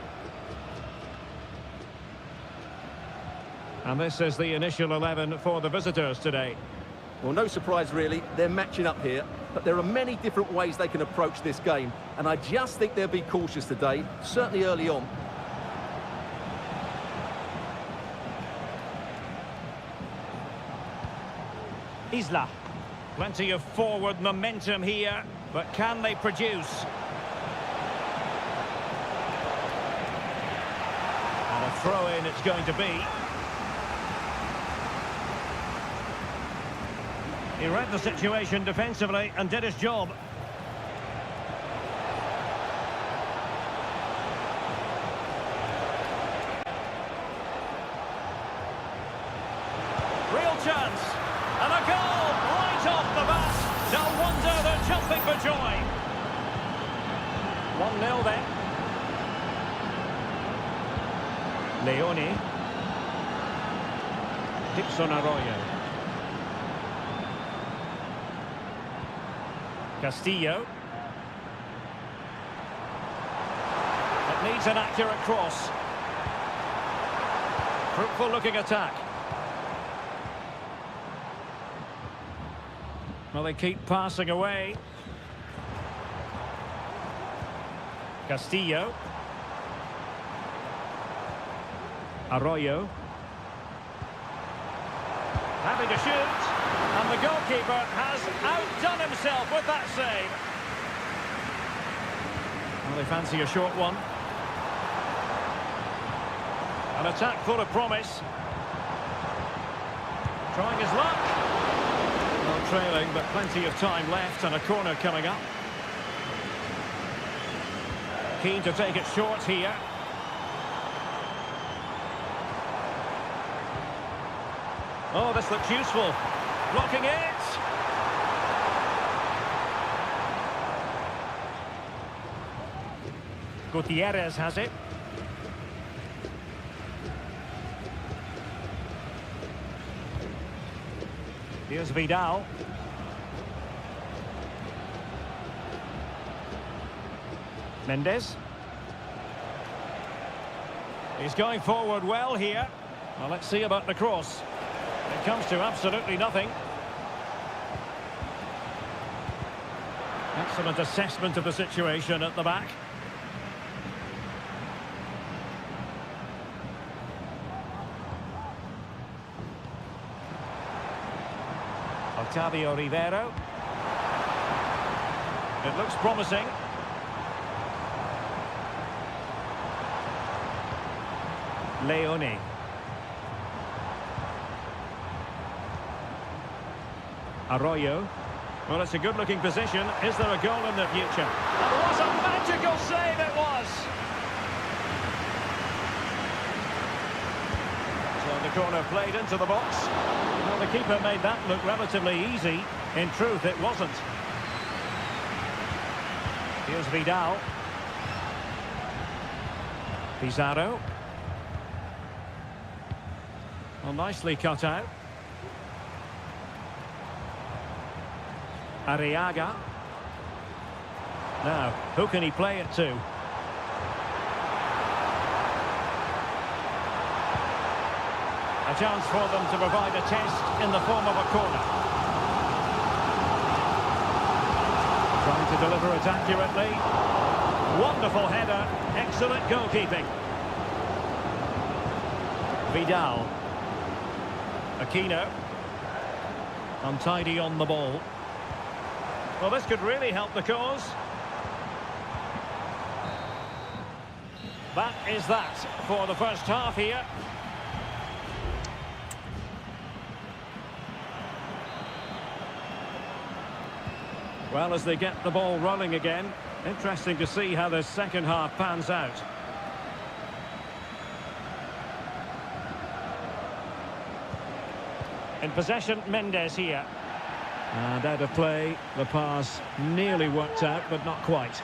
And this is the initial 11 for the visitors today. Well, no surprise, really. They're matching up here. But there are many different ways they can approach this game. And I just think they'll be cautious today, certainly early on. Isla. Plenty of forward momentum here, but can they produce? And a throw-in it's going to be. He read the situation defensively and did his job. Real chance. And a goal right off the bat. No wonder they're jumping for joy. 1-0 then. Leone. Dixon Arroyo. Castillo. It needs an accurate cross. Fruitful looking attack. Well, they keep passing away. Castillo. Arroyo. Happy to shoot. And the goalkeeper has outdone himself with that save. Well, they fancy a short one. An attack full of promise. Trying his luck. Well, trailing, but plenty of time left and a corner coming up. Keen to take it short here. Oh, this looks useful. Blocking it. Gutierrez has it. Here's Vidal. Mendes. He's going forward well here. Well, let's see about the cross. It comes to absolutely nothing. Excellent assessment of the situation at the back. Octavio Rivero. It looks promising. Leone. Arroyo. Well, it's a good-looking position. Is there a goal in the future? And what a magical save it was! So the corner played into the box. Well, the keeper made that look relatively easy. In truth, it wasn't. Here's Vidal. Pizarro. Well, nicely cut out. Arriaga. Now, who can he play it to? A chance for them to provide a test in the form of a corner. Trying to deliver it accurately. Wonderful header. Excellent goalkeeping. Vidal. Aquino. Untidy on the ball. Well, this could really help the cause. That is that for the first half here. Well, as they get the ball rolling again, Interesting to see how this second half pans out. In possession, Mendes here. And out of play, the pass nearly worked out, but not quite.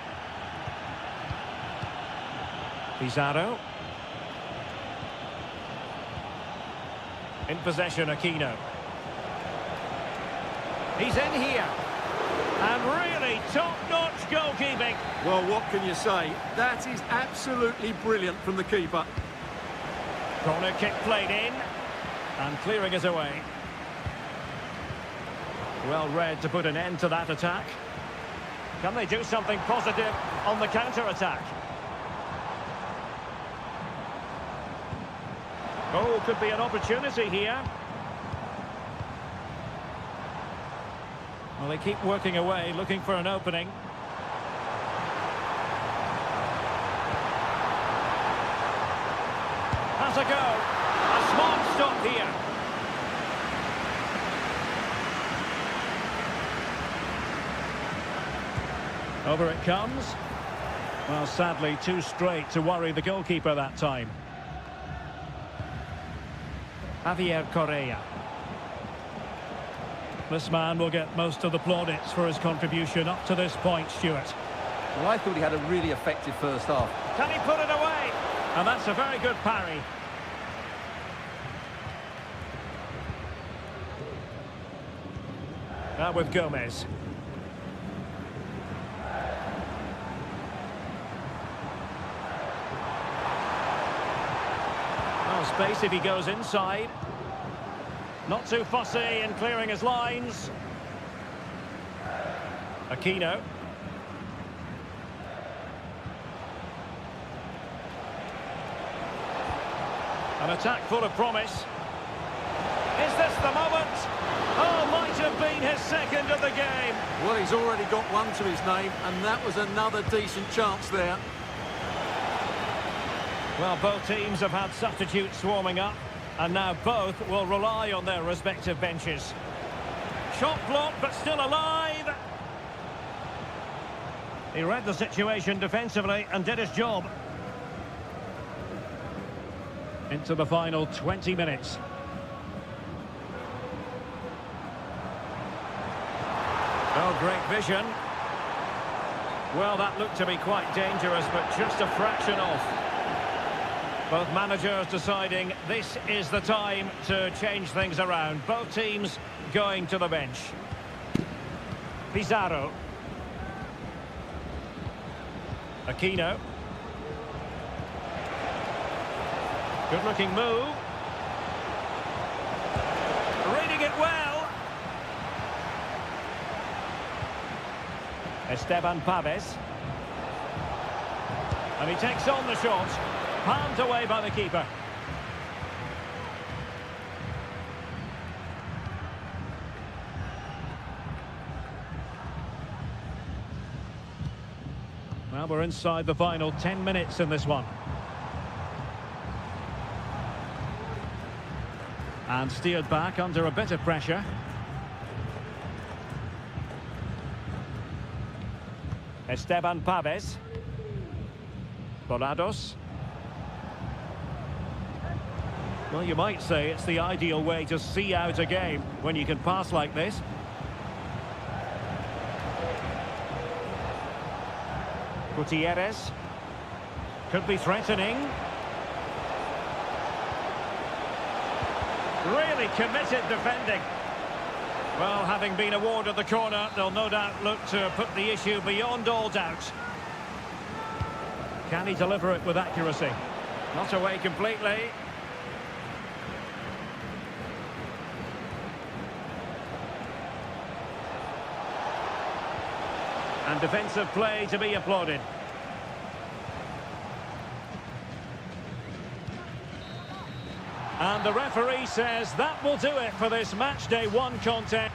Pizarro. In possession, Aquino. He's in here. And really top-notch goalkeeping. Well, what can you say? That is absolutely brilliant from the keeper. Corner kick played in. And clearing it away. Well read to put an end to that attack. Can they do something positive on the counter-attack? Oh, could be an opportunity here. Well, they keep working away, looking for an opening. Has a go. A smart stop here. Over it comes. Well, sadly, too straight to worry the goalkeeper that time. Javier Correa. This man will get most of the plaudits for his contribution up to this point, Stuart. Well, I thought he had a really effective first half. Can he put it away? And that's a very good parry. Now with Gomez. Space if he goes inside. Not too fussy in clearing his lines. Aquino. An attack full of promise. Is this the moment? Oh, might have been his second of the game. Well, he's already got one to his name, and that was another decent chance there. Well, both teams have had substitutes warming up, and now both will rely on their respective benches. Shot blocked, but still alive. He read the situation defensively and did his job. Into the final 20 minutes. Oh, great vision. Well, that looked to be quite dangerous, but just a fraction off. Both managers deciding this is the time to change things around. Both teams going to the bench. Pizarro. Aquino. Good-looking move. Reading it well. Esteban Paves. And he takes on the shot. Palmed away by the keeper. Well, we're inside the final 10 minutes in this one. And steered back under a bit of pressure. Esteban Paves. Volados. Well, you might say it's the ideal way to see out a game when you can pass like this. Gutierrez. Could be threatening. Really committed defending. Well, having been awarded the corner, they'll no doubt look to put the issue beyond all doubt. Can he deliver it with accuracy? Not away completely. And defensive play to be applauded. And the referee says that will do it for this match day 1 contest.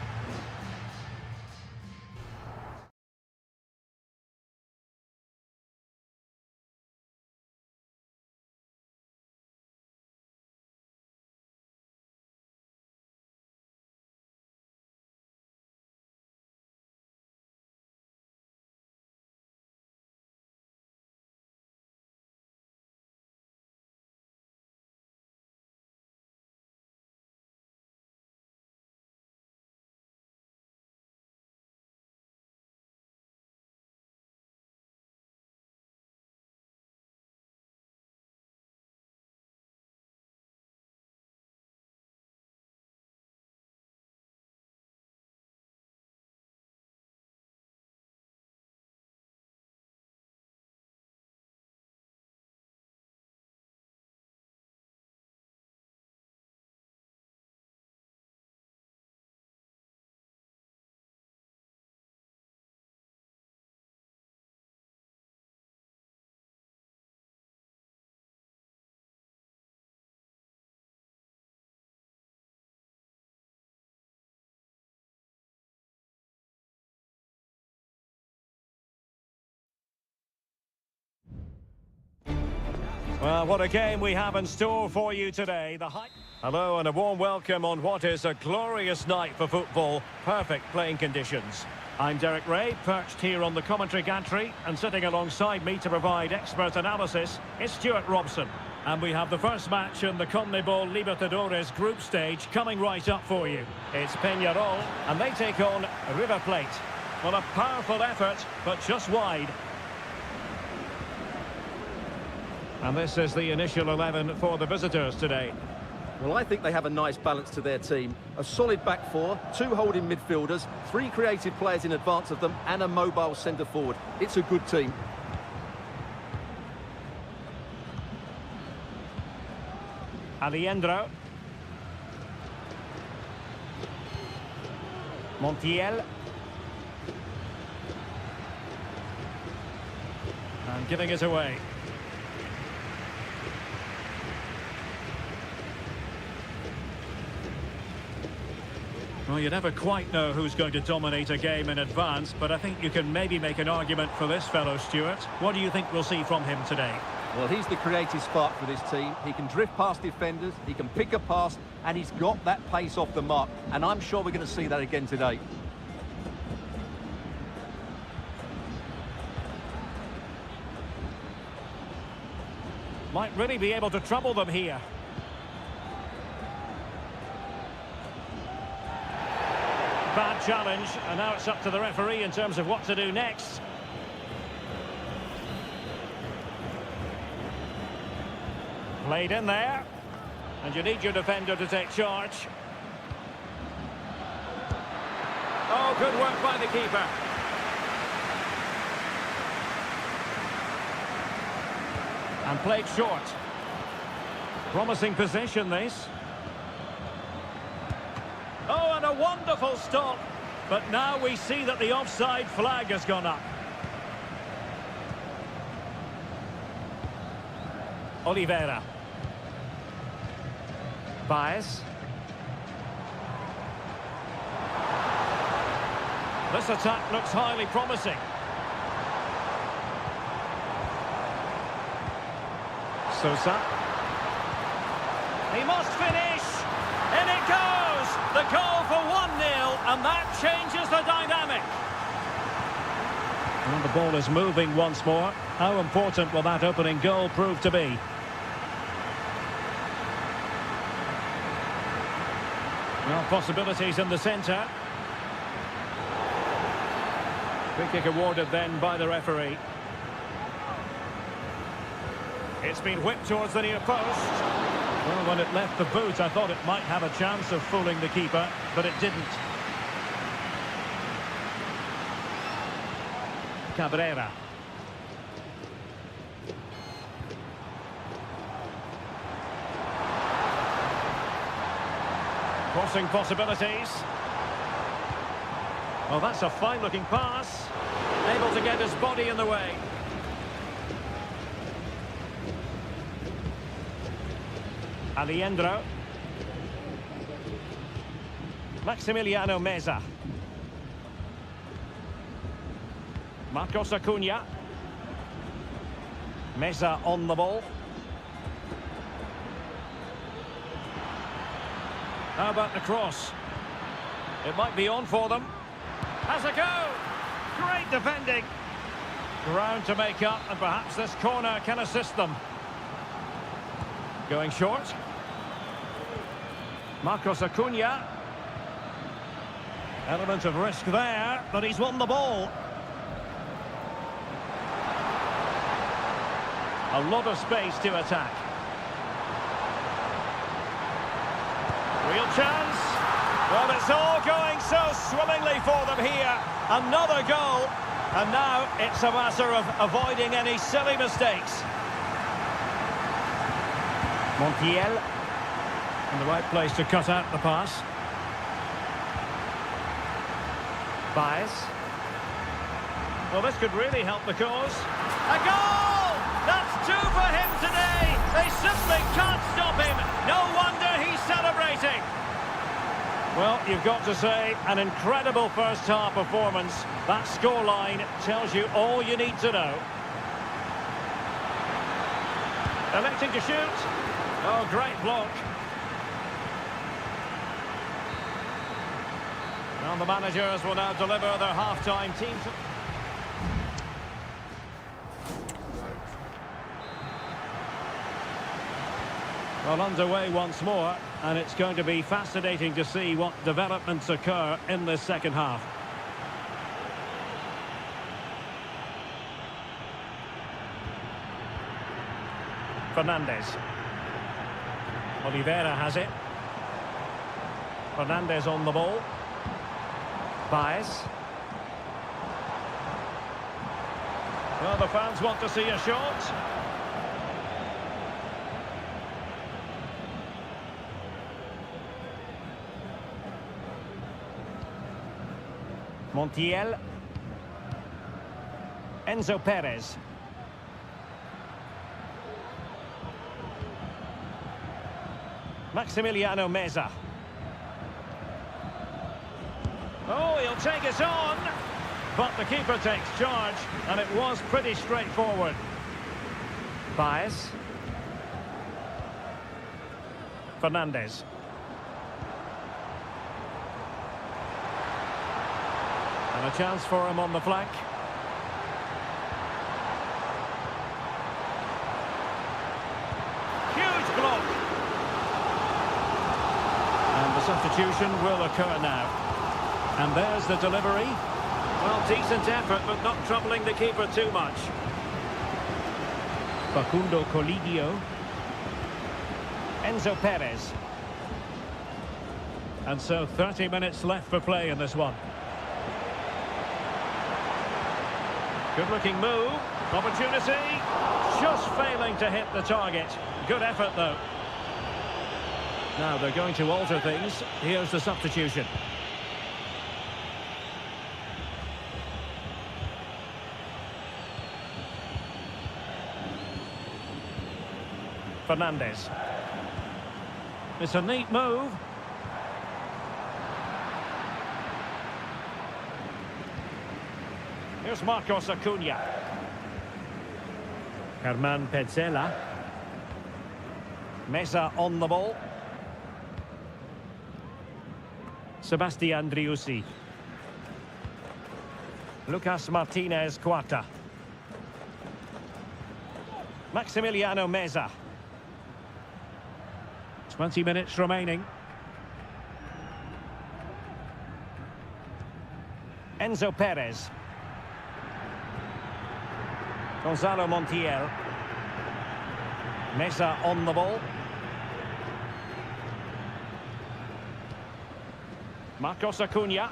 Well, what a game we have in store for you today. Hello and a warm welcome on what is a glorious night for football. Perfect playing conditions. I'm Derek Ray, perched here on the commentary gantry, and sitting alongside me to provide expert analysis is Stuart Robson. And we have the first match in the CONMEBOL Libertadores group stage coming right up for you. It's Peñarol, and they take on River Plate. Well, a powerful effort, but just wide. And this is the initial 11 for the visitors today. Well, I think they have a nice balance to their team. A solid back four, two holding midfielders, three creative players in advance of them, and a mobile centre-forward. It's a good team. Aliendro. Montiel. And giving it away. Well, you never quite know who's going to dominate a game in advance, but I think you can maybe make an argument for this fellow, Stuart. What do you think we'll see from him today? Well, he's the creative spark for this team. He can drift past defenders, he can pick a pass, and he's got that pace off the mark. And I'm sure we're going to see that again today. Might really be able to trouble them here. Bad challenge, and now it's up to the referee in terms of what to do next. Played in there, and you need your defender to take charge. Oh, good work by the keeper. And played short. Promising position, this. Oh, and a wonderful stop. But now we see that the offside flag has gone up. Oliveira. Baez. This attack looks highly promising. Sosa. He must finish. In it goes. The goal for 1-0, and that changes the dynamic. And the ball is moving once more. How important will that opening goal prove to be? Well, possibilities in the centre. Free kick awarded then by the referee. It's been whipped towards the near post. Well, when it left the boot, I thought it might have a chance of fooling the keeper, but it didn't. Cabrera. Crossing possibilities. Well, that's a fine-looking pass. Able to get his body in the way. Aliendro. Maximiliano Meza. Marcos Acuna. Meza on the ball. How about the cross? It might be on for them. Has a go! Great defending. Ground to make up, and perhaps this corner can assist them. Going short. Marcos Acuna. Element of risk there, but he's won the ball. A lot of space to attack. Real chance. Well, it's all going so swimmingly for them here. Another goal. And now it's a matter of avoiding any silly mistakes. Montiel. In the right place to cut out the pass. Baez. Well, this could really help the cause. A goal! That's two for him today. They simply can't stop him. No wonder he's celebrating. Well, you've got to say, an incredible first-half performance. That scoreline tells you all you need to know. Electing to shoot. Oh, great block. And the managers will now deliver their half-time team. Well, underway once more, and it's going to be fascinating to see what developments occur in this second half. Fernandez. Oliveira has it. Fernandez on the ball. Baez. Well, the fans want to see a shot. Montiel. Enzo Perez. Maximiliano Meza. Oh, he'll take it on. But the keeper takes charge, and it was pretty straightforward. Baez. Fernandez. And a chance for him on the flank. Huge block. And the substitution will occur now. And there's the delivery. Well, decent effort, but not troubling the keeper too much. Facundo Colidio. Enzo Perez. And so 30 minutes left for play in this one. Good-looking move. Opportunity. Just failing to hit the target. Good effort, though. Now they're going to alter things. Here's the substitution. Fernandez. It's a neat move. Here's Marcos Acuna. Herman Petzela. Meza on the ball. Sebastian Driussi. Lucas Martinez Cuarta. Maximiliano Meza. 20 minutes remaining. Enzo Perez. Gonzalo Montiel. Meza on the ball. Marcos Acuna.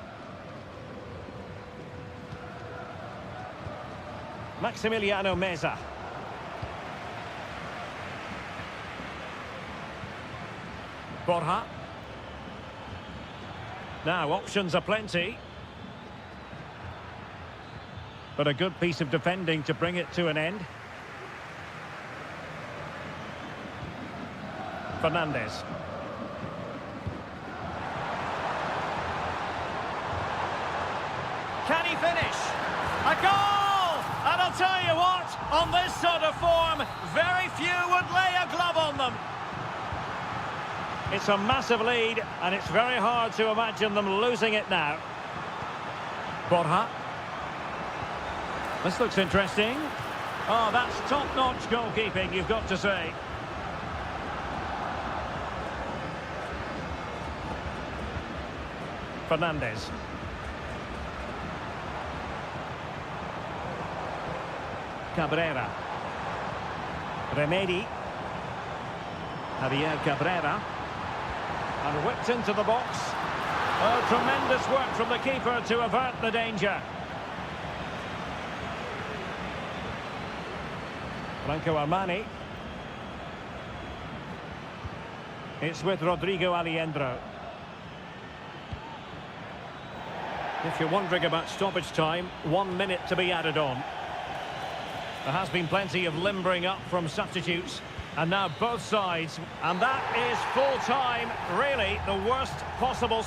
Maximiliano Meza. Borja. Now, options are plenty. But a good piece of defending to bring it to an end. Fernandez. Can he finish? A goal! And I'll tell you what, on this sort of form, very few would lay a glove on them. It's a massive lead, and it's very hard to imagine them losing it now. Borja. This looks interesting. Oh, that's top-notch goalkeeping, you've got to say. Fernandez. Cabrera. Remedi. Javier Cabrera. And whipped into the box. Oh, tremendous work from the keeper to avert the danger. Franco Armani. It's with Rodrigo Aliendro. If you're wondering about stoppage time, 1 minute to be added on. There has been plenty of limbering up from substitutes. And now both sides. And that is full time. Really, the worst possible...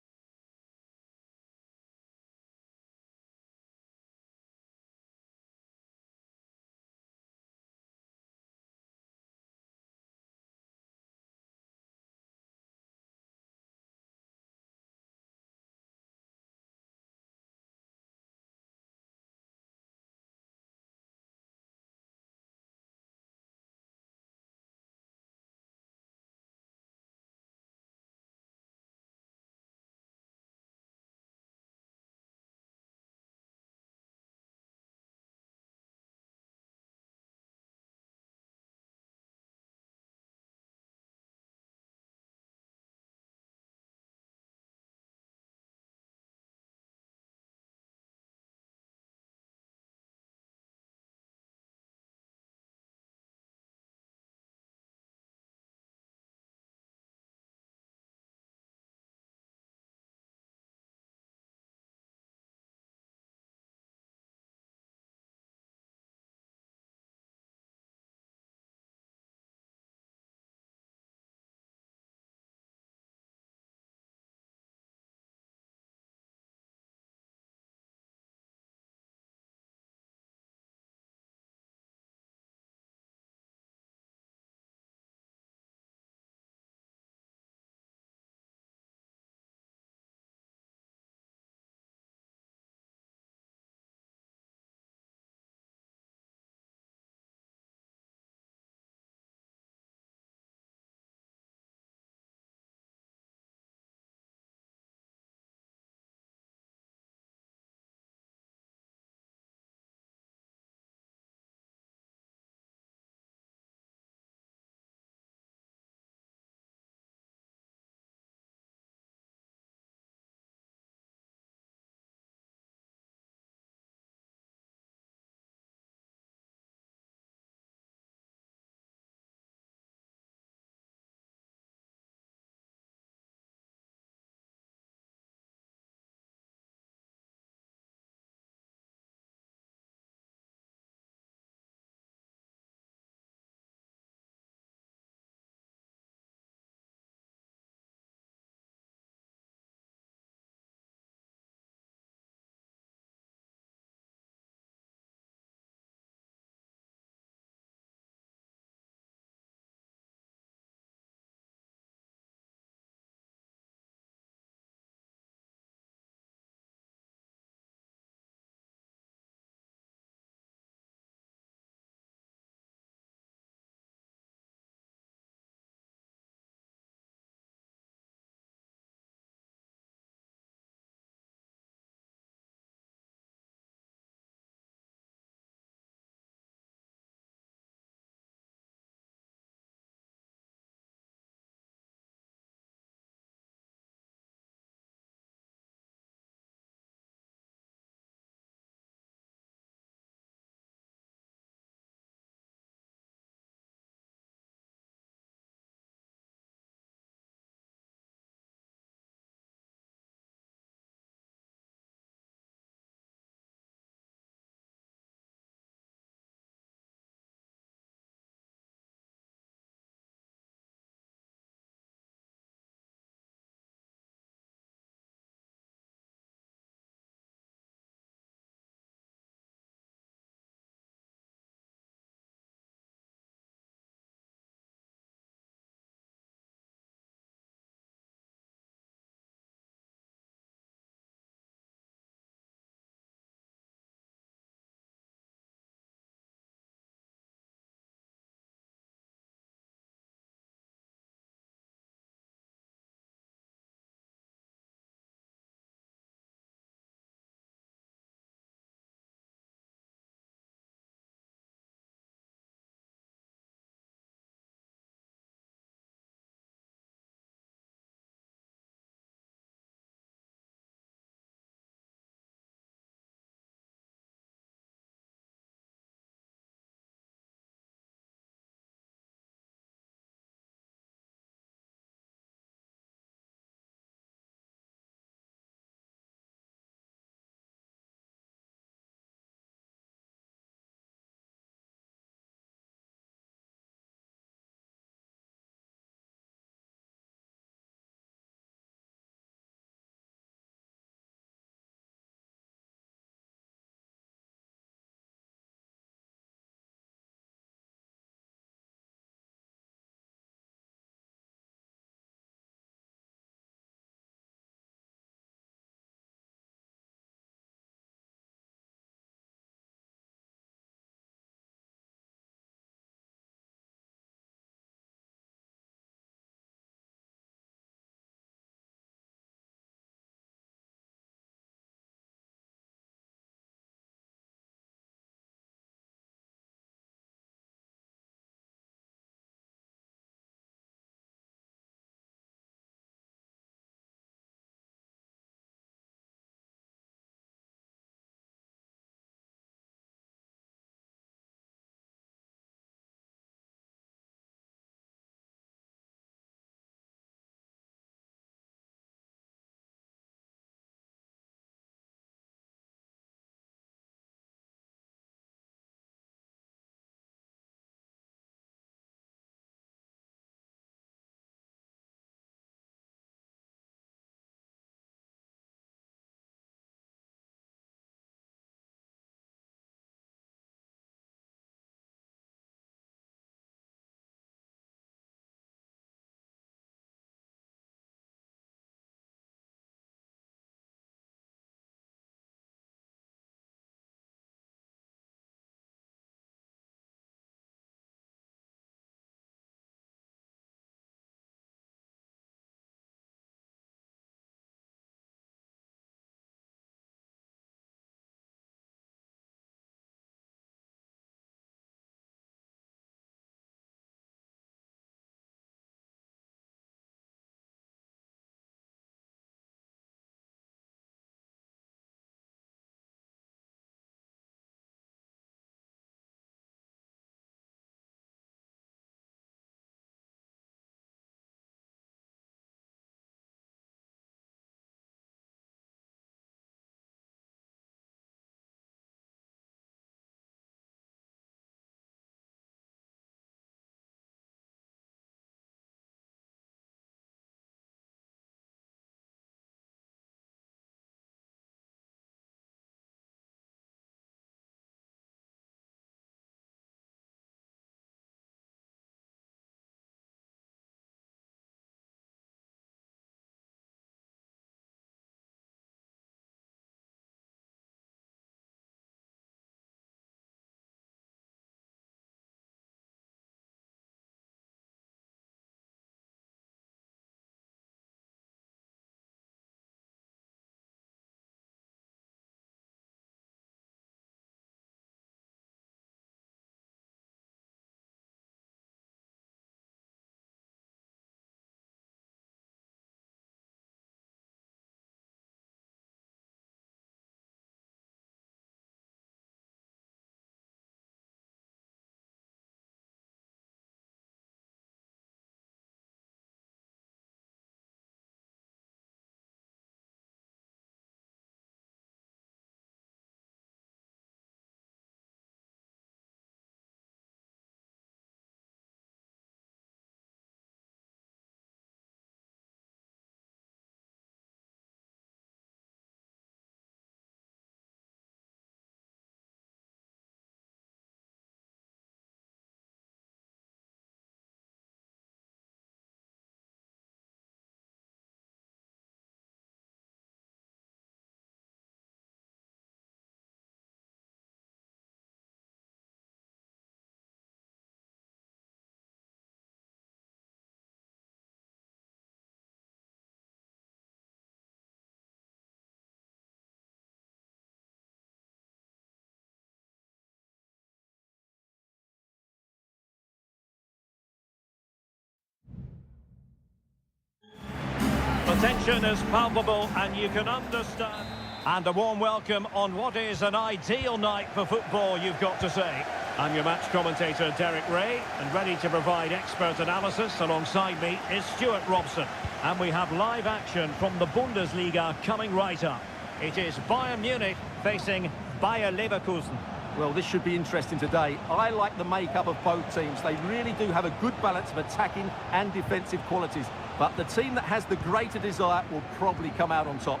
tension is palpable and you can understand. And a warm welcome on what is an ideal night for football, you've got to say. I'm your match commentator, Derek Ray, and ready to provide expert analysis alongside me is Stuart Robson. And we have live action from the Bundesliga coming right up. It is Bayern Munich facing Bayer Leverkusen. Well, this should be interesting today. I like the makeup of both teams. They really do have a good balance of attacking and defensive qualities. But the team that has the greater desire will probably come out on top.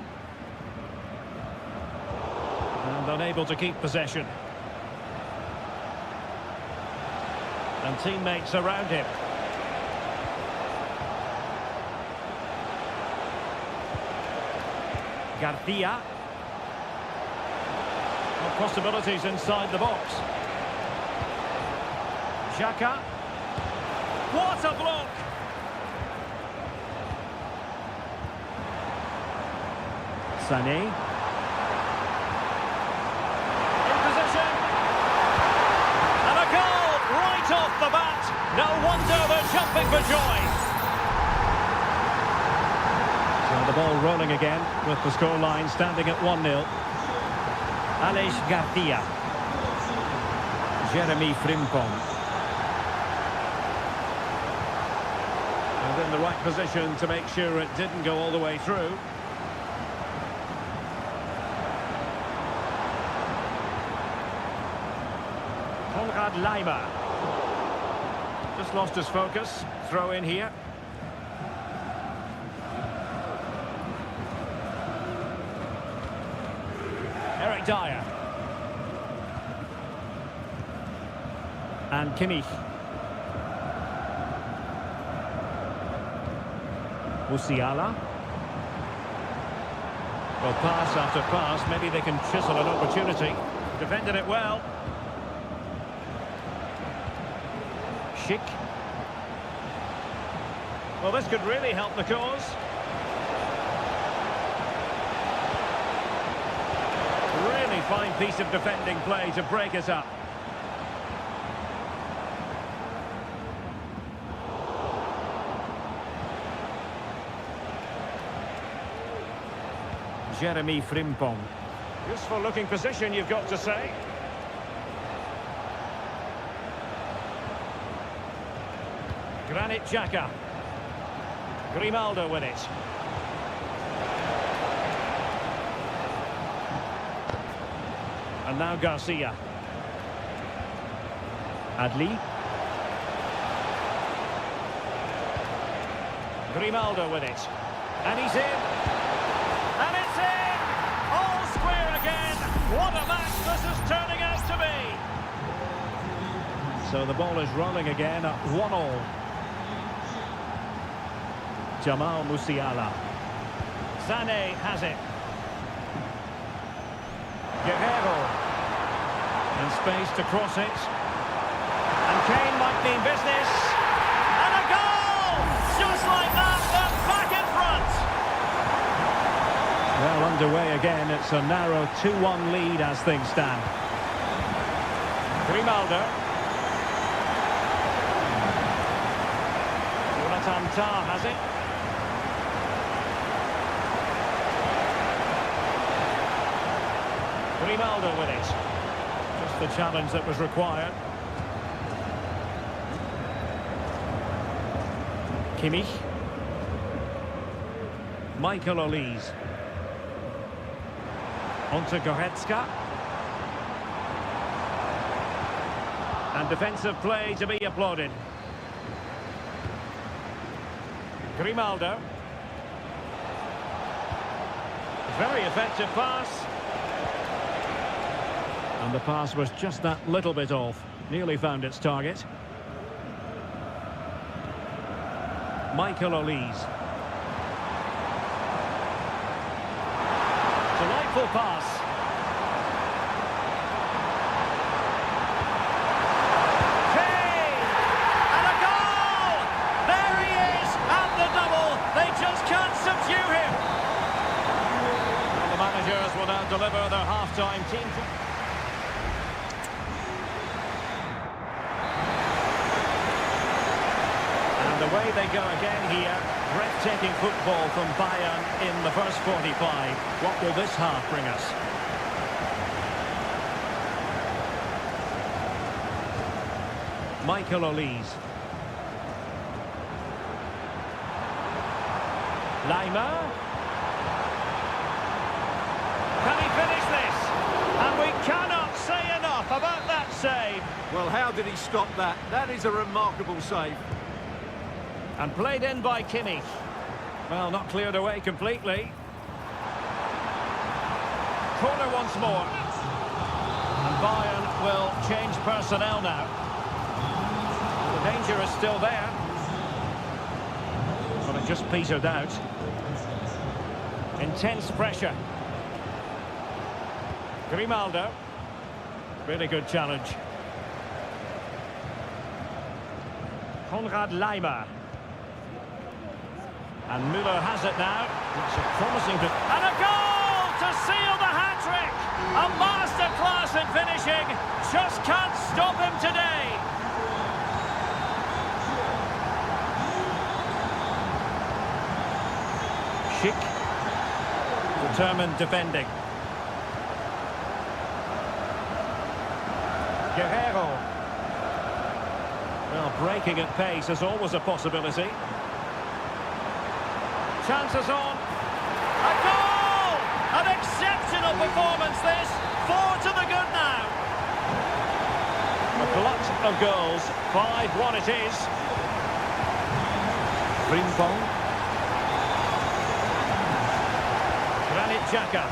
And unable to keep possession. And teammates around him. Garcia. Well, possibilities inside the box. Xhaka. What a block! Sané. In position. And a goal right off the bat. No wonder they're jumping for joy. So the ball rolling again with the scoreline standing at 1-0. Alex Garcia. Jeremy Frimpong. And in the right position to make sure it didn't go all the way through. Konrad Laimer. Just lost his focus. Throw in here. Eric Dyer. And Kimmich. Musiala. Well, pass after pass. Maybe they can chisel an opportunity. Defended it well. Schick. Well, this could really help the cause. Really fine piece of defending play to break us up. Jeremy Frimpong. Useful looking position, you've got to say. Granit Xhaka. Grimaldo with it. And now Garcia. Adli. Grimaldo with it. And he's in. And it's in! All square again. What a match this is turning out to be. So the ball is rolling again at 1-1. Jamal Musiala. Sané has it. Guerrero. And space to cross it. And Kane might mean business. And a goal! Just like that, they're back in front. Well, underway again. It's a narrow 2-1 lead as things stand. Grimaldo. Jonathan Tah has it. Grimaldo with it. Just the challenge that was required. Kimmich. Michael Olise. Onto Goretzka. And defensive play to be applauded. Grimaldo. Very effective pass. And the pass was just that little bit off. Nearly found its target. Michael Olise. Delightful pass. Kane! And a goal! There he is! And the double! They just can't subdue him! Well, the managers will now deliver their half-time team. The away they go again here. Breathtaking football from Bayern in the first 45. What will this half bring us? Michael Olise. Lima. Can he finish this? And we cannot say enough about that save. Well, how did he stop that? That is a remarkable save. And played in by Kimmich. Well, not cleared away completely. Corner once more. And Bayern will change personnel now. The danger is still there. But it just petered out. Intense pressure. Grimaldo. Really good challenge. Konrad Lima. And Müller has it now. It's a promising... And a goal to seal the hat-trick! A masterclass in finishing. Just can't stop him today. Schick. Determined defending. Guerrero. Well, breaking at pace is always a possibility. Chances on. A goal! An exceptional performance this. 4 to the good now. A glut of goals. 5-1 it is. Frimpong. Granit Xhaka.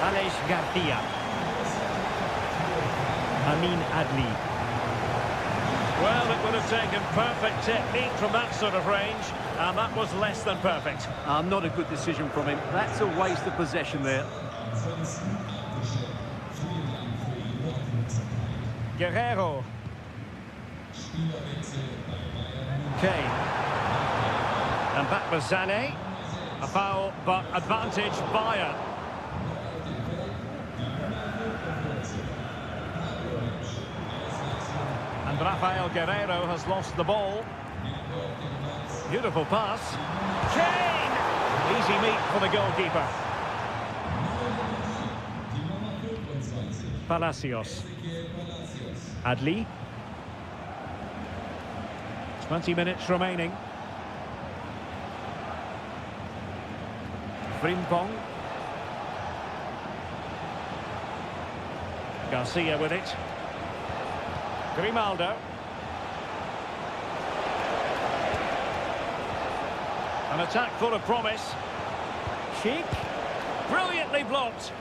Aleix Garcia. Amin Adli. Well, it would have taken perfect technique from that sort of range, and that was less than perfect. Not a good decision from him. That's a waste of possession there. Guerrero. Kane. And back with Sané. A foul, but advantage Bayern. And Rafael Guerrero has lost the ball. Beautiful pass. Kane! Easy meat for the goalkeeper. Palacios. Adli. 20 minutes remaining. Frimpong. Garcia with it. Grimaldo. An attack full of promise. Schick. Brilliantly blocked.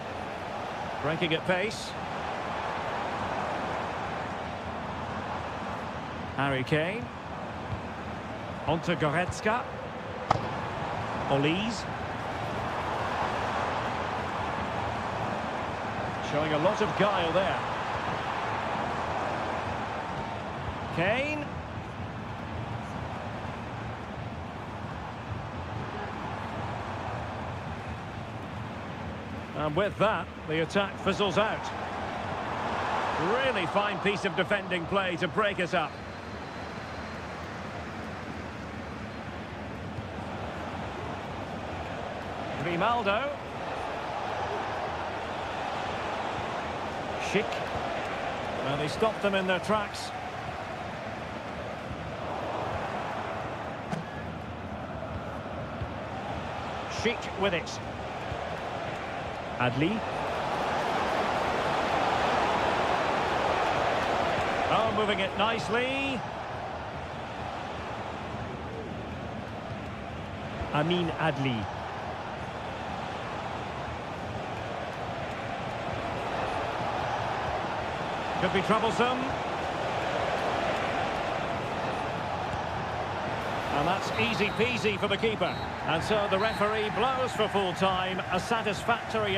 Breaking at pace. Harry Kane. Onto Goretzka. Olise. Showing a lot of guile there. Kane. And with that, the attack fizzles out. Really fine piece of defending play to break us up. Grimaldo. Schick. Well, they stopped them in their tracks. Schick with it. Adli. Oh, moving it nicely. Amin Adli. Could be troublesome. And that's easy peasy for the keeper. And so the referee blows for full time. A satisfactory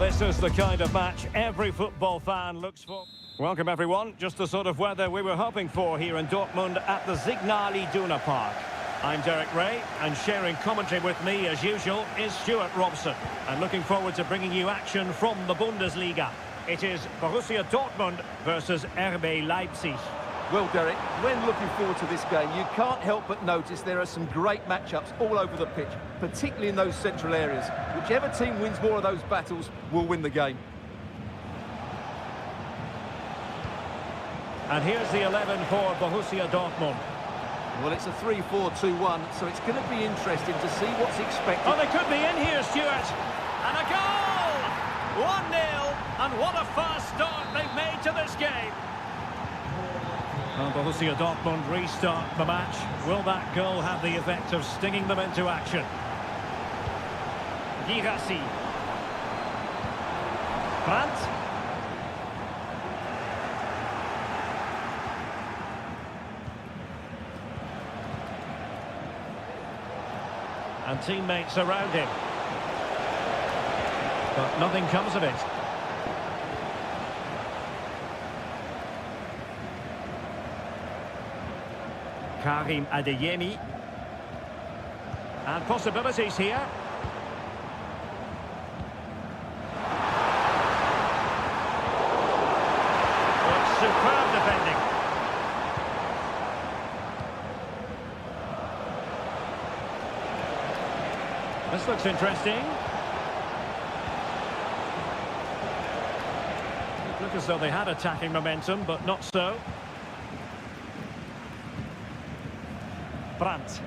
this is the kind of match every football fan looks for. Welcome everyone, just the sort of weather we were hoping for here in Dortmund at the Signal Iduna Park. I'm Derek Ray, and sharing commentary with me as usual is Stuart Robson. And looking forward to bringing you action from the Bundesliga. It is Borussia Dortmund versus RB Leipzig. Well, Derek, when looking forward to this game, you can't help but notice there are some great matchups all over the pitch, particularly in those central areas. Whichever team wins more of those battles will win the game. And here's the 11 for Borussia Dortmund. Well, it's a 3-4-2-1, so it's going to be interesting to see what's expected. Oh, they could be in here, Stuart. And a goal! 1-0, and what a fast start they've made to this game. Well, Borussia Dortmund restart the match. Will that goal have the effect of stinging them into action? Girassi. Brandt. And teammates around him. But nothing comes of it. Karim Adeyemi. And possibilities here. It's superb defending. This looks interesting. It looked as though they had attacking momentum, but not so. Brandt.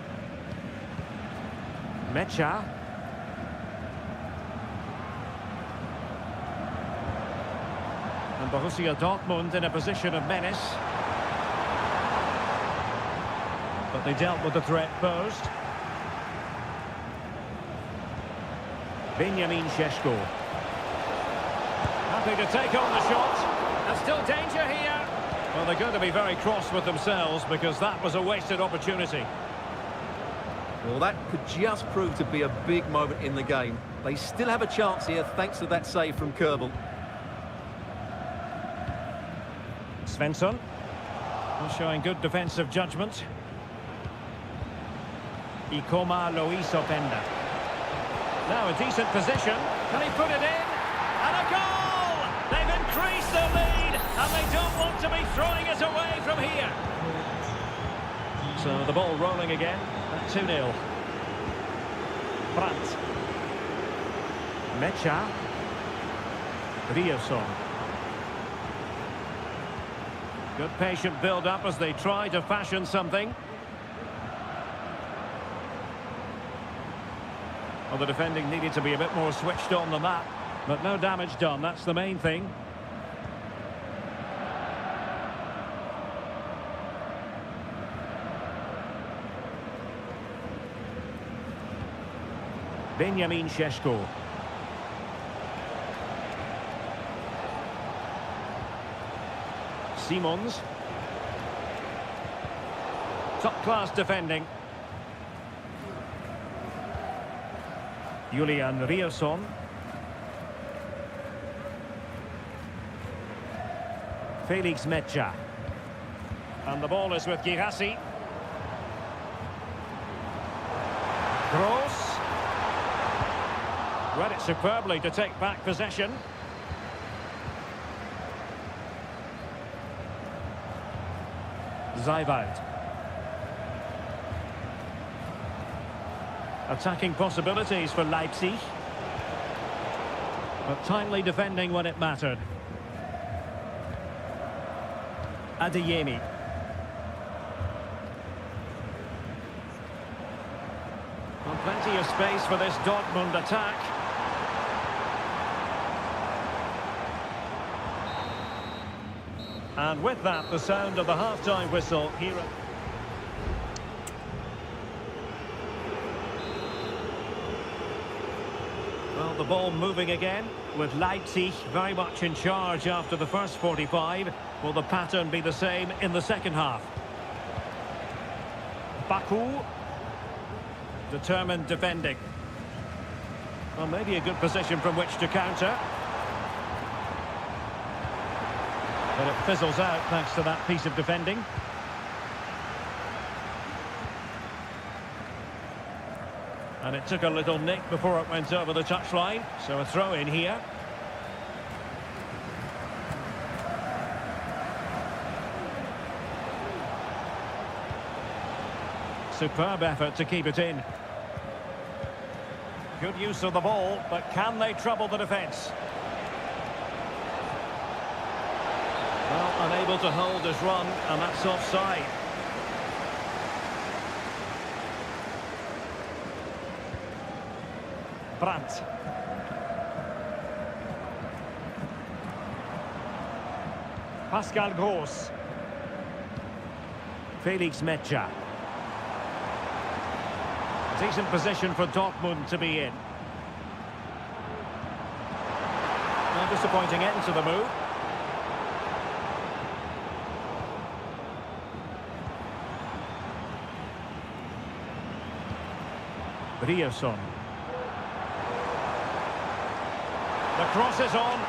Mecha. And Borussia Dortmund in a position of menace. But they dealt with the threat posed. Benjamin Šeško. Happy to take on the shot. There's still danger here. Well, they're going to be very cross with themselves because that was a wasted opportunity. Well, that could just prove to be a big moment in the game. They still have a chance here thanks to that save from Kerbal. Svensson. Showing good defensive judgment. Ikoma Lois Openda. Now a decent position. Can he put it in? And a goal! They've increased the lead, and they don't want to be throwing it away from here. So the ball rolling again at 2-0. Brandt. Mecha. Riosson. Good patient build-up as they try to fashion something. Well, the defending needed to be a bit more switched on than that, but no damage done, that's the main thing. Benjamin Šeško. Simons. Top-class defending. Julian Riosson. Felix Mecha. And the ball is with Girassi. Gross. Read it superbly to take back possession. Zaiwald. Attacking possibilities for Leipzig. But timely defending when it mattered. Adeyemi. Well, plenty of space for this Dortmund attack. And with that, the sound of the half-time whistle here. Well, the ball moving again, with Leipzig very much in charge after the first 45. Will the pattern be the same in the second half? Baku. Determined defending. Well, maybe a good position from which to counter. But it fizzles out thanks to that piece of defending. And it took a little nick before it went over the touchline. So a throw in here. Superb effort to keep it in. Good use of the ball, but can they trouble the defence? Well, unable to hold his run, and that's offside. Brandt. Pascal Gross. Felix Metscher. Decent position for Dortmund to be in. A disappointing end to the move. Ryerson. The cross is on.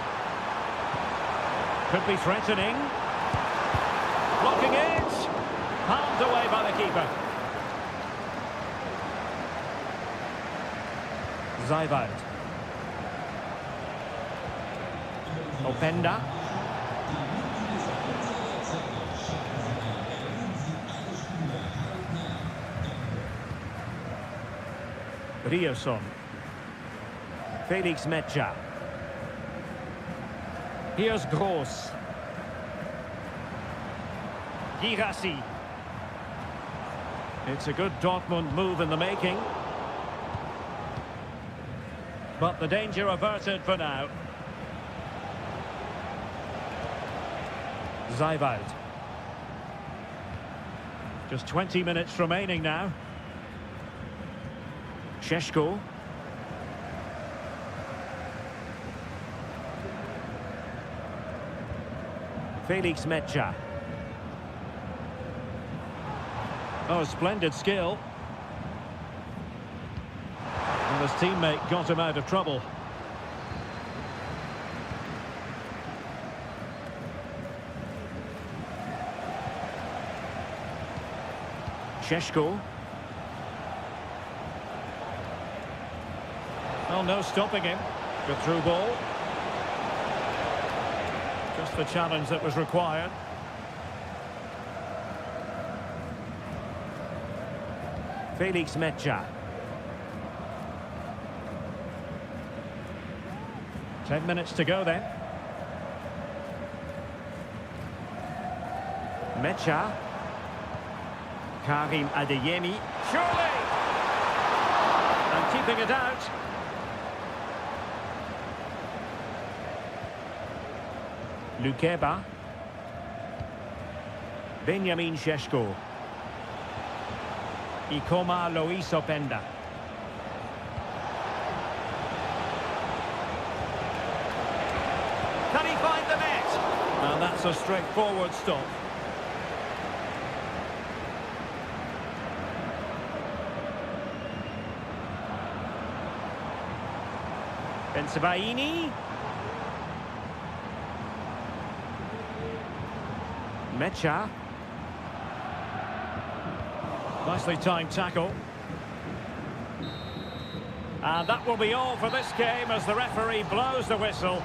Could be threatening. Blocking it. Palmed away by the keeper. Zayvalt. Openda. Ryerson. Felix Metscher. Here's Gross. Girassi. It's a good Dortmund move in the making. But the danger averted for now. Zayvalt. Just 20 minutes remaining now. Šeško. Felix Metscher. Oh, splendid skill. And his teammate got him out of trouble. Šeško. Well, no stopping him. Good through ball. Just the challenge that was required. Felix Metscher. 10 minutes to go then. Metscher. Karim Adeyemi. Surely! And keeping it out. Lukeba. Benjamin Šeško. Ikoma Lois Openda. Can he find the net? And that's a straightforward stop. Bensebaini. Metscher. Nicely timed tackle. And that will be all for this game as the referee blows the whistle.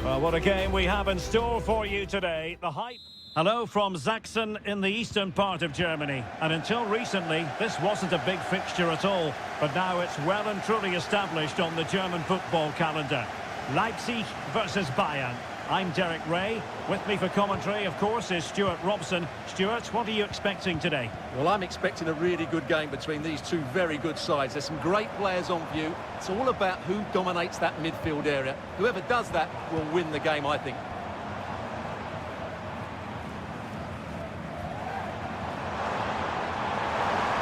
Well, what a game we have in store for you today. The hype. Hello from Sachsen in the eastern part of Germany. And until recently, this wasn't a big fixture at all. But now it's well and truly established on the German football calendar. Leipzig versus Bayern. I'm Derek Ray. With me for commentary, of course, is Stuart Robson. Stuart, what are you expecting today? Well, I'm expecting a really good game between these two very good sides. There's some great players on view. It's all about who dominates that midfield area. Whoever does that will win the game, I think.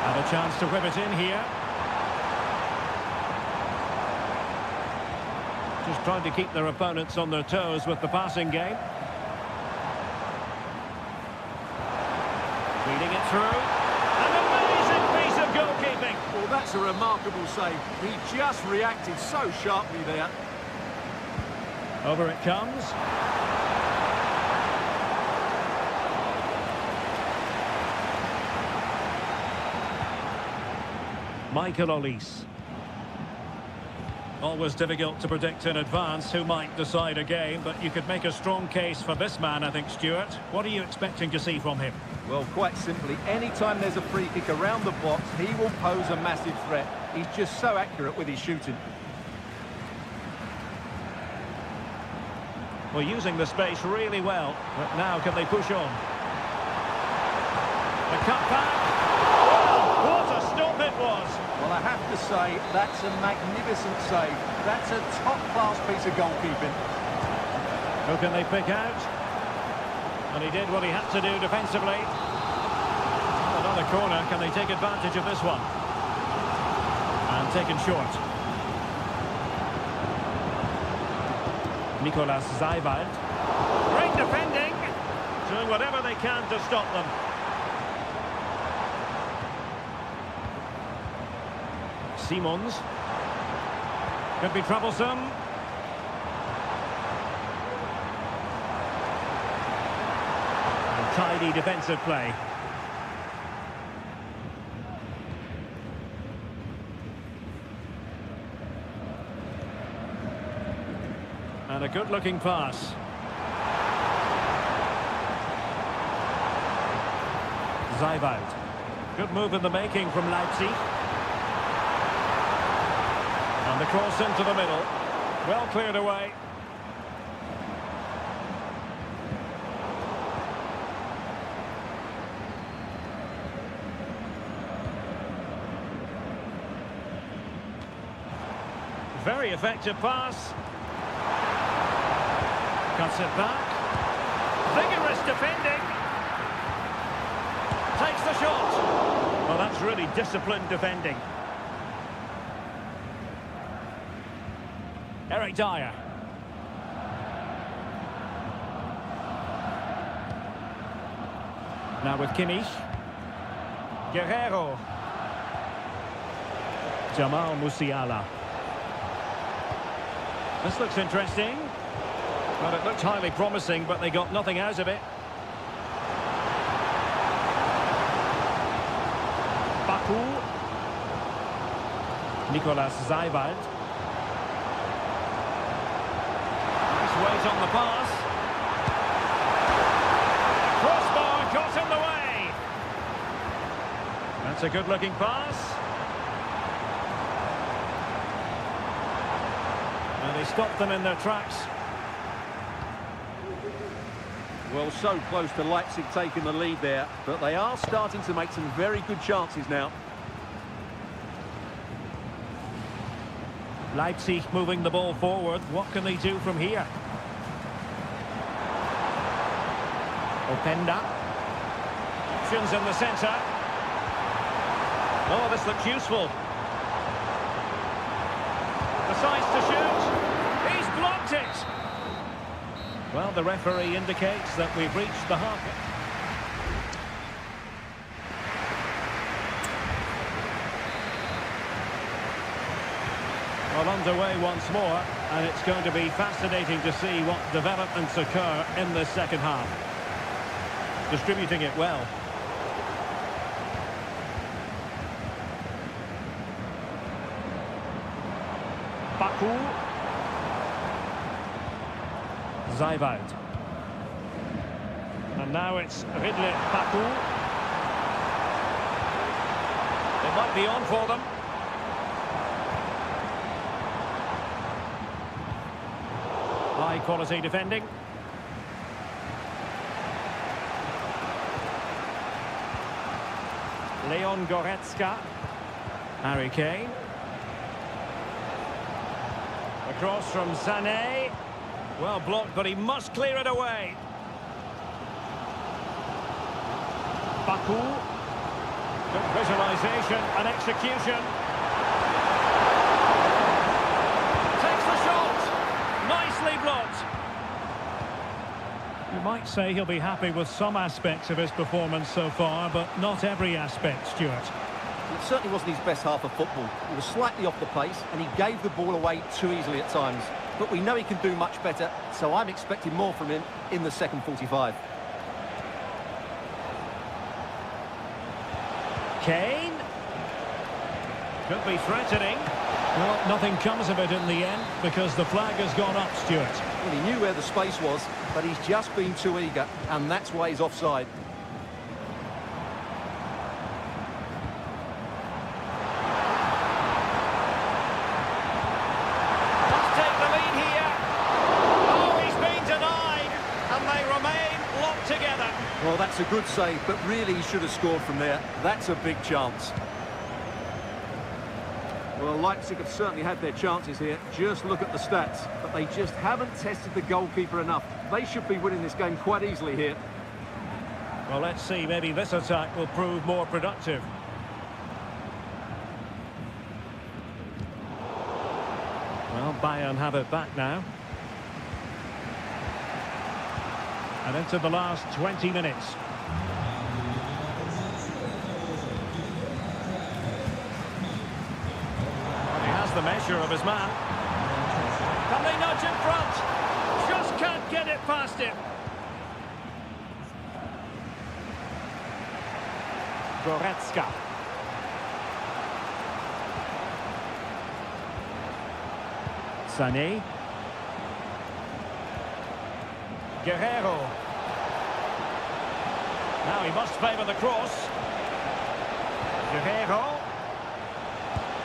And a chance to whip it in here. Just trying to keep their opponents on their toes with the passing game. Feeding it through. An amazing piece of goalkeeping. Well, that's a remarkable save. He just reacted so sharply there. Over it comes. Michael Olise. Always difficult to predict in advance who might decide a game, but you could make a strong case for this man, I think, Stuart. What are you expecting to see from him? Well, quite simply, anytime there's a free kick around the box, he will pose a massive threat. He's just so accurate with his shooting. Well, using the space really well, but now can they push on? The cut back. Oh, what a stop it was! Well, I have to say, that's a magnificent save. That's a top-class piece of goalkeeping. Who can they pick out? And he did what he had to do defensively. Another corner. Can they take advantage of this one? And taken short. Nicolas Seiwald. Great defending. Doing whatever they can to stop them. Simons. Could be troublesome. And tidy defensive play. And a good-looking pass. Seiwald. Good move in the making from Leipzig. And the cross into the middle. Well cleared away. Very effective pass. Cuts it back. Vigorous defending. Takes the shot. Well, that's really disciplined defending. Eric Dyer. Now with Kimmich. Guerrero. Jamal Musiala. This looks interesting. Well, it looked highly promising, but they got nothing out of it. Baku. Nicolas Seiwald. Weight on the pass. Crossbar got in the way. That's a good-looking pass. And he stopped them in their tracks. Well, so close to Leipzig taking the lead there, but they are starting to make some very good chances now. Leipzig moving the ball forward. What can they do from here? Openda. Options in the centre. Oh, this looks useful. Decides to shoot. He's blocked it. Well, the referee indicates that we've reached the half. Well, underway once more, and it's going to be fascinating to see what developments occur in the second half. Distributing it well. Baku. Zijvoud. And now it's Ridley Baku. It might be on for them. High quality defending. Leon Goretzka. Harry Kane. Across from Sané. Well blocked, but he must clear it away. Baku. Good visualisation and execution. Takes the shot. Nicely blocked. You might say he'll be happy with some aspects of his performance so far, but not every aspect, Stuart. It certainly wasn't his best half of football. He was slightly off the pace and he gave the ball away too easily at times. But we know he can do much better, so I'm expecting more from him in the second 45. Kane. Could be threatening. Well, nothing comes of it in the end because the flag has gone up, Stuart. Well, he knew where the space was, but he's just been too eager, and that's why he's offside. Must take the lead here. Oh, he's been denied, and they remain locked together. Well, that's a good save, but really he should have scored from there. That's a big chance. Well, Leipzig have certainly had their chances here. Just look at the stats. But they just haven't tested the goalkeeper enough. They should be winning this game quite easily here. Well, let's see. Maybe this attack will prove more productive. Well, Bayern have it back now. And into the last 20 minutes. The measure of his man. Can they nudge in front? Just can't get it past him. Goretzka. Sané. Guerrero. Now he must favour the cross. Guerrero.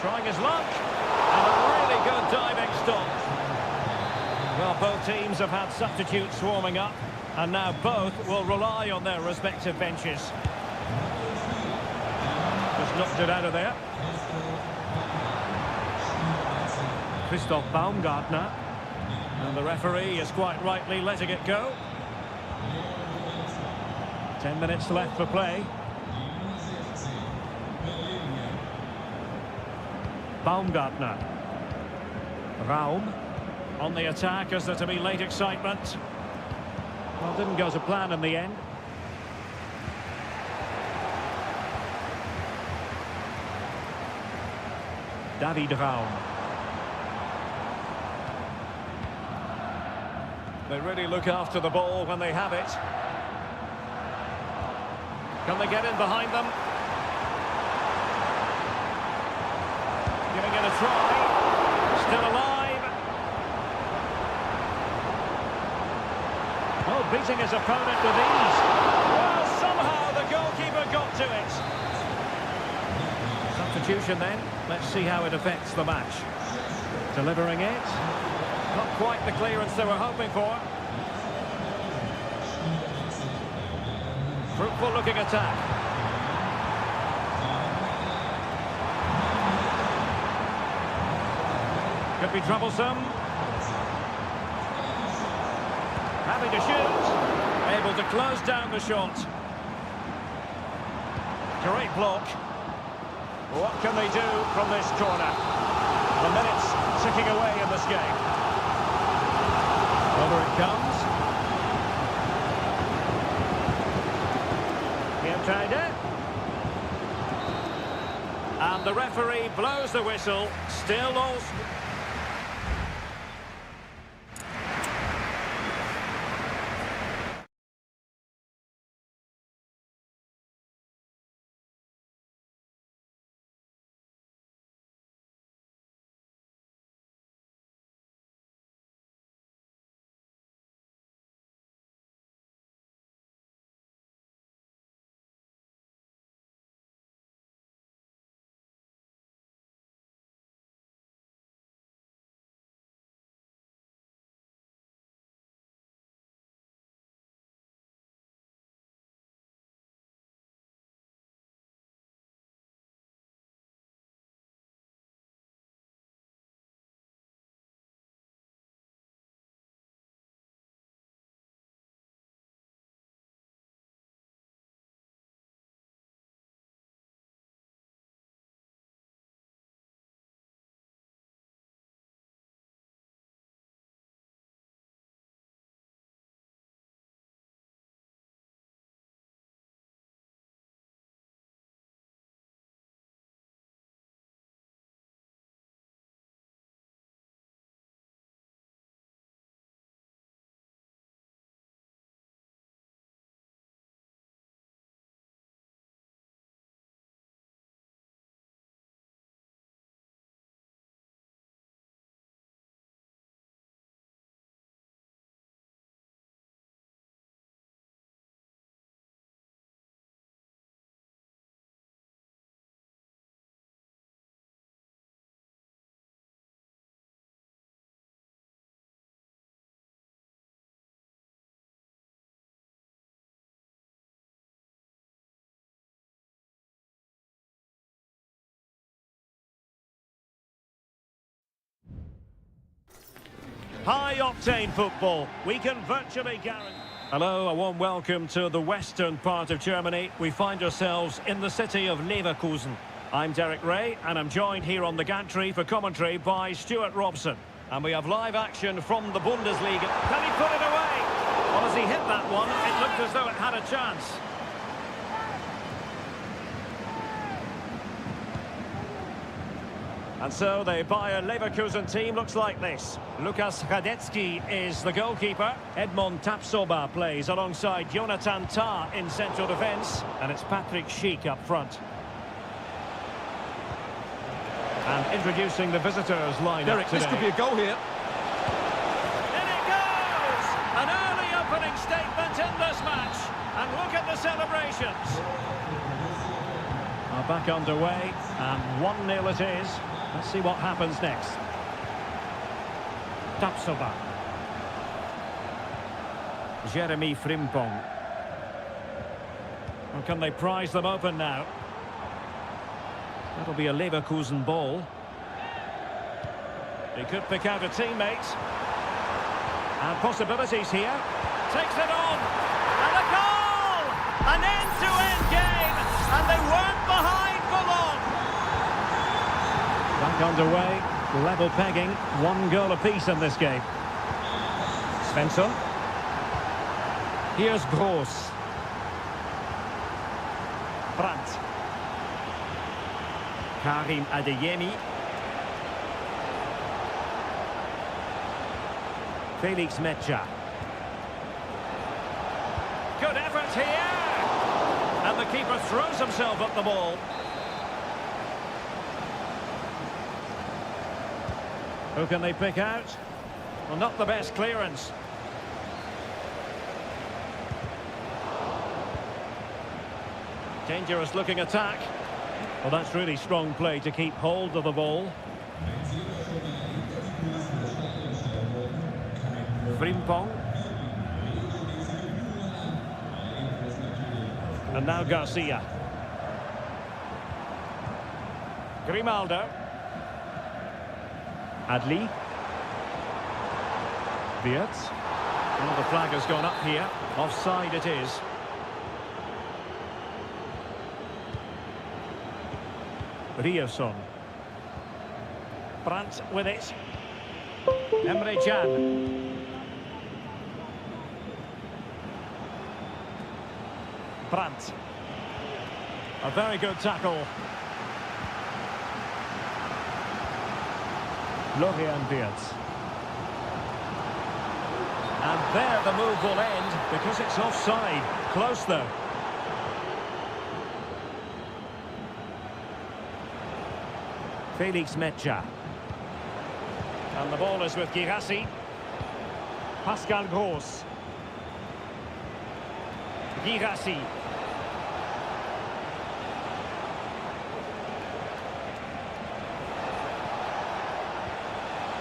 Trying his luck. And a really good diving stop. Well, both teams have had substitutes warming up, and now both will rely on their respective benches. Just knocked it out of there. Christoph Baumgartner. And the referee is quite rightly letting it go. 10 minutes left for play. Baumgartner. Raum. On the attack as there to be late excitement. Well, didn't go to plan in the end. David Raum. They really look after the ball when they have it. Can they get in behind them? Giving it a try. Still alive. Oh, beating his opponent with ease. Well, somehow the goalkeeper got to it. Substitution then. Let's see how it affects the match. Delivering it. Not quite the clearance they were hoping for. Fruitful looking attack. Could be troublesome. Having to shoot. Able to close down the shot. Great block. What can they do from this corner? The minutes ticking away in this game. Over it comes. Here, and the referee blows the whistle. Still all... High-octane football. We can virtually guarantee... Hello, a warm welcome to the western part of Germany. We find ourselves in the city of Leverkusen. I'm Derek Ray, and I'm joined here on the gantry for commentary by Stuart Robson. And we have live action from the Bundesliga. Can he put it away? Well, as he hit that one, it looked as though it had a chance. And so the Bayer Leverkusen team looks like this. Lukas Radetzky is the goalkeeper. Edmond Tapsoba plays alongside Jonathan Tah in central defence. And it's Patrick Schick up front. And introducing the visitors lineup Derek, today. this could be a goal here. In it goes! An early opening statement in this match. And look at the celebrations. Are back underway, and 1-0 it is. Let's see what happens next. Tapsoba. Jeremy Frimpong. Or can they prise them open now? That'll be a Leverkusen ball. He could pick out a teammate. And possibilities here. Takes it on. And a goal! An end-to-end game. And they weren't behind for long. Back underway. Level pegging. 1 goal apiece in this game. Svensson. Here's Gross. Brandt. Karim Adeyemi. Felix Mecha. Good effort here. And the keeper throws himself at the ball. Who can they pick out? Well, not the best clearance. Dangerous looking attack. Well, that's really strong play to keep hold of the ball. Frimpong. And now Garcia. Grimaldo. Adli. Wirtz. Well, the flag has gone up here. Offside it is. Rierson. Brandt with it. Emre Can. Brandt. A very good tackle. Florian Wirtz. And there the move will end because it's offside. Close though. Felix Mecha. And the ball is with Girassi. Pascal Gross. Girassi.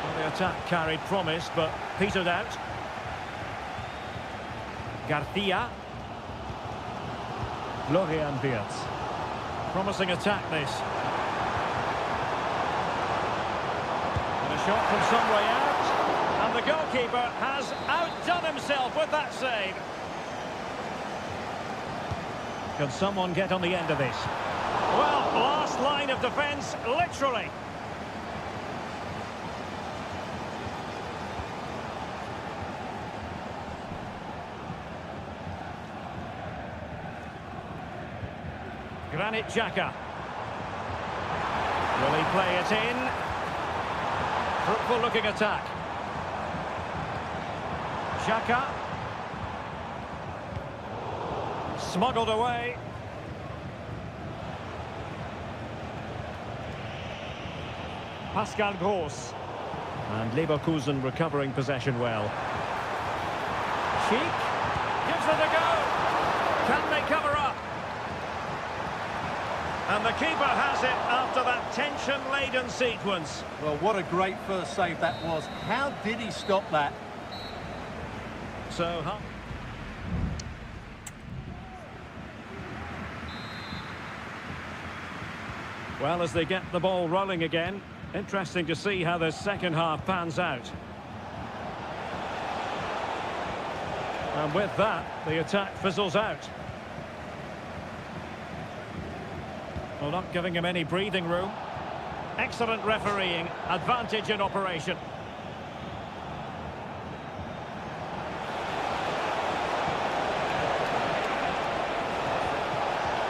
Well, the attack carried promise, but petered out. Garcia. Florian Wirtz. Promising attack this. Shot from some way out, and the goalkeeper has outdone himself with that save. Can someone get on the end of this? Well, last line of defence, literally. Granit Xhaka. Will he play it in? Fruitful looking attack. Xhaka. Smuggled away. Pascal Gross. And Leverkusen recovering possession well. Schick gives it a go. Can they cover up? And the keeper has it after that tension-laden sequence. Well, what a great first save that was. How did he stop that? So, well, as they get the ball rolling again, interesting to see how the second half pans out. And with that, the attack fizzles out. Well, not giving him any breathing room. Excellent refereeing, advantage in operation.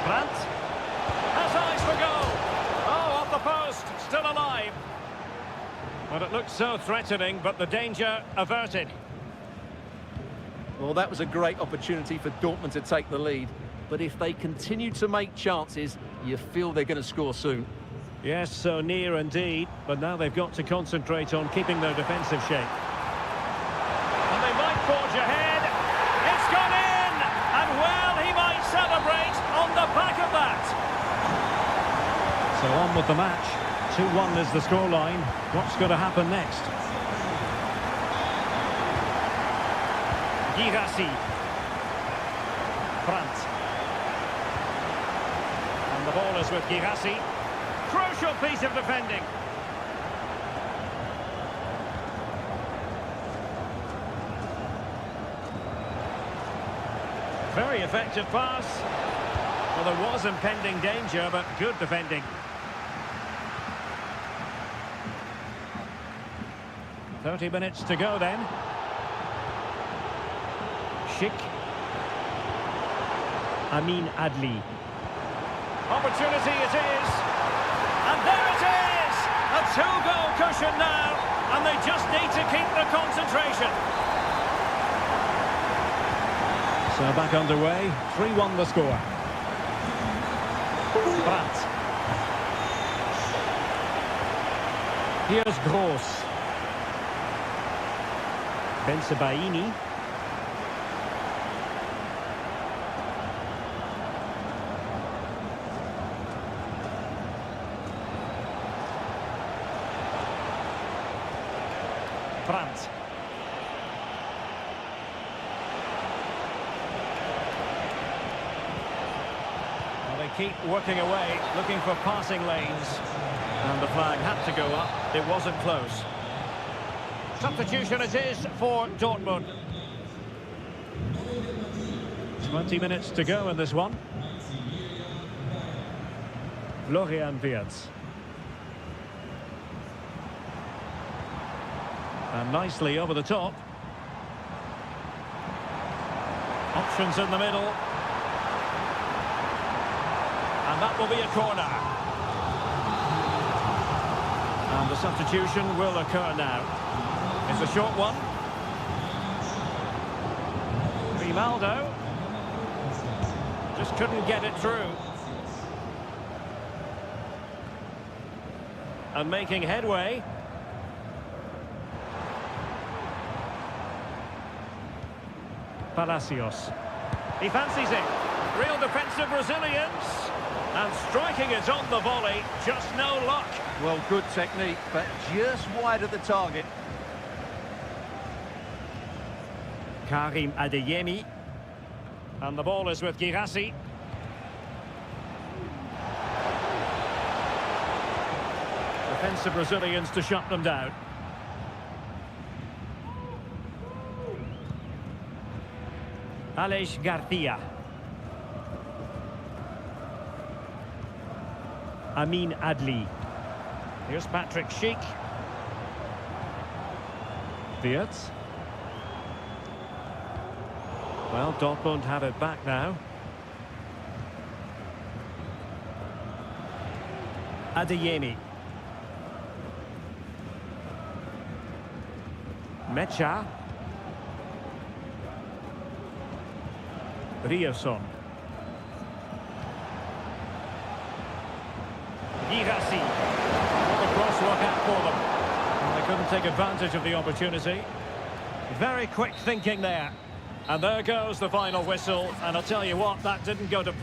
Brandt has eyes for goal. Oh, off the post, still alive. Well, it looked so threatening, but the danger averted. Well, that was a great opportunity for Dortmund to take the lead. But if they continue to make chances, you feel they're going to score soon. Yes, so near indeed. But now they've got to concentrate on keeping their defensive shape. And they might forge ahead. It's gone in! And well, he might celebrate on the back of that. So on with the match. 2-1 is the scoreline. What's going to happen next? Girassi. Brandt. And the ball is with Girassi. Crucial piece of defending. Very effective pass. Well, there was impending danger, but good defending. 30 minutes to go then. Schick. Amin Adli. Opportunity it is. And there it is! A two-goal cushion now. And they just need to keep the concentration. So back underway. 3-1 the score. Brandt. Here's Gross. Bensebaini. Brandt. Well, they keep working away, looking for passing lanes. And the flag had to go up. It wasn't close. Substitution it is for Dortmund. 20 minutes to go in this one. Florian Wirtz. And nicely over the top. Options in the middle. And that will be a corner. And the substitution will occur now. It's a short one. Grimaldo. Just couldn't get it through. And making headway. Palacios. He fancies it. Real defensive resilience. And striking it on the volley. Just no luck. Well, good technique, but just wide of the target. Karim Adeyemi. And the ball is with Girassi. Defensive Brazilians to shut them down. Aleix Garcia. Amin Adli. Here's Patrick Schick. Wirtz. Well, Dortmund have it back now. Adeyemi. Mecha. Rierson. Girassi. What a cross look out for them. And they couldn't take advantage of the opportunity. Very quick thinking there. And there goes the final whistle. And I'll tell you what, that didn't go to...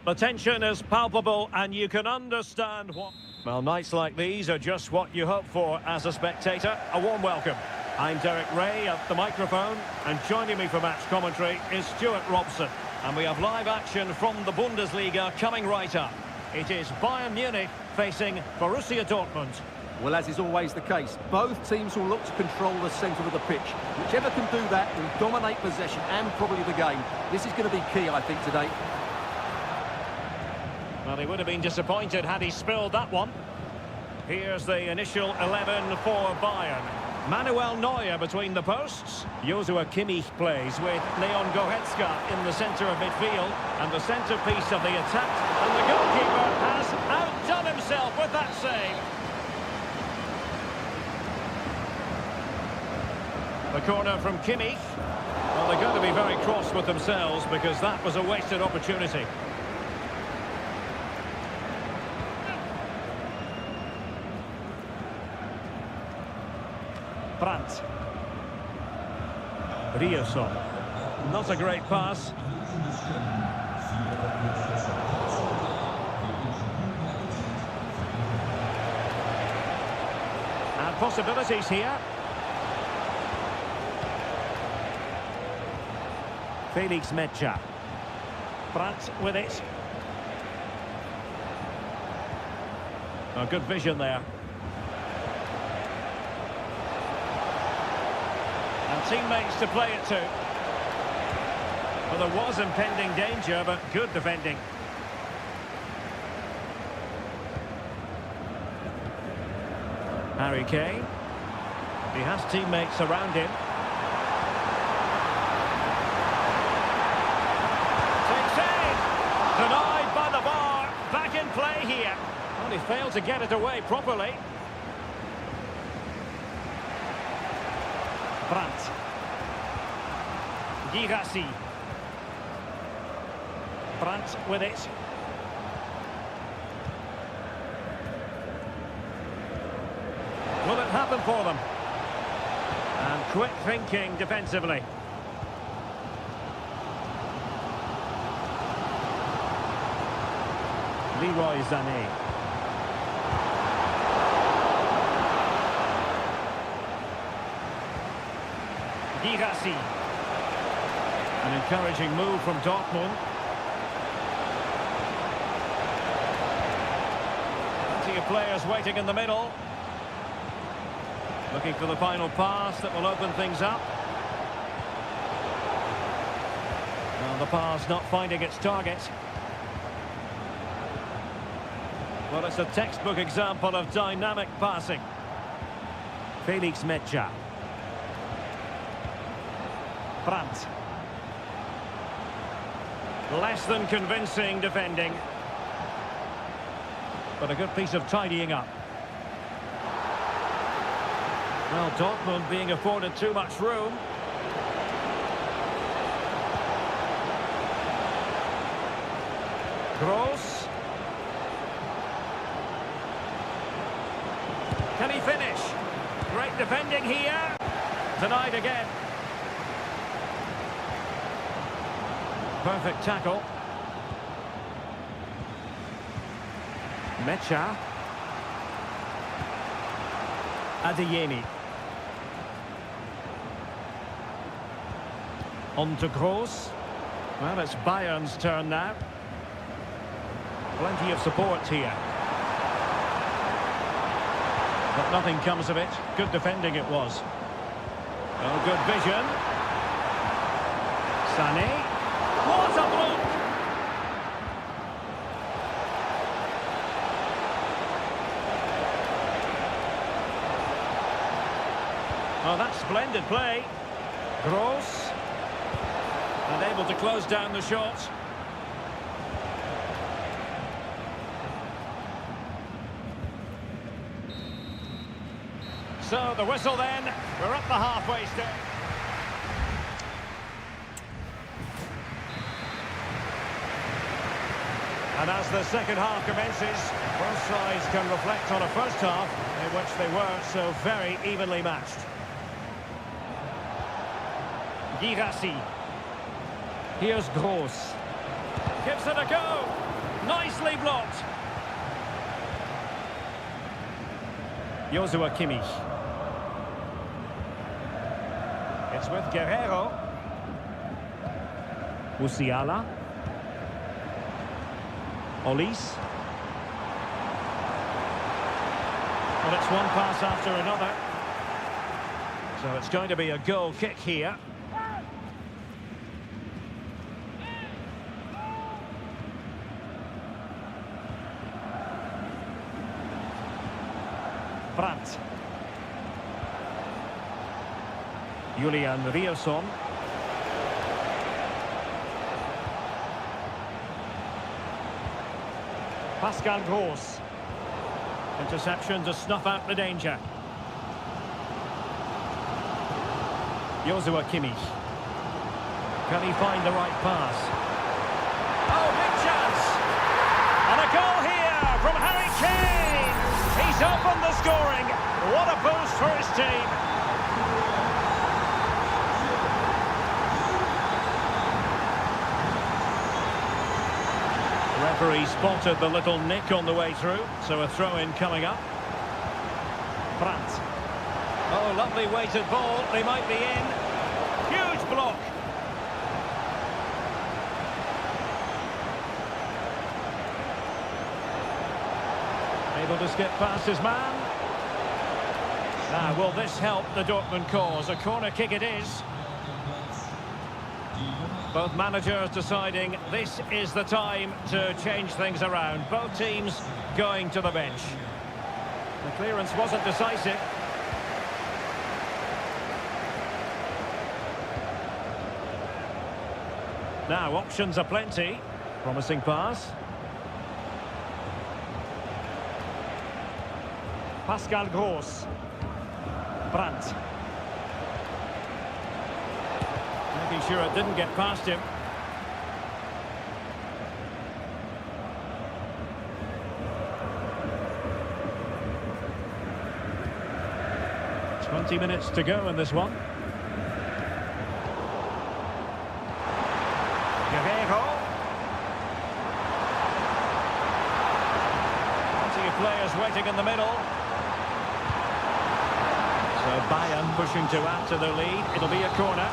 The tension is palpable and you can understand what... Well, nights like these are just what you hope for as a spectator. A warm welcome. I'm Derek Ray at the microphone, and joining me for match commentary is Stuart Robson. And we have live action from the Bundesliga coming right up. It is Bayern Munich facing Borussia Dortmund. Well, as is always the case, both teams will look to control the centre of the pitch. Whichever can do that will dominate possession and probably the game. This is going to be key, I think, today. Well, he would have been disappointed had he spilled that one. Here's the initial 11 for Bayern. Manuel Neuer between the posts. Joshua Kimmich plays with Leon Goretzka in the centre of midfield. And the centrepiece of the attack. And the goalkeeper has outdone himself with that save. The corner from Kimmich. Well, they're going to be very cross with themselves because that was a wasted opportunity. Brandt. Rioson. Not a great pass. And possibilities here. Felix Mecha. Brandt with it. Oh, good vision there. And teammates to play it to. Well, there was impending danger, but good defending. Harry Kane. He has teammates around him. Denied by the bar. Back in play here. Well, he failed to get it away properly. Brandt. Girassi. Brandt with it. Will it happen for them? And quick thinking defensively. Leroy Sané. Girassi. An encouraging move from Dortmund. Plenty of players waiting in the middle. Looking for the final pass that will open things up. And the pass not finding its target. Well, it's a textbook example of dynamic passing. Felix Mecha. Brandt. Less than convincing defending. But a good piece of tidying up. Well, Dortmund being afforded too much room. Gross. Can he finish? Great defending here. Denied again. Perfect tackle. Mecha. Adeyemi. On to Gross. Well, it's Bayern's turn now. Plenty of support here. But nothing comes of it. Good defending it was. Oh, good vision. Sané. What a block! Oh, that's splendid play. Gross. Unable to close down the shot. So the whistle then, we're at the halfway stage. And as the second half commences, both sides can reflect on a first half in which they were so very evenly matched. Girassi. Here's Gross. Gives it a go. blocked. Joshua Kimmich. It's with Guerrero. Musiala. Olise. Well, it's one pass after another. So it's going to be a goal kick here. Brandt. Julian Rierson. Pascal Gross. Interception to snuff out the danger. Joshua Kimmich. Can he find the right pass? Oh, big chance! And a goal here from Harry Kane! He's opened the scoring. What a boost for his team. The referee spotted the little nick on the way through, so a throw-in coming up. Brandt. Oh, lovely weighted ball. They might be in. Huge block. Able to skip past his man. Now, will this help the Dortmund cause? A corner kick it is. Both managers deciding this is the time to change things around. Both teams going to the bench. The clearance wasn't decisive. Now, options are plenty. Promising pass. Pascal Gross. Brandt. Making sure it didn't get past him. "20 minutes to go in this one. Guerrero. Plenty of players waiting in the middle. So Bayern pushing to add to their lead. It'll be a corner.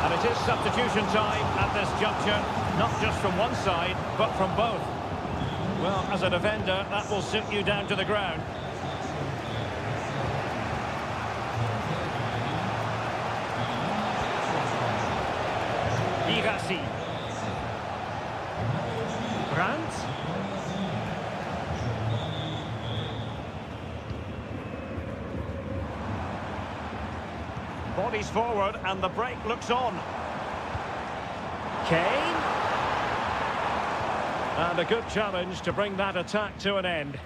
And it is substitution time at this juncture, not just from one side, but from both. Well, as a defender, that will suit you down to the ground. Irasi. Brandt. Bodies forward and the break looks on. Kane. And a good challenge to bring that attack to an end.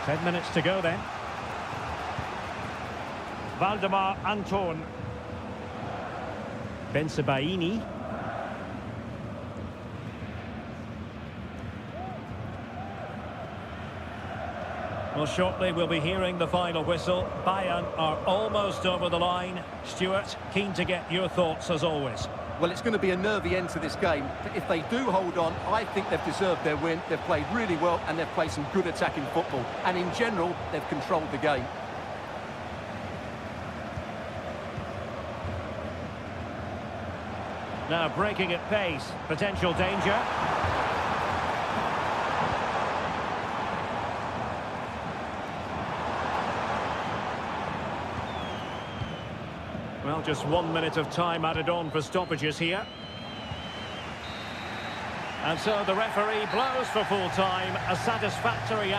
10 minutes to go then. Valdemar Anton. Bensebaini. Well, shortly we'll be hearing the final whistle. Bayern are almost over the line. Stuart, keen to get your thoughts as always. Well, it's going to be a nervy end to this game. But if they do hold on, I think they've deserved their win. They've played really well and they've played some good attacking football. And in general, they've controlled the game. Now breaking at pace, potential danger. Well, just 1 minute of time added on for stoppages here. And so the referee blows for full time, a satisfactory...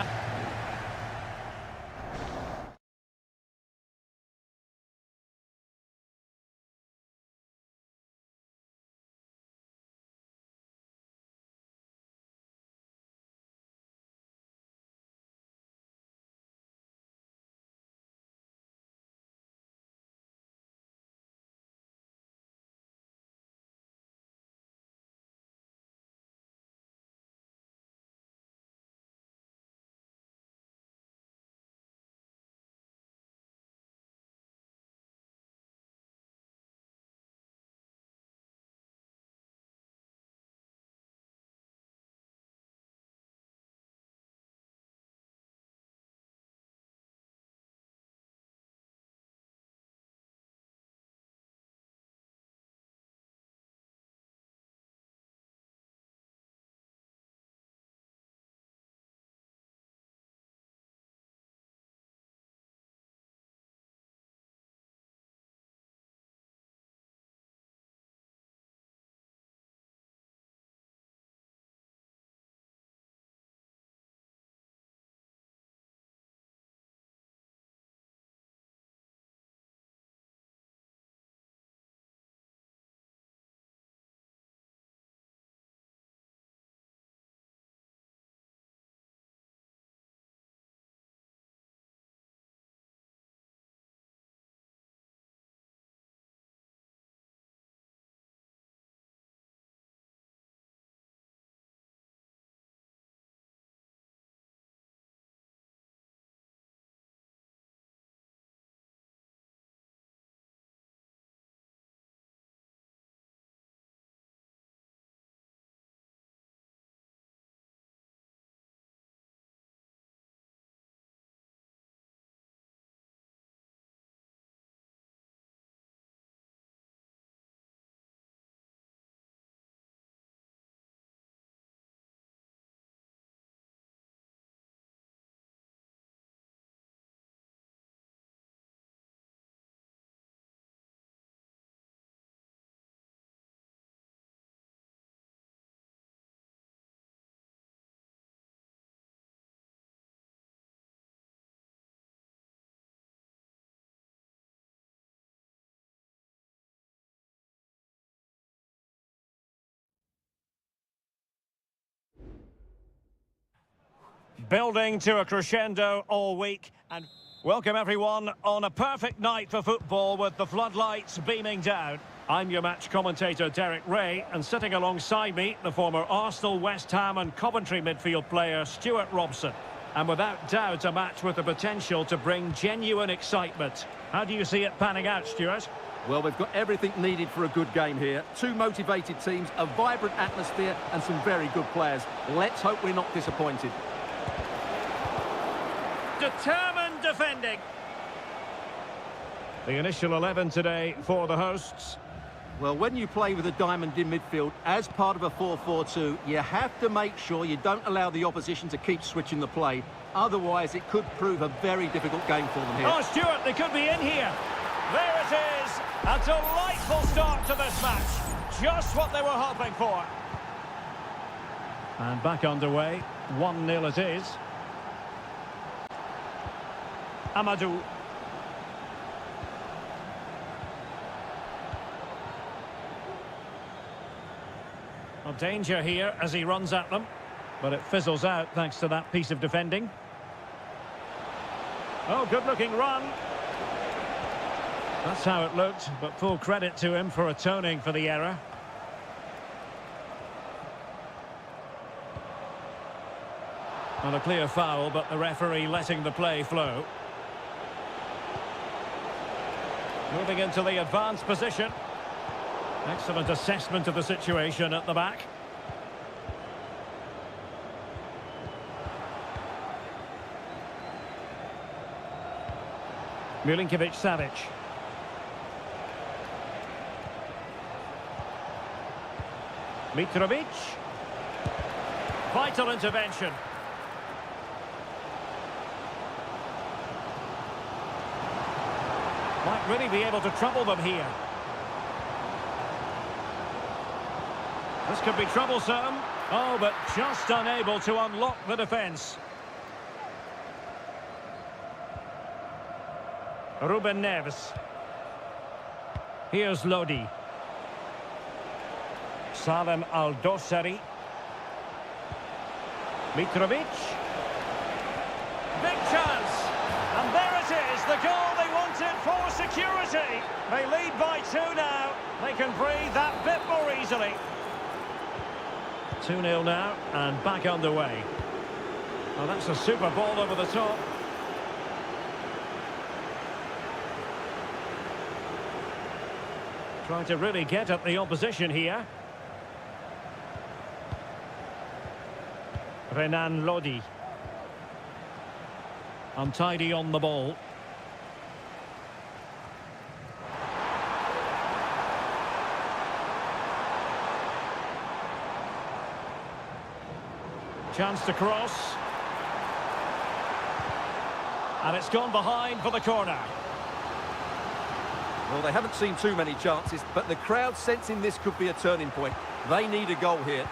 Building to a crescendo all week, and welcome everyone on a perfect night for football with the floodlights beaming down. I'm your match commentator Derek Ray, and sitting alongside me, the former Arsenal, West Ham and Coventry midfield player Stuart Robson. And without doubt, a match with the potential to bring genuine excitement. How do you see it panning out, Stuart? Well, we've got everything needed for a good game here. Two motivated teams, a vibrant atmosphere and some very good players. Let's hope we're not disappointed. Determined defending. The initial 11 today for the hosts. Well, when you play with a diamond in midfield as part of a 4-4-2, you have to make sure you don't allow the opposition to keep switching the play. Otherwise, it could prove a very difficult game for them here. Oh, Stuart, they could be in here. There it is. A delightful start to this match. Just what they were hoping for. And back underway. 1-0 it is. Amadou. Well, danger here as he runs at them, but it fizzles out thanks to that piece of defending. Oh, good-looking run. That's how it looked, but full credit to him for atoning for the error. Well, a clear foul, but the referee letting the play flow. Moving into the advanced position. Excellent assessment of the situation at the back. Milinkovic-Savic. Mitrovic. Vital intervention. Might really be able to trouble them here. This could be troublesome. Oh, but just unable to unlock the defence. Ruben Neves. Here's Lodi. Salem Al-Dossari. Mitrovic. Big chance. And there it is, the goal they wanted for security. They lead by 2 now. They can breathe that bit more easily. 2-0 now, and back underway. Well, that's a super ball over the top. Trying to really get at the opposition here. Renan Lodi. Untidy on the ball. Chance to cross. And it's gone behind for the corner. Well, they haven't seen too many chances, but the crowd sensing this could be a turning point. They need a goal here.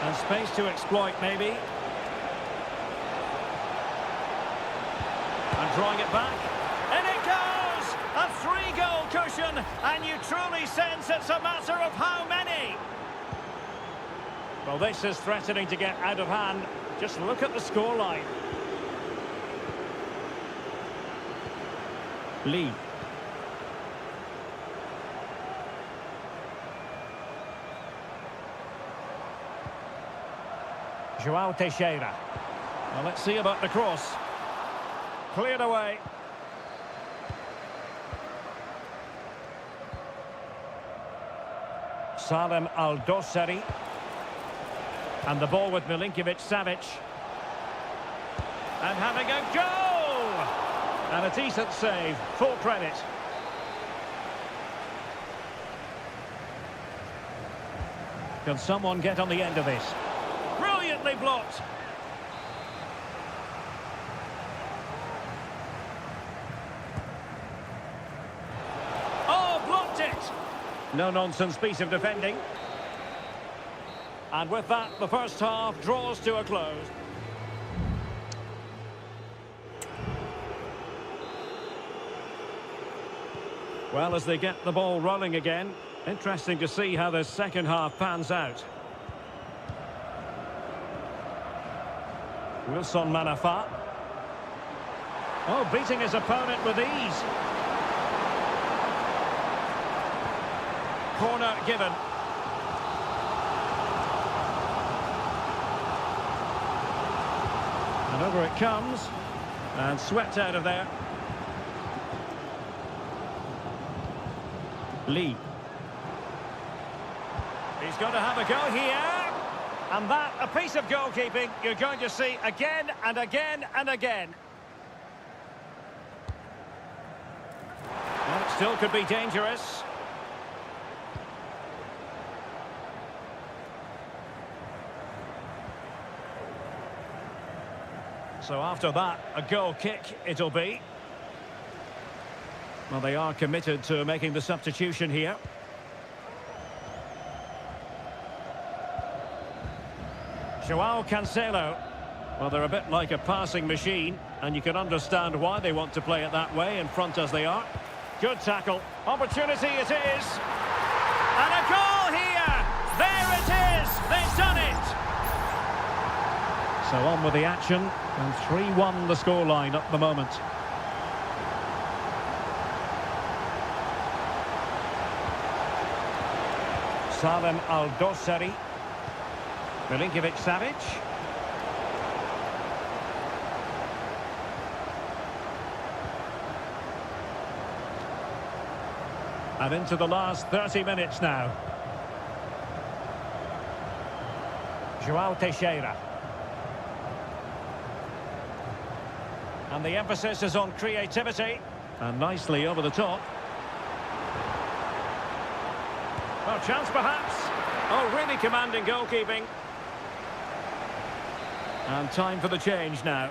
And space to exploit, maybe. And drawing it back. And it goes! A 3-goal cushion, and you truly sense it's a matter of how many. Well, this is threatening to get out of hand. Just look at the scoreline. Lee. João Teixeira. Well, let's see about the cross. Cleared away. Salem Al-Dossari. And the ball with Milinkovic-Savic. And having a goal! And a decent save. Full credit. Can someone get on the end of this? Brilliantly blocked. Oh, blocked it! No-nonsense piece of defending. And with that, the first half draws to a close. Well, as they get the ball rolling again, Interesting to see how the second half pans out. Wilson Manafa. Oh, beating his opponent with ease. Corner given. And over it comes. And swept out of there. Lee. He's going to have a go here. And that, a piece of goalkeeping you're going to see again and again and again. Well, it still could be dangerous. So after that, a goal kick it'll be. Well, they are committed to making the substitution here. Joao Cancelo. Well, they're a bit like a passing machine, and you can understand why they want to play it that way, in front as they are. Good tackle. Opportunity it is. And a goal here! There it is! They've done it! So on with the action, and 3-1 the scoreline at the moment. Salem Al-Dossari. Milinkovic-Savic. And into the last 30 minutes now. João Teixeira. And the emphasis is on creativity. And nicely over the top. Well, chance perhaps. Oh, really commanding goalkeeping. And time for the change now.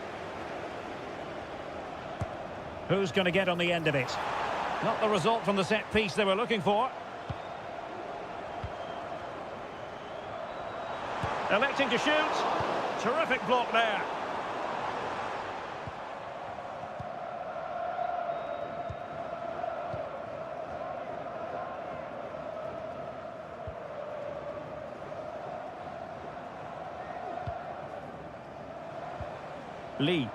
Who's going to get on the end of it? Not the result from the set piece they were looking for. Electing to shoot. Terrific block there. Lee.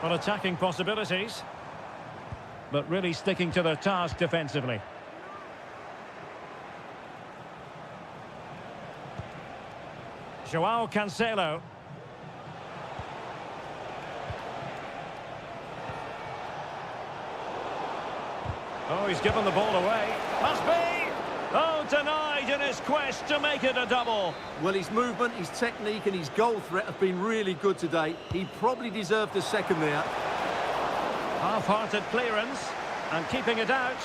Well, attacking possibilities, but really sticking to their task defensively. Joao Cancelo. Oh, he's given the ball away. Must be! Oh, denied in his quest to make it a double. Well, his movement, his technique and his goal threat have been really good today. He probably deserved a second there. Half-hearted clearance and keeping it out.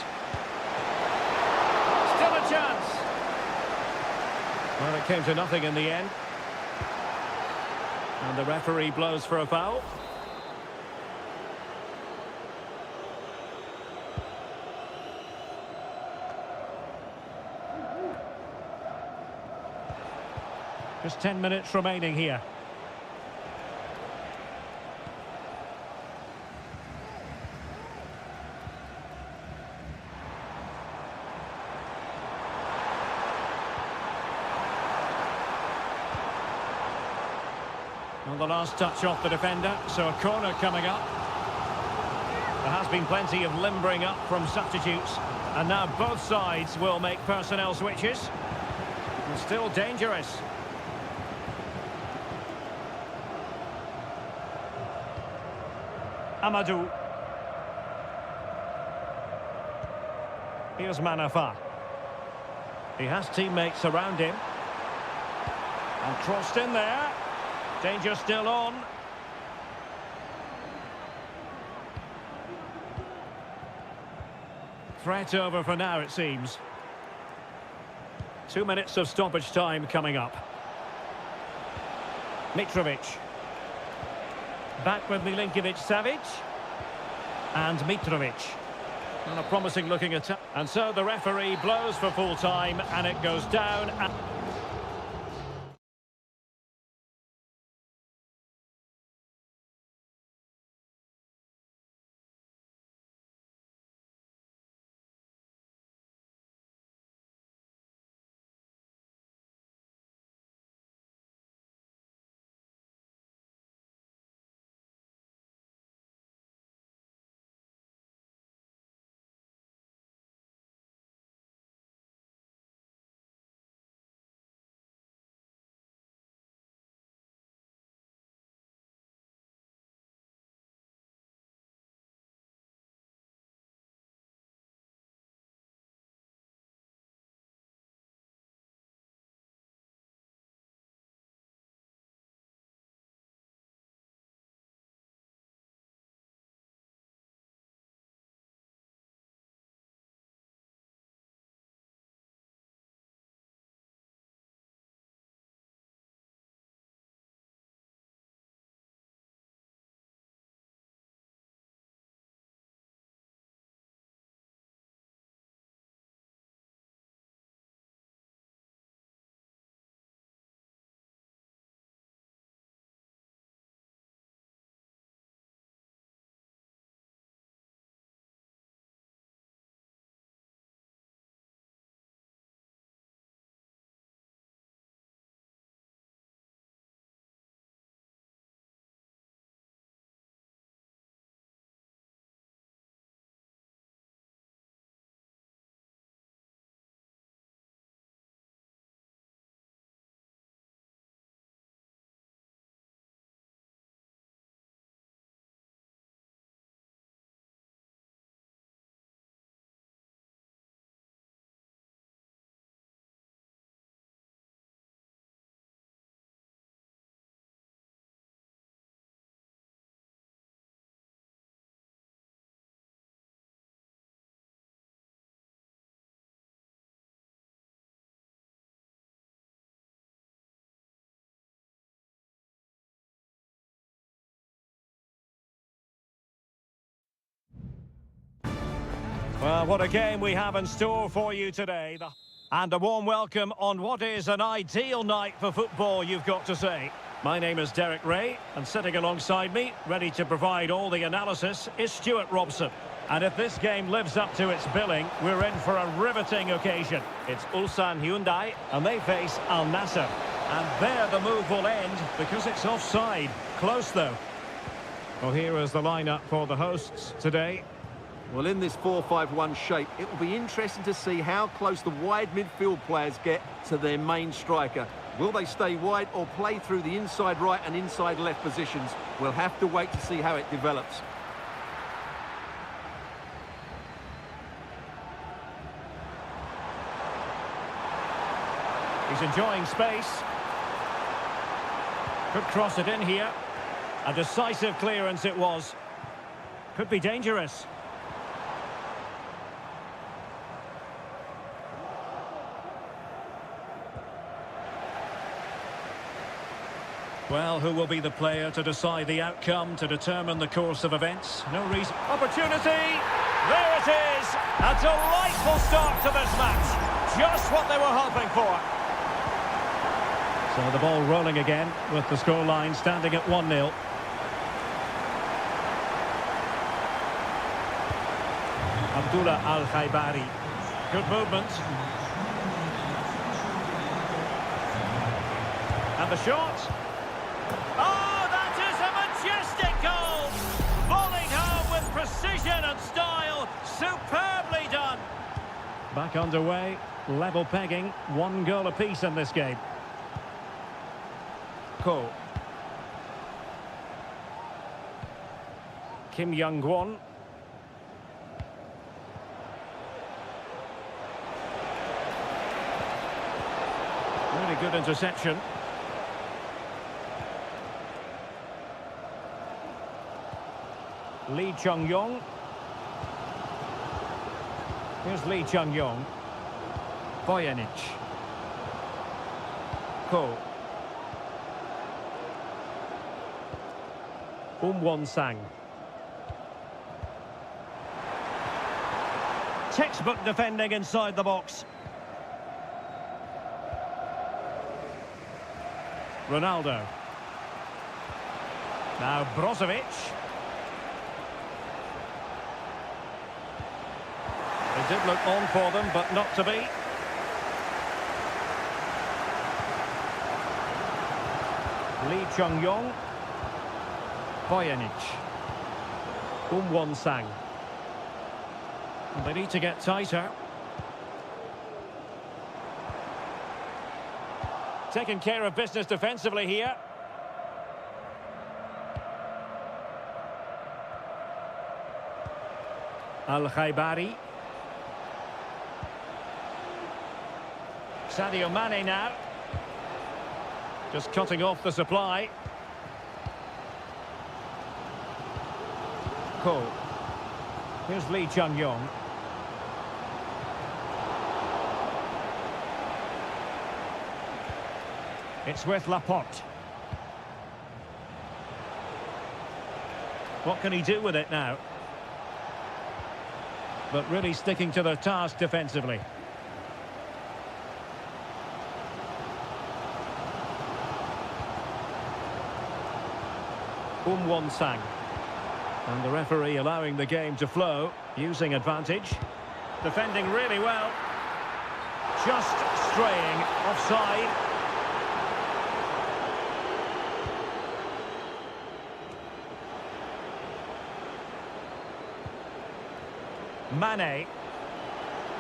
Still a chance. Well, it came to nothing in the end. And the referee blows for a foul. Just 10 minutes remaining here. Well, the last touch off the defender, so a corner coming up. There has been plenty of limbering up from substitutes, and now both sides will make personnel switches. And still dangerous. Amadou. Here's Manafa. He has teammates around him. And crossed in there. Danger still on. Threat over for now, it seems. 2 minutes of stoppage time coming up. Mitrovic. Back with Milinkovic-Savic. And Mitrovic. And a promising looking attack. And so the referee blows for full time and it goes down. Well, what a game we have in store for you today. And a warm welcome on what is an ideal night for football, you've got to say. My name is Derek Ray, and sitting alongside me, ready to provide all the analysis, is Stuart Robson. And if this game lives up to its billing, we're in for a riveting occasion. It's Ulsan Hyundai, and they face Al Nassr. And there the move will end, because it's offside. Close, though. Well, here is the lineup for the hosts today. Well, in this 4-5-1 shape, it will be interesting to see how close the wide midfield players get to their main striker. Will they stay wide or play through the inside right and inside left positions? We'll have to wait to see how it develops. He's enjoying space. Could cross it in here. A decisive clearance it was. Could be dangerous. Well, who will be the player to decide the outcome, to determine the course of events? No reason. Opportunity! There it is! A delightful start to this match. Just what they were hoping for. So the ball rolling again with the scoreline standing at 1-0. Abdullah Al-Khaibari. Good movement. And the shot. Oh, that is a majestic goal! Volleyed home with precision and style. Superbly done. Back underway, level pegging, 1 goal apiece in this game. Ko. Kim Young-won. Really good interception. Lee Chung-yong. Here's Lee Chung-yong. Bojanic. Ko. Won-sang. Textbook defending inside the box. Ronaldo. Now Brozovic. It did look on for them, but not to be. Lee Chung-yong. Bojanic. Won-sang. They need to get tighter. Taking care of business defensively here. Al-Khaibari. Sadio Mane now. Just cutting off the supply. Cole. Here's Lee Chung-yong. It's with Laporte. What can he do with it now? But really sticking to their task defensively. Won-sang. And the referee allowing the game to flow, using advantage. Defending really well. Just straying offside. Mane.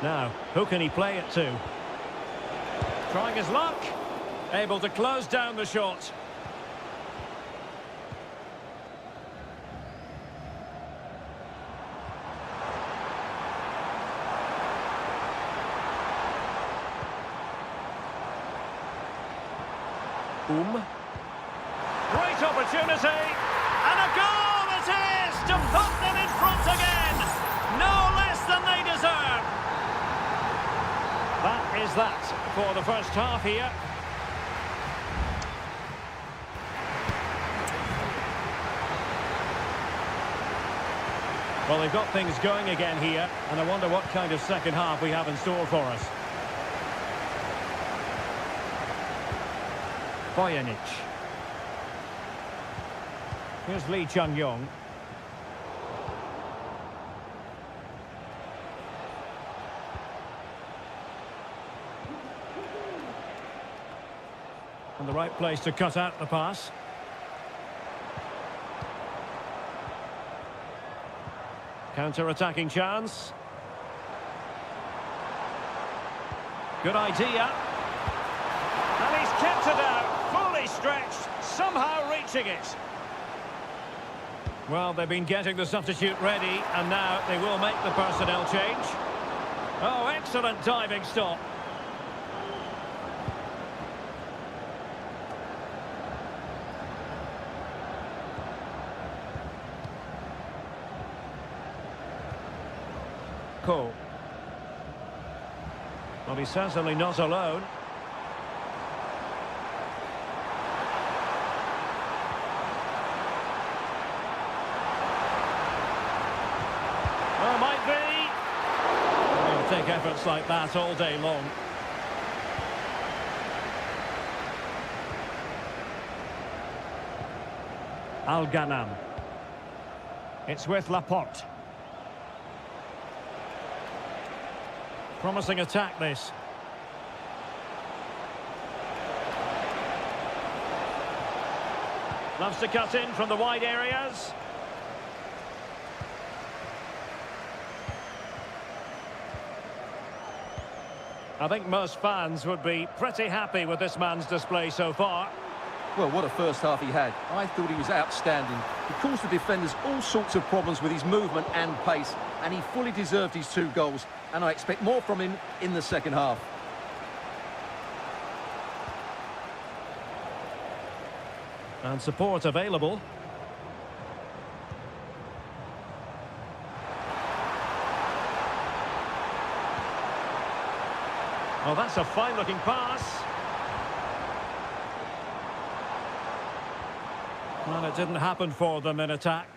Now, who can he play it to? Trying his luck. Able to close down the shot. Great opportunity. And a goal it is to put them in front again. No less than they deserve. That is that for the first half here. Well, they've got things going again here, and I wonder what kind of second half we have in store for us. Bojanic. Here's Lee Chung-yong. And the right place to cut out the pass. Counter-attacking chance. Good idea. And he's kept it out, fully stretched, somehow reaching it. Well, they've been getting the substitute ready, and now they will make the personnel change. Oh, excellent diving stop. Cole. Well, he's certainly not alone. Well, might be. He'll take efforts like that all day long. Al-Ghanam. It's with Laporte. Promising attack, this. Loves to cut in from the wide areas. I think most fans would be pretty happy with this man's display so far. Well, what a first half he had. I thought he was outstanding. He caused the defenders all sorts of problems with his movement and pace, and he fully deserved his 2 goals, and I expect more from him in the second half. And support available. Oh, that's a fine-looking pass. Well, it didn't happen for them in attack.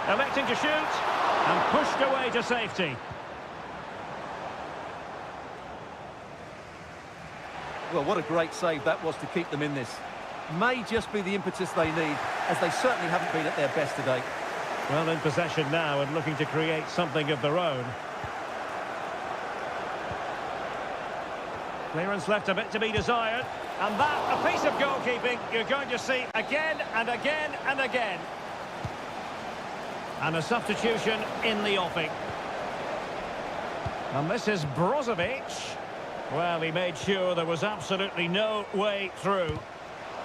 Electing to shoot and pushed away to safety. Well, what a great save that was to keep them in this. May just be the impetus they need, as they certainly haven't been at their best today. Well, in possession now and looking to create something of their own. Clearance left a bit to be desired. And that, a piece of goalkeeping you're going to see again and again and again. And a substitution in the offing. And this is Brozovic. Well, he made sure there was absolutely no way through.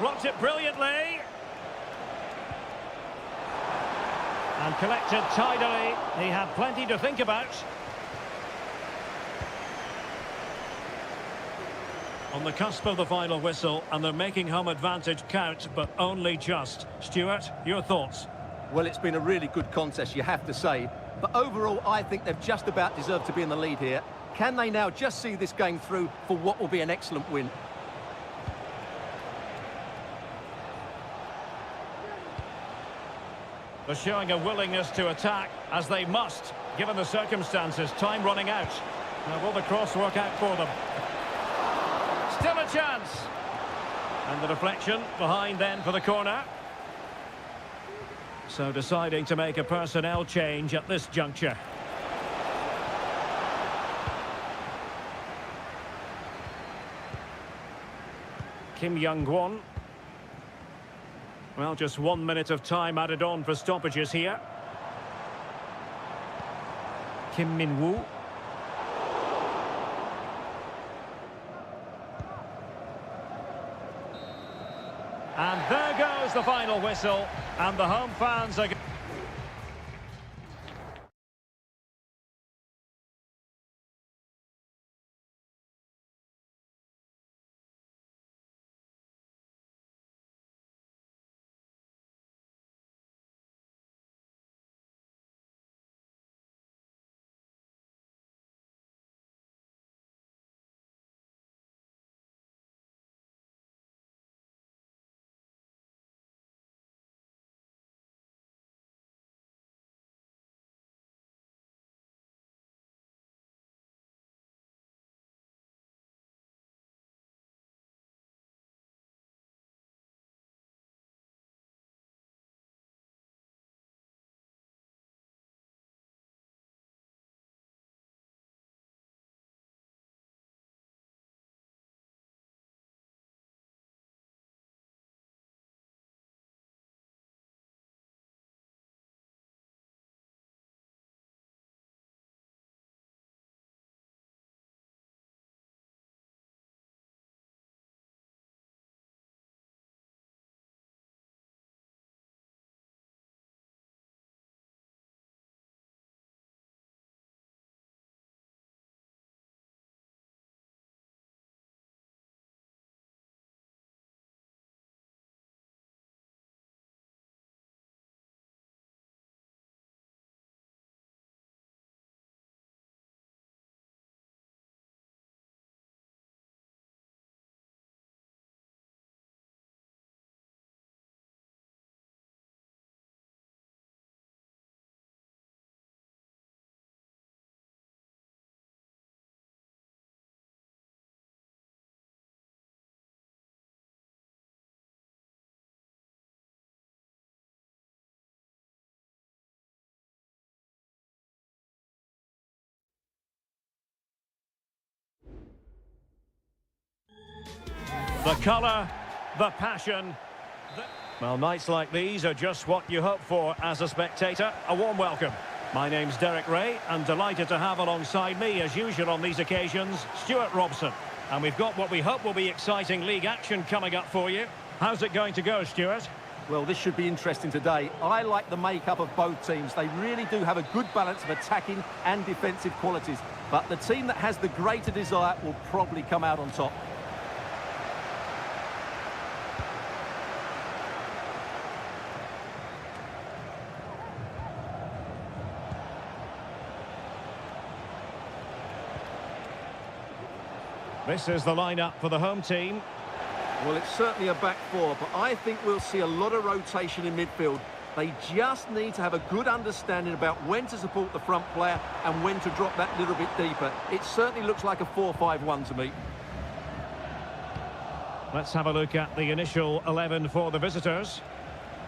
Blocked it brilliantly. And collected tidily. He had plenty to think about. On the cusp of the final whistle, and they're making home advantage count, but only just. Stuart, your thoughts? Well, it's been a really good contest, you have to say. But overall, I think they've just about deserved to be in the lead here. Can they now just see this game through for what will be an excellent win? They're showing a willingness to attack, as they must, given the circumstances. Time running out. Now, will the cross work out for them? Still a chance. And the deflection behind then for the corner. So deciding to make a personnel change at this juncture. Kim Young-won. Well, just 1 minute of time added on for stoppages here. Kim Min-woo. And there goes the final whistle, and the home fans are... The colour, the passion. Well, nights like these are just what you hope for as a spectator. A warm welcome. My name's Derek Ray, and delighted to have alongside me, as usual on these occasions, Stuart Robson. And we've got what we hope will be exciting league action coming up for you. How's it going to go, Stuart? Well, this should be interesting today. I like the makeup of both teams. They really do have a good balance of attacking and defensive qualities. But the team that has the greater desire will probably come out on top. This is the lineup for the home team. Well, it's certainly a back four, but I think we'll see a lot of rotation in midfield. They just need to have a good understanding about when to support the front player and when to drop that little bit deeper. It certainly looks like a 4-5-1 to me. Let's have a look at the initial 11 for the visitors.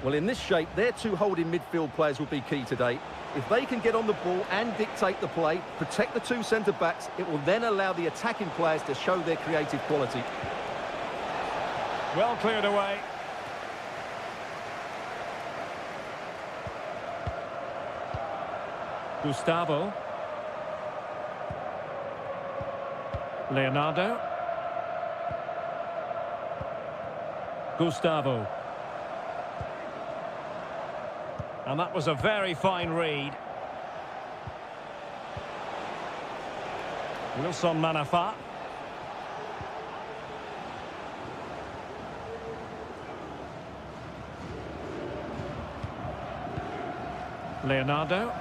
Well, in this shape, their two holding midfield players will be key today. If they can get on the ball and dictate the play, protect the two centre-backs, it will then allow the attacking players to show their creative quality. Well cleared away. Gustavo. Leonardo. Gustavo. And that was a very fine read. Wilson Manafa. Leonardo.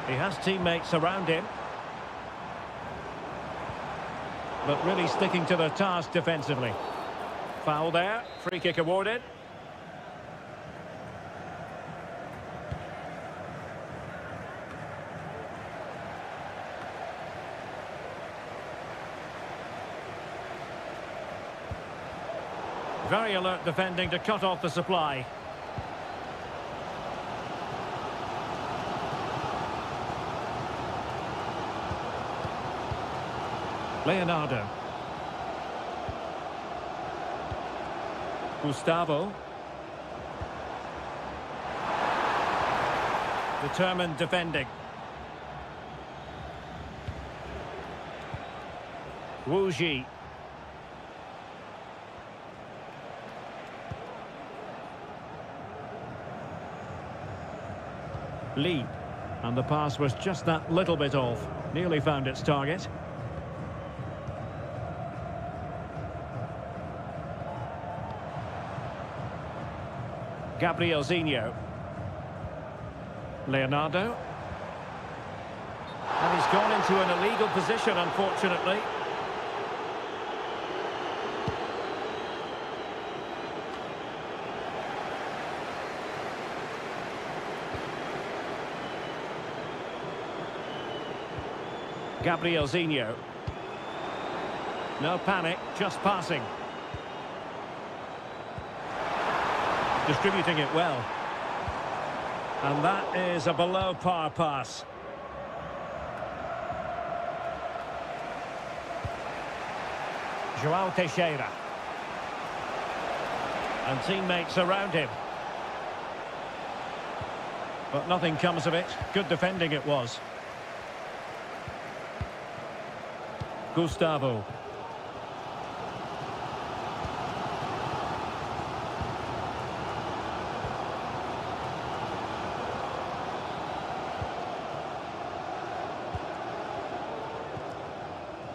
He has teammates around him. But really sticking to their task defensively. Foul there. Free kick awarded. Very alert defending to cut off the supply. Leonardo. Gustavo. Determined defending. Wu Ji. Lee. And the pass was just that little bit off. Nearly found its target. Gabrielzinho. Leonardo. And he's gone into an illegal position, unfortunately. Gabrielzinho. No panic, just passing. Distributing it well. And that is a below-par pass. João Teixeira. And teammates around him. But nothing comes of it. Good defending it was. Gustavo.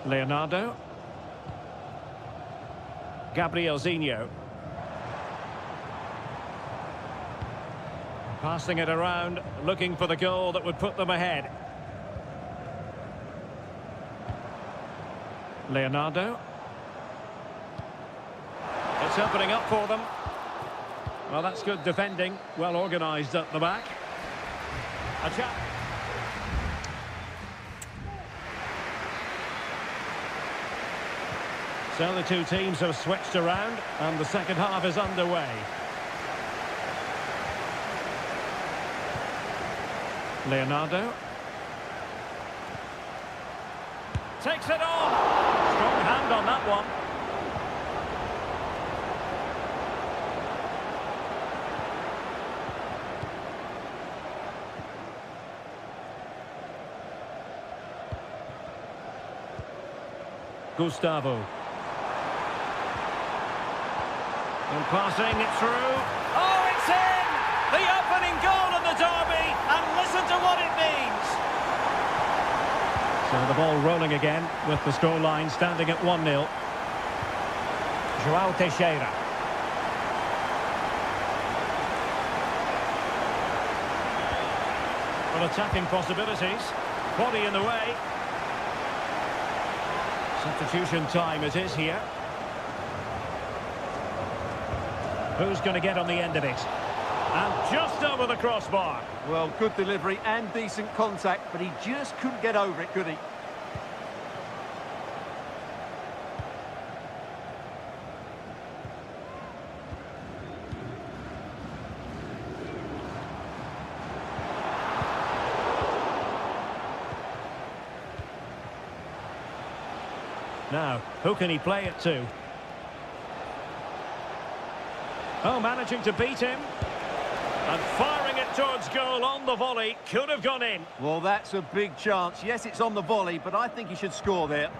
Leonardo. Gabrielzinho. Passing it around, looking for the goal that would put them ahead. Leonardo. It's opening up for them. Well, that's good defending. Well organised at the back. A chap. So the two teams have switched around and the second half is underway. Leonardo. Takes it on. Strong hand on that one. Gustavo. And passing it through. Oh, it's in! The opening goal of the derby, and listen to what it means. So the ball rolling again with the scoreline standing at 1-0. João Teixeira. Well, attacking possibilities. Body in the way. Substitution time it is here. Who's going to get on the end of it? And just over the crossbar. Well, good delivery and decent contact, but he just couldn't get over it, could he? Now, who can he play it to? Oh, managing to beat him. And firing it towards goal on the volley. Could have gone in. Well, that's a big chance. Yes, it's on the volley, but I think he should score there.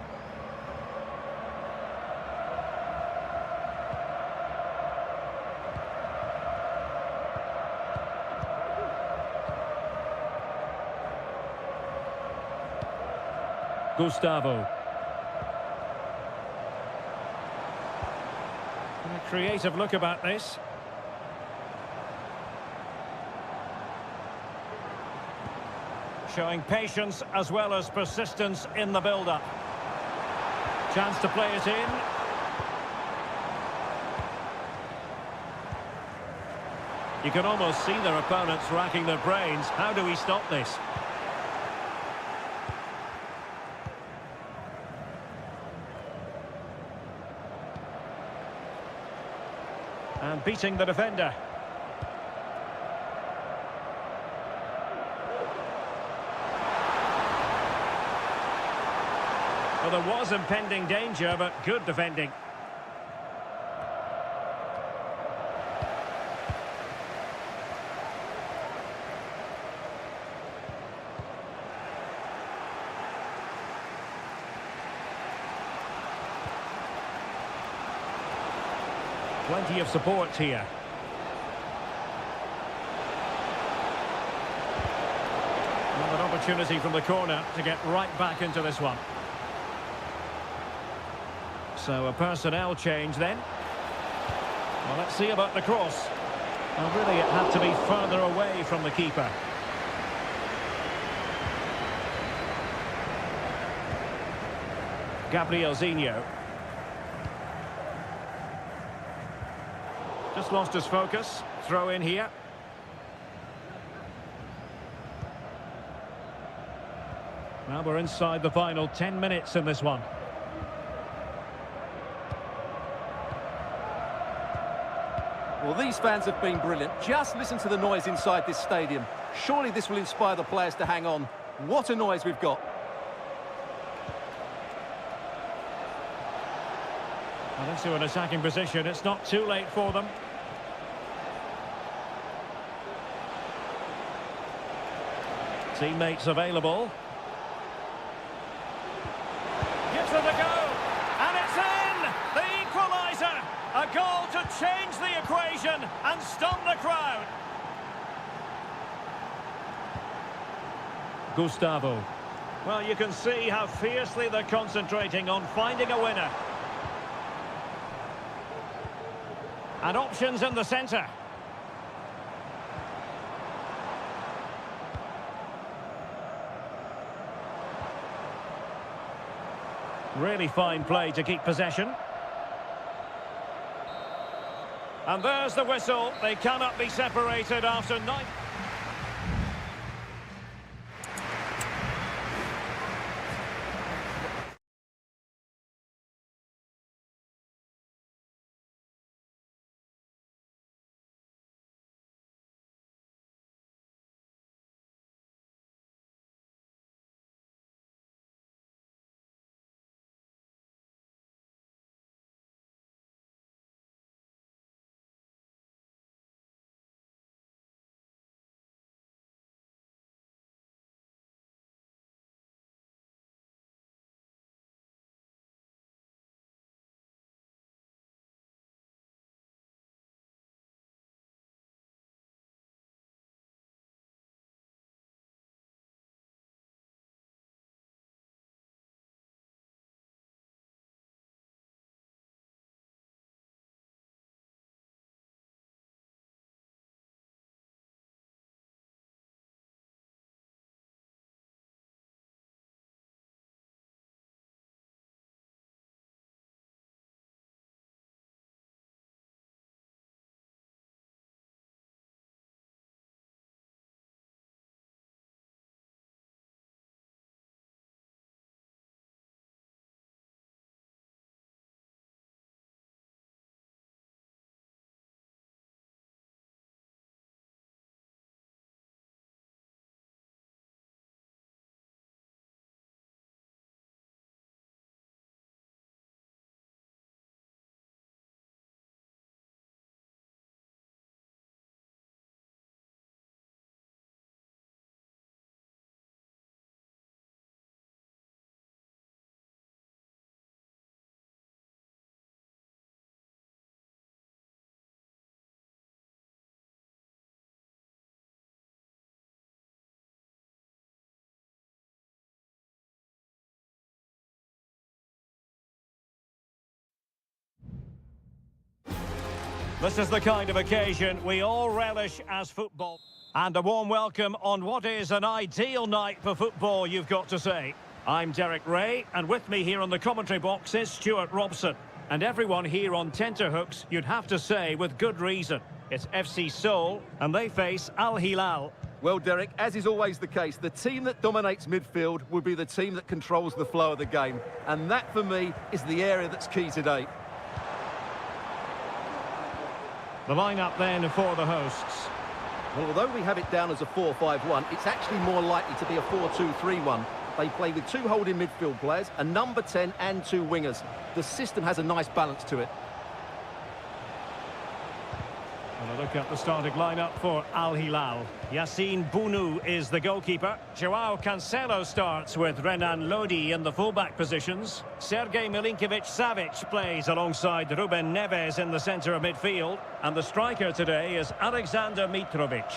Gustavo. A creative look about this. Showing patience as well as persistence in the build-up. Chance to play it in. You can almost see their opponents racking their brains. How do we stop this? And beating the defender. Well, there was impending danger, but good defending. Plenty of support here. Well, an opportunity from the corner to get right back into this one. So a personnel change then. Well, let's see about the cross. Well, really it had to be further away from the keeper. Gabriel Zinho. Just lost his focus. Throw in here. Now we're inside the final 10 minutes in this one. Well, these fans have been brilliant. Just listen to the noise inside this stadium. Surely this will inspire the players to hang on. What a noise we've got. Well, into an attacking position. It's not too late for them. Teammates available. Gives it a go. And it's in! The equaliser! A goal to change the equation and stop the crowd. Gustavo. Well, you can see how fiercely they're concentrating on finding a winner. And options in the centre. Really fine play to keep possession. And there's the whistle. They cannot be separated after 9. This is the kind of occasion we all relish as football. And a warm welcome on what is an ideal night for football, you've got to say. I'm Derek Ray, and with me here on the commentary box is Stuart Robson. And everyone here on tenterhooks, you'd have to say with good reason. It's FC Seoul, and they face Al Hilal. Well, Derek, as is always the case, the team that dominates midfield will be the team that controls the flow of the game. And that, for me, is the area that's key today. The lineup then for the hosts. Well, although we have it down as a 4-5-1, it's actually more likely to be a 4-2-3-1. They play with two holding midfield players, a number 10 and two wingers. The system has a nice balance to it. And a look at the starting lineup for Al Hilal. Yassine Bounou is the goalkeeper. Joao Cancelo starts with Renan Lodi in the fullback positions. Sergej Milinkovic-Savic plays alongside Ruben Neves in the centre of midfield. And the striker today is Alexander Mitrovic.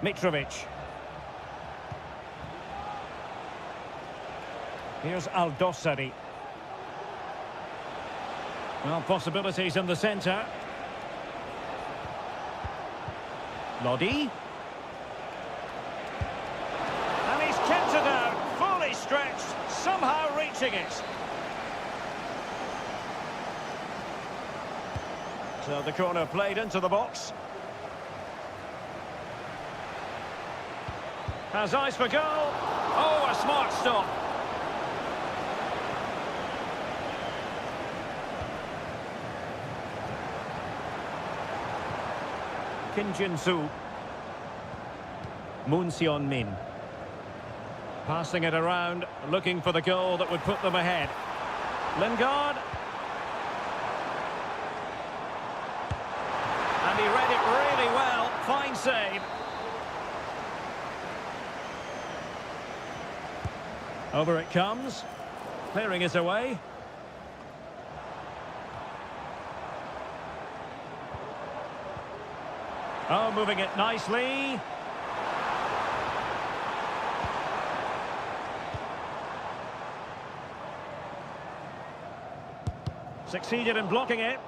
Mitrovic. Here's Al-Dossari. Well, possibilities in the centre. Lodi. And he's kept it out, fully stretched, somehow reaching it. So the corner played into the box. Has eyes for goal. Oh, a smart stop. Kim Jin-soo. Moon Seon-min. Passing it around, looking for the goal that would put them ahead. Lingard. And he read it really well. Fine save. Over it comes. Clearing it away. Oh, moving it nicely. Succeeded in blocking it.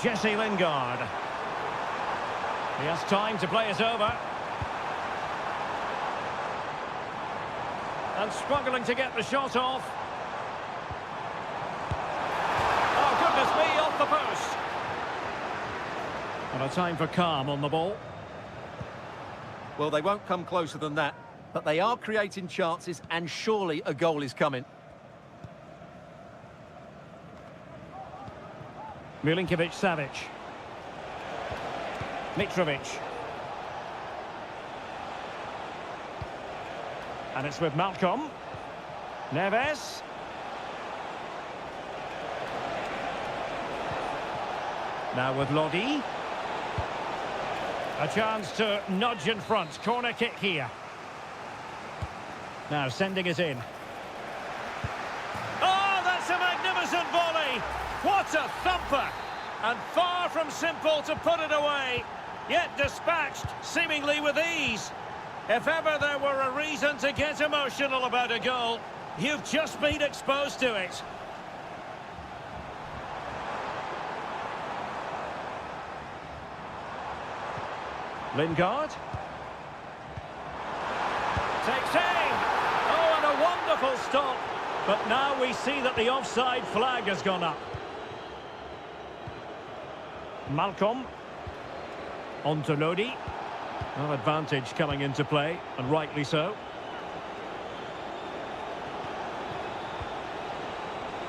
Jesse Lingard. He has time to play it over. And struggling to get the shot off. Oh, goodness me, off the post. And a time for calm on the ball. Well, they won't come closer than that, but they are creating chances, and surely a goal is coming. Milinkovic-Savic. Mitrovic. And it's with Malcolm. Neves. Now with Lodi. A chance to nudge in front. Corner kick here. Now sending it in. Oh, that's a magnificent volley. What a thumper. And far from simple to put it away. Yet dispatched, seemingly with ease. If ever there were a reason to get emotional about a goal, you've just been exposed to it. Lingard. Takes aim. Oh, and a wonderful stop. But now we see that the offside flag has gone up. Malcolm. On to Lodi. Well, advantage coming into play, and rightly so.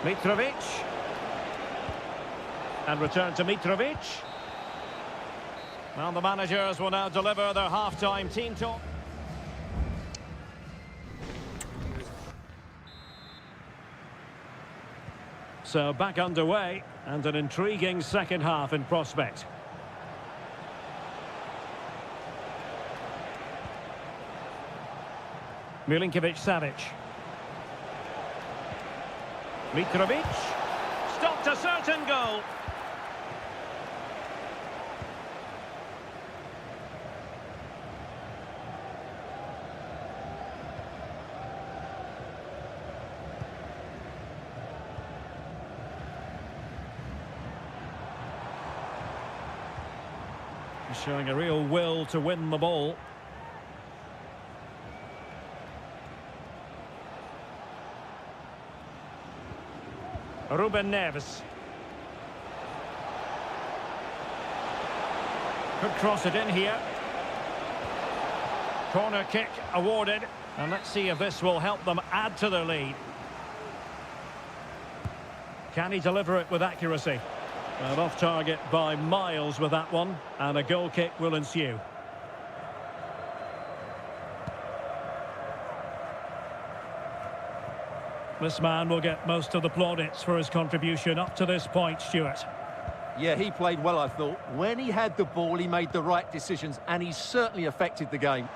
Mitrovic. And return to Mitrovic. Well, the managers will now deliver their half-time team talk. So back underway, and an intriguing second half in prospect. Milinkovic-Savic. Mitrovic. looked a certain goal. He's showing a real will to win the ball. Ruben Neves. Could cross it in here. Corner kick awarded. And let's see if this will help them add to their lead. Can he deliver it with accuracy? Well, off target by miles with that one. And a goal kick will ensue. This man will get most of the plaudits for his contribution up to this point, Stuart. Yeah, he played well, I thought. When he had the ball, he made the right decisions, and he certainly affected the game.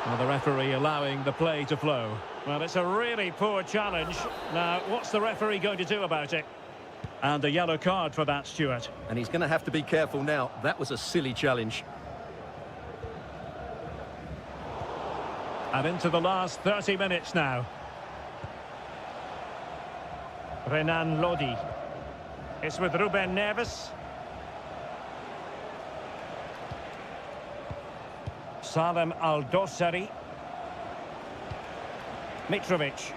Well, the referee allowing the play to flow. Well, it's a really poor challenge. Now, what's the referee going to do about it? And a yellow card for that, Stuart. And he's going to have to be careful now. That was a silly challenge. And into the last 30 minutes now. Renan Lodi. It's with Ruben Neves. Salem Al-Dossari. Mitrovic.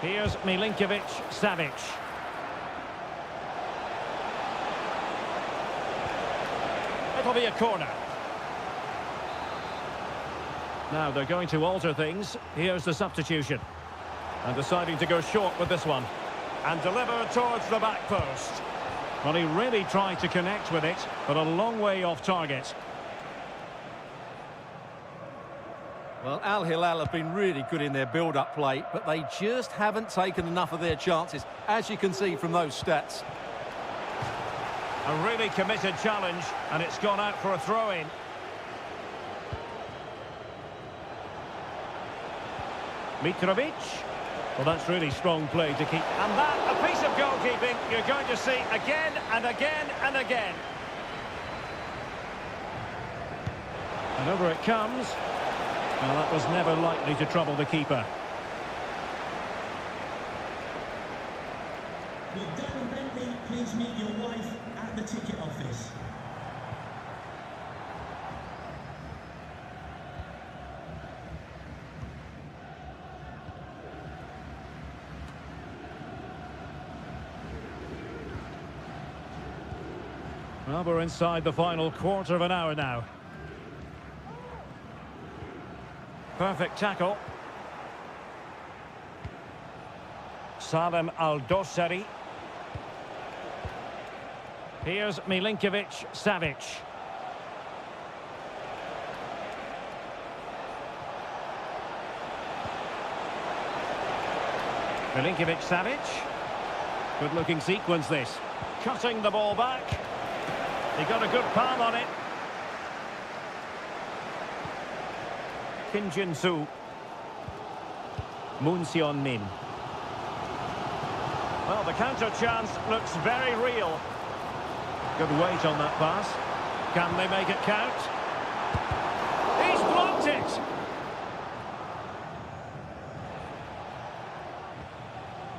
Here's Milinkovic-Savic. It'll be a corner. Now they're going to alter things. Here's the substitution. And deciding to go short with this one. And deliver towards the back post. Well, he really tried to connect with it, but a long way off target. Well, Al Hilal have been really good in their build-up play, but they just haven't taken enough of their chances, as you can see from those stats. A really committed challenge, and it's gone out for a throw-in. Mitrovic. Well, that's really strong play to keep. And that, a piece of goalkeeping you're going to see again and again and again. And over it comes. Well, that was never likely to trouble the keeper. Will Darren Bentley please meet your wife at the ticket office? Well, we're inside the final quarter of an hour now. Perfect tackle. Salem Al-Dossari. Here's Milinkovic-Savic. Milinkovic-Savic. Good-looking sequence, this. Cutting the ball back. He got a good palm on it. Kim Jin-soo. Moon Seon-min. Well, the counter chance looks very real. Good weight on that pass. Can they make it count? He's blocked it!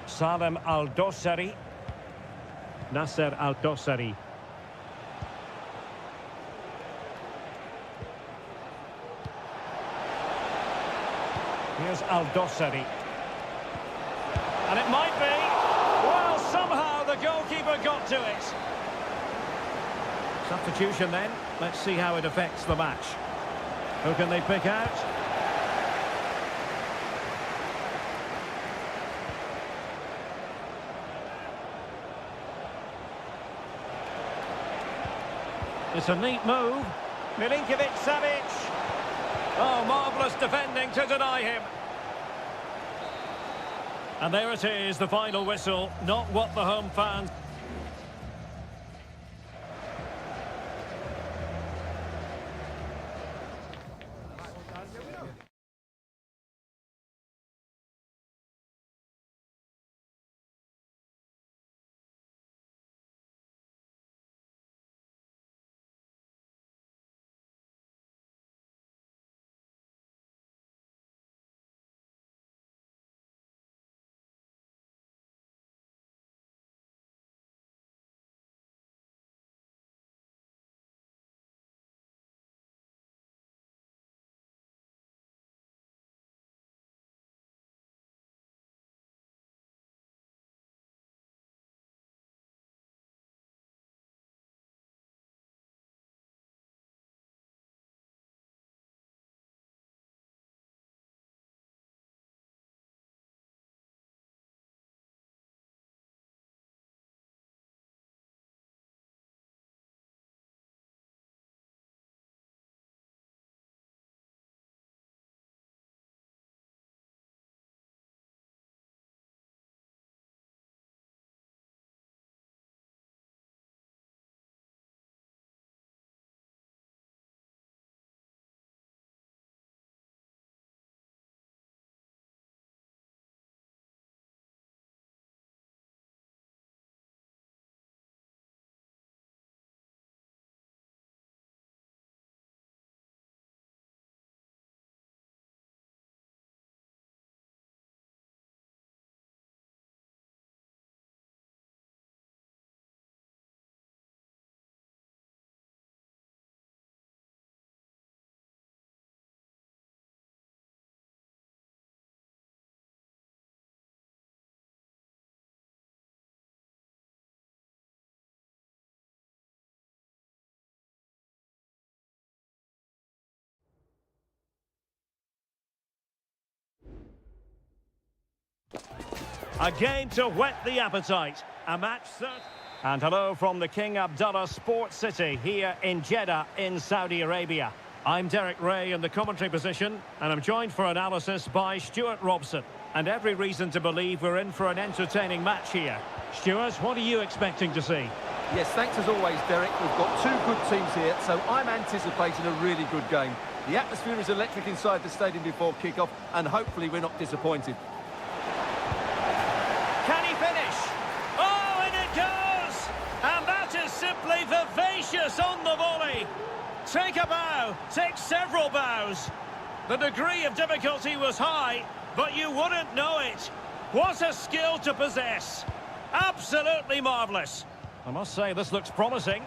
Salem Al-Dossari. Nasser Al-Dossari. Here's Al-Dossari. And it might be. Well, somehow the goalkeeper got to it. Substitution then. Let's see how it affects the match. Who can they pick out? It's a neat move. Milinkovic-Savic. Oh, marvellous defending to deny him. And there it is, the final whistle. Not what the home fans... A game to whet the appetite. A match that... And hello from the King Abdullah Sports City here in Jeddah in Saudi Arabia. I'm Derek Ray in the commentary position, and I'm joined for analysis by Stuart Robson. And every reason to believe we're in for an entertaining match here. Stuart, what are you expecting to see? Yes, thanks as always, Derek. We've got two good teams here, so I'm anticipating a really good game. The atmosphere is electric inside the stadium before kick-off, and hopefully we're not disappointed. Can he finish? Oh, and it goes! And that is simply vivacious on the volley. Take a bow, take several bows. The degree of difficulty was high, but you wouldn't know it. What a skill to possess. Absolutely marvellous. I must say, this looks promising.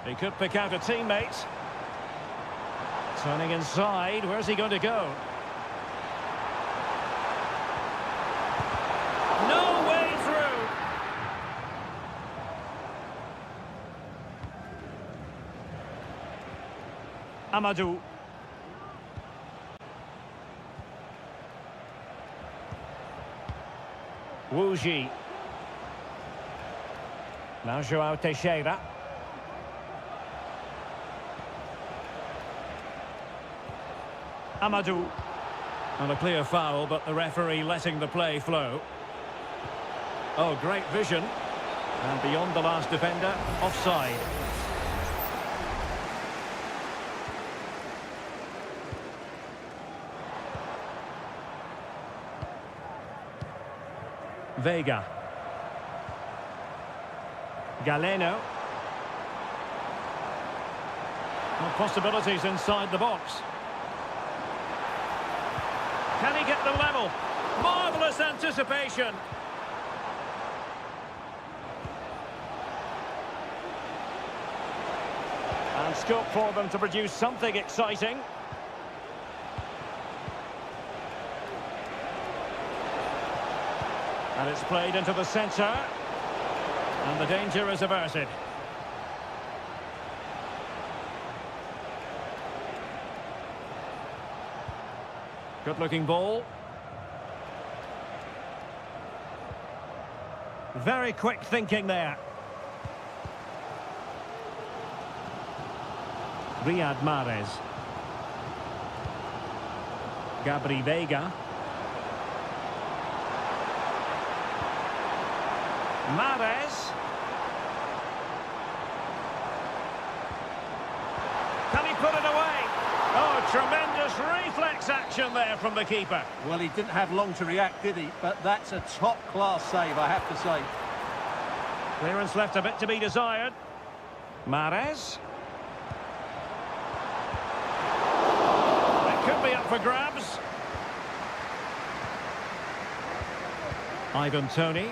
He could pick out a teammate. Turning inside, where's he going to go? No way through. Amadou. Wuji. Now João Teixeira. Amadou. And a clear foul, but the referee letting the play flow. Oh, great vision. And beyond the last defender, offside. Vega. Galeno. Well, possibilities inside the box. Can he get the level? Marvellous anticipation. And scope for them to produce something exciting. And it's played into the centre. And the danger is averted. Good-looking ball. Very quick thinking there. Riyad Mahrez. Gabri Vega. Mahrez. Can he put it away? Oh, tremendous reflex action there from the keeper. Well, he didn't have long to react, did he? But that's a top-class save, I have to say. Clearance left a bit to be desired. Mahrez. It could be up for grabs. Ivan Toney.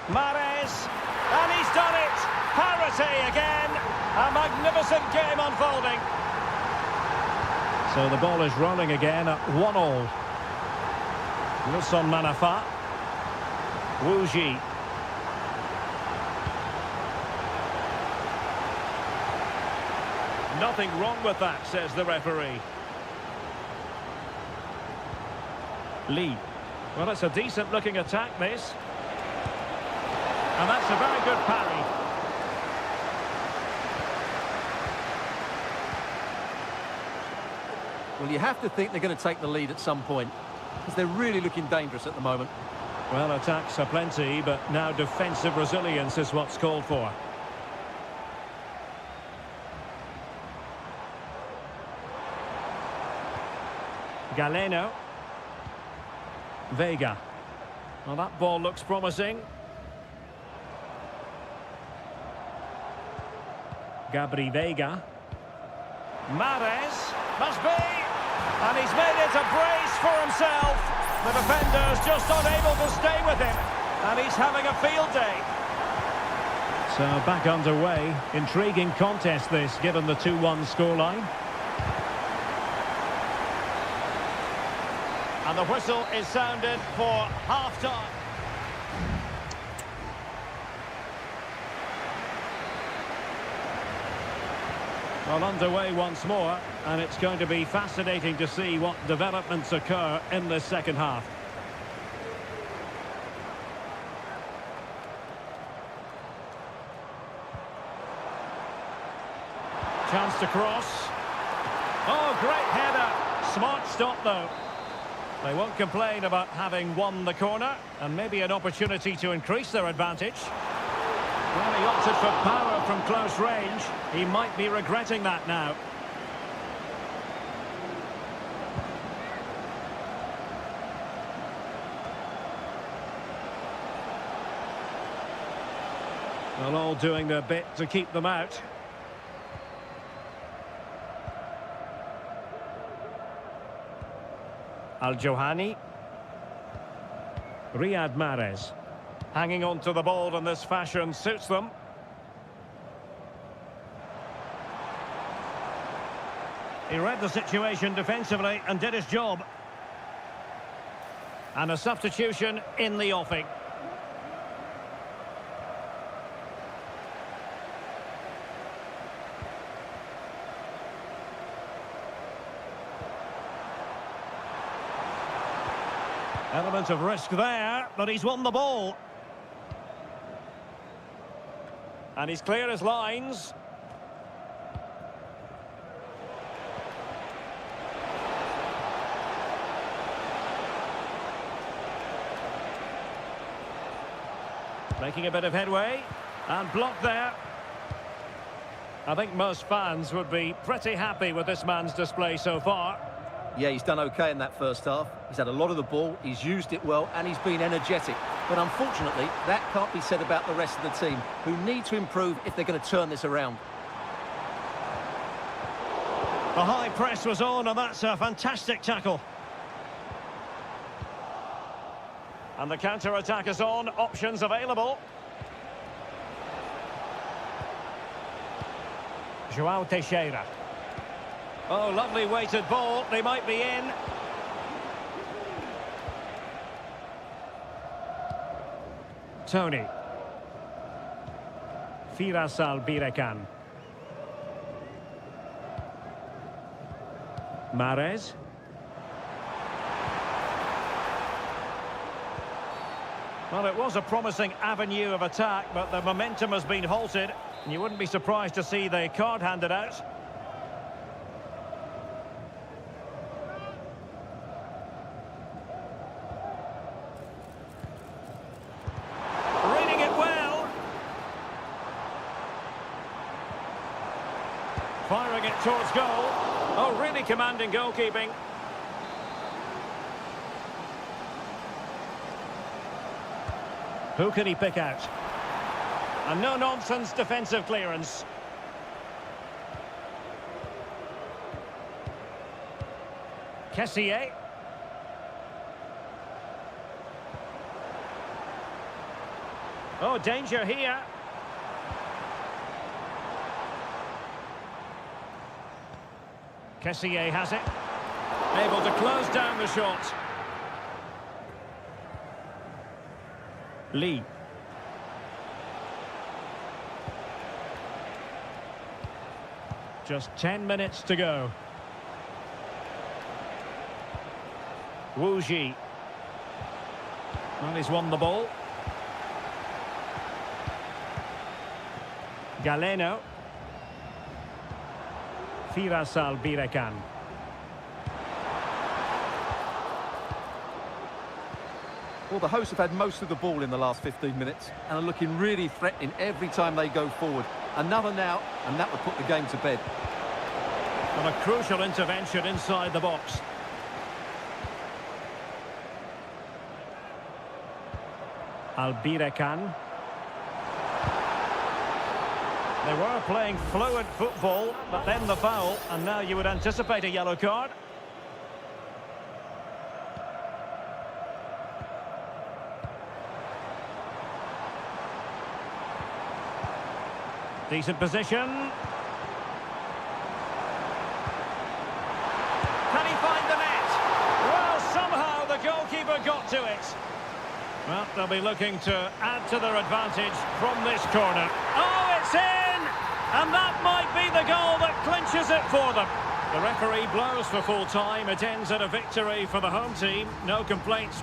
Mahrez. And he's done it. Parity again. A magnificent game unfolding. So the ball is rolling again at 1-1. Wilson Manafa. Wuji. Nothing wrong with that, says the referee. Lee. Well, it's a decent-looking attack, this. And that's a very good parry. Well, you have to think they're going to take the lead at some point, because they're really looking dangerous at the moment. Well, attacks are plenty, but now defensive resilience is what's called for. Galeno. Vega. Well, that ball looks promising. Gabri Vega. Mahrez. Must be. And he's made it a brace for himself. The defender's just unable to stay with him. And he's having a field day. So back underway. Intriguing contest this, given the 2-1 scoreline. And the whistle is sounded for half-time. Well, underway once more, and it's going to be fascinating to see what developments occur in the second half. Chance to cross. Oh, great header. Smart stop, though. They won't complain about having won the corner, and maybe an opportunity to increase their advantage. Well, he opted for power from close range. He might be regretting that now. Well, all doing their bit to keep them out. Al-Johani. Riyad Mahrez. Hanging on to the ball in this fashion suits them. He read the situation defensively and did his job. And a substitution in the offing. Element of risk there, but he's won the ball. And he's clear as lines. Making a bit of headway. And blocked there. I think most fans would be pretty happy with this man's display so far. Yeah, he's done okay in that first half. He's had a lot of the ball, he's used it well, and he's been energetic. But unfortunately, that can't be said about the rest of the team, who need to improve if they're going to turn this around. The high press was on, and that's a fantastic tackle. And the counter-attack is on, options available. Joao Teixeira. Oh, lovely weighted ball. They might be in. Tony. Firas Al-Birekan. Mahrez. Well, it was a promising avenue of attack, but the momentum has been halted. And you wouldn't be surprised to see the card handed out. Firing it towards goal. Oh, really commanding goalkeeping. Who can he pick out? A no-nonsense defensive clearance. Kessié. Oh, danger here. Kessié has it. Able to close down the shot. Lee. Just 10 minutes to go. Wu Ji. Well, he's won the ball. Galeno. Firas Al-Birekan. Well, the hosts have had most of the ball in the last 15 minutes and are looking really threatening every time they go forward. Another now, and that would put the game to bed. And a crucial intervention inside the box. Al-Birekan. They were playing fluid football, but then the foul, and now you would anticipate a yellow card. Decent position. Can he find the net? Well, somehow the goalkeeper got to it. Well, they'll be looking to add to their advantage from this corner. Oh, it's in! And that might be the goal that clinches it for them. The referee blows for full time. It ends at a victory for the home team. No complaints